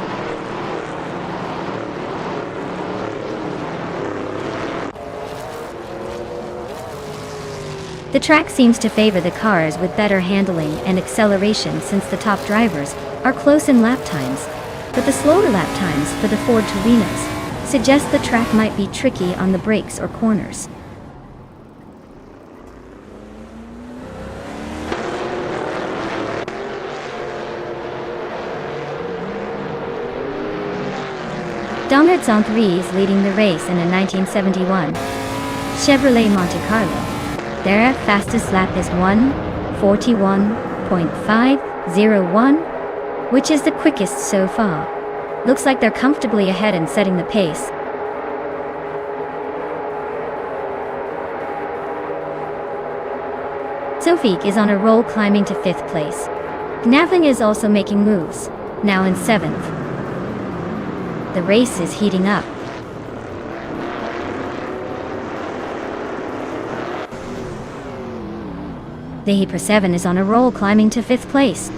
The track seems to favor the cars with better handling and acceleration, since the top drivers are close in lap times, but the slower lap times for the Ford Torinos suggest the track might be tricky on the brakes or corners. Dongard Zone 3 is leading the race in a 1971 Chevrolet Monte Carlo. Their fastest lap is 1:41.501, which is the quickest so far. Looks like they're comfortably ahead and setting the pace. Sofik is on a roll, climbing to 5th place. Navling is also making moves, now in 7th. The race is heating up. The Hyper 7 is on a roll, climbing to 5th place.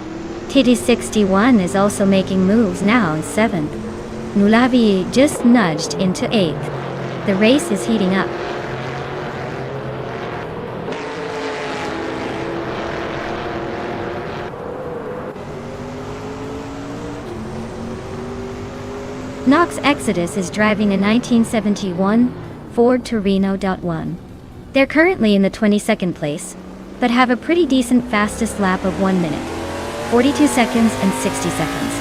Titus 61 is also making moves, now in 7th. Nulavi just nudged into 8th. The race is heating up. Nox Exodus is driving a 1971 Ford Torino.1. They're currently in the 22nd place, but have a pretty decent fastest lap of 1 minute, 42 seconds and 60 seconds.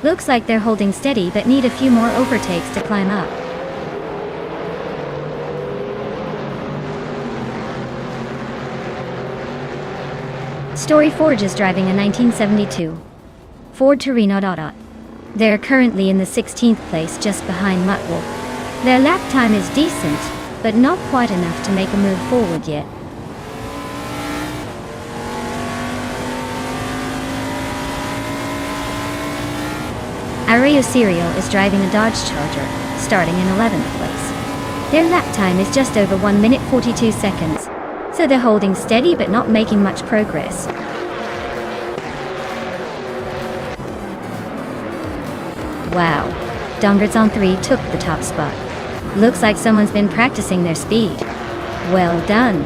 Looks like they're holding steady but need a few more overtakes to climb up. Story Forge is driving a 1972 Ford Torino. They're currently in the 16th place, just behind Muttwolf. Their lap time is decent, but not quite enough to make a move forward yet. Areo Serial is driving a Dodge Charger, starting in 11th place. Their lap time is just over 1 minute 42 seconds, so they're holding steady but not making much progress. Wow, Dongard Zone 3 took the top spot. Looks like someone's been practicing their speed. Well done.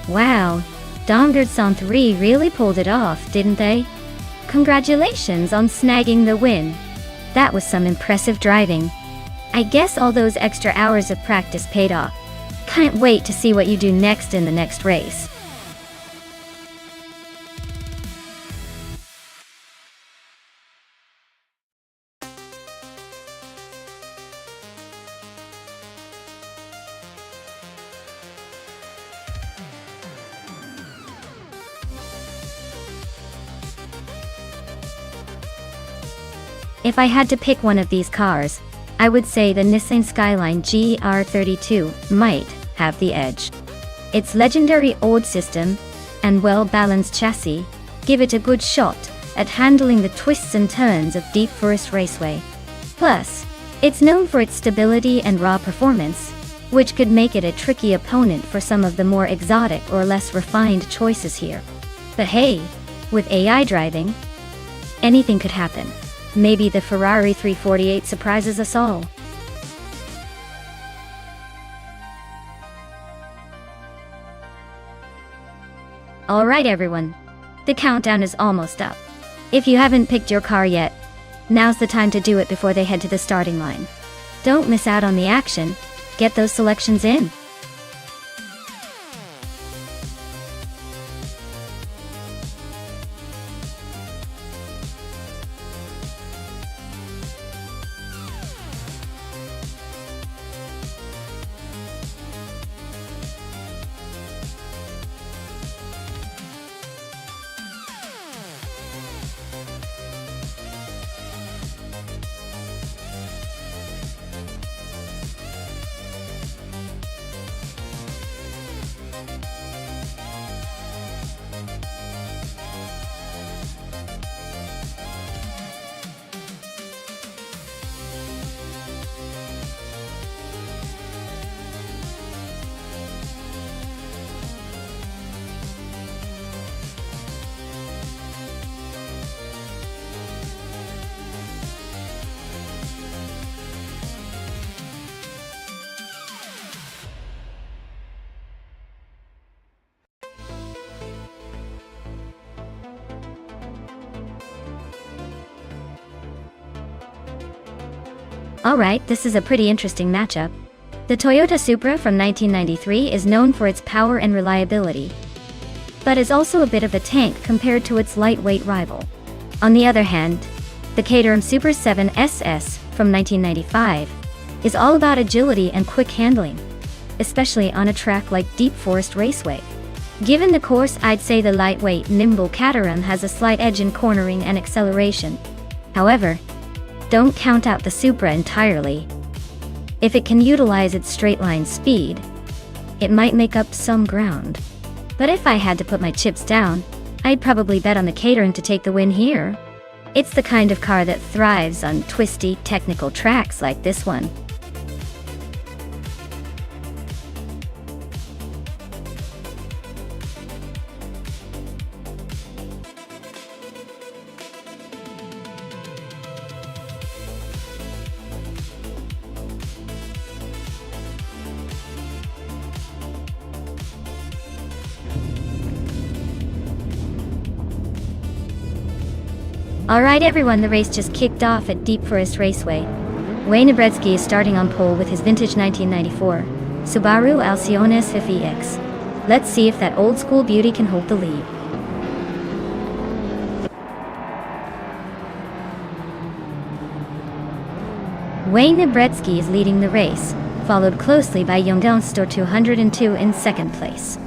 Wow, Dongard Zone 3 really pulled it off, didn't they? Congratulations on snagging the win. That was some impressive driving. I guess all those extra hours of practice paid off. Can't wait to see what you do next in the next race. If I had to pick one of these cars, I would say the Nissan Skyline GR32 might have the edge. Its legendary old system and well-balanced chassis give it a good shot at handling the twists and turns of Deep Forest Raceway. Plus, it's known for its stability and raw performance, which could make it a tricky opponent for some of the more exotic or less refined choices here. But hey, with AI driving, anything could happen. Maybe the Ferrari 348 surprises us all. Alright everyone, the countdown is almost up. If you haven't picked your car yet, now's the time to do it before they head to the starting line. Don't miss out on the action, get those selections in. Alright, this is a pretty interesting matchup. The Toyota Supra from 1993 is known for its power and reliability, but is also a bit of a tank compared to its lightweight rival. On the other hand, the Caterham Super 7 SS from 1995 is all about agility and quick handling, especially on a track like Deep Forest Raceway. Given the course, I'd say the lightweight, nimble Caterham has a slight edge in cornering and acceleration. However, don't count out the Supra entirely. If it can utilize its straight-line speed, it might make up some ground. But if I had to put my chips down, I'd probably bet on the Caterham to take the win here. It's the kind of car that thrives on twisty, technical tracks like this one. Alright everyone, the race just kicked off at Deep Forest Raceway. Wayne Brzeski is starting on pole with his vintage 1994 Subaru Alcyon SFEX. Let's see if that old school beauty can hold the lead. Wayne Brzeski is leading the race, followed closely by Nonstop 202 in second place.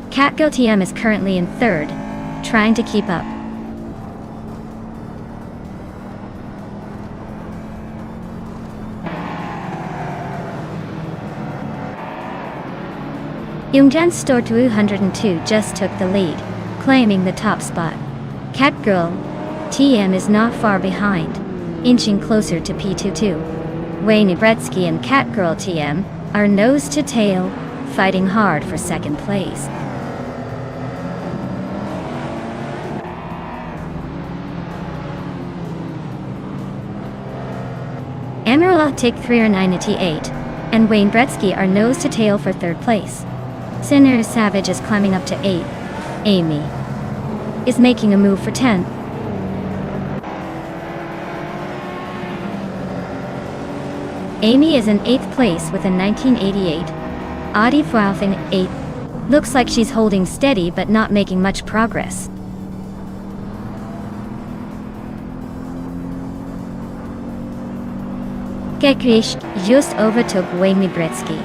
Catgirl TM is currently in third, trying to keep up. Nonstop 202 just took the lead, claiming the top spot. Catgirl TM is not far behind, inching closer to P22. Wayne Brzeski and Catgirl TM are nose to tail, fighting hard for second place. Emerald 398 and Wayne Brzeski are nose to tail for third place. Sinner Savage is climbing up to 8th. Amy is making a move for 10th. Amy is in 8th place with a 1988 Audi Falcon 8. Looks like she's holding steady but not making much progress. Gekrish just overtook Wayne Brzeski,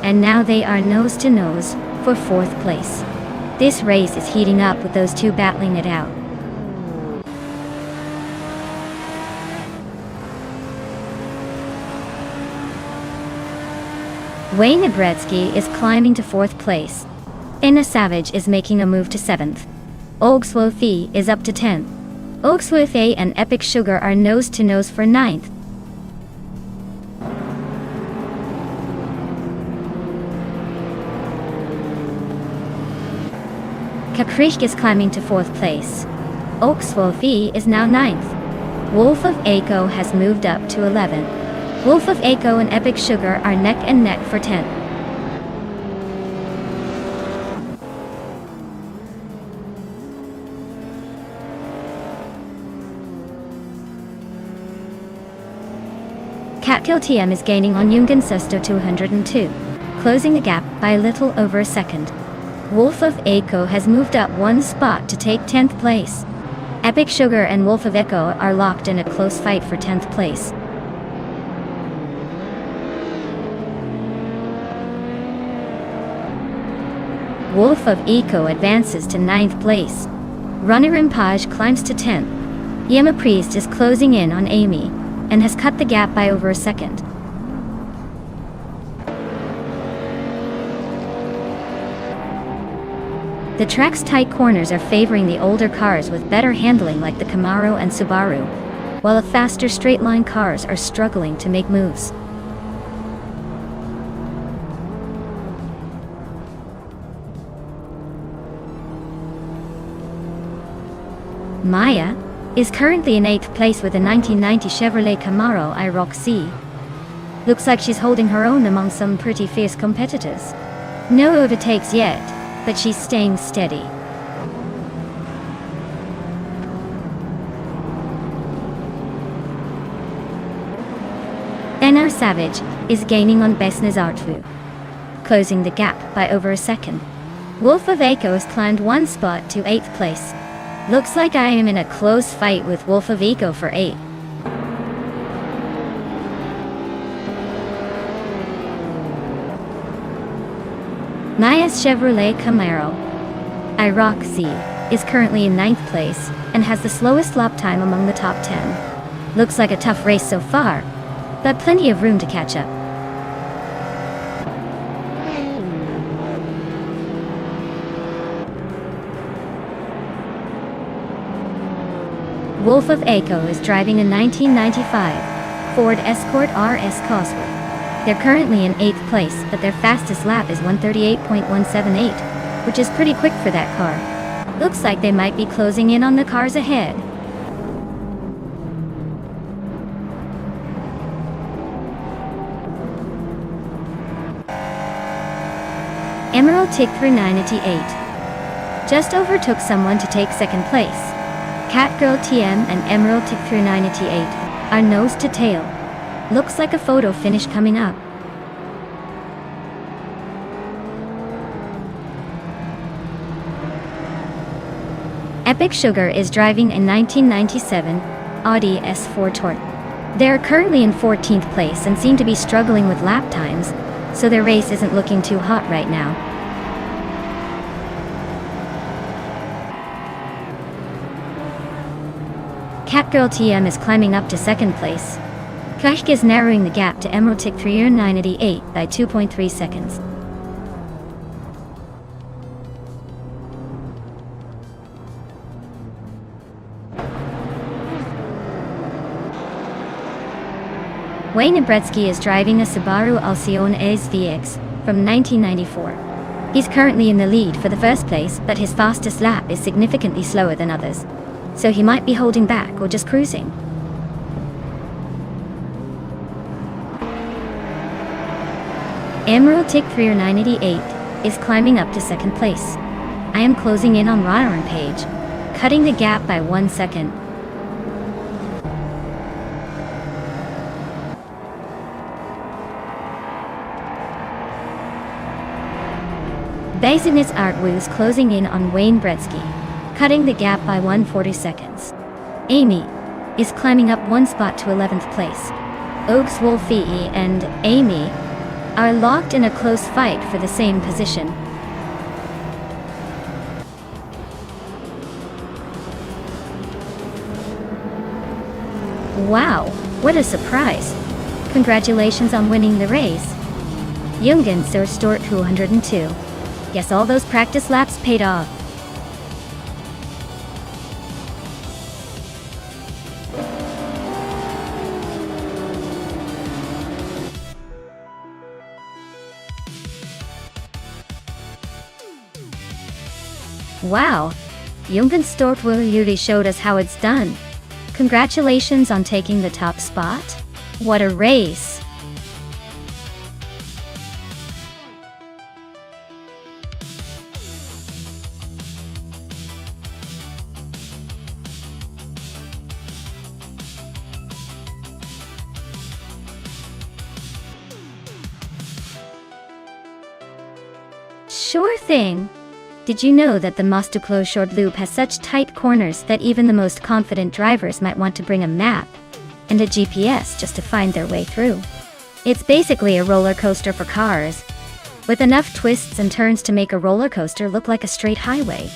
and now they are nose to nose for 4th place. This race is heating up with those two battling it out. Wayne Brzeski is climbing to 4th place. Inna Savage is making a move to 7th. Ogsworthy is up to 10th. Ogsworthy and Epic Sugar are nose to nose for 9th. Caprice is climbing to 4th place. Ogsworthy is now 9th. Wolf of Aco has moved up to 11th. Wolf of Aco and Epic Sugar are neck and neck for 10th. Catkill TM is gaining on Jungen Susto 202, closing the gap by a little over a second. Wolf of Echo has moved up one spot to take 10th place. Epic Sugar and Wolf of Echo are locked in a close fight for 10th place. Wolf of Echo advances to 9th place. Runner Impage climbs to 10th. Yema Priest is closing in on Amy, and has cut the gap by over a second. The track's tight corners are favoring the older cars with better handling like the Camaro and Subaru, while the faster straight-line cars are struggling to make moves. Maya is currently in 8th place with a 1990 Chevrolet Camaro I-Roc-C. Looks like she's holding her own among some pretty fierce competitors. No overtakes yet, but she's staying steady. NR Savage is gaining on Besnes Artvu, closing the gap by over a second. Wolf of Echo has climbed one spot to 8th place. Looks like I am in a close fight with Wolf of Echo for 8. Maya's Chevrolet Camaro I-Roc-C is currently in 9th place and has the slowest lap time among the top 10. Looks like a tough race so far, but plenty of room to catch up. Wolf of Echo is driving a 1995 Ford Escort RS Cosworth. They're currently in 8th place, but their fastest lap is 138.178, which is pretty quick for that car. Looks like they might be closing in on the cars ahead. Emerald Tick 398 just overtook someone to take 2nd place. Catgirl TM and Emerald Tick 398 are nose to tail. Looks like a photo finish coming up. Epic Sugar is driving a 1997 Audi S4 Torque. They are currently in 14th place and seem to be struggling with lap times, so their race isn't looking too hot right now. Catgirl TM is climbing up to 2nd place. Kashk is narrowing the gap to Emerald Tick 398 by 2.3 seconds. Wayne Bretsky is driving a Subaru Alcyon SVX from 1994. He's currently in the lead for the 1st place, but his fastest lap is significantly slower than others, so he might be holding back or just cruising. Emerald Tick 398 is climbing up to 2nd place. I am closing in on Rana and Page, cutting the gap by 1 second. Basinus Artwu is closing in on Wayne Bretsky, cutting the gap by 140 seconds. Amy is climbing up one spot to 11th place. Oaks Wolfie and Amy are locked in a close fight for the same position. Wow, what a surprise! Congratulations on winning the race. Jungen Stort 202. Guess all those practice laps paid off. Wow, Jungen Stort really showed us how it's done. Congratulations on taking the top spot. What a race! Sure thing. Did you know that the Nonstop short loop has such tight corners that even the most confident drivers might want to bring a map and a GPS just to find their way through? It's basically a roller coaster for cars, with enough twists and turns to make a roller coaster look like a straight highway.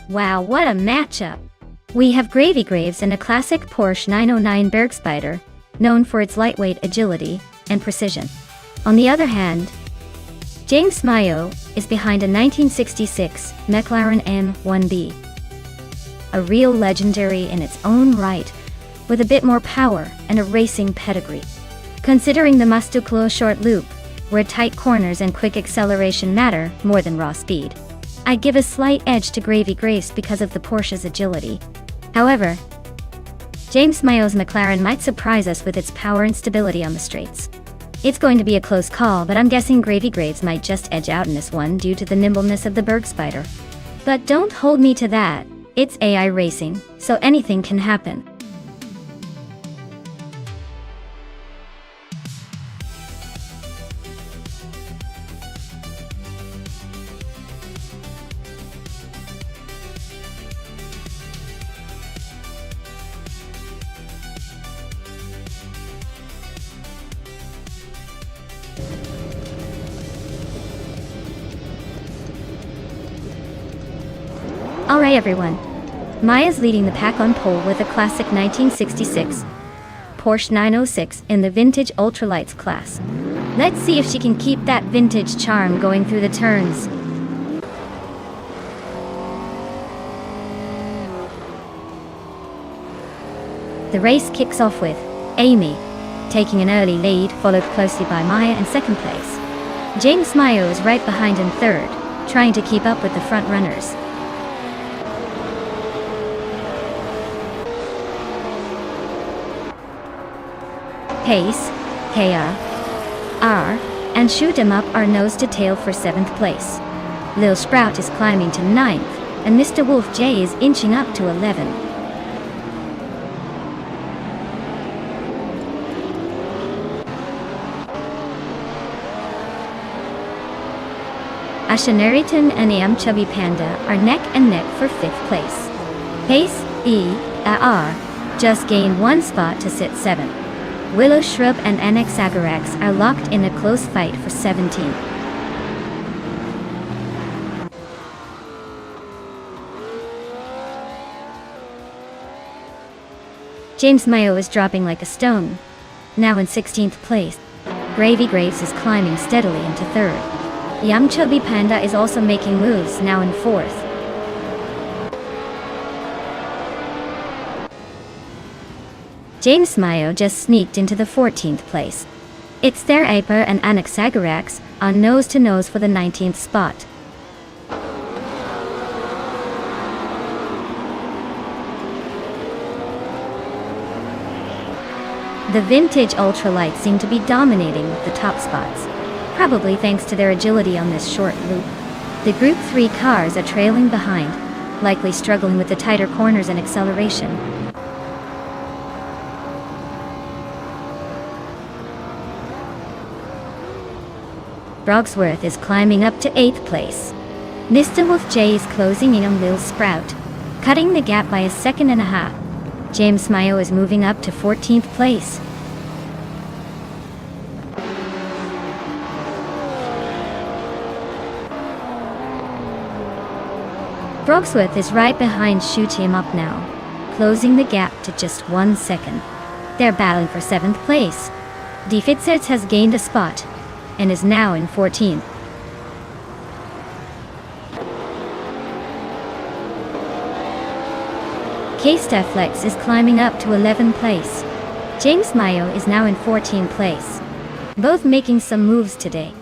Wow, what a matchup! We have Gravy Graves and a classic Porsche 909 Bergspider, known for its lightweight agility and precision. On the other hand, James Mayo is behind a 1966 McLaren M1B, a real legendary in its own right, with a bit more power and a racing pedigree. Considering the Nonstop short loop, where tight corners and quick acceleration matter more than raw speed, I'd give a slight edge to Gravy Graves because of the Porsche's agility. However, James Mayo's McLaren might surprise us with its power and stability on the straights. It's going to be a close call, but I'm guessing Gravy Graves might just edge out in this one due to the nimbleness of the Bergspider. But don't hold me to that. It's AI racing, so anything can happen. Alright everyone, Maya's leading the pack on pole with a classic 1966 Porsche 906 in the vintage ultralights class. Let's see if she can keep that vintage charm going through the turns. The race kicks off with Amy taking an early lead, followed closely by Maya in second place. James Mayo is right behind in third, trying to keep up with the front runners. Pace, KR, and Shoot 'em Up are nose to tail for 7th place. Lil Sprout is climbing to 9th, and Mr. Wolf J is inching up to 11. Ashaneriton and Am Chubby Panda are neck and neck for 5th place. Pace, R, just gained 1 spot to sit 7th. Willow Shrub and Anaxagarax are locked in a close fight for 17th. James Mayo is dropping like a stone, now in 16th place. Gravy Graves is climbing steadily into 3rd. Yum Chubby Panda is also making moves, now in 4th. James Mayo just sneaked into the 14th place. It's their Aper and Anaxagarax on nose-to-nose for the 19th spot. The vintage ultralights seem to be dominating the top spots, probably thanks to their agility on this short loop. The Group 3 cars are trailing behind, likely struggling with the tighter corners and acceleration. Brogsworth is climbing up to 8th place. Mr. Wolf J is closing in on Lil Sprout, cutting the gap by 1.5 seconds. James Mayo is moving up to 14th place. Frogsworth is right behind, shoot him up now, closing the gap to just 1 second. They're battling for 7th place. Defitsets has gained a spot and is now in 14th. K-Steflex is climbing up to 11th place. James Mayo is now in 14th place. Both making some moves today.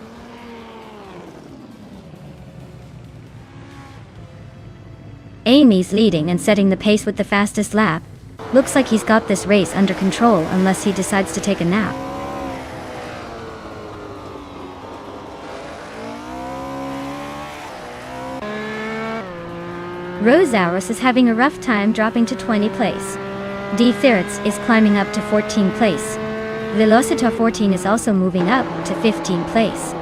Amy's leading and setting the pace with the fastest lap. Looks like he's got this race under control unless he decides to take a nap. Rosaurus is having a rough time, dropping to 20th place. D. Ferrets is climbing up to 14th place. Velocitor 14 is also moving up to 15th place.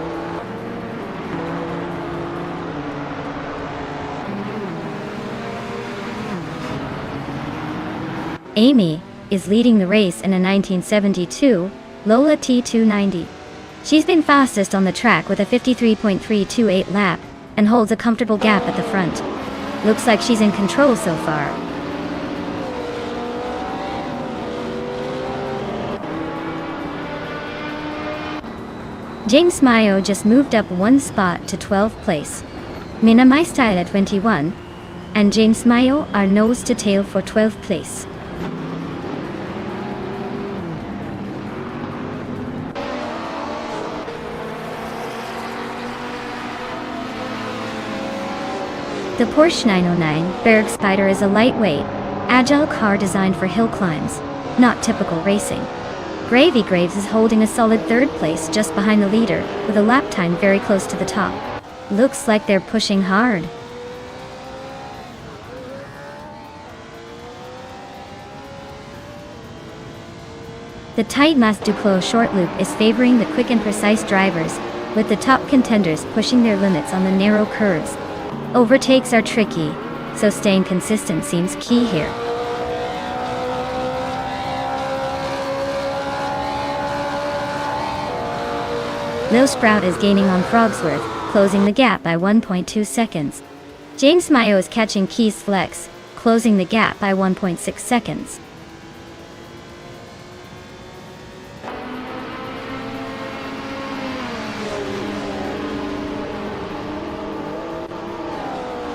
Amy is leading the race in a 1972 Lola T290. She's been fastest on the track with a 53.328 lap and holds a comfortable gap at the front. Looks like she's in control so far. James Mayo just moved up 1 spot to 12th place. Mina Maistyle at 21, and James Mayo are nose to tail for 12th place. The Porsche 909 Berg Spider is a lightweight, agile car designed for hill climbs, not typical racing. Gravy Graves is holding a solid 3rd place just behind the leader, with a lap time very close to the top. Looks like they're pushing hard. The tight Mas Duclos short loop is favoring the quick and precise drivers, with the top contenders pushing their limits on the narrow curves. Overtakes are tricky, so staying consistent seems key here. Lil Sprout is gaining on Frogsworth, closing the gap by 1.2 seconds. James Mayo is catching Keys Flex, closing the gap by 1.6 seconds.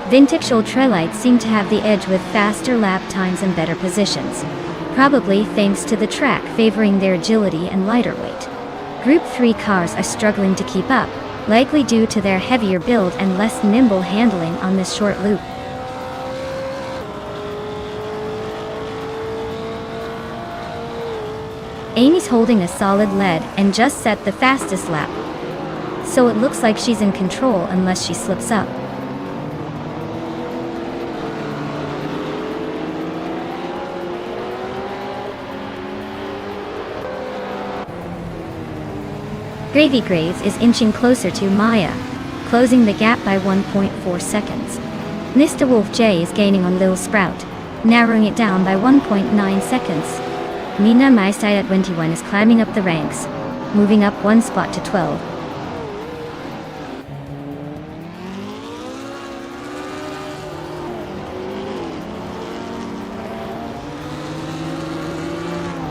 Vintage Ultralights seem to have the edge with faster lap times and better positions, probably thanks to the track favoring their agility and lighter weight. Group 3 cars are struggling to keep up, likely due to their heavier build and less nimble handling on this short loop. Amy's holding a solid lead and just set the fastest lap, so it looks like she's in control unless she slips up. Gravy Graves is inching closer to Maya, closing the gap by 1.4 seconds. Mr. Wolf J is gaining on Lil Sprout, narrowing it down by 1.9 seconds. Mina Maistyle at 21 is climbing up the ranks, moving up 1 spot to 12.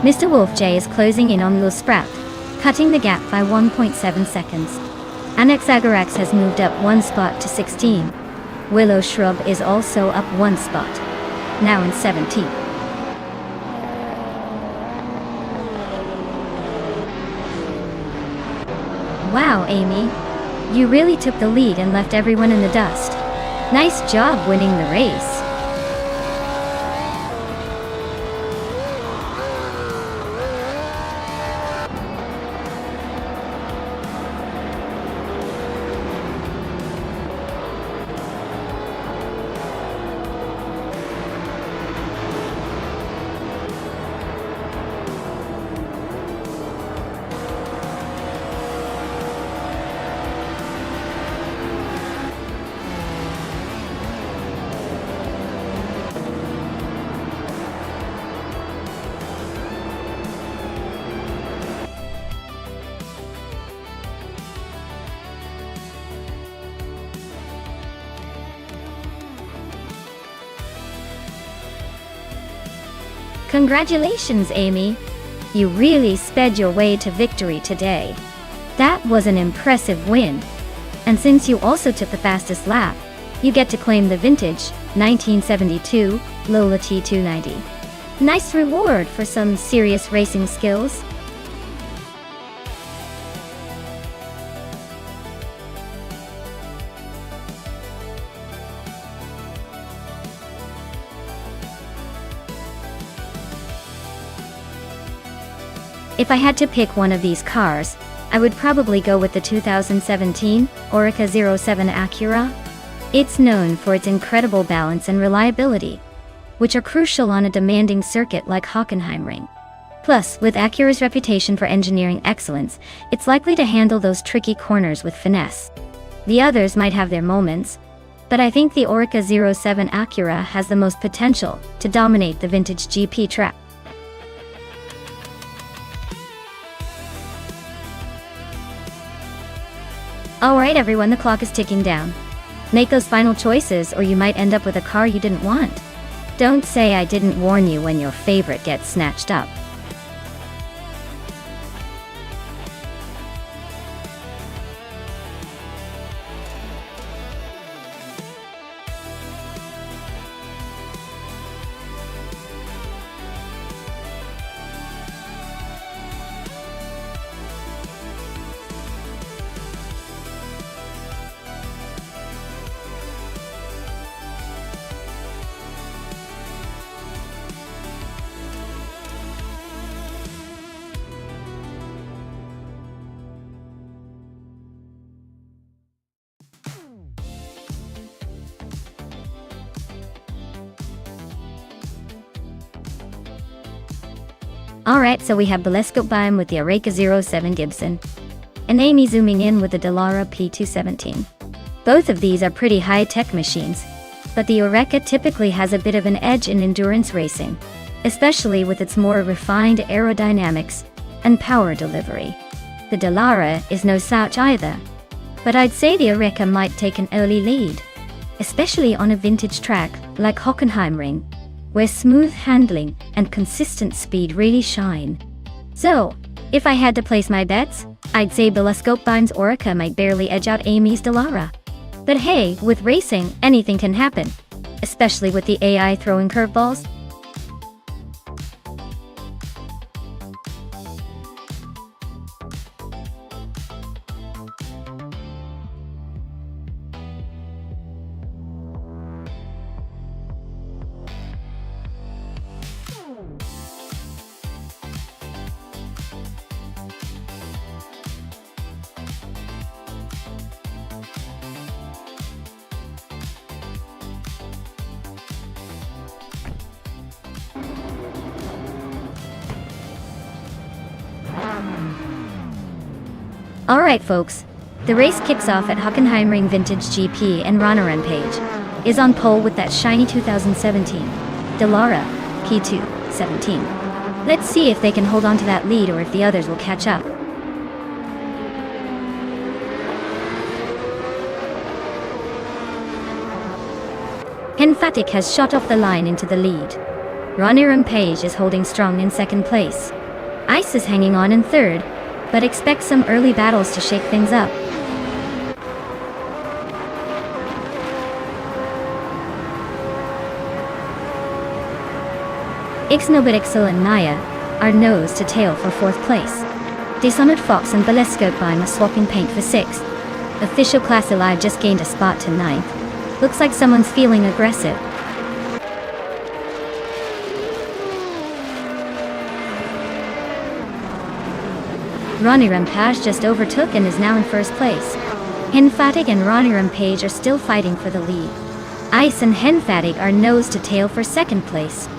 Mr. Wolf J is closing in on Lil Sprout, cutting the gap by 1.7 seconds. Anexagarax has moved up 1 spot to 16. Willow Shrub is also up 1 spot, now in 17th. Wow, Amy. You really took the lead and left everyone in the dust. Nice job winning the race. Congratulations, Amy. You really sped your way to victory today. That was an impressive win. And since you also took the fastest lap, you get to claim the vintage 1972 Lola T290. Nice reward for some serious racing skills. If I had to pick one of these cars, I would probably go with the 2017 Oreca 07 Acura. It's known for its incredible balance and reliability, which are crucial on a demanding circuit like Hockenheimring. Plus, with Acura's reputation for engineering excellence, it's likely to handle those tricky corners with finesse. The others might have their moments, but I think the Oreca 07 Acura has the most potential to dominate the vintage GP track. Alright everyone, the clock is ticking down. Make those final choices or you might end up with a car you didn't want. Don't say I didn't warn you when your favorite gets snatched up. Alright, so we have Telescope Beam with the Oreca 07 Gibson, and Amy zooming in with the Dallara P217. Both of these are pretty high-tech machines, but the Oreca typically has a bit of an edge in endurance racing, especially with its more refined aerodynamics and power delivery. The Dallara is no slouch either, but I'd say the Oreca might take an early lead, especially on a vintage track like Hockenheimring, where smooth handling and consistent speed really shine. So, if I had to place my bets, I'd say Telescope Beam's Oreca might barely edge out Amy's Dallara. But hey, with racing, anything can happen, especially with the AI throwing curveballs. Alright folks, the race kicks off at Hockenheimring Vintage GP and Ronnie Page is on pole with that shiny 2017 Dallara P217. Let's see if they can hold on to that lead or if the others will catch up. Henfatic has shot off the line into the lead. Ronnie Page is holding strong in second place. Ice is hanging on in third, but expect some early battles to shake things up. Ixnobitixel and Naya are nose to tail for fourth place. Dishonored Fox and Telescope Beam are swapping paint for sixth. Official Class Alive just gained a spot to ninth. Looks like someone's feeling aggressive. Ronnie Page just overtook and is now in first place. Henfatic and Ronnie Page are still fighting for the lead. Ice and Henfatic are nose to tail for second place.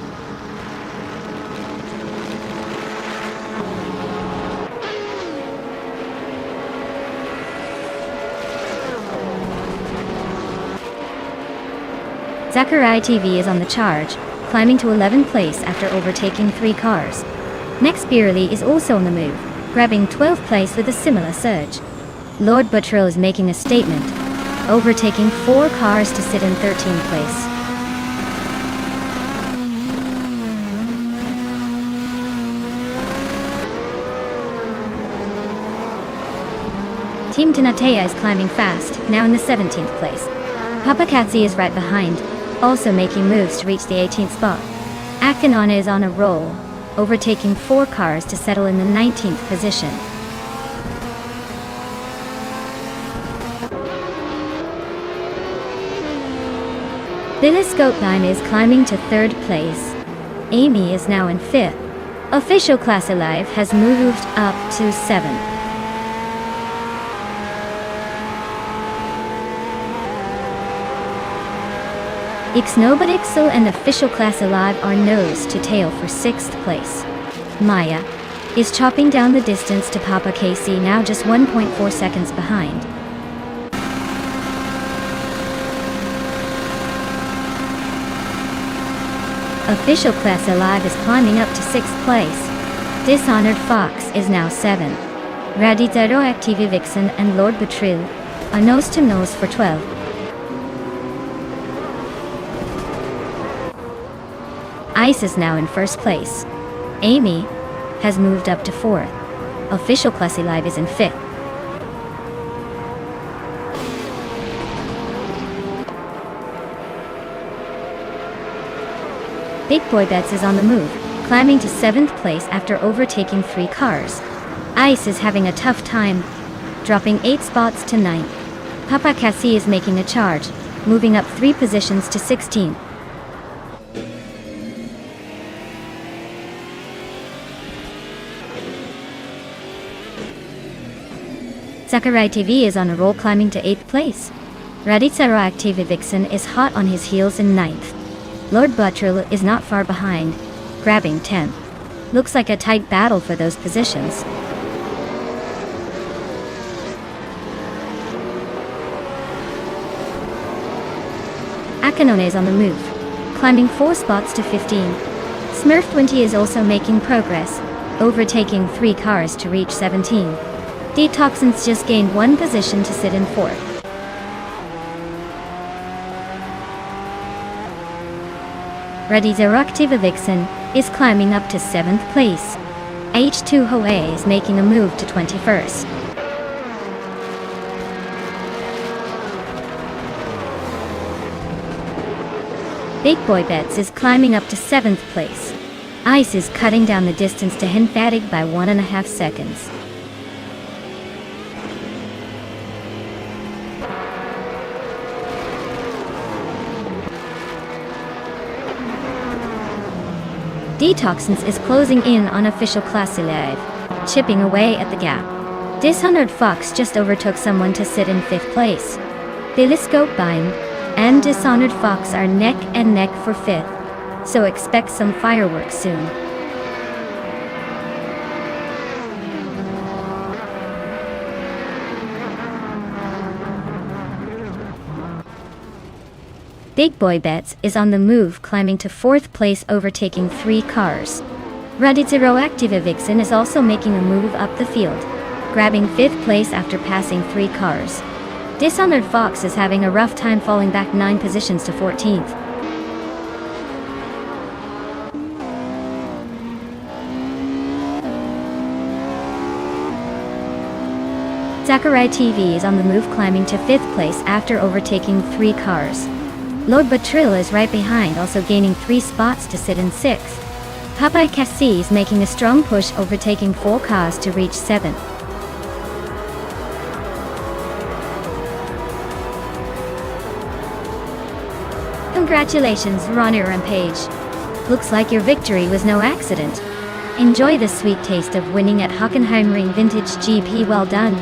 Zachary TV is on the charge, climbing to 11th place after overtaking 3 cars. Next Beerley is also on the move, grabbing 12th place with a similar surge. Lord Buttrell is making a statement, overtaking 4 cars to sit in 13th place. Team Tinatea is climbing fast, now in the 17th place. Papakatsi is right behind, also making moves to reach the 18th spot. Akinona is on a roll, overtaking 4 cars to settle in the 19th position. Telescope 9 is climbing to 3rd place. Amy is now in 5th. Official Class Alive has moved up to 7th. Ixnobadixel and Official Class Alive are nose to tail for 6th place. Maya is chopping down the distance to Papa KC, now just 1.4 seconds behind. Official Class Alive is climbing up to 6th place. Dishonored Fox is now 7th. Raditero Active Vixen and Lord Betril are nose to nose for 12th. Ice is now in 1st place. Amy has moved up to 4th. Official Class Alive is in 5th. Big Boy Bets is on the move, climbing to 7th place after overtaking 3 cars. Ice is having a tough time, dropping 8 spots to 9th. Papa Cassie is making a charge, moving up 3 positions to 16th. Sakurai TV is on a roll, climbing to 8th place. Raditsaro Active Vixen is hot on his heels in 9th. Lord Buttrell is not far behind, grabbing 10th. Looks like a tight battle for those positions. Akinone is on the move, climbing 4 spots to 15. Smurf20 is also making progress, overtaking 3 cars to reach 17. Detoxins just gained 1 position to sit in 4th. Radizeractiva Vixen is climbing up to 7th place. H2 Hoei is making a move to 21st. Big Boy Bets is climbing up to 7th place. Ice is cutting down the distance to Henfatig by 1.5 seconds. Detoxins is closing in on Official Class Alive, chipping away at the gap. Dishonored Fox just overtook someone to sit in 5th place. Telescope Bind and Dishonored Fox are neck and neck for 5th, so expect some fireworks soon. Big Boy Bets is on the move, climbing to 4th place, overtaking 3 cars. Radizero Activa Vixen is also making a move up the field, grabbing 5th place after passing 3 cars. Dishonored Fox is having a rough time, falling back 9 positions to 14th. Sakurai TV is on the move, climbing to 5th place after overtaking 3 cars. Lord Betril is right behind, also gaining 3 spots to sit in 6th. Popeye Cassie is making a strong push, overtaking 4 cars to reach 7th. Congratulations, Ronnie Rampage. Looks like your victory was no accident. Enjoy the sweet taste of winning at Hockenheimring Vintage GP. Well done.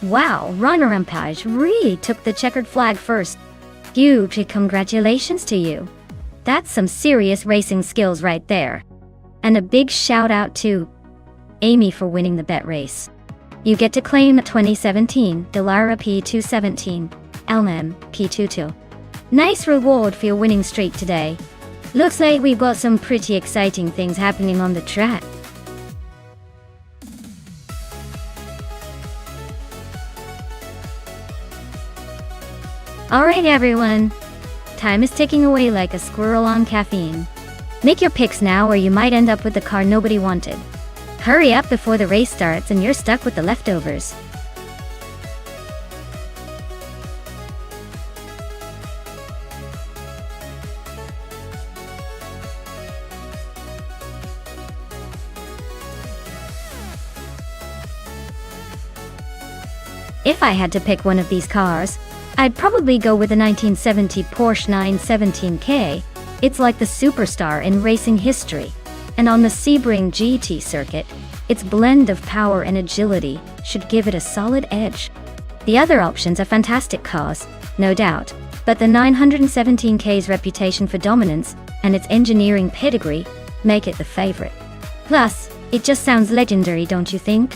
Wow, Runner Rampage really took the checkered flag first. Huge congratulations to you. That's some serious racing skills right there. And a big shout out to Amy for winning the bet race. You get to claim a 2017 Delara P217 LM P22. Nice reward for your winning streak today. Looks like we've got some pretty exciting things happening on the track. Alright everyone, time is ticking away like a squirrel on caffeine. Make your picks now or you might end up with the car nobody wanted. Hurry up before the race starts and you're stuck with the leftovers. If I had to pick one of these cars, I'd probably go with the 1970 Porsche 917K. It's like the superstar in racing history. And on the Sebring GT circuit, its blend of power and agility should give it a solid edge. The other options are fantastic cars, no doubt, but the 917K's reputation for dominance and its engineering pedigree make it the favorite. Plus, it just sounds legendary, don't you think?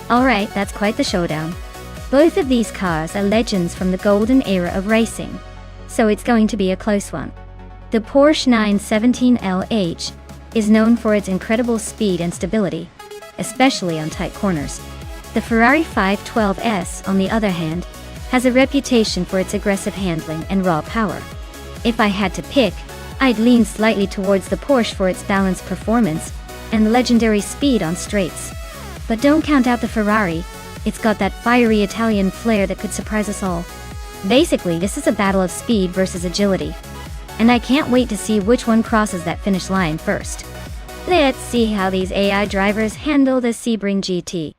Alright, that's quite the showdown. Both of these cars are legends from the golden era of racing, so it's going to be a close one. The Porsche 917LH is known for its incredible speed and stability, especially on tight corners. The Ferrari 512S, on the other hand, has a reputation for its aggressive handling and raw power. If I had to pick, I'd lean slightly towards the Porsche for its balanced performance and legendary speed on straights. But don't count out the Ferrari, it's got that fiery Italian flair that could surprise us all. Basically, this is a battle of speed versus agility. And I can't wait to see which one crosses that finish line first. Let's see how these AI drivers handle the Sebring GT.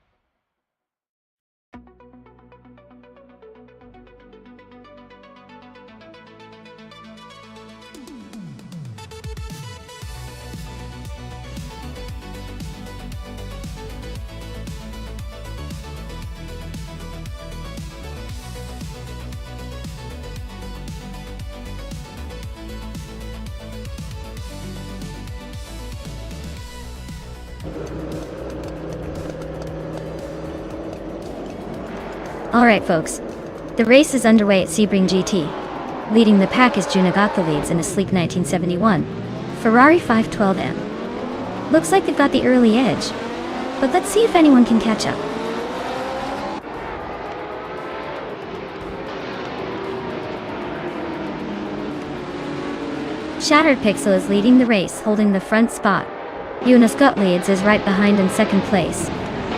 Alright folks, the race is underway at Sebring GT. Leading the pack is Junagata leads in a sleek 1971 Ferrari 512M. Looks like they've got the early edge, but let's see if anyone can catch up. Shattered Pixel is leading the race, holding the front spot. Yunus Gottliebs is right behind in second place.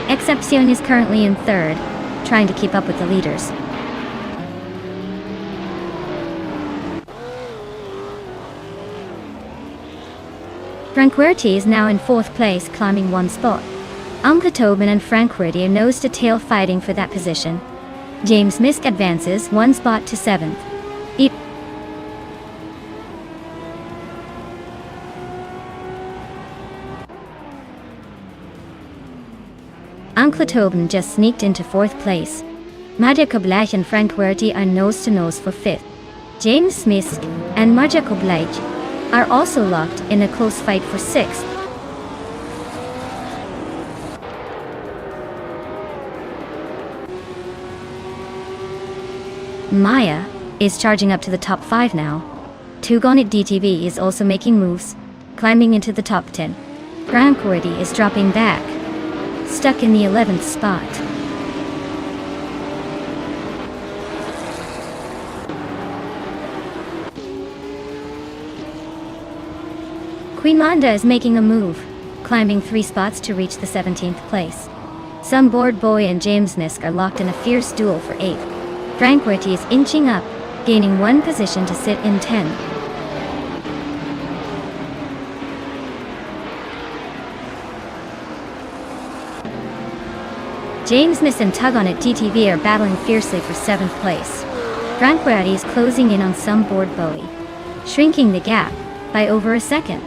Excepcion is currently in third, trying to keep up with the leaders. Franquerti is now in fourth place, climbing one spot. Anke Tobin and Franquerti are nose to tail fighting for that position. James Misk advances one spot to seventh. Anke Tobin just sneaked into fourth place. Maja Koblach and Franquerti are nose to nose for fifth. James Misk and Maja Koblach are also locked in a close fight for sixth. Maya is charging up to the top 5 now. Tugonit DTV is also making moves, climbing into the top 10. Franquerti is dropping back, stuck in the 11th spot. Queen Manda is making a move, climbing 3 spots to reach the 17th place. Some Board Boy and James Nisk are locked in a fierce duel for 8th. Frankfurti is inching up, gaining 1 position to sit in 10th. James Miss and Tug on It TTV are battling fiercely for 7th place. Frankfurti is closing in on Sunboard Bowie, shrinking the gap by over a second.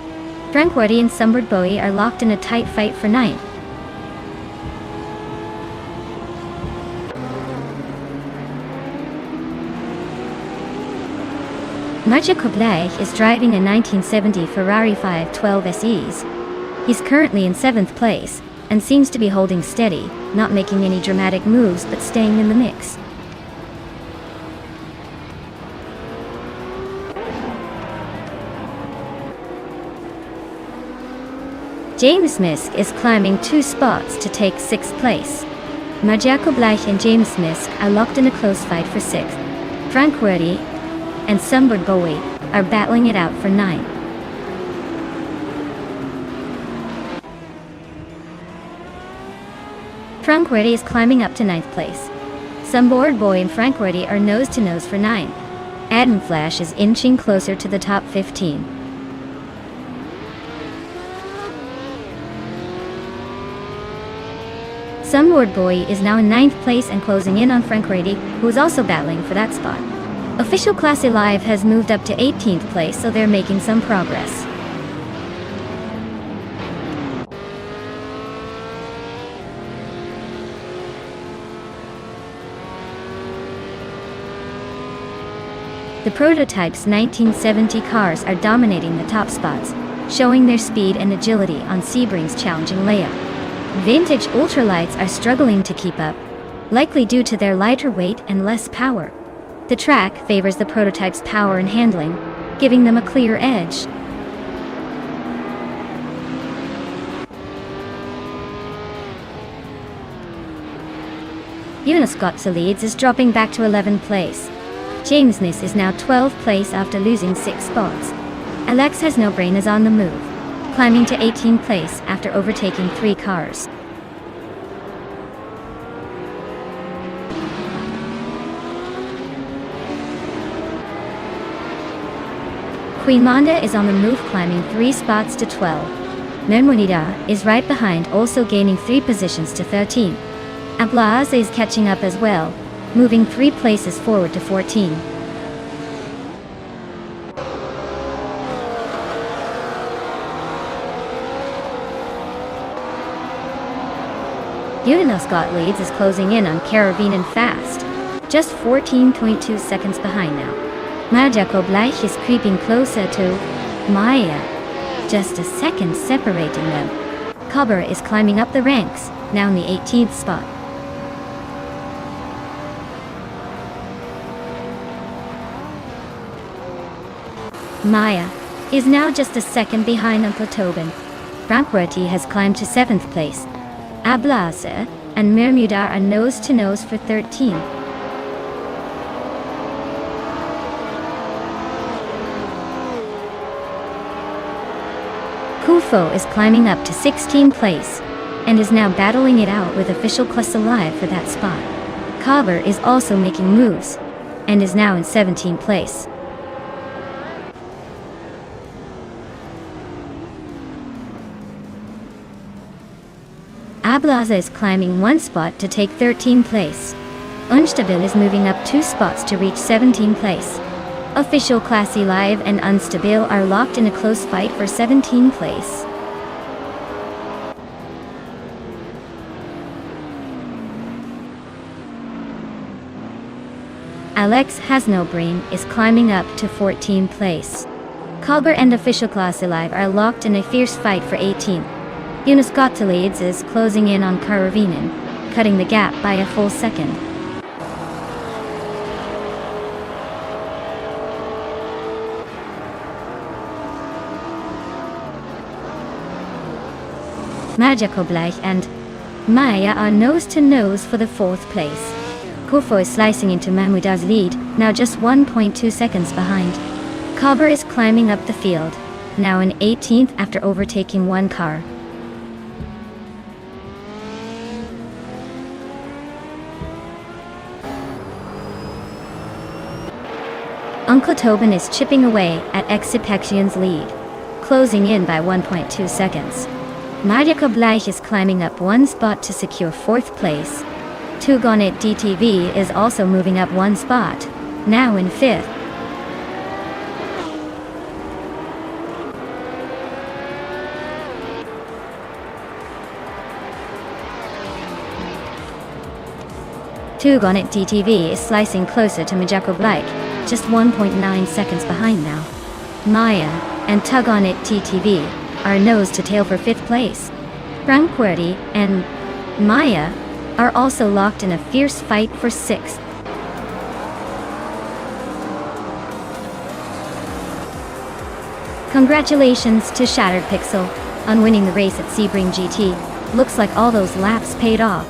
Frankfurti and Sunboard Bowie are locked in a tight fight for 9th. Maciej Koblech is driving a 1970 Ferrari 512 SEs. He's currently in 7th place and seems to be holding steady, not making any dramatic moves but staying in the mix. James Misk is climbing 2 spots to take 6th place. Maciej Koblech and James Misk are locked in a close fight for 6th. Frankfurti and Sunboard Bowie are battling it out for 9th. Frankfurti is climbing up to 9th place. Sunboard Bowie and Frankfurti are nose to nose for 9th. Adam Flash is inching closer to the top 15. Sunboard Bowie is now in 9th place and closing in on Frankfurti, who is also battling for that spot. Official Classy Live has moved up to 18th place, so they're making some progress. The Prototype's 1970 cars are dominating the top spots, showing their speed and agility on Sebring's challenging layout. Vintage ultralights are struggling to keep up, likely due to their lighter weight and less power. The track favors the Prototype's power and handling, giving them a clear edge. Nonstop leads is dropping back to 11th place. James Miss is now 12th place after losing 6 spots. Alex Has No Brain is on the move, climbing to 18th place after overtaking 3 cars. Queen Monda is on the move, climbing 3 spots to 12. Menmonida is right behind, also gaining 3 positions to 13. Ablaze is catching up as well, moving 3 places forward to 14. Nonstop leads is closing in on Caravine fast, just 14.2 seconds behind now. Maciej Koblech is creeping closer to Maya, just a second separating them. Cover is climbing up the ranks, now in the 18th spot. Maya is now just a second behind Uncle Tobin. Frankfurti has climbed to 7th place. Ablaze and Mermuda are nose to nose for 13. Kufo is climbing up to 16th place and is now battling it out with Official Class Alive for that spot. Cover is also making moves and is now in 17th place. Ablaze is climbing 1 spot to take 13th place. Unstabil is moving up 2 spots to reach 17th place. Official Classy Live and Unstabil are locked in a close fight for 17th place. Alex Has No Brain is climbing up to 14th place. Culber and Official Classy Live are locked in a fierce fight for 18th. Nonstop leads is closing in on Caravinen, cutting the gap by a full second. Maciej Koblech and Maya are nose to nose for the 4th place. Kufo is slicing into Mahmouda's lead, now just 1.2 seconds behind. Cover is climbing up the field, now in 18th after overtaking 1 car. Uncle Tobin is chipping away at Exipexion's lead, closing in by 1.2 seconds. Marika Bleich is climbing up one spot to secure 4th place. Tugonit DTV is also moving up one spot, now in 5th. Tugonit DTV is slicing closer to Majako Bleich, just 1.9 seconds behind now. Maya and Tugonit DTV are nose to tail for 5th place. Franquerti and Maya are also locked in a fierce fight for 6th. Congratulations to Shattered Pixel on winning the race at Sebring GT. Looks like all those laps paid off.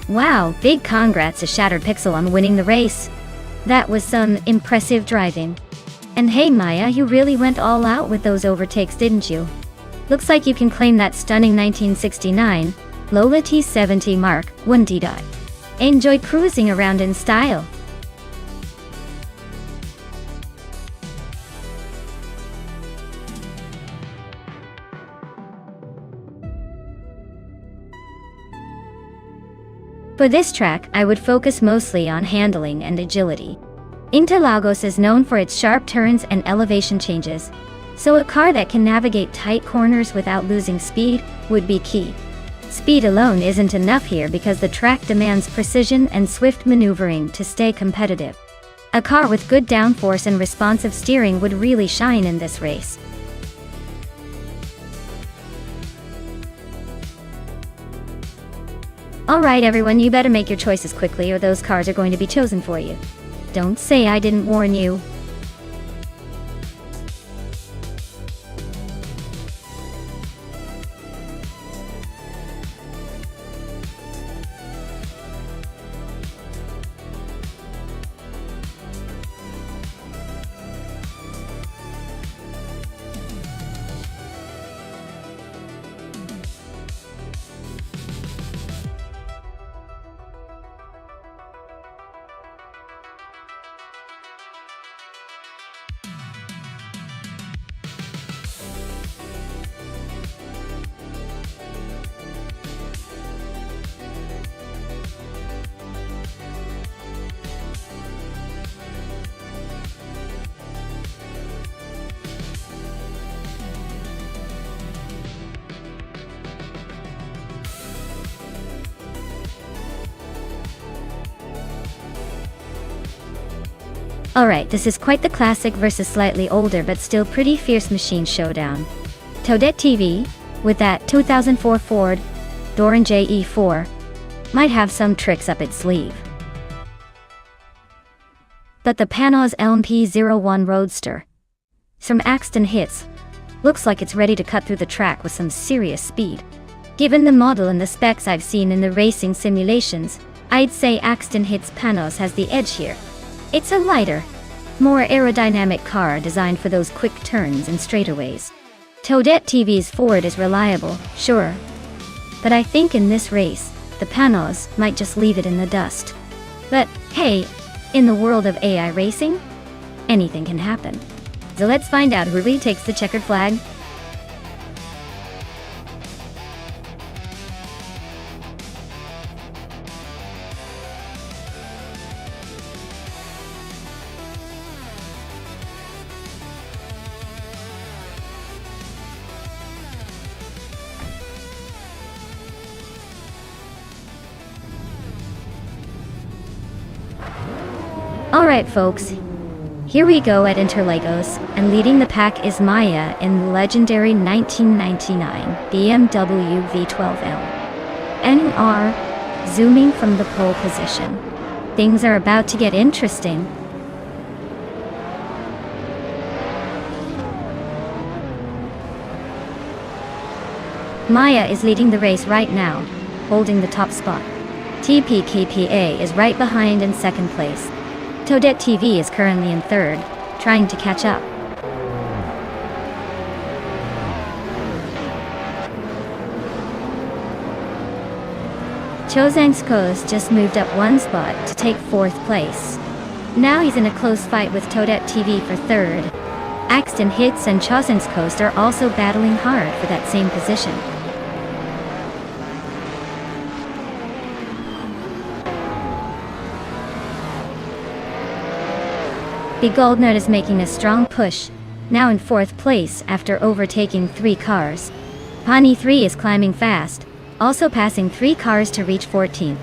Wow, big congrats to Shattered Pixel on winning the race. That was some impressive driving. And hey Maya, you really went all out with those overtakes, didn't you? Looks like you can claim that stunning 1969 Lola T70 Mark 1D. Enjoy cruising around in style. For this track, I would focus mostly on handling and agility. Interlagos is known for its sharp turns and elevation changes, so a car that can navigate tight corners without losing speed would be key. Speed alone isn't enough here because the track demands precision and swift maneuvering to stay competitive. A car with good downforce and responsive steering would really shine in this race. Alright everyone, you better make your choices quickly or those cars are going to be chosen for you. Don't say I didn't warn you. Alright, this is quite the classic versus slightly older but still pretty fierce machine showdown. Toadette TV, with that 2004 Ford Doran JE4, might have some tricks up its sleeve. But the Panos LMP01 Roadster from Axton Hits looks like it's ready to cut through the track with some serious speed. Given the model and the specs I've seen in the racing simulations, I'd say Axton Hits Panos has the edge here. It's a lighter, more aerodynamic car designed for those quick turns and straightaways. Toadette TV's Ford is reliable, sure, but I think in this race, the Panos might just leave it in the dust. But hey, in the world of AI racing, anything can happen. So let's find out who really takes the checkered flag. Alright folks, here we go at Interlagos, and leading the pack is Maya in the legendary 1999 BMW V12L. NR, zooming from the pole position. Things are about to get interesting. Maya is leading the race right now, holding the top spot. TPKPA is right behind in second place. Toadette TV is currently in third, trying to catch up. Chozangskos just moved up one spot to take fourth place. Now he's in a close fight with Toadette TV for third. Axton Hits and Chozangskos are also battling hard for that same position. The Goldnut is making a strong push, now in fourth place after overtaking 3 cars. Pani 3 is climbing fast, also passing 3 cars to reach 14th.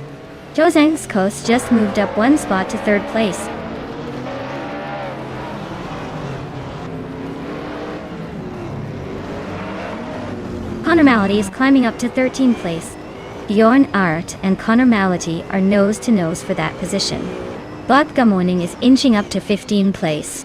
Chozangskos just moved up one spot to third place. Connor Malady is climbing up to 13th place. Bjorn Art and Connor Malady are nose to nose for that position. Vodka Morning is inching up to 15th place.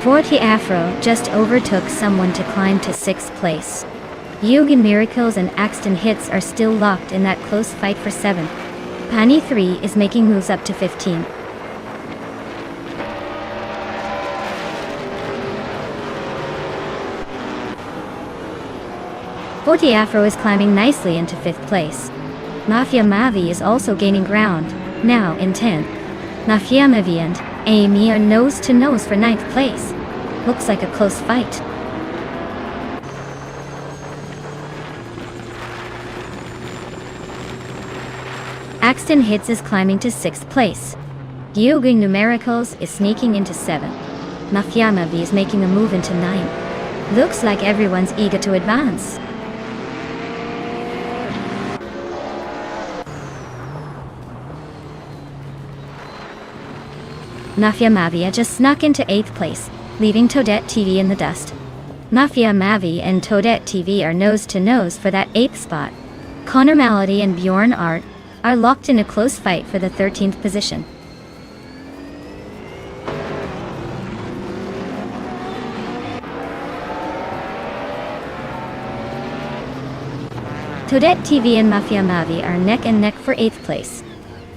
Forty Afro just overtook someone to climb to 6th place. Yugen Miracles and Axton Hits are still locked in that close fight for 7th. Pani 3 is making moves up to 15th. Forty Afro is climbing nicely into 5th place. Mafia Mavi is also gaining ground, now in 10th. Mafia Mavi and Amy are nose to nose for 9th place. Looks like a close fight. Axton Hits is climbing to 6th place. Yugen Numericals is sneaking into 7th. Mafia Mavi is making a move into 9th. Looks like everyone's eager to advance. Mafia Mavi just snuck into 8th place, leaving Toadette TV in the dust. Mafia Mavi and Toadette TV are nose to nose for that 8th spot. Connor Malady and Bjorn Art are locked in a close fight for the 13th position. Toadette TV and Mafia Mavi are neck and neck for 8th place.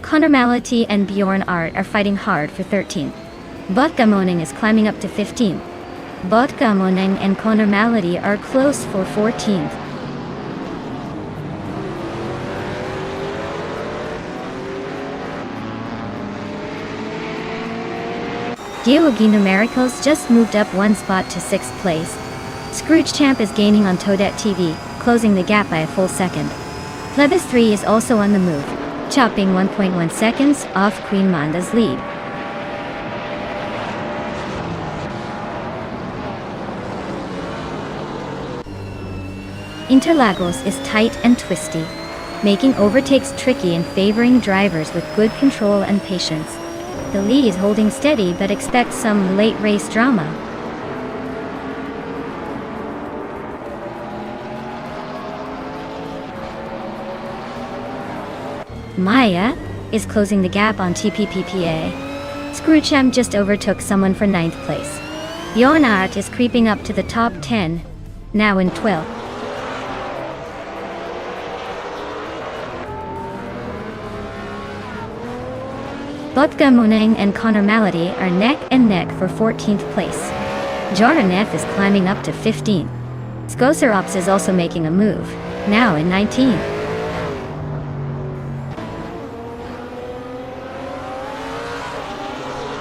Connor Malady and Bjorn Art are fighting hard for 13th. Vodka Morning is climbing up to 15th. Vodka Morning and Connor Malady are close for 14th. Yugen Numericals just moved up one spot to 6th place. Scrooge Champ is gaining on Toadette TV, closing the gap by a full second. Plebis 3 is also on the move, chopping 1.1 seconds off Queen Manda's lead. Interlagos is tight and twisty, making overtakes tricky and favoring drivers with good control and patience. The lead is holding steady, but expect some late race drama. Maya is closing the gap on TPPPA. Screwchamp just overtook someone for 9th place. Leonard is creeping up to the top 10, now in 12th. Botka Munang and Connor Malady are neck and neck for 14th place. Jordan F is climbing up to 15. Skoserops is also making a move, now in 19.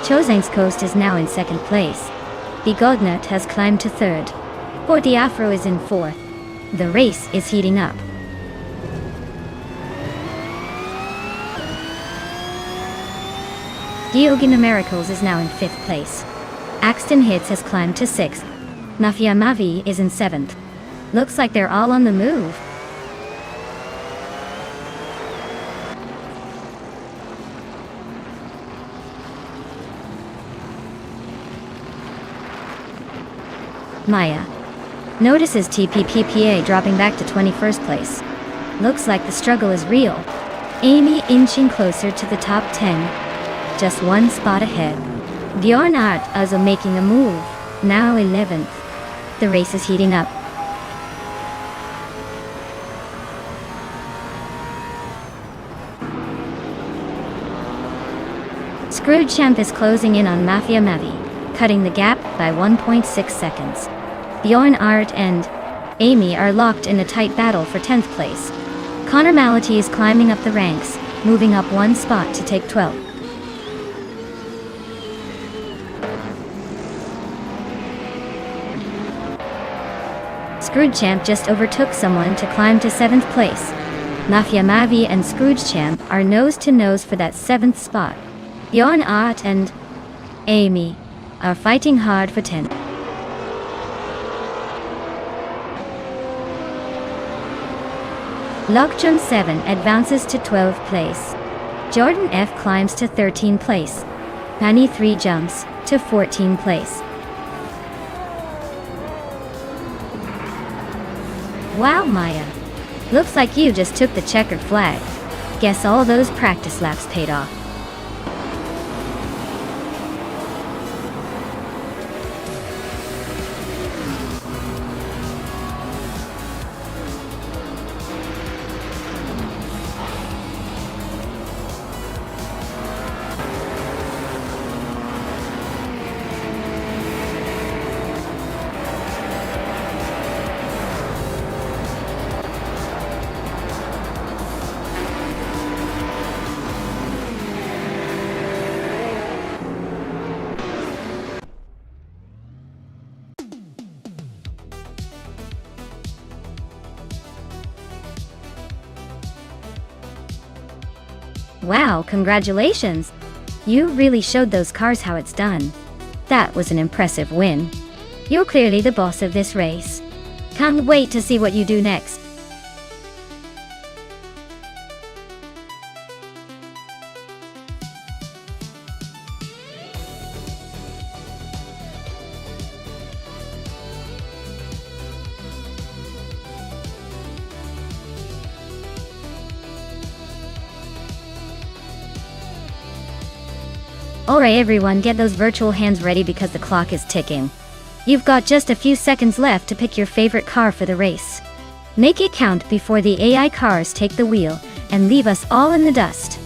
Chosain's Coast is now in 2nd place. Bigodnut has climbed to 3rd. Forty Afro is in 4th. The race is heating up. Diogina Miracles is now in 5th place. Axton Hits has climbed to 6th. Mafia Mavi is in 7th. Looks like they're all on the move. Maya notices TPPPA dropping back to 21st place. Looks like the struggle is real. Amy inching closer to the top 10. Just one spot ahead. Bjorn Art also making a move, now 11th. The race is heating up. Screwchamp is closing in on Mafia Mavi, cutting the gap by 1.6 seconds. Bjorn Art and Amy are locked in a tight battle for 10th place. Connor Malady is climbing up the ranks, moving up one spot to take 12th. Scroogechamp just overtook someone to climb to 7th place. Mafia Mavi and Scroogechamp are nose to nose for that 7th spot. Bjorn Art and Amy are fighting hard for 10th. Lockjump 7 advances to 12th place. Jordan F climbs to 13th place. Penny 3 jumps to 14th place. Wow, Maya. Looks like you just took the checkered flag. Guess all those practice laps paid off. Wow, congratulations! You really showed those cars how it's done. That was an impressive win. You're clearly the boss of this race. Can't wait to see what you do next. Alright everyone, get those virtual hands ready because the clock is ticking. You've got just a few seconds left to pick your favorite car for the race. Make it count before the AI cars take the wheel and leave us all in the dust.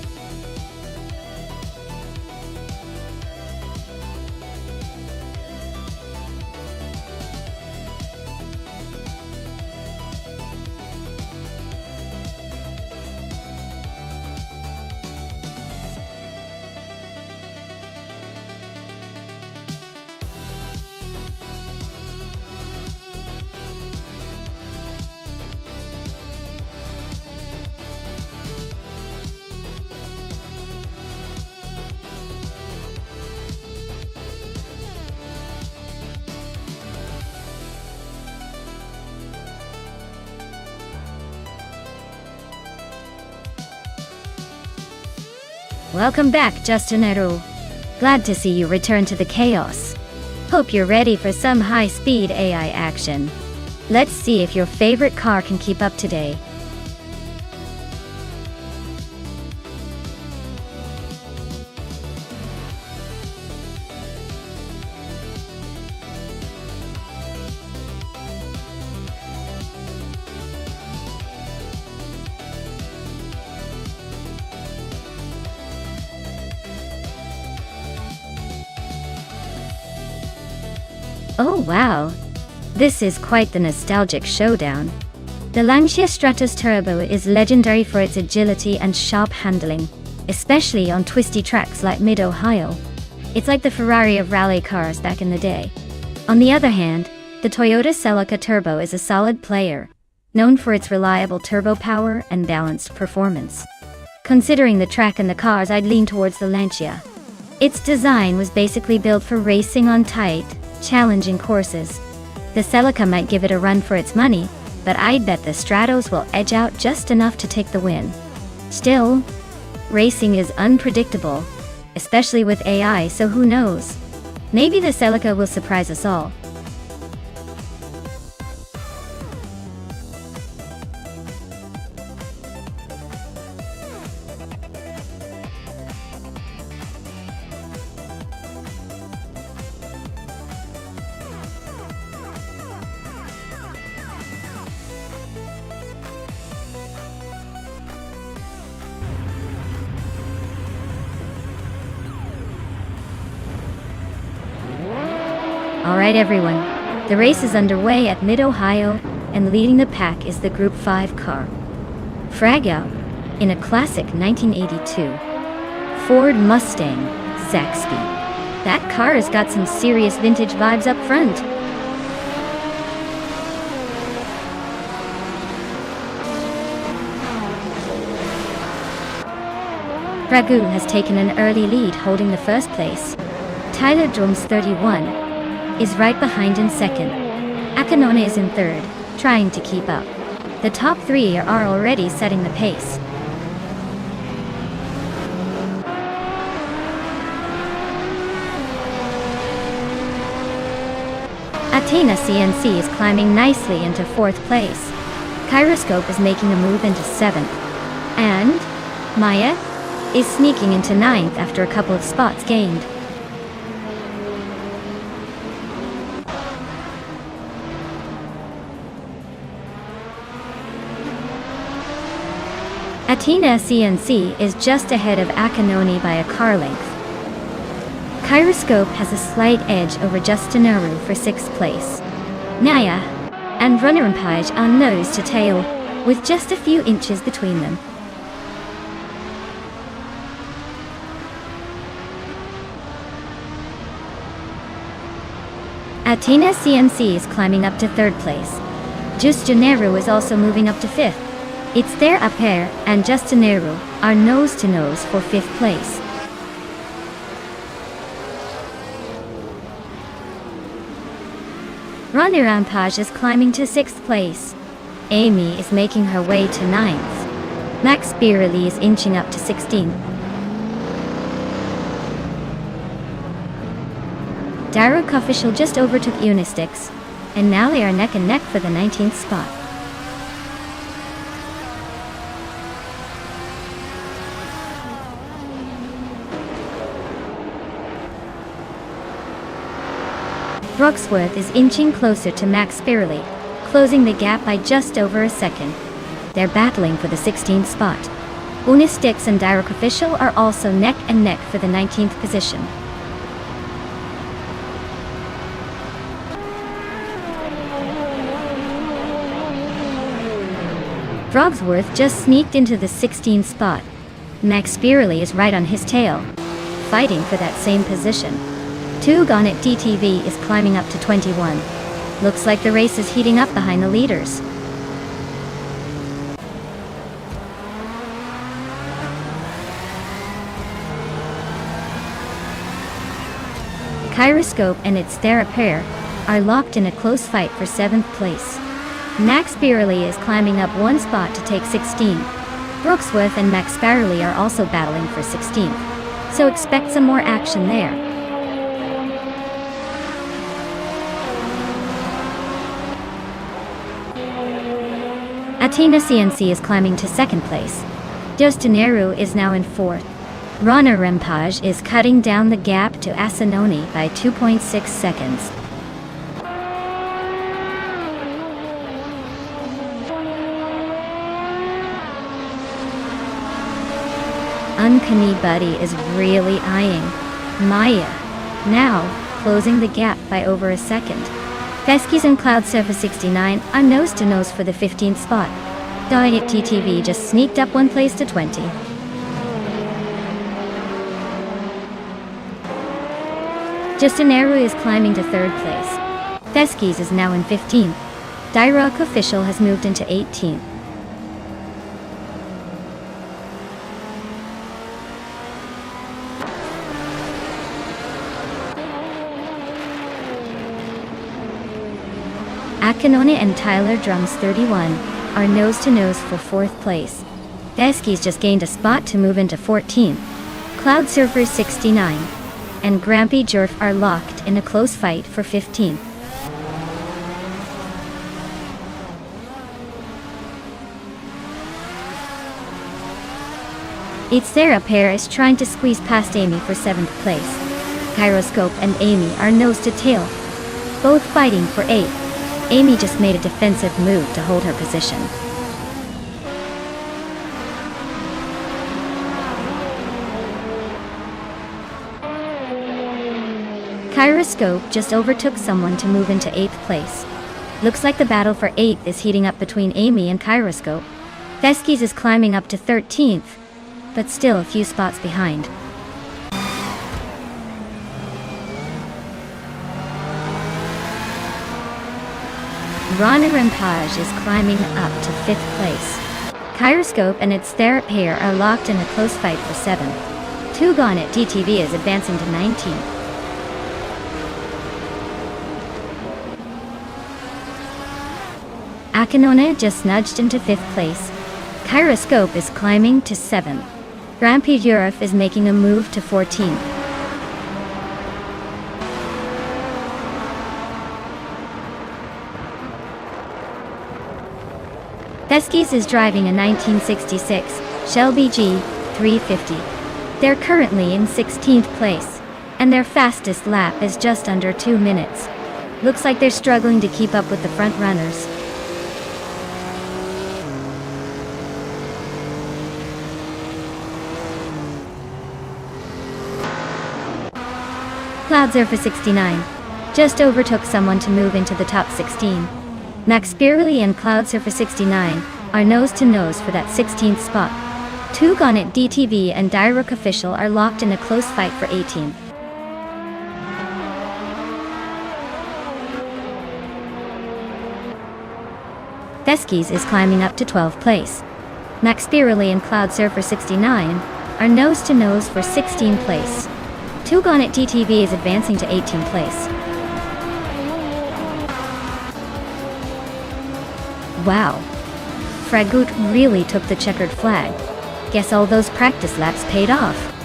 Welcome back, Justin Eru. Glad to see you return to the chaos. Hope you're ready for some high-speed AI action. Let's see if your favorite car can keep up today. Oh wow! This is quite the nostalgic showdown. The Lancia Stratos Turbo is legendary for its agility and sharp handling, especially on twisty tracks like Mid-Ohio. It's like the Ferrari of rally cars back in the day. On the other hand, the Toyota Celica Turbo is a solid player, known for its reliable turbo power and balanced performance. Considering the track and the cars, I'd lean towards the Lancia. Its design was basically built for racing on tight, challenging courses. The Celica might give it a run for its money, but I'd bet the Stratos will edge out just enough to take the win. Still, racing is unpredictable, especially with AI, so who knows? Maybe the Celica will surprise us all. Alright everyone, the race is underway at Mid-Ohio, and leading the pack is the Group 5 car. Frag out, in a classic 1982 Ford Mustang Zaxby. That car has got some serious vintage vibes up front. Ragu has taken an early lead, holding the first place. Tyler Drums 31 is right behind in second. Akanone is in third, trying to keep up. The top three are already setting the pace. Athena CNC is climbing nicely into fourth place. Kyroscope is making a move into seventh. And Maya is sneaking into ninth after a couple of spots gained. Athena CNC is just ahead of Akanone by a car length. Kyroscope has a slight edge over Justinaru for 6th place. Naya and Runerampage are nose to tail, with just a few inches between them. Athena CNC is climbing up to 3rd place. Justinaru is also moving up to 5th. It's their pair and Justinaru are nose-to-nose for 5th place. Runerampage is climbing to 6th place. Amy is making her way to 9th. Max Birley is inching up to 16th. Daruk Official just overtook Unistix, and now they are neck and neck for the 19th spot. Brooksworth is inching closer to Max Birley, closing the gap by just over a second. They're battling for the 16th spot. Unistix and Daruk Official are also neck and neck for the 19th position. Brogsworth just sneaked into the 16th spot. Max Birley is right on his tail, fighting for that same position. Tugon at DTV is climbing up to 21. Looks like the race is heating up behind the leaders. Kyroscope and its Thera pair are locked in a close fight for 7th place. Max Birley is climbing up one spot to take 16. Brooksworth and Max Birley are also battling for 16th. so expect some more action there. Athena CNC is climbing to second place. Dostaneru is now in fourth. Rana Rempage is cutting down the gap to Asanoni by 2.6 seconds. Uncanny Buddy is really eyeing Maya, now closing the gap by over a second. Veskies and Cloud Surface 69 are nose-to-nose for the 15th spot. Diet TTV just sneaked up one place to 20. Justaneru is climbing to third place. Veskies is now in 15th. Dairock Official has moved into 18th. Akinone and Tyler Drums 31 are nose-to-nose for fourth place. Veskies just gained a spot to move into 14th. Cloud Surfers 69 and Grampy Jerf are locked in a close fight for 15th. It's Sarah Pair is trying to squeeze past Amy for 7th place. Gyroscope and Amy are nose to tail, both fighting for 8th. Amy just made a defensive move to hold her position. Gyroscope just overtook someone to move into 8th place. Looks like the battle for 8th is heating up between Amy and Gyroscope. Veskies is climbing up to 13th, but still a few spots behind. Rana Rempage is climbing up to 5th place. Gyroscope and its Therap pair are locked in a close fight for 7th. Tugon at DTV is advancing to 19th. Akinone just nudged into 5th place. Gyroscope is climbing to 7th. Grampy Jerf is making a move to 14th. Veskies is driving a 1966 Shelby G350. They're currently in 16th place, and their fastest lap is just under 2 minutes. Looks like they're struggling to keep up with the front runners. Cloud Surface 69 just overtook someone to move into the top 16. Max Spearley and Cloud Surface 69 are nose-to-nose for that 16th spot. Tugon at DTV and Dairock Official are locked in a close fight for 18th. Veskies is climbing up to 12th place. Max Spearley and Cloud Surfer 69 are nose-to-nose for 16th place. Tugon at DTV is advancing to 18th place. Wow. Fragut really took the checkered flag. Guess all those practice laps paid off.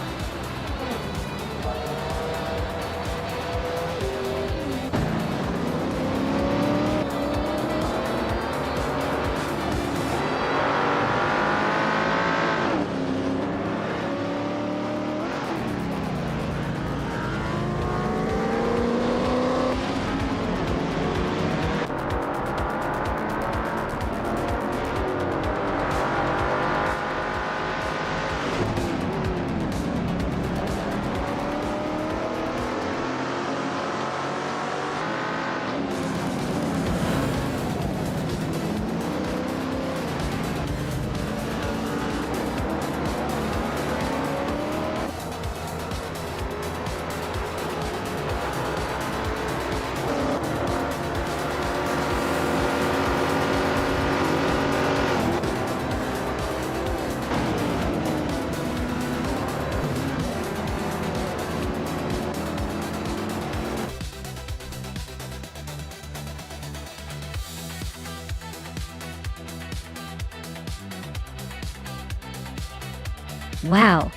Wow,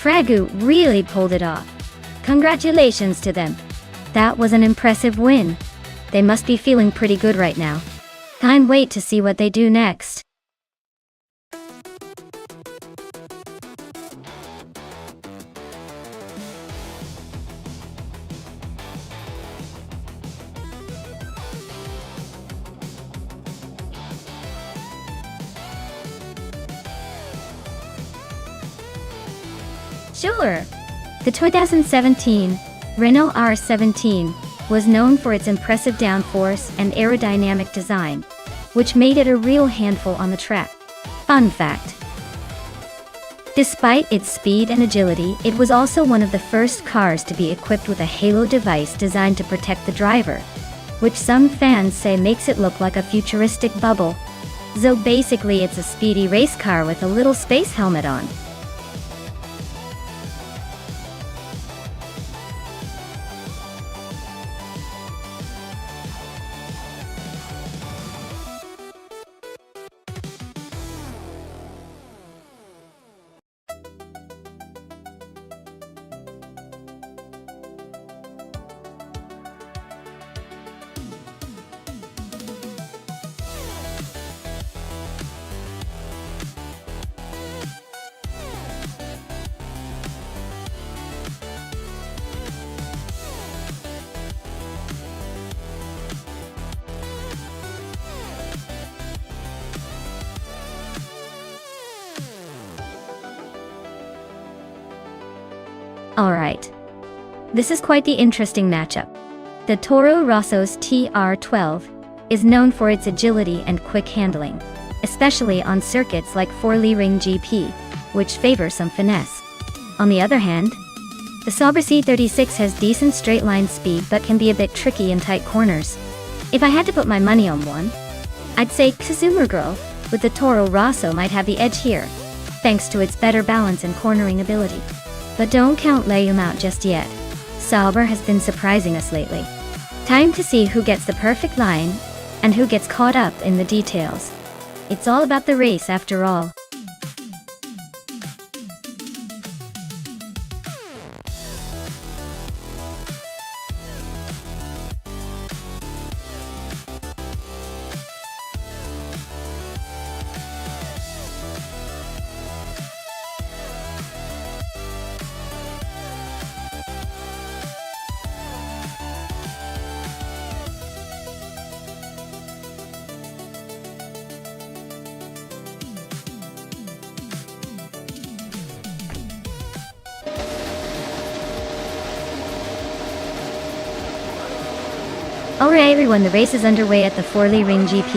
Fragu really pulled it off. Congratulations to them. That was an impressive win. They must be feeling pretty good right now. Can't wait to see what they do next. Sure. The 2017 Renault R17 was known for its impressive downforce and aerodynamic design, which made it a real handful on the track. Fun fact: despite its speed and agility, it was also one of the first cars to be equipped with a halo device designed to protect the driver, which some fans say makes it look like a futuristic bubble. So basically it's a speedy race car with a little space helmet on. Alright. This is quite the interesting matchup. The Toro Rosso's TR12 is known for its agility and quick handling, especially on circuits like Ring GP, which favor some finesse. On the other hand, the Sauber C36 has decent straight-line speed but can be a bit tricky in tight corners. If I had to put my money on one, I'd say Consumer Girl with the Toro Rosso might have the edge here, thanks to its better balance and cornering ability. But don't count Leum out just yet. Sauber has been surprising us lately. Time to see who gets the perfect line, and who gets caught up in the details. It's all about the race after all. Alright everyone, the race is underway at the Ring GP,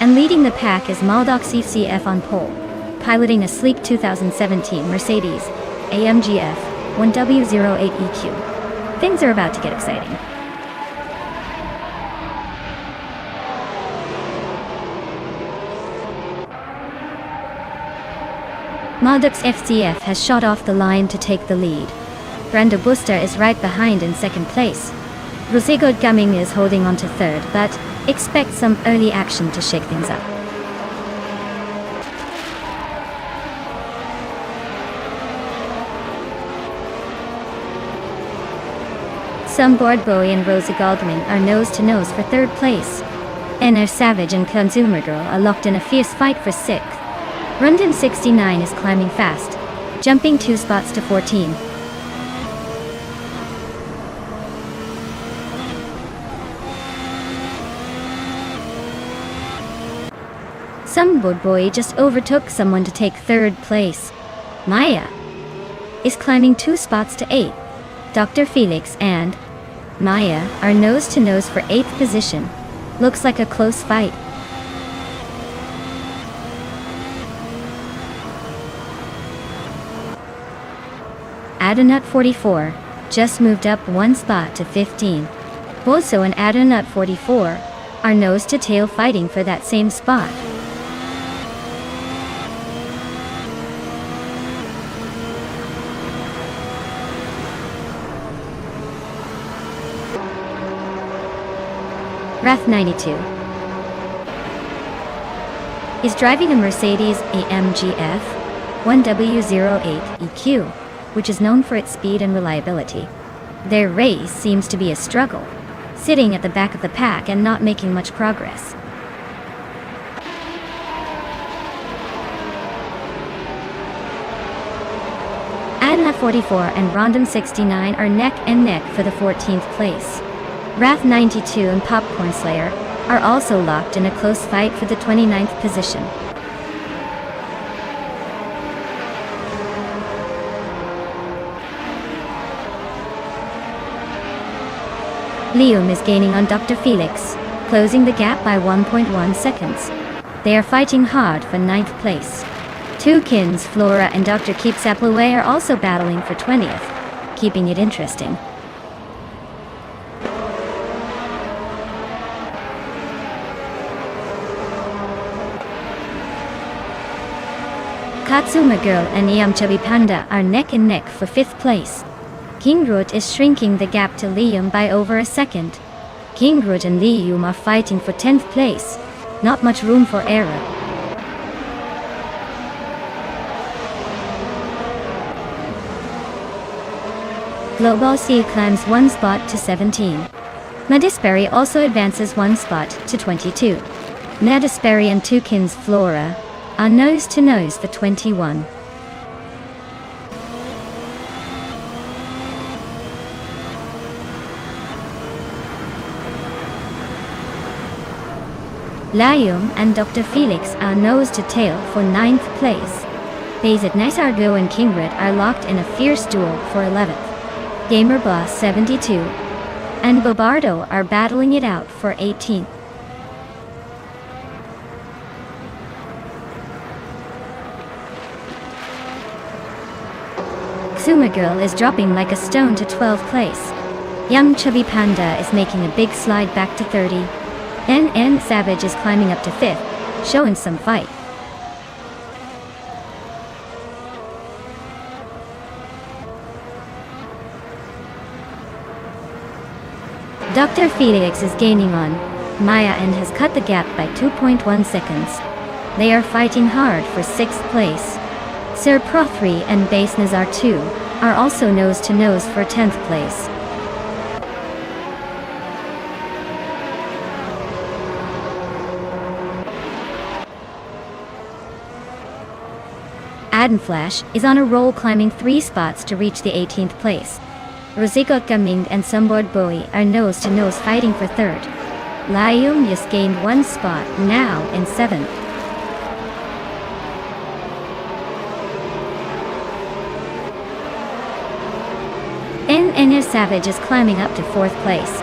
and leading the pack is Maldok CCF on pole, piloting a sleek 2017 Mercedes AMG F1W08EQ. Things are about to get exciting. Maldok's FCF has shot off the line to take the lead. Brando Buster is right behind in second place. Rosego Gumming is holding on to third, but expect some early action to shake things up. Some Boardboy and Rosa Goldman are nose-to-nose for third place. NR Savage and Consumer Girl are locked in a fierce fight for sixth. Rundin 69 is climbing fast, jumping 2 spots to 14. Some Boardboy just overtook someone to take third place. Maya is climbing 2 spots to 8. Dr. Felix and Maya are nose-to-nose for 8th position. Looks like a close fight. Adonut 44 just moved up 1 spot to 15. Boso and Adonut 44 are nose-to-tail fighting for that same spot. Wrath 92 is driving a Mercedes AMG F1W08EQ. which is known for its speed and reliability. Their race seems to be a struggle, sitting at the back of the pack and not making much progress. Adna 44 and Rondom 69 are neck and neck for the 14th place. Wrath 92 and Popcorn Slayer are also locked in a close fight for the 29th position. Liam is gaining on Dr. Felix, closing the gap by 1.1 seconds. They are fighting hard for 9th place. Tukins, Flora and Dr. Keepsaplouet are also battling for 20th, keeping it interesting. Katsuma Girl and Iam Chubby Panda are neck and neck for 5th place. Kingrut is shrinking the gap to Liam by over a second. Kingrut and Liam are fighting for 10th place. Not much room for error. Global C climbs 1 spot to 17. Madisberry also advances 1 spot to 22. Madisberry and Tukins Flora are nose to nose for 21. Liam and Dr. Felix are nose to tail for 9th place. Bayzat Nisargo and Kingrid are locked in a fierce duel for 11th. Gamer Boss 72 and Bobardo are battling it out for 18th. Xumagirl is dropping like a stone to 12th place. Young Chubby Panda is making a big slide back to 30. NN Savage is climbing up to 5th, showing some fight. Dr. Felix is gaining on Maya and has cut the gap by 2.1 seconds. They are fighting hard for 6th place. Sir Prothry and Base Nazar 2 are also nose to nose for 10th place. Adenflash is on a roll, climbing 3 spots to reach the 18th place. Rosigot Gaming and Sumbord Bowie are nose to nose fighting for 3rd. Liam just gained 1 spot, now in 7th. NN Savage is climbing up to 4th place.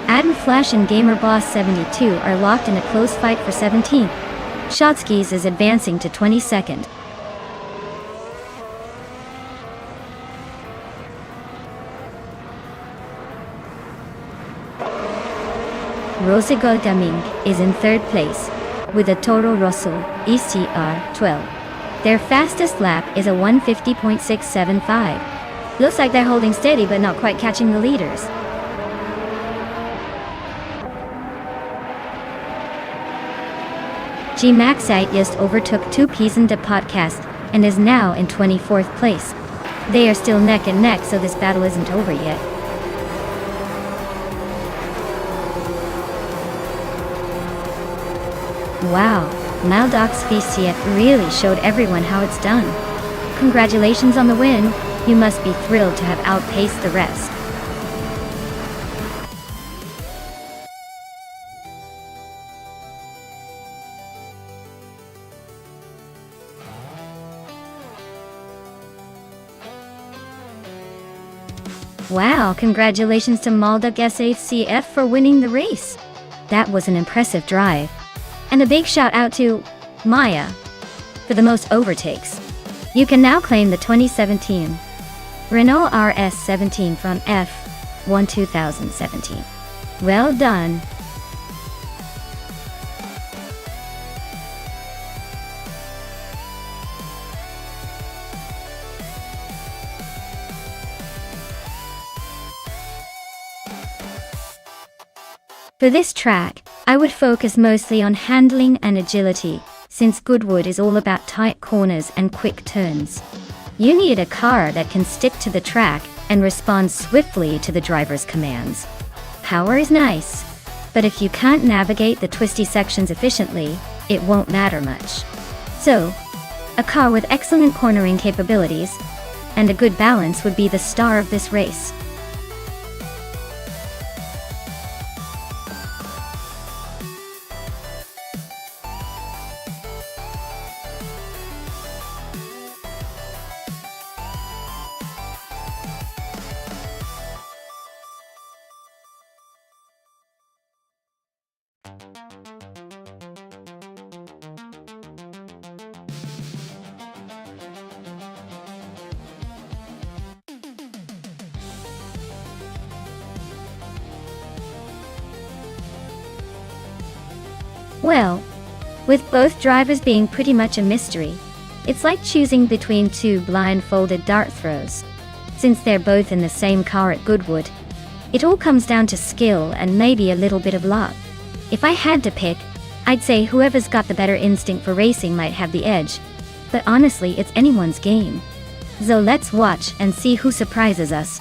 Adenflash and Gamer Boss 72 are locked in a close fight for 17th. Shotskis is advancing to 22nd. Rosigot Gaming is in 3rd place, with a Toro Rosso ECR 12. Their fastest lap is a 150.675. Looks like they're holding steady but not quite catching the leaders. G-Maxite just overtook 2 Pisen de Podcast and is now in 24th place. They are still neck and neck, so this battle isn't over yet. Wow, Maldox VCF really showed everyone how it's done. Congratulations on the win. You must be thrilled to have outpaced the rest. Wow, congratulations to Maldox SHCF for winning the race. That was an impressive drive. And a big shout out to Maya for the most overtakes. You can now claim the 2017 Renault RS17 from F1 2017. Well done. For this track, I would focus mostly on handling and agility, since Goodwood is all about tight corners and quick turns. You need a car that can stick to the track and respond swiftly to the driver's commands. Power is nice, but if you can't navigate the twisty sections efficiently, it won't matter much. So, a car with excellent cornering capabilities and a good balance would be the star of this race. Well, with both drivers being pretty much a mystery, it's like choosing between two blindfolded dart throws. Since they're both in the same car at Goodwood, it all comes down to skill and maybe a little bit of luck. If I had to pick, I'd say whoever's got the better instinct for racing might have the edge. But honestly, it's anyone's game. So let's watch and see who surprises us.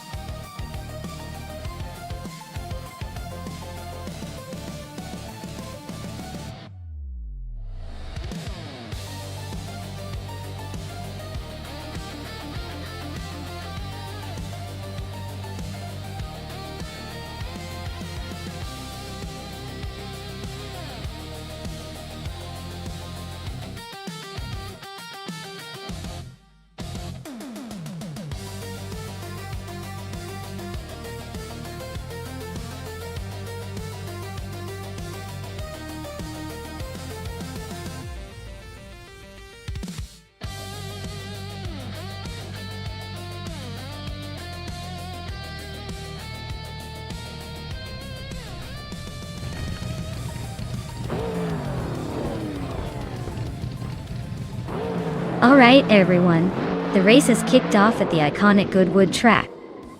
Alright everyone, the race has kicked off at the iconic Goodwood track.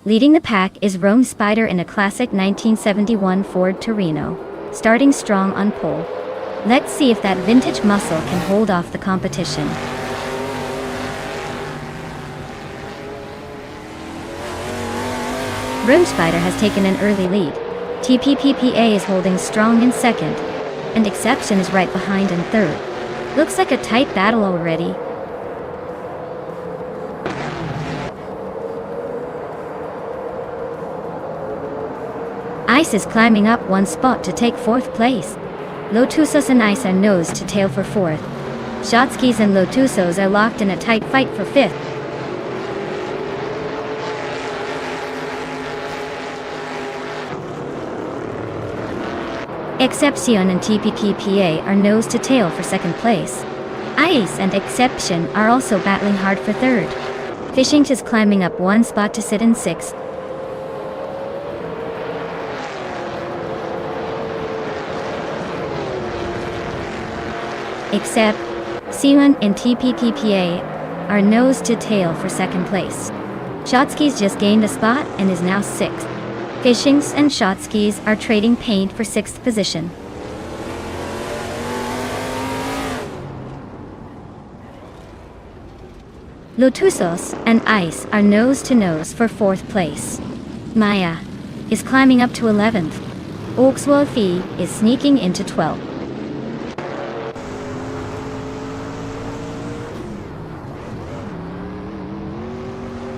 Leading the pack is Rome Spider in a classic 1971 Ford Torino, starting strong on pole. Let's see if that vintage muscle can hold off the competition. Rome Spider has taken an early lead. TPPPA is holding strong in second, and Exception is right behind in third. Looks like a tight battle already. Ice is climbing up one spot to take fourth place. Lotusos and Ice are nose to tail for fourth. Shotskis and Lotusos are locked in a tight fight for fifth. Exception and TPPPA are nose to tail for second place. Ice and Exception are also battling hard for third. Fishing is climbing up one spot to sit in sixth. Except, Siwan and TPPPA are nose to tail for second place. Shotskis just gained a spot and is now sixth. Fishings and Shotskis are trading paint for sixth position. Lotusos and Ice are nose to nose for fourth place. Maya is climbing up to 11th. Oakswolfie is sneaking into 12th.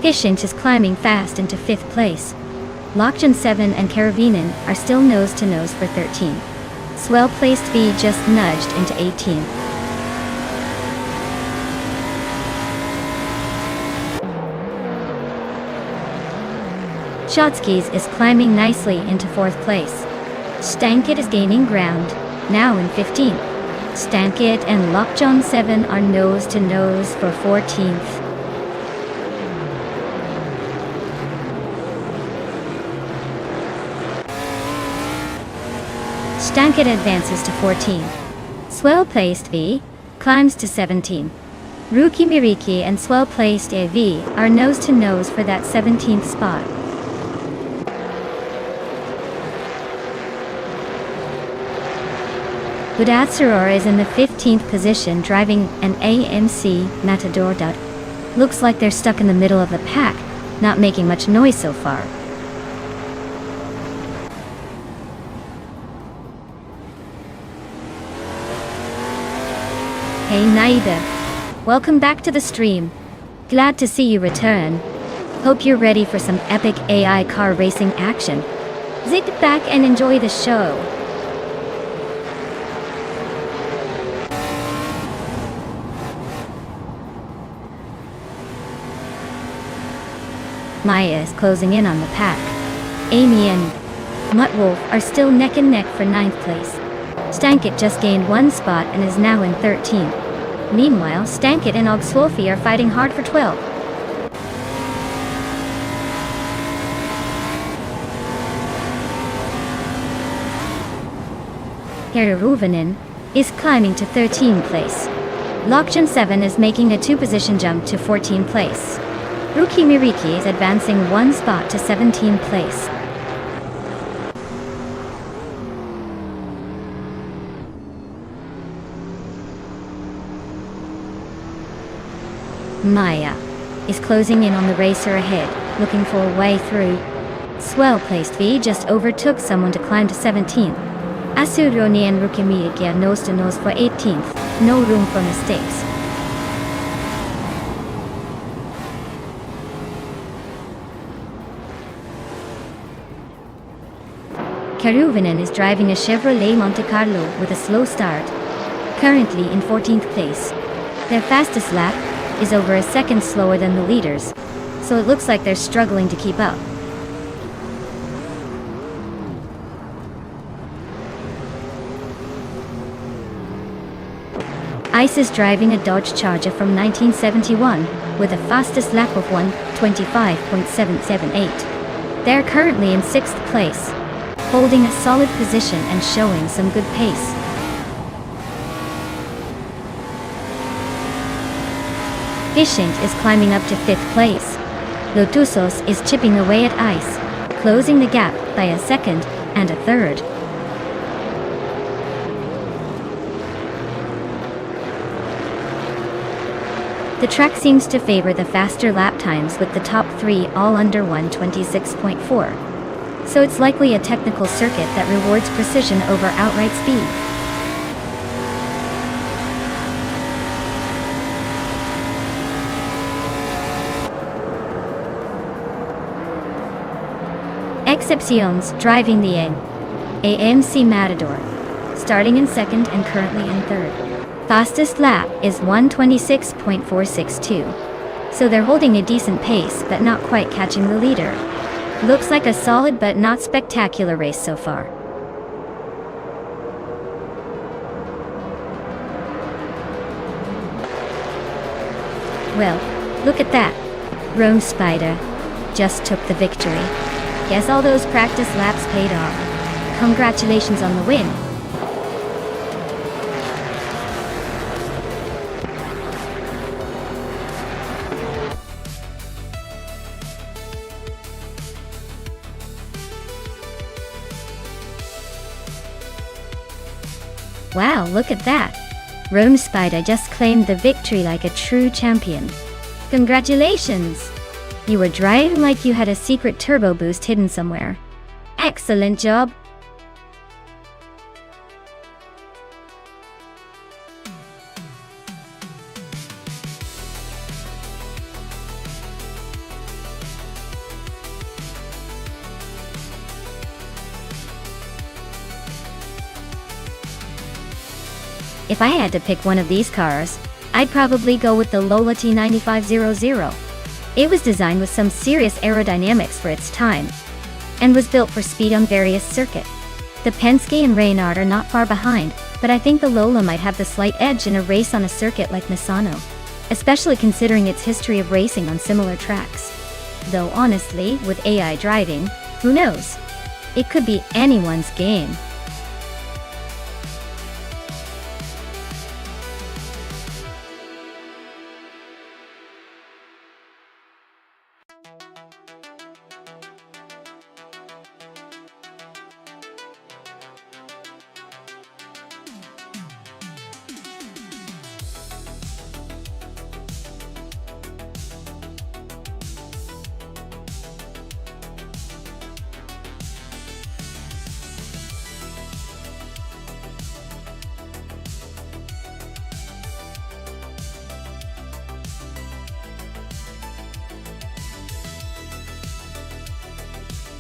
Fishing is climbing fast into 5th place. Lockjan 7 and Karavinen are still nose to nose for 13th. Swell placed B just nudged into 18th. Shotskis is climbing nicely into 4th place. Stankit is gaining ground, now in 15th. Stankit and Lockjan 7 are nose to nose for 14th. Stankit advances to 14. Swell placed V climbs to 17. Ruki Miriki and swell placed AV are nose to nose for that 17th spot. Budatsuror is in the 15th position driving an AMC Matador. Looks like they're stuck in the middle of the pack, not making much noise so far. Hey Naida, welcome back to the stream. Glad to see you return. Hope you're ready for some epic AI car racing action. Sit back and enjoy the show. Maya is closing in on the pack. Amy and Muttwolf are still neck and neck for 9th place. Stankit just gained 1 spot and is now in 13th. Meanwhile, Stankit and Ogswolfie are fighting hard for 12th. Herruvanen is climbing to 13th place. Lokjan 7 is making a 2-position jump to 14th place. Ruki Miriki is advancing 1 spot to 17th place. Maya is closing in on the racer ahead, looking for a way through. Swell-placed V just overtook someone to climb to 17th. Asuroni and Rukimiyaki are nose-to-nose for 18th, no room for mistakes. Karuvinen is driving a Chevrolet Monte Carlo with a slow start, currently in 14th place. Their fastest lap is over a second slower than the leaders, so it looks like they're struggling to keep up. Ice is driving a Dodge Charger from 1971 with a fastest lap of 1:25.778. They're currently in 6th place, holding a solid position and showing some good pace. Ishint is climbing up to 5th place. Lotusos is chipping away at Ice, closing the gap by a second and a third. The track seems to favor the faster lap times with the top 3 all under 1:26.4. So it's likely a technical circuit that rewards precision over outright speed. Excepciones driving the AMC Matador, starting in 2nd and currently in 3rd. Fastest lap is 1:26.462. So they're holding a decent pace but not quite catching the leader. Looks like a solid but not spectacular race so far. Well, look at that. Rome Spider just took the victory. Guess all those practice laps paid off. Congratulations on the win. Wow, look at that! Rome Spider just claimed the victory like a true champion. Congratulations! You were driving like you had a secret turbo boost hidden somewhere. Excellent job! If I had to pick one of these cars, I'd probably go with the Lola T9500. It was designed with some serious aerodynamics for its time, and was built for speed on various circuits. The Penske and Reynard are not far behind, but I think the Lola might have the slight edge in a race on a circuit like Misano, especially considering its history of racing on similar tracks. Though honestly, with AI driving, who knows? It could be anyone's game.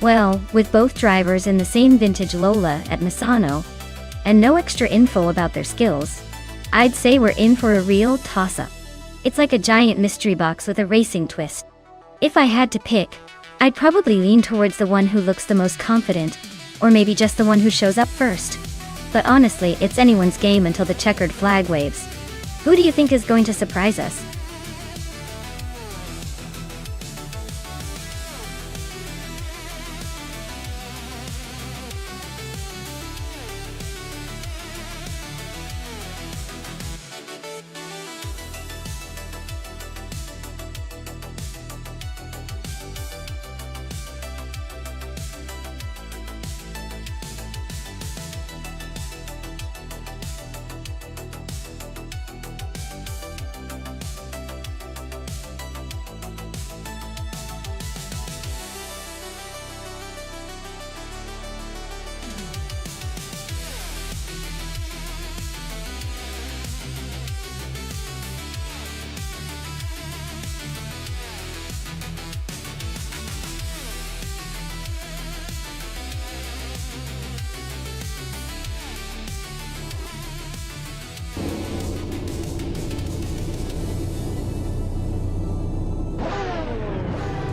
Well, with both drivers in the same vintage Lola at Misano, and no extra info about their skills, I'd say we're in for a real toss-up. It's like a giant mystery box with a racing twist. If I had to pick, I'd probably lean towards the one who looks the most confident, or maybe just the one who shows up first. But honestly, it's anyone's game until the checkered flag waves. Who do you think is going to surprise us?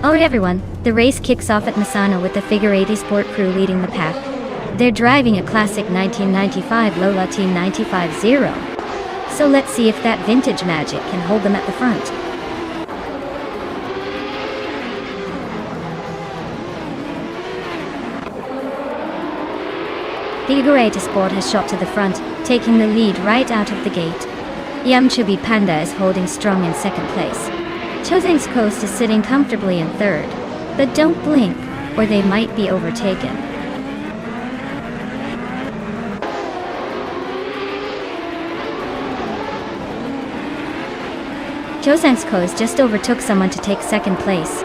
Alright everyone, the race kicks off at Misano with the Figure 80 Sport crew leading the pack. They're driving a classic 1995 Lola T950. So let's see if that vintage magic can hold them at the front. Figure 80 Sport has shot to the front, taking the lead right out of the gate. Chubby Panda is holding strong in second place. Chosang's Coast is sitting comfortably in third, but don't blink, or they might be overtaken. Chosang's Coast just overtook someone to take second place.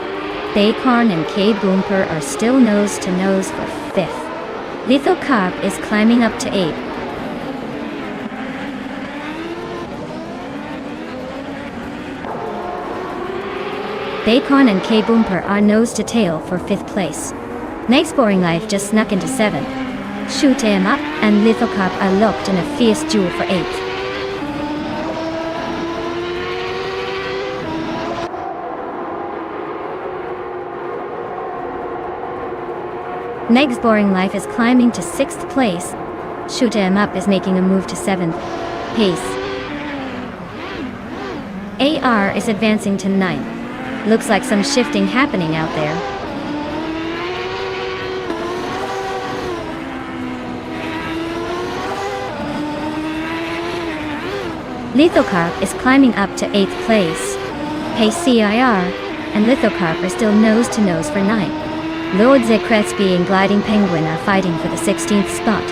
Bacon and K Boomper are still nose to nose for fifth. Litho Carp is climbing up to eighth. Bacon and K Boomper are nose to tail for fifth place. Nice Boring Life just snuck into seventh. Shoot 'em Up and Lithocarp are locked in a fierce duel for eighth. Meg's Boring Life is climbing to sixth place. Shoot 'em Up is making a move to seventh. Pace. AR is advancing to ninth. Looks like some shifting happening out there. Lithocarp is climbing up to 8th place. Pace CIR and Lithocarp are still nose to nose for 9th. Lord Zekretsky and Gliding Penguin are fighting for the 16th spot.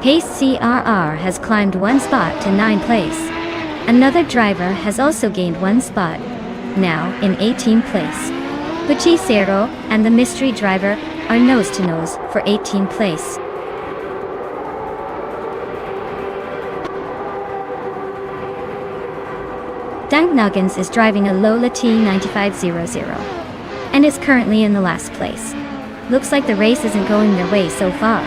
Pace CRR has climbed one spot to 9th place. Another driver has also gained one spot, now in 18th place. Puchicero and the mystery driver are nose to nose for 18th place. Dank Nuggins is driving a Lola T9500 and is currently in the last place. Looks like the race isn't going their way so far.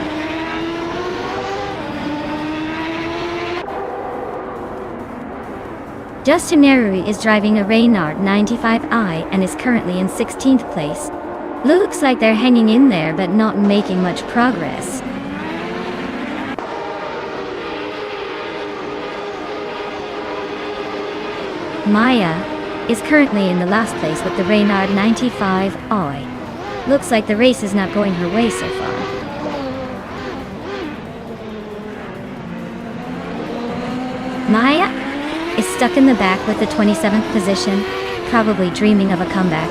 Justin Neruri is driving a Reynard 95i and is currently in 16th place. Looks like they're hanging in there but not making much progress. Maya is currently in the last place with the Reynard 95i. Looks like the race is not going her way so far. Maya is stuck in the back with the 27th position, probably dreaming of a comeback.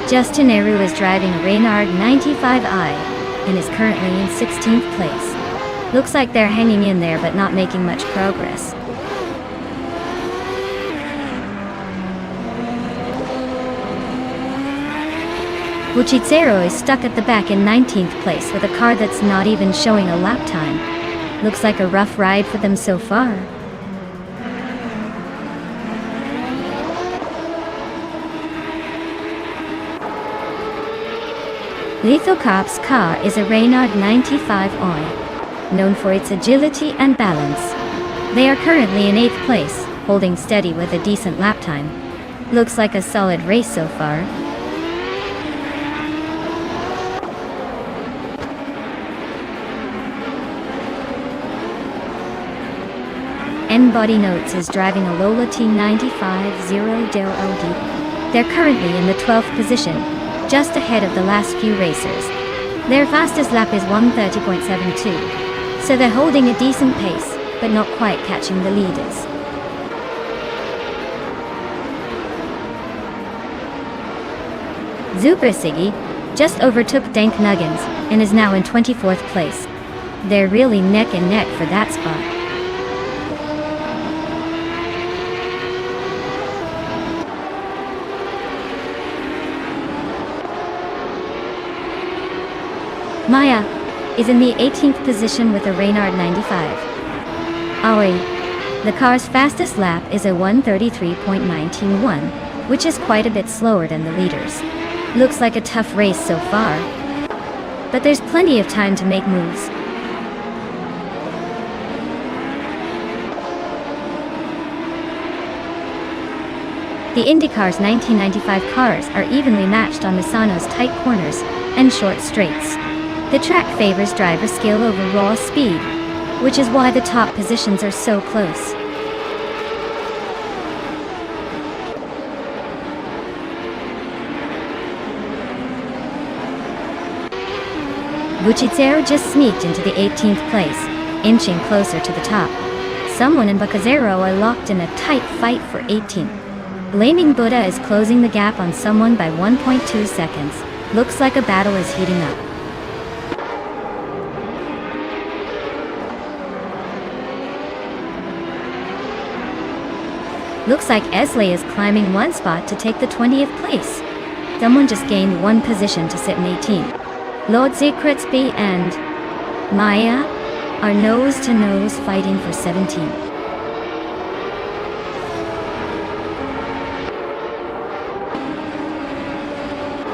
Justin Eru is driving a Reynard 95i and is currently in 16th place. Looks like they're hanging in there but not making much progress. Vucicero is stuck at the back in 19th place with a car that's not even showing a lap time. Looks like a rough ride for them so far. Lethal Cop's car is a Reynard 95 OI, known for its agility and balance. They are currently in 8th place, holding steady with a decent lap time. Looks like a solid race so far. N-Body Notes is driving a Lola T95 Zero Del OD. They're currently in the 12th position, just ahead of the last few racers. Their fastest lap is 1:30.72, so they're holding a decent pace, but not quite catching the leaders. Super Siggy just overtook Dank Nuggins and is now in 24th place. They're really neck and neck for that spot. Maya is in the 18th position with a Reynard 95. Aoi, the car's fastest lap is a 1:33.191, which is quite a bit slower than the leaders. Looks like a tough race so far, but there's plenty of time to make moves. The IndyCar's 1995 cars are evenly matched on Misano's tight corners and short straights. The track favors driver skill over raw speed, which is why the top positions are so close. Vucicero just sneaked into the 18th place, inching closer to the top. Someone in Bacazero are locked in a tight fight for 18th. Blaming Buddha is closing the gap on someone by 1.2 seconds. Looks like a battle is heating up. Looks like Esley is climbing one spot to take the 20th place. Someone just gained one position to sit in 18th. Lord Secretsby and Maya are nose-to-nose fighting for 17th.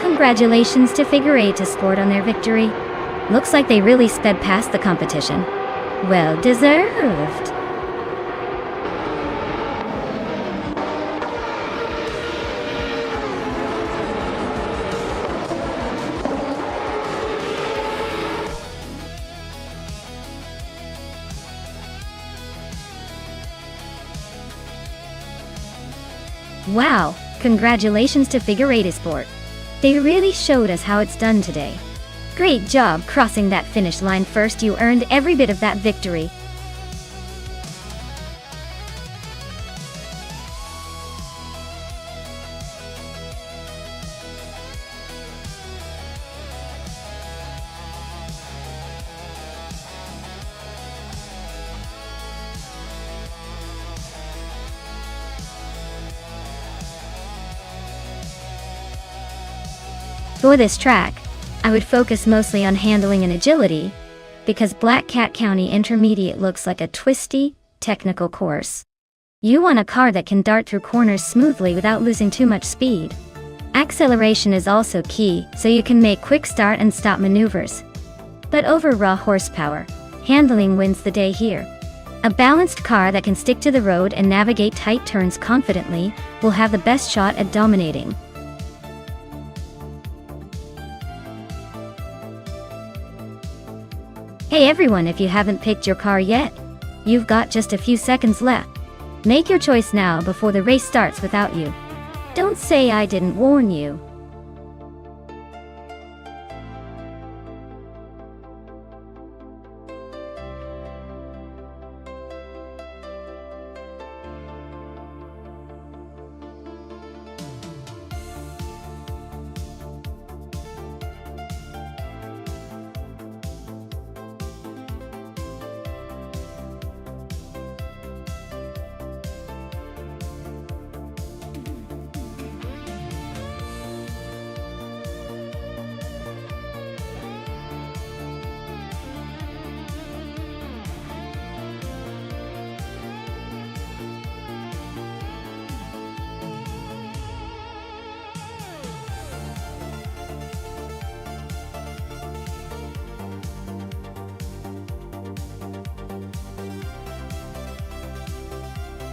Congratulations to Figure 8 Sport on their victory. Looks like they really sped past the competition. Well deserved. Wow, congratulations to Figure 8 Sport. They really showed us how it's done today. Great job crossing that finish line first. You earned every bit of that victory. For this track, I would focus mostly on handling and agility, because Black Cat County Intermediate looks like a twisty, technical course. You want a car that can dart through corners smoothly without losing too much speed. Acceleration is also key, so you can make quick start and stop maneuvers. But over raw horsepower, handling wins the day here. A balanced car that can stick to the road and navigate tight turns confidently will have the best shot at dominating. Hey everyone, if you haven't picked your car yet, you've got just a few seconds left. Make your choice now before the race starts without you. Don't say I didn't warn you.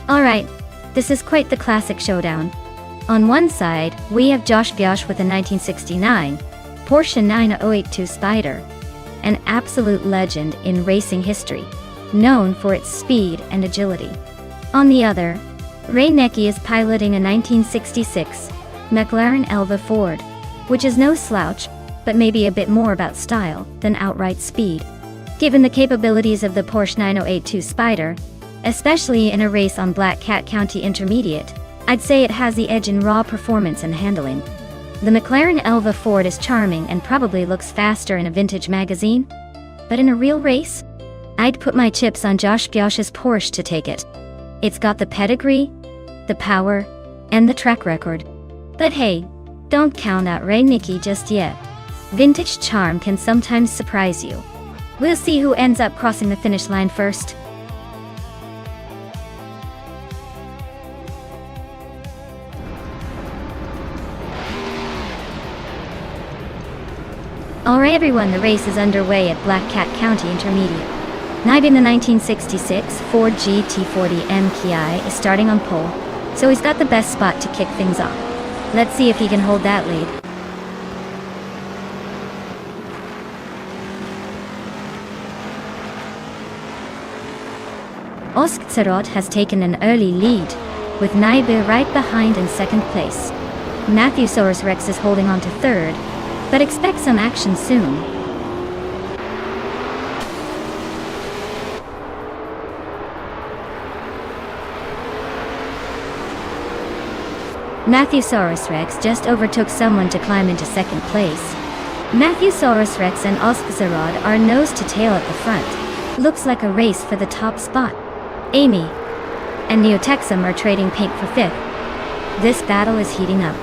Alright, this is quite the classic showdown. On one side, we have Josh Biosh with a 1969 Porsche 9082 Spider, an absolute legend in racing history, known for its speed and agility. On the other, Ray Necki is piloting a 1966 McLaren Elva Ford, which is no slouch, but maybe a bit more about style than outright speed. Given the capabilities of the Porsche 9082 Spider, especially in a race on Black Cat County Intermediate, I'd say it has the edge in raw performance and handling. The McLaren Elva Ford is charming and probably looks faster in a vintage magazine, but in a real race, I'd put my chips on Josh Biosh's Porsche to take it. It's got the pedigree, the power, and the track record. But hey, don't count out Ray Necki just yet. Vintage charm can sometimes surprise you. We'll see who ends up crossing the finish line first. Alright everyone, the race is underway at Black Cat County Intermediate. Naib in the 1966 Ford GT40 MKI is starting on pole, so he's got the best spot to kick things off. Let's see if he can hold that lead. Oskzerod has taken an early lead, with Naibe right behind in second place. Matthewsaurus Rex is holding on to third, but expect some action soon. Matthewsaurus Rex just overtook someone to climb into second place. Matthewsaurus Rex and Oskzerod are nose to tail at the front. Looks like a race for the top spot. Amy and Neotexum are trading paint for fifth. This battle is heating up.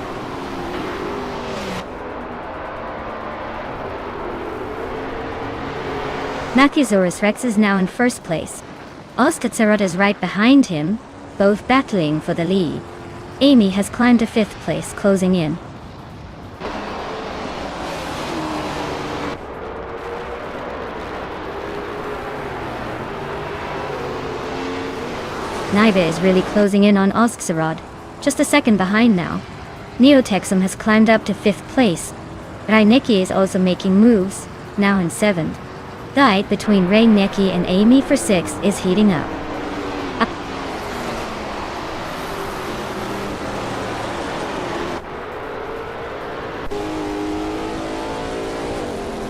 Matthewsaurus Rex is now in first place. Oskzerod is right behind him, both battling for the lead. Amy has climbed to fifth place, closing in. Naive is really closing in on Oskzerod, just a second behind now. Neotexum has climbed up to fifth place. Ray Necki is also making moves, now in seventh. The fight between Ray Necki and Amy for sixth is heating up.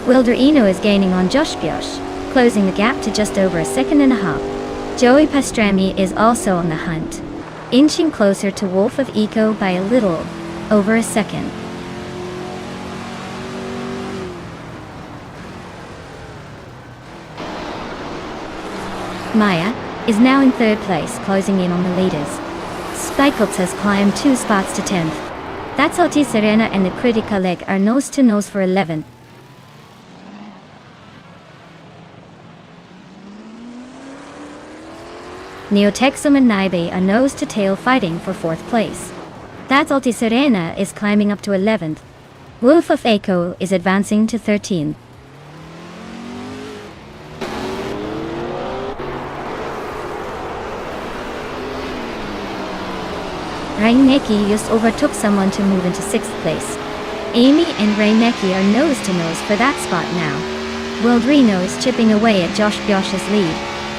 Wilderino is gaining on Josh Biosh, closing the gap to just over a second and a half. Joey Pastrami is also on the hunt, inching closer to Wolf of Eco by a little over a second. Maya is now in third place, closing in on the leaders. Spikels has climbed 2 spots to 10th. That's Oti Serena and the Critical Leg are nose to nose for 11th. Neotexum and Naibe are nose to tail fighting for 4th place. That's Oti Serena is climbing up to 11th. Wolf of Echo is advancing to 13th. Ray Necki just overtook someone to move into 6th place. Amy and Ray Necki are nose to nose for that spot now. Wildrino is chipping away at Josh Biosh's lead,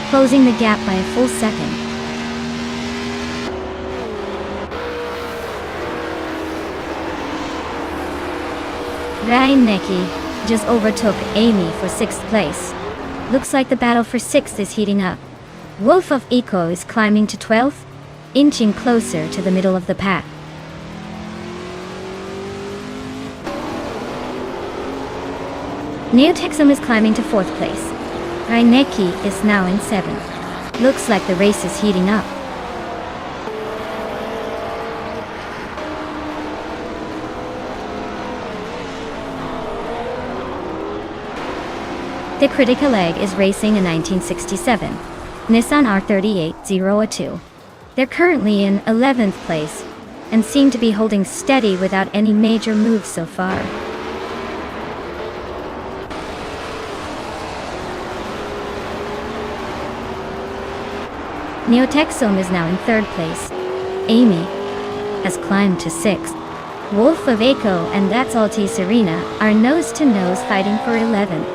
closing the gap by a full second. Ray Necki just overtook Amy for 6th place. Looks like the battle for 6th is heating up. Wolf of Eco is climbing to 12th, inching closer to the middle of the pack. Neotexum is climbing to 4th place. Ray Necki is now in 7th. Looks like the race is heating up. The Critical Leg is racing a 1967 Nissan R38-002. They're currently in 11th place and seem to be holding steady without any major moves so far. Neotexome is now in 3rd place. Amy has climbed to 6th. Wolf of Echo and That's Alti Serena are nose-to-nose fighting for 11th.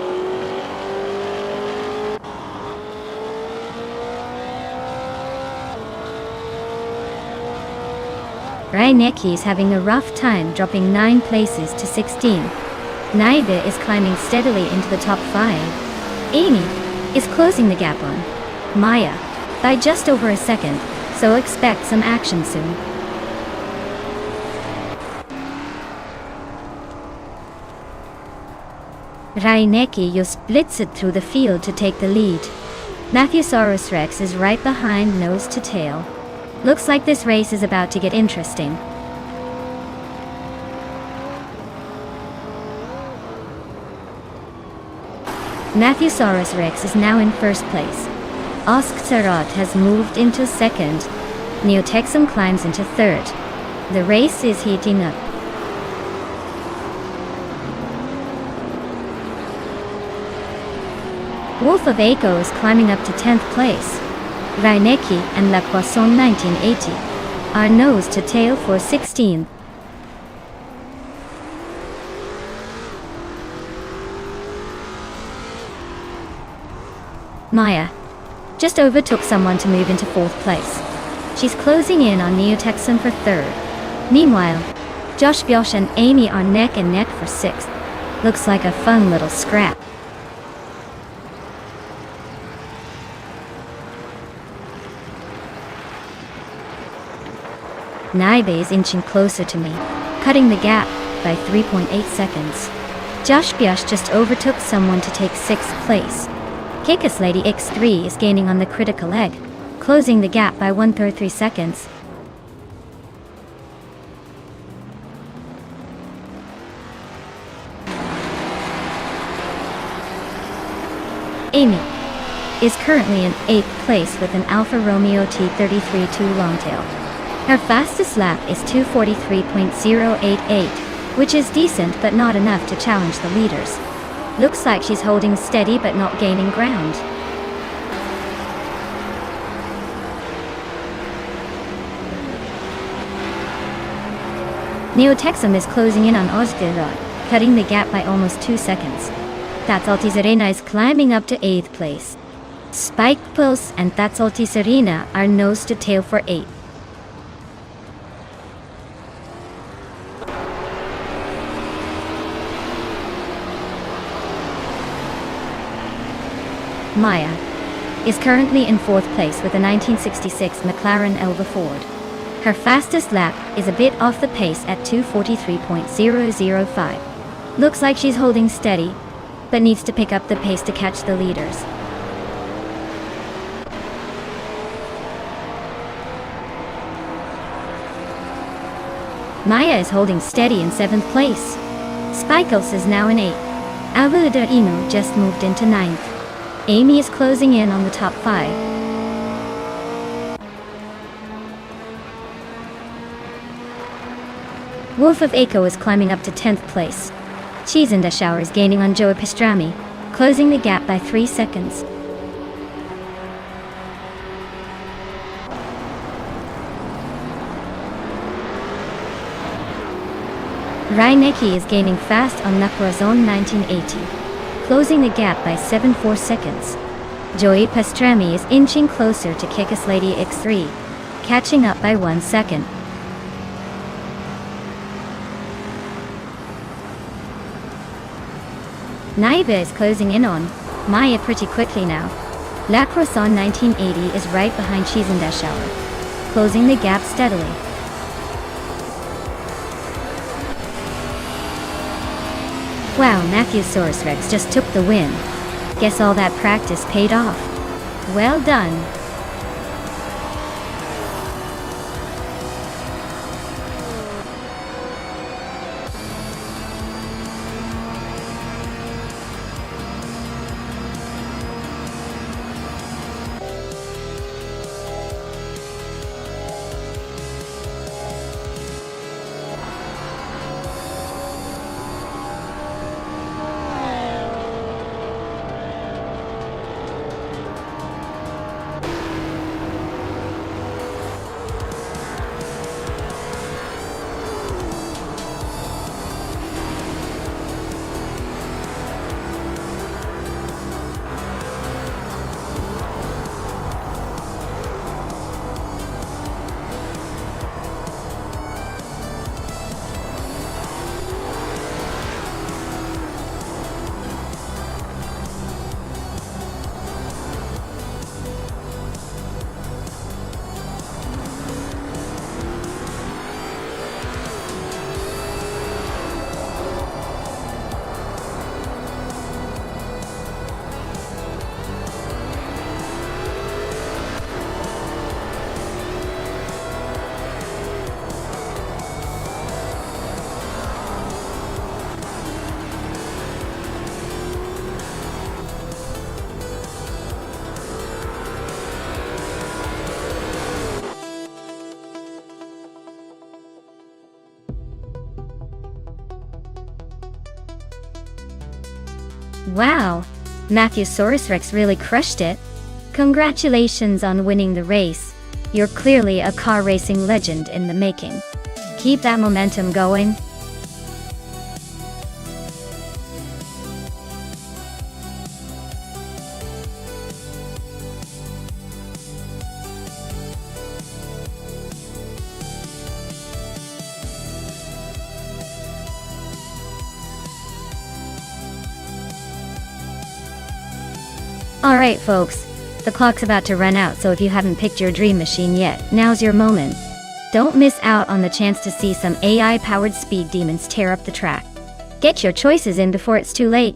Reinecki is having a rough time, dropping 9 places to 16. Naibe is climbing steadily into the top 5. Amy is closing the gap on Maya by just over a second, so expect some action soon. Reinecki just blitzed through the field to take the lead. Matthewsaurus Rex is right behind, nose to tail. Looks like this race is about to get interesting. Matthewsaurus Rex is now in 1st place. Osktarot has moved into 2nd. Neotexum climbs into 3rd. The race is heating up. Wolf of Echo is climbing up to 10th place. Reinecki and La Poisson 1980 are nose to tail for 16th. Maya just overtook someone to move into 4th place. She's closing in on Neotexum for 3rd. Meanwhile, Josh Biosh and Amy are neck and neck for 6th. Looks like a fun little scrap. Naibe is inching closer to me, cutting the gap by 3.8 seconds. Josh Biosh just overtook someone to take 6th place. Kikus Lady X3 is gaining on the critical egg, closing the gap by 1.33 seconds. Amy is currently in 8th place with an Alfa Romeo T33-2 Longtail. Her fastest lap is 2:43.088, which is decent but not enough to challenge the leaders. Looks like she's holding steady but not gaining ground. Neotexum is closing in on Ozdilrod, cutting the gap by almost 2 seconds. That's Alti Serena is climbing up to 8th place. Spike Pulse and That's Alti Serena are nose to tail for 8th. Maya is currently in 4th place with a 1966 McLaren Elva Ford. Her fastest lap is a bit off the pace at 2:43.005. Looks like she's holding steady, but needs to pick up the pace to catch the leaders. Maya is holding steady in 7th place. Spikels is now in 8th. Avelida Inu just moved into 9th. Amy is closing in on the top 5. Wolf of Echo is climbing up to 10th place. Cheese in the Shower is gaining on Joe Pastrami, closing the gap by 3 seconds. Reinecki is gaining fast on Naporazon 1980, closing the gap by 7.4 seconds. Joey Pastrami is inching closer to Kikus Lady X3, catching up by 1 second. Naiba is closing in on Maya pretty quickly now. La Croissant 1980 is right behind Cheese in the Shower, closing the gap steadily. Wow, Matthewsaurus Rex just took the win. Guess all that practice paid off. Well done. Wow! Matthewsaurus Rex really crushed it. Congratulations on winning the race. You're clearly a car racing legend in the making. Keep that momentum going. Alright folks, the clock's about to run out, so if you haven't picked your dream machine yet, now's your moment. Don't miss out on the chance to see some AI-powered speed demons tear up the track. Get your choices in before it's too late.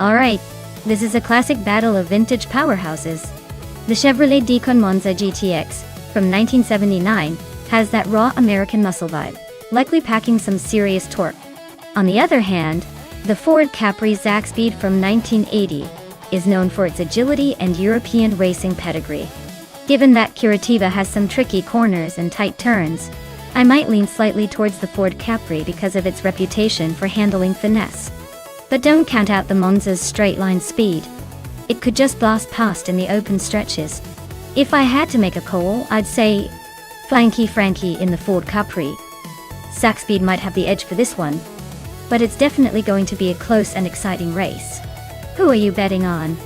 Alright, this is a classic battle of vintage powerhouses. The Chevrolet Decon Monza GTX, from 1979, has that raw American muscle vibe, likely packing some serious torque. On the other hand, the Ford Capri Zaxbyid from 1980 is known for its agility and European racing pedigree. Given that Curitiba has some tricky corners and tight turns, I might lean slightly towards the Ford Capri because of its reputation for handling finesse. But don't count out the Monza's straight-line speed. It could just blast past in the open stretches. If I had to make a call, I'd say Frankie in the Ford Capri. Zaxbyid might have the edge for this one, but it's definitely going to be a close and exciting race. Who are you betting on?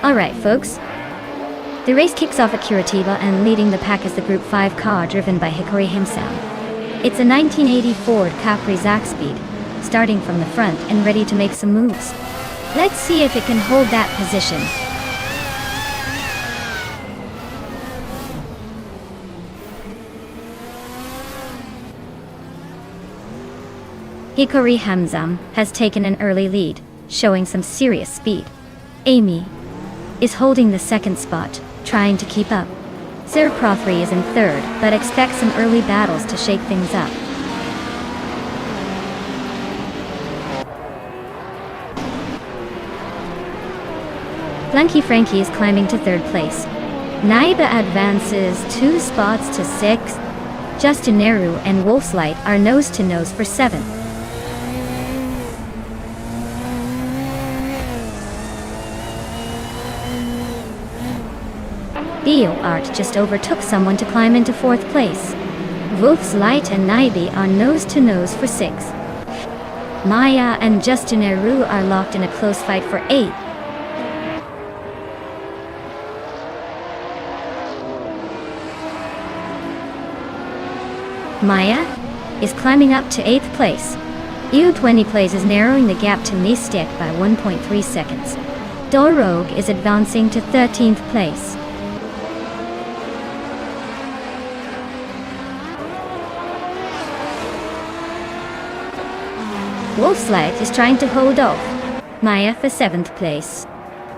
Alright folks, the race kicks off at Curitiba, and leading the pack is the Group 5 car driven by Hickory himself. It's a 1980 Ford Capri Zaxbyid, starting from the front and ready to make some moves. Let's see if it can hold that position. Hickory Hamzam has taken an early lead, showing some serious speed. Amy is holding the second spot, trying to keep up. Sir Prothry is in third, but expects some early battles to shake things up. Blanky Frankie is climbing to third place. Naiba advances 2 spots to 6th. Justin Nehru and Wolf's Light are nose-to-nose for 7th. Theo Art just overtook someone to climb into 4th place. Wolf's Light and Naibi are nose-to-nose for 6th. Maya and Justin Nehru are locked in a close fight for 8th. Maya is climbing up to 8th place. U20 Plays is narrowing the gap to Mystic by 1.3 seconds. Dorogue is advancing to 13th place. Wolfslide is trying to hold off Maya for 7th place.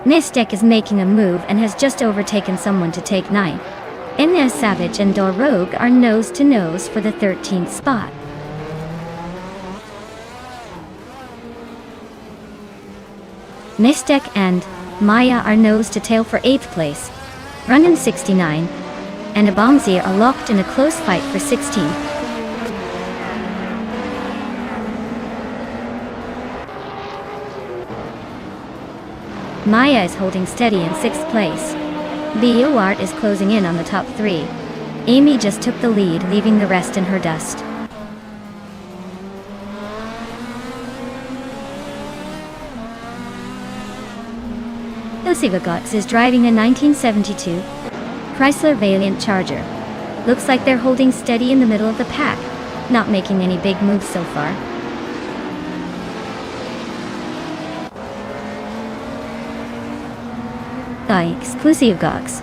Nonstop is making a move and has just overtaken someone to take 9. Inez Savage and Dor Rogue are nose to nose for the 13th spot. Nonstop and Maya are nose to tail for 8th place. Running 69 and Abomzi are locked in a close fight for 16th. Maya is holding steady in 6th place. Art is closing in on the top 3. Amy just took the lead, leaving the rest in her dust. Osivagots is driving a 1972 Chrysler Valiant Charger. Looks like they're holding steady in the middle of the pack, not making any big moves so far. Exclusive Gogs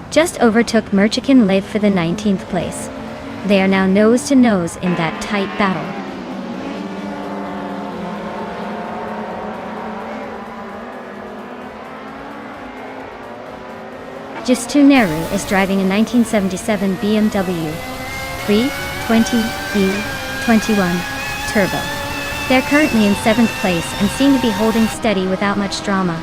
just overtook Merchican Live for the 19th place. They are now nose to nose in that tight battle. Justuneru is driving a 1977 BMW 320e21 Turbo. They're currently in 7th place and seem to be holding steady without much drama.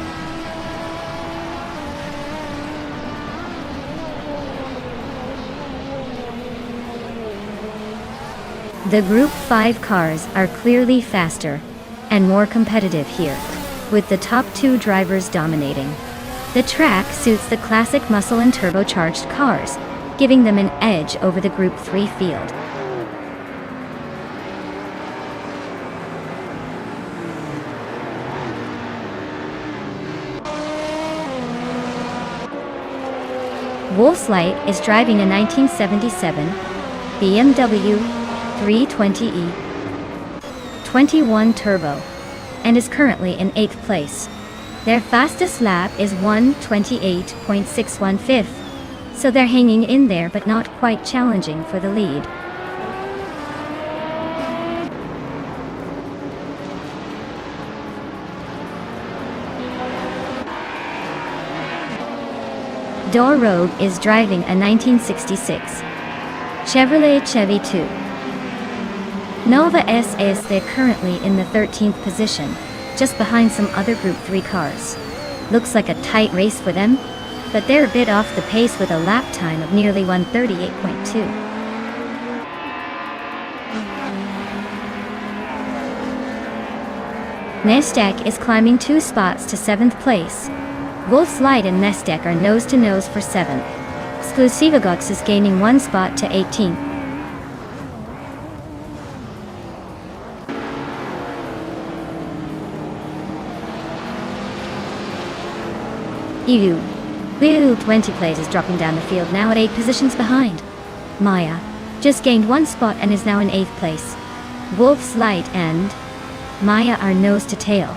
The Group 5 cars are clearly faster and more competitive here, with the top 2 drivers dominating. The track suits the classic muscle and turbocharged cars, giving them an edge over the Group 3 field. Wolfslide is driving a 1977 BMW 320e 21 Turbo and is currently in 8th place. Their fastest lap is 1:28.615, so they're hanging in there but not quite challenging for the lead. Dor Rogue is driving a 1966 Chevrolet Chevy 2 Nova SS. They're currently in the 13th position, just behind some other Group 3 cars. Looks like a tight race for them, but they're a bit off the pace with a lap time of nearly 1:38.2. Nonstop is climbing 2 spots to 7th place. Wolfslide and Nonstop are nose to nose for 7th. Exclusivagox is gaining 1 spot to 18th. Blue 20 plays is dropping down the field now at 8 positions behind. Maya just gained 1 spot and is now in 8th place. Wolfslide and Maya are nose to tail,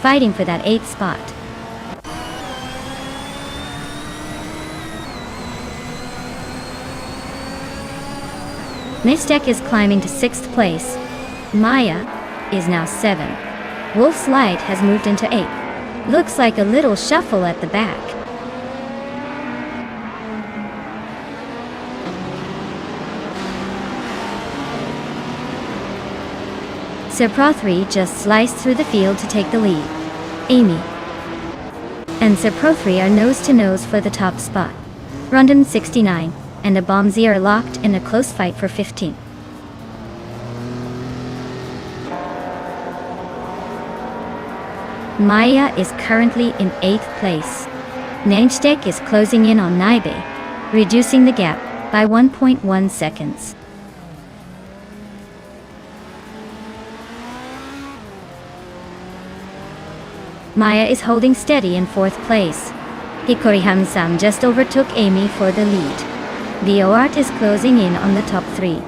fighting for that 8th spot. Nonstop is climbing to 6th place. Maya is now 7. Wolfslide has moved into 8th. Looks like a little shuffle at the back. Serprothri just sliced through the field to take the lead. Amy and Serprothri are nose to nose for the top spot. Rundum 69 and Abomzi are locked in a close fight for 15th. Maya is currently in 8th place. Nonstop is closing in on Naibe, reducing the gap by 1.1 seconds. Maya is holding steady in 4th place. Hikori Hamsam just overtook Amy for the lead. Art is closing in on the top 3.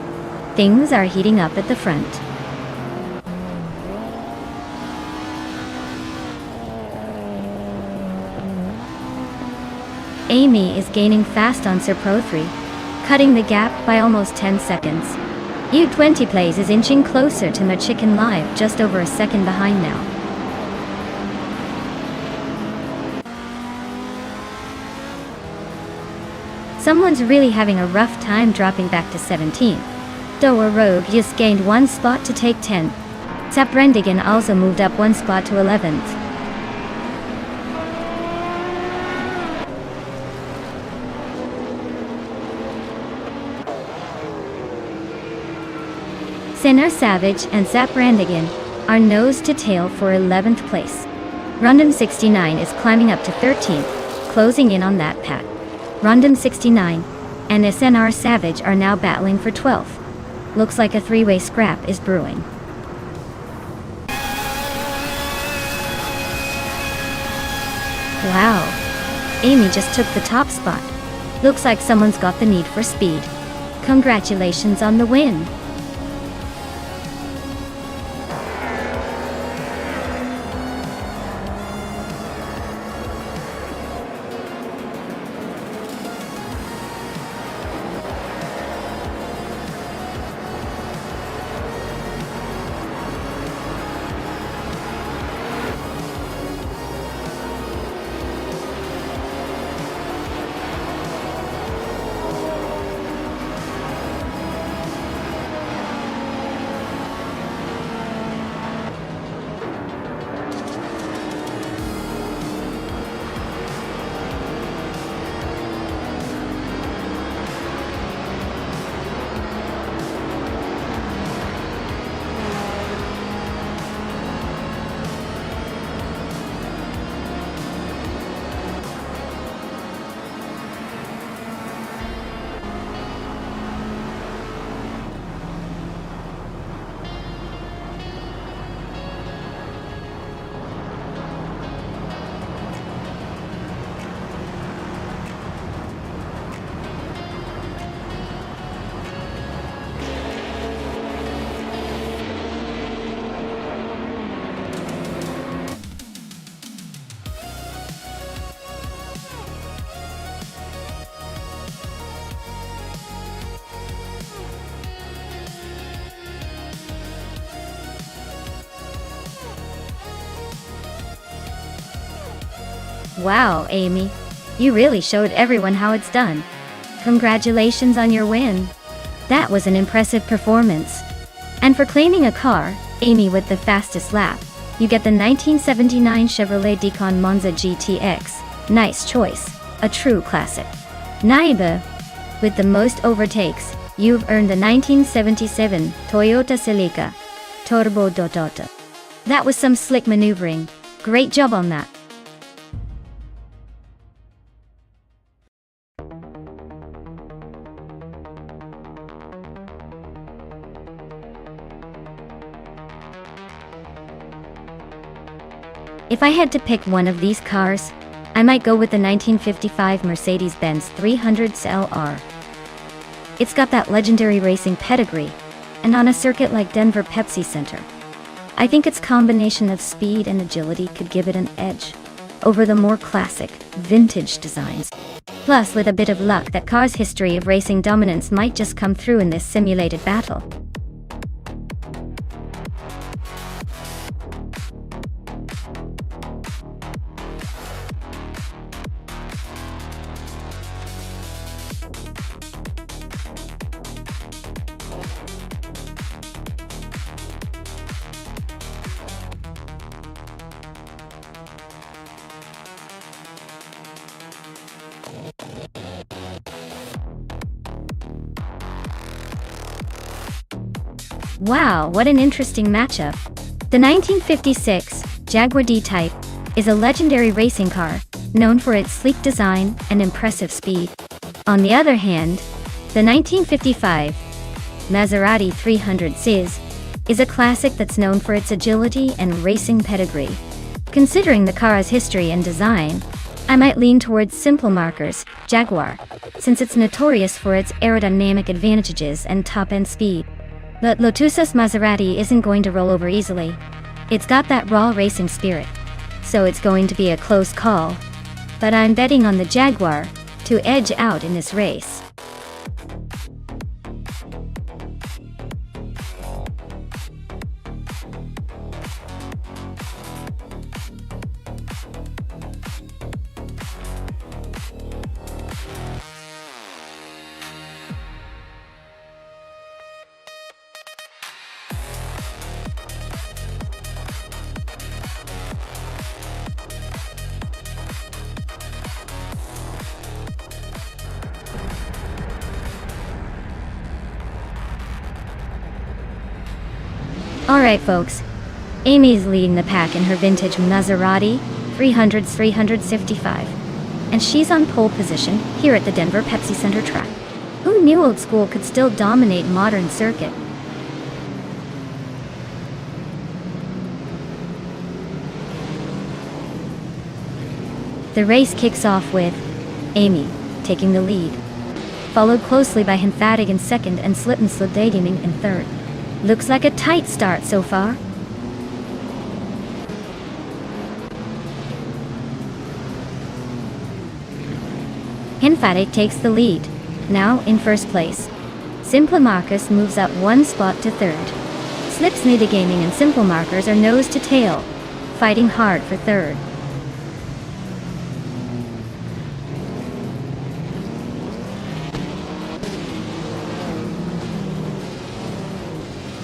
Things are heating up at the front. Amy is gaining fast on Serprothri, cutting the gap by almost 10 seconds. U20 Plays is inching closer to my Chicken Live, just over a second behind now. Someone's really having a rough time dropping back to 17th. Doa Rogue just gained one spot to take 10th. Saprendigan also moved up one spot to 11th. Sinner Savage and Saprendigan are nose to tail for 11th place. Rundum 69 is climbing up to 13th, closing in on that pack. Rundum 69 and SNR Savage are now battling for 12th. Looks like a three-way scrap is brewing. Wow, Amy just took the top spot. Looks like someone's got the need for speed. Congratulations on the win. Wow, Amy. You really showed everyone how it's done. Congratulations on your win. That was an impressive performance. And for claiming a car, Amy with the fastest lap, you get the 1979 Chevrolet Decon Monza GTX. Nice choice. A true classic. Naiba, with the most overtakes, you've earned the 1977 Toyota Celica Turbo Dotota. That was some slick maneuvering. Great job on that. If I had to pick one of these cars, I might go with the 1955 Mercedes-Benz 300s LR. It's got that legendary racing pedigree, and on a circuit like Denver Pepsi Center, I think its combination of speed and agility could give it an edge over the more classic, vintage designs. Plus, with a bit of luck, that car's history of racing dominance might just come through in this simulated battle. Wow, what an interesting matchup. The 1956 Jaguar D-Type is a legendary racing car, known for its sleek design and impressive speed. On the other hand, the 1955 Maserati 300 CIS is a classic that's known for its agility and racing pedigree. Considering the car's history and design, I might lean towards simple markers, Jaguar, since it's notorious for its aerodynamic advantages and top-end speed. But Lotus's Maserati isn't going to roll over easily. It's got that raw racing spirit, so it's going to be a close call. But I'm betting on the Jaguar to edge out in this race. Alright folks, Amy is leading the pack in her vintage Maserati 355, and she's on pole position here at the Denver Pepsi Center track. Who knew old school could still dominate modern circuit? The race kicks off with Amy taking the lead, followed closely by Hinfatig in second and Slippensliddating in third. Looks like a tight start so far. Hinfatig takes the lead, now in first place. Simple Marcus moves up one spot to third. Slipsniddagaming and Simple Markers are nose to tail, fighting hard for third.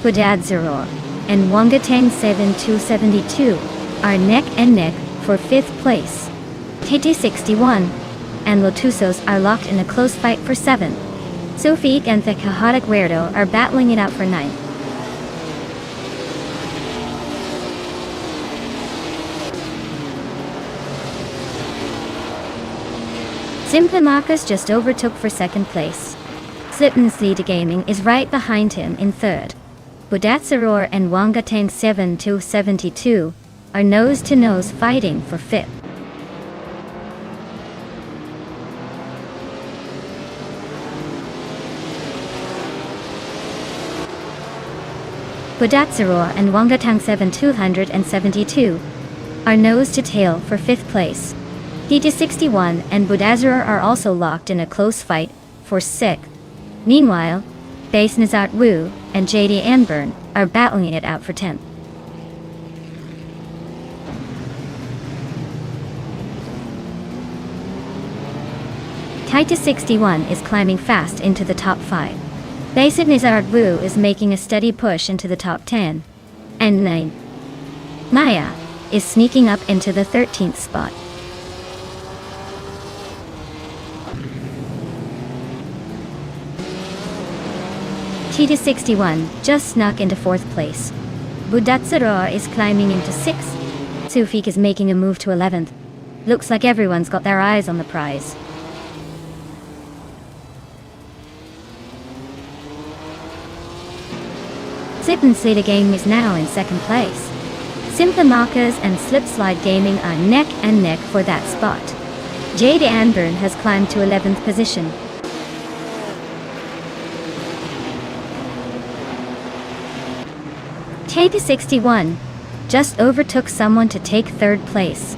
Budadzeror and Wangatang 7272 are neck and neck for 5th place. TT61 and Lotusos are locked in a close fight for 7th. Sofik and the Kahadak Weirdo are battling it out for 9th. Simple Marcus just overtook for 2nd place. Slippensliddagaming is right behind him in 3rd. Budatsaror and Wangatang 7272 are nose-to-nose fighting for 5th. Budatsaror and Wangatang 7272 are nose-to-tail for 5th place. DT61 and Budazaror are also locked in a close fight for 6th. Meanwhile, Base Nazart Wu and JD Anburn are battling it out for 10th. Taita 61 is climbing fast into the top 5. Base Nazart Wu is making a steady push into the top 10. And 9. Maya is sneaking up into the 13th spot. TT61 just snuck into 4th place. Budatsaror is climbing into 6th. Sufik is making a move to 11th. Looks like everyone's got their eyes on the prize. Slippensliddagaming is now in 2nd place. Simple Markers and Slipslide are neck and neck for that spot. JD Anburn has climbed to 11th position. TT61 just overtook someone to take 3rd place.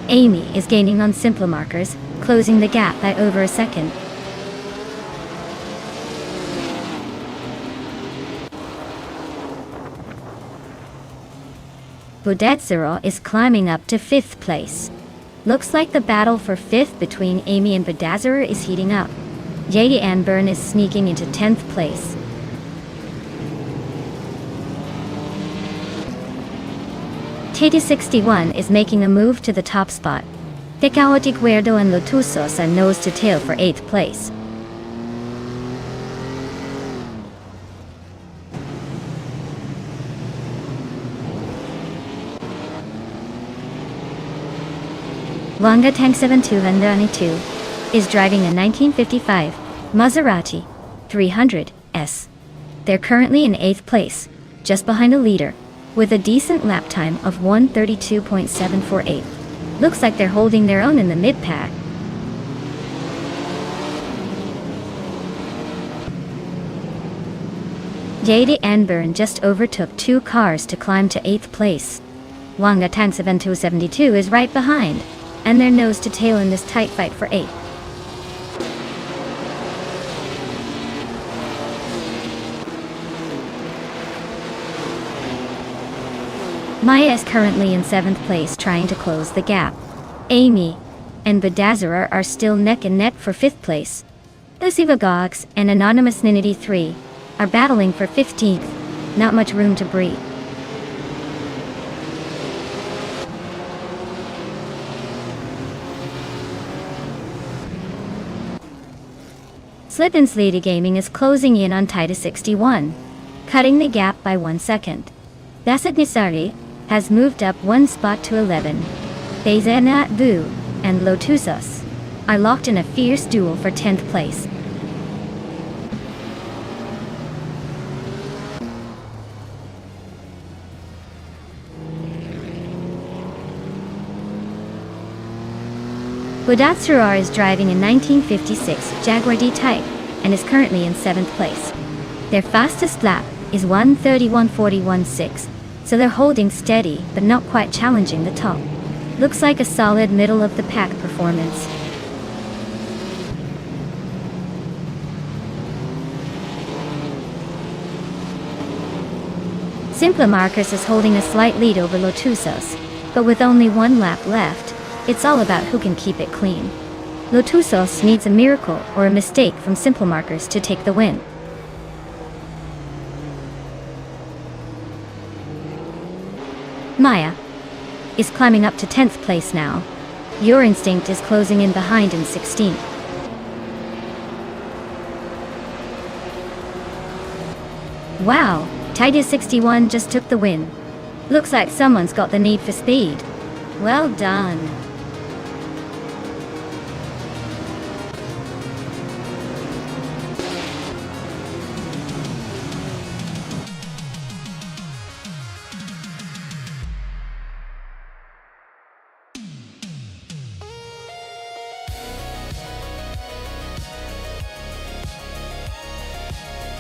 Amy is gaining on Simple Markers, closing the gap by over a second. Budatsaror is climbing up to 5th place. Looks like the battle for 5th between Amy and Budatsaror is heating up. JD Anburn is sneaking into 10th place. TT61 is making a move to the top spot. Tecaotic Weirdo and Lotusos are nose to tail for 8th place. Wangatang 7292 is driving a 1955 Maserati 300S. They're currently in 8th place, just behind the leader, with a decent lap time of 1:32.748. Looks like they're holding their own in the mid-pack. JD Anburn just overtook 2 cars to climb to 8th place. Wangatang 7272 is right behind, and they're nose to tail in this tight fight for 8th. Maya is currently in 7th place trying to close the gap. Amy and Budatsaror are still neck and neck for 5th place. Lucivagox and Anonymous Ninity 3 are battling for 15th. Not much room to breathe. Slippensliddagaming is closing in on Taita 61, cutting the gap by 1 second. Dasatnisari has moved up one spot to 11. Thayzenat Vu and Lotusos are locked in a fierce duel for 10th place. Budatsurar is driving a 1956 Jaguar D-Type and is currently in 7th place. Their fastest lap is 1:31.41.6, so they're holding steady but not quite challenging the top. Looks like a solid middle-of-the-pack performance. Simpla Marcus is holding a slight lead over Lotusos, but with only one lap left, it's all about who can keep it clean. Lotusos needs a miracle or a mistake from Simple Markers to take the win. Maya is climbing up to 10th place now. Your Instinct is closing in behind in 16th. Wow, Titus 61 just took the win. Looks like someone's got the need for speed. Well done.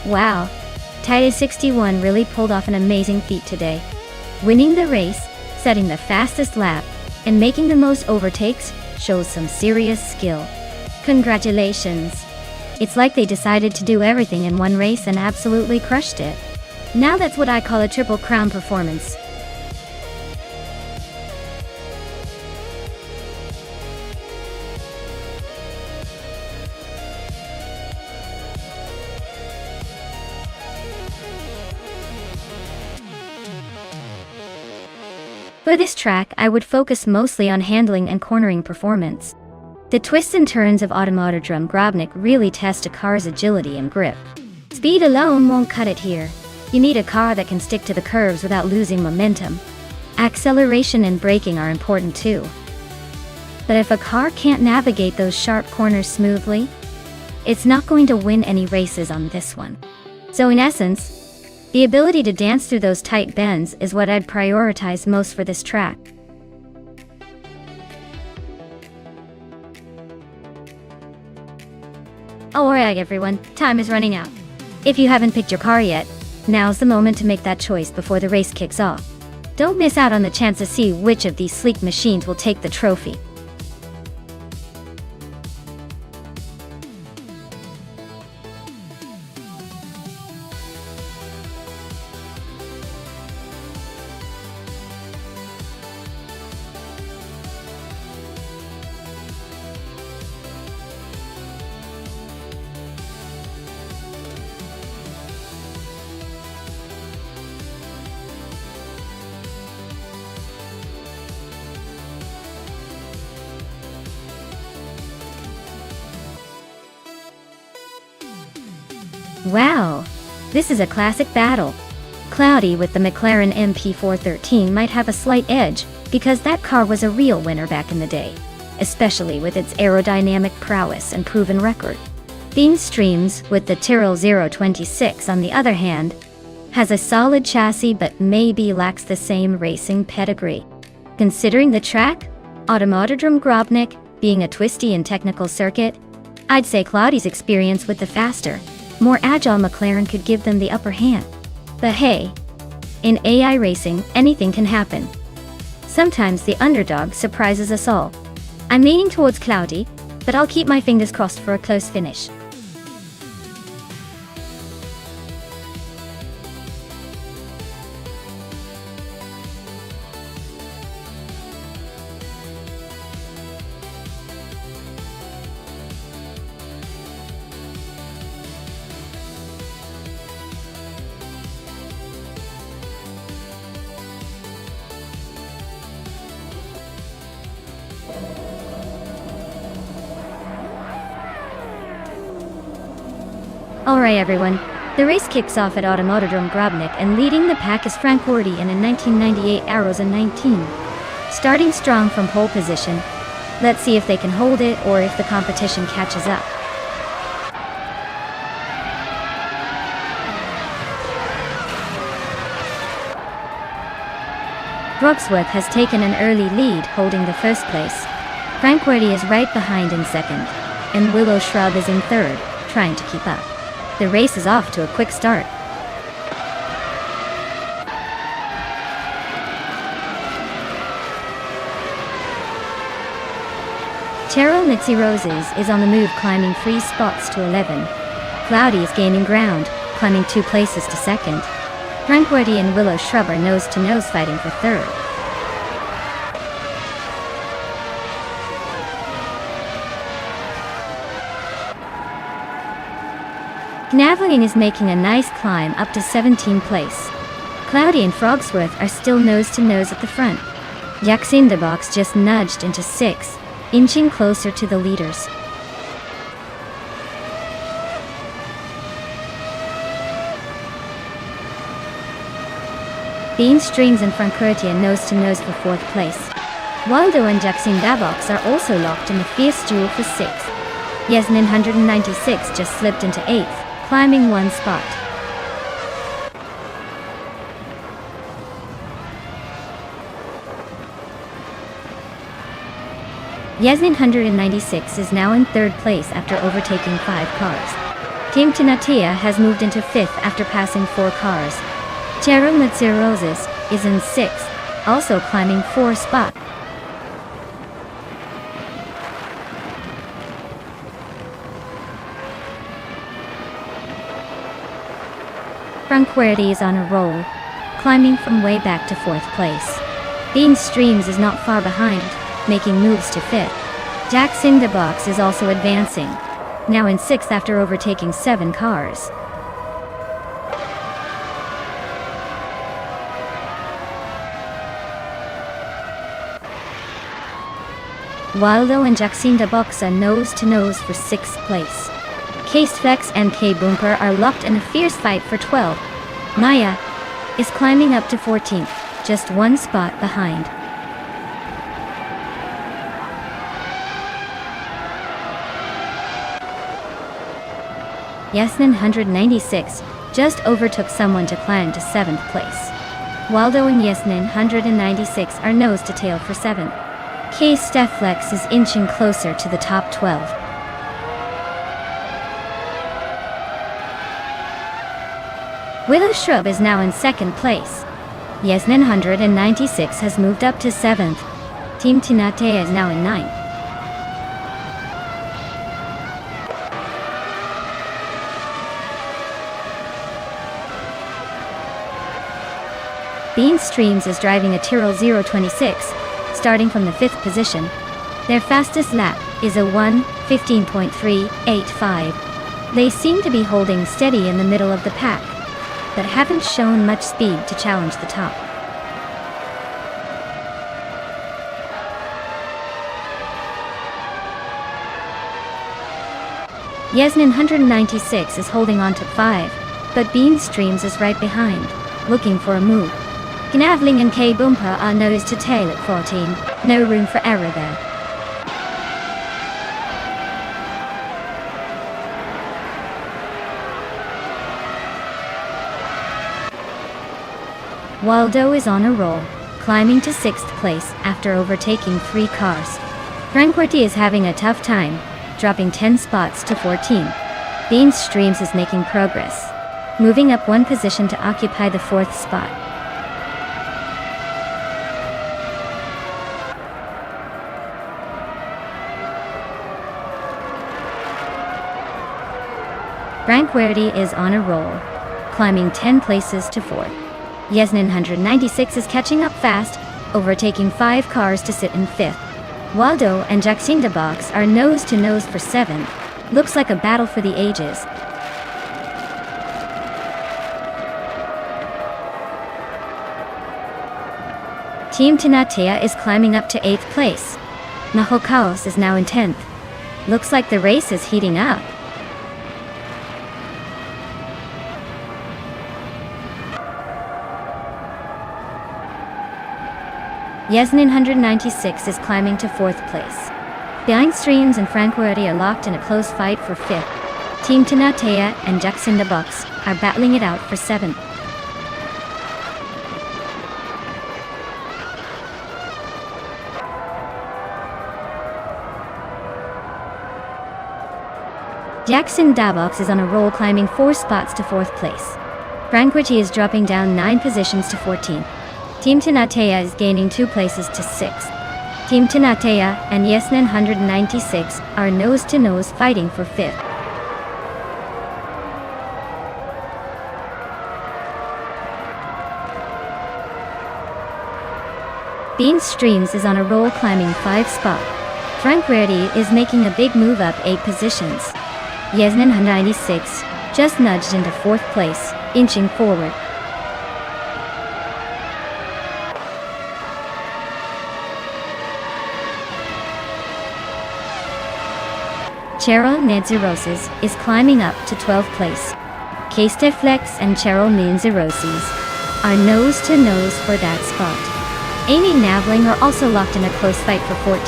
Wow, Titus 61 really pulled off an amazing feat today. Winning the race, setting the fastest lap, and making the most overtakes shows some serious skill. Congratulations! It's like they decided to do everything in one race and absolutely crushed it. Now that's what I call a Triple Crown performance. For this track, I would focus mostly on handling and cornering performance. The twists and turns of Automatodrome Grobnik really test a car's agility and grip. Speed alone won't cut it here. You need a car that can stick to the curves without losing momentum. Acceleration and braking are important too. But if a car can't navigate those sharp corners smoothly, it's not going to win any races on this one. So in essence, the ability to dance through those tight bends is what I'd prioritize most for this track. Alright everyone, time is running out. If you haven't picked your car yet, now's the moment to make that choice before the race kicks off. Don't miss out on the chance to see which of these sleek machines will take the trophy. Wow, this is a classic battle. Cloudy with the McLaren MP413 might have a slight edge, because that car was a real winner back in the day, especially with its aerodynamic prowess and proven record. Beam Streams, with the Tyrrell 026 on the other hand, has a solid chassis but maybe lacks the same racing pedigree. Considering the track, Automatodrome Grobnik being a twisty and technical circuit, I'd say Cloudy's experience with the faster, more agile McLaren could give them the upper hand. But hey, in AI racing, anything can happen. Sometimes the underdog surprises us all. I'm leaning towards Cloudy, but I'll keep my fingers crossed for a close finish. Alright everyone, The race kicks off at Automotodrome Grobnik, and leading the pack is Frank Wardy in a 1998 Arosa 19. Starting strong from pole position, let's see if they can hold it or if the competition catches up. Brogsworth has taken an early lead, holding the first place. Frank Wardy is right behind in second, and Willow Shrub is in third, trying to keep up. The race is off to a quick start. Cheryl Mitzi Roses is on the move, climbing 3 spots to 11. Cloudy is gaining ground, climbing 2 places to second. Frank Wardy and Willow Shrub are nose-to-nose fighting for third. Knavling is making a nice climb up to 17th place. Cloudy and Frogsworth are still nose-to-nose at the front. Jacksinderbox just nudged into 6th, inching closer to the leaders. Bean Strings and Frankurtia nose-to-nose for 4th place. Waldo and Jacksinderbox are also locked in the fierce duel for 6th. Yasmin 196 just slipped into 8th. Climbing 1 spot. Yasmin 196 is now in 3rd place after overtaking 5 cars. Team Tinatia has moved into 5th after passing 4 cars. Cheryl Mitzi Roses is in 6th, also climbing 4 spots. Frank Wardy is on a roll, climbing from way back to 4th place. Bean Streams is not far behind, making moves to 5th. Jacksinderbox is also advancing, now in 6th after overtaking 7 cars. Waldo and Jacksinderbox are nose-to-nose for 6th place. Casteflex and K-Boomper are locked in a fierce fight for 12. Maya is climbing up to 14th, just 1 spot behind. Yasmin 196 just overtook someone to climb to 7th place. Waldo and Yasmin 196 are nose-to-tail for 7th. K-Stefflex is inching closer to the top 12. Willow Shrub is now in 2nd place. Yasmin 196 has moved up to 7th. Team Tinatea is now in 9th. Bean Streams is driving a Tyrrell 026, starting from the 5th position. Their fastest lap is a 1:15.385. They seem to be holding steady in the middle of the pack, but haven't shown much speed to challenge the top. Yasmin 196 is holding on to 5, but Bean Streams is right behind, looking for a move. Gnavling and K-Boomper are nose to tail at 14, no room for error there. Waldo is on a roll, climbing to 6th place after overtaking 3 cars. Frank Wardy is having a tough time, dropping 10 spots to 14. Bean Streams is making progress, moving up 1 position to occupy the 4th spot. Frank Wardy is on a roll, climbing 10 places to 4th. Yasmin 196 is catching up fast, overtaking 5 cars to sit in 5th. Waldo and Jacksinderbox are nose-to-nose for 7th. Looks like a battle for the ages. Team Tinatea is climbing up to 8th place. Nahokaos is now in 10th. Looks like the race is heating up. Yasnin 196 is climbing to 4th place. Behind Streams and Franquetti are locked in a close fight for 5th. Team Tinatea and Jackson the Bucks are battling it out for 7th. Jackson Dabox is on a roll, climbing 4 spots to 4th place. Franquetti is dropping down 9 positions to 14th. Team Tinatea is gaining 2 places to 6th. Team Tinatea and Yasnin 196 are nose-to-nose fighting for 5th. Bean Streams is on a roll, climbing 5 spots. Franquetti is making a big move up 8 positions. Yasnin 196 just nudged into 4th place, inching forward. Cheryl Nedziroses is climbing up to 12th place. Kasteflex and Cheryl Nedziroses are nose-to-nose for that spot. Amy Navling are also locked in a close fight for 14.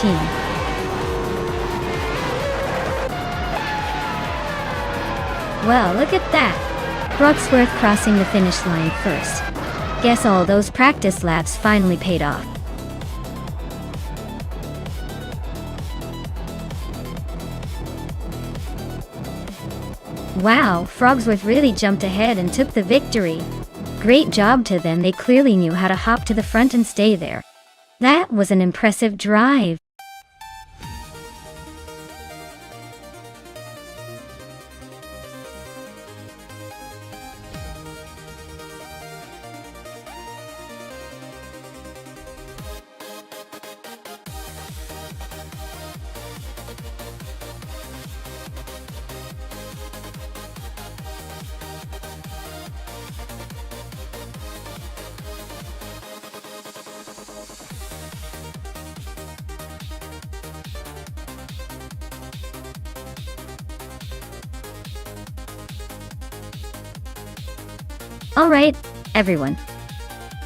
Well, look at that! Brocksworth crossing the finish line first. Guess all those practice laps finally paid off. Wow, Frogsworth really jumped ahead and took the victory. Great job to them, they clearly knew how to hop to the front and stay there. That was an impressive drive. Alright, everyone.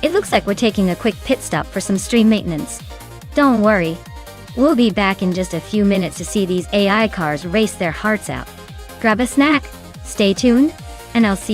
It looks like we're taking a quick pit stop for some stream maintenance. Don't worry. We'll be back in just a few minutes to see these AI cars race their hearts out. Grab a snack, stay tuned, and I'll see you.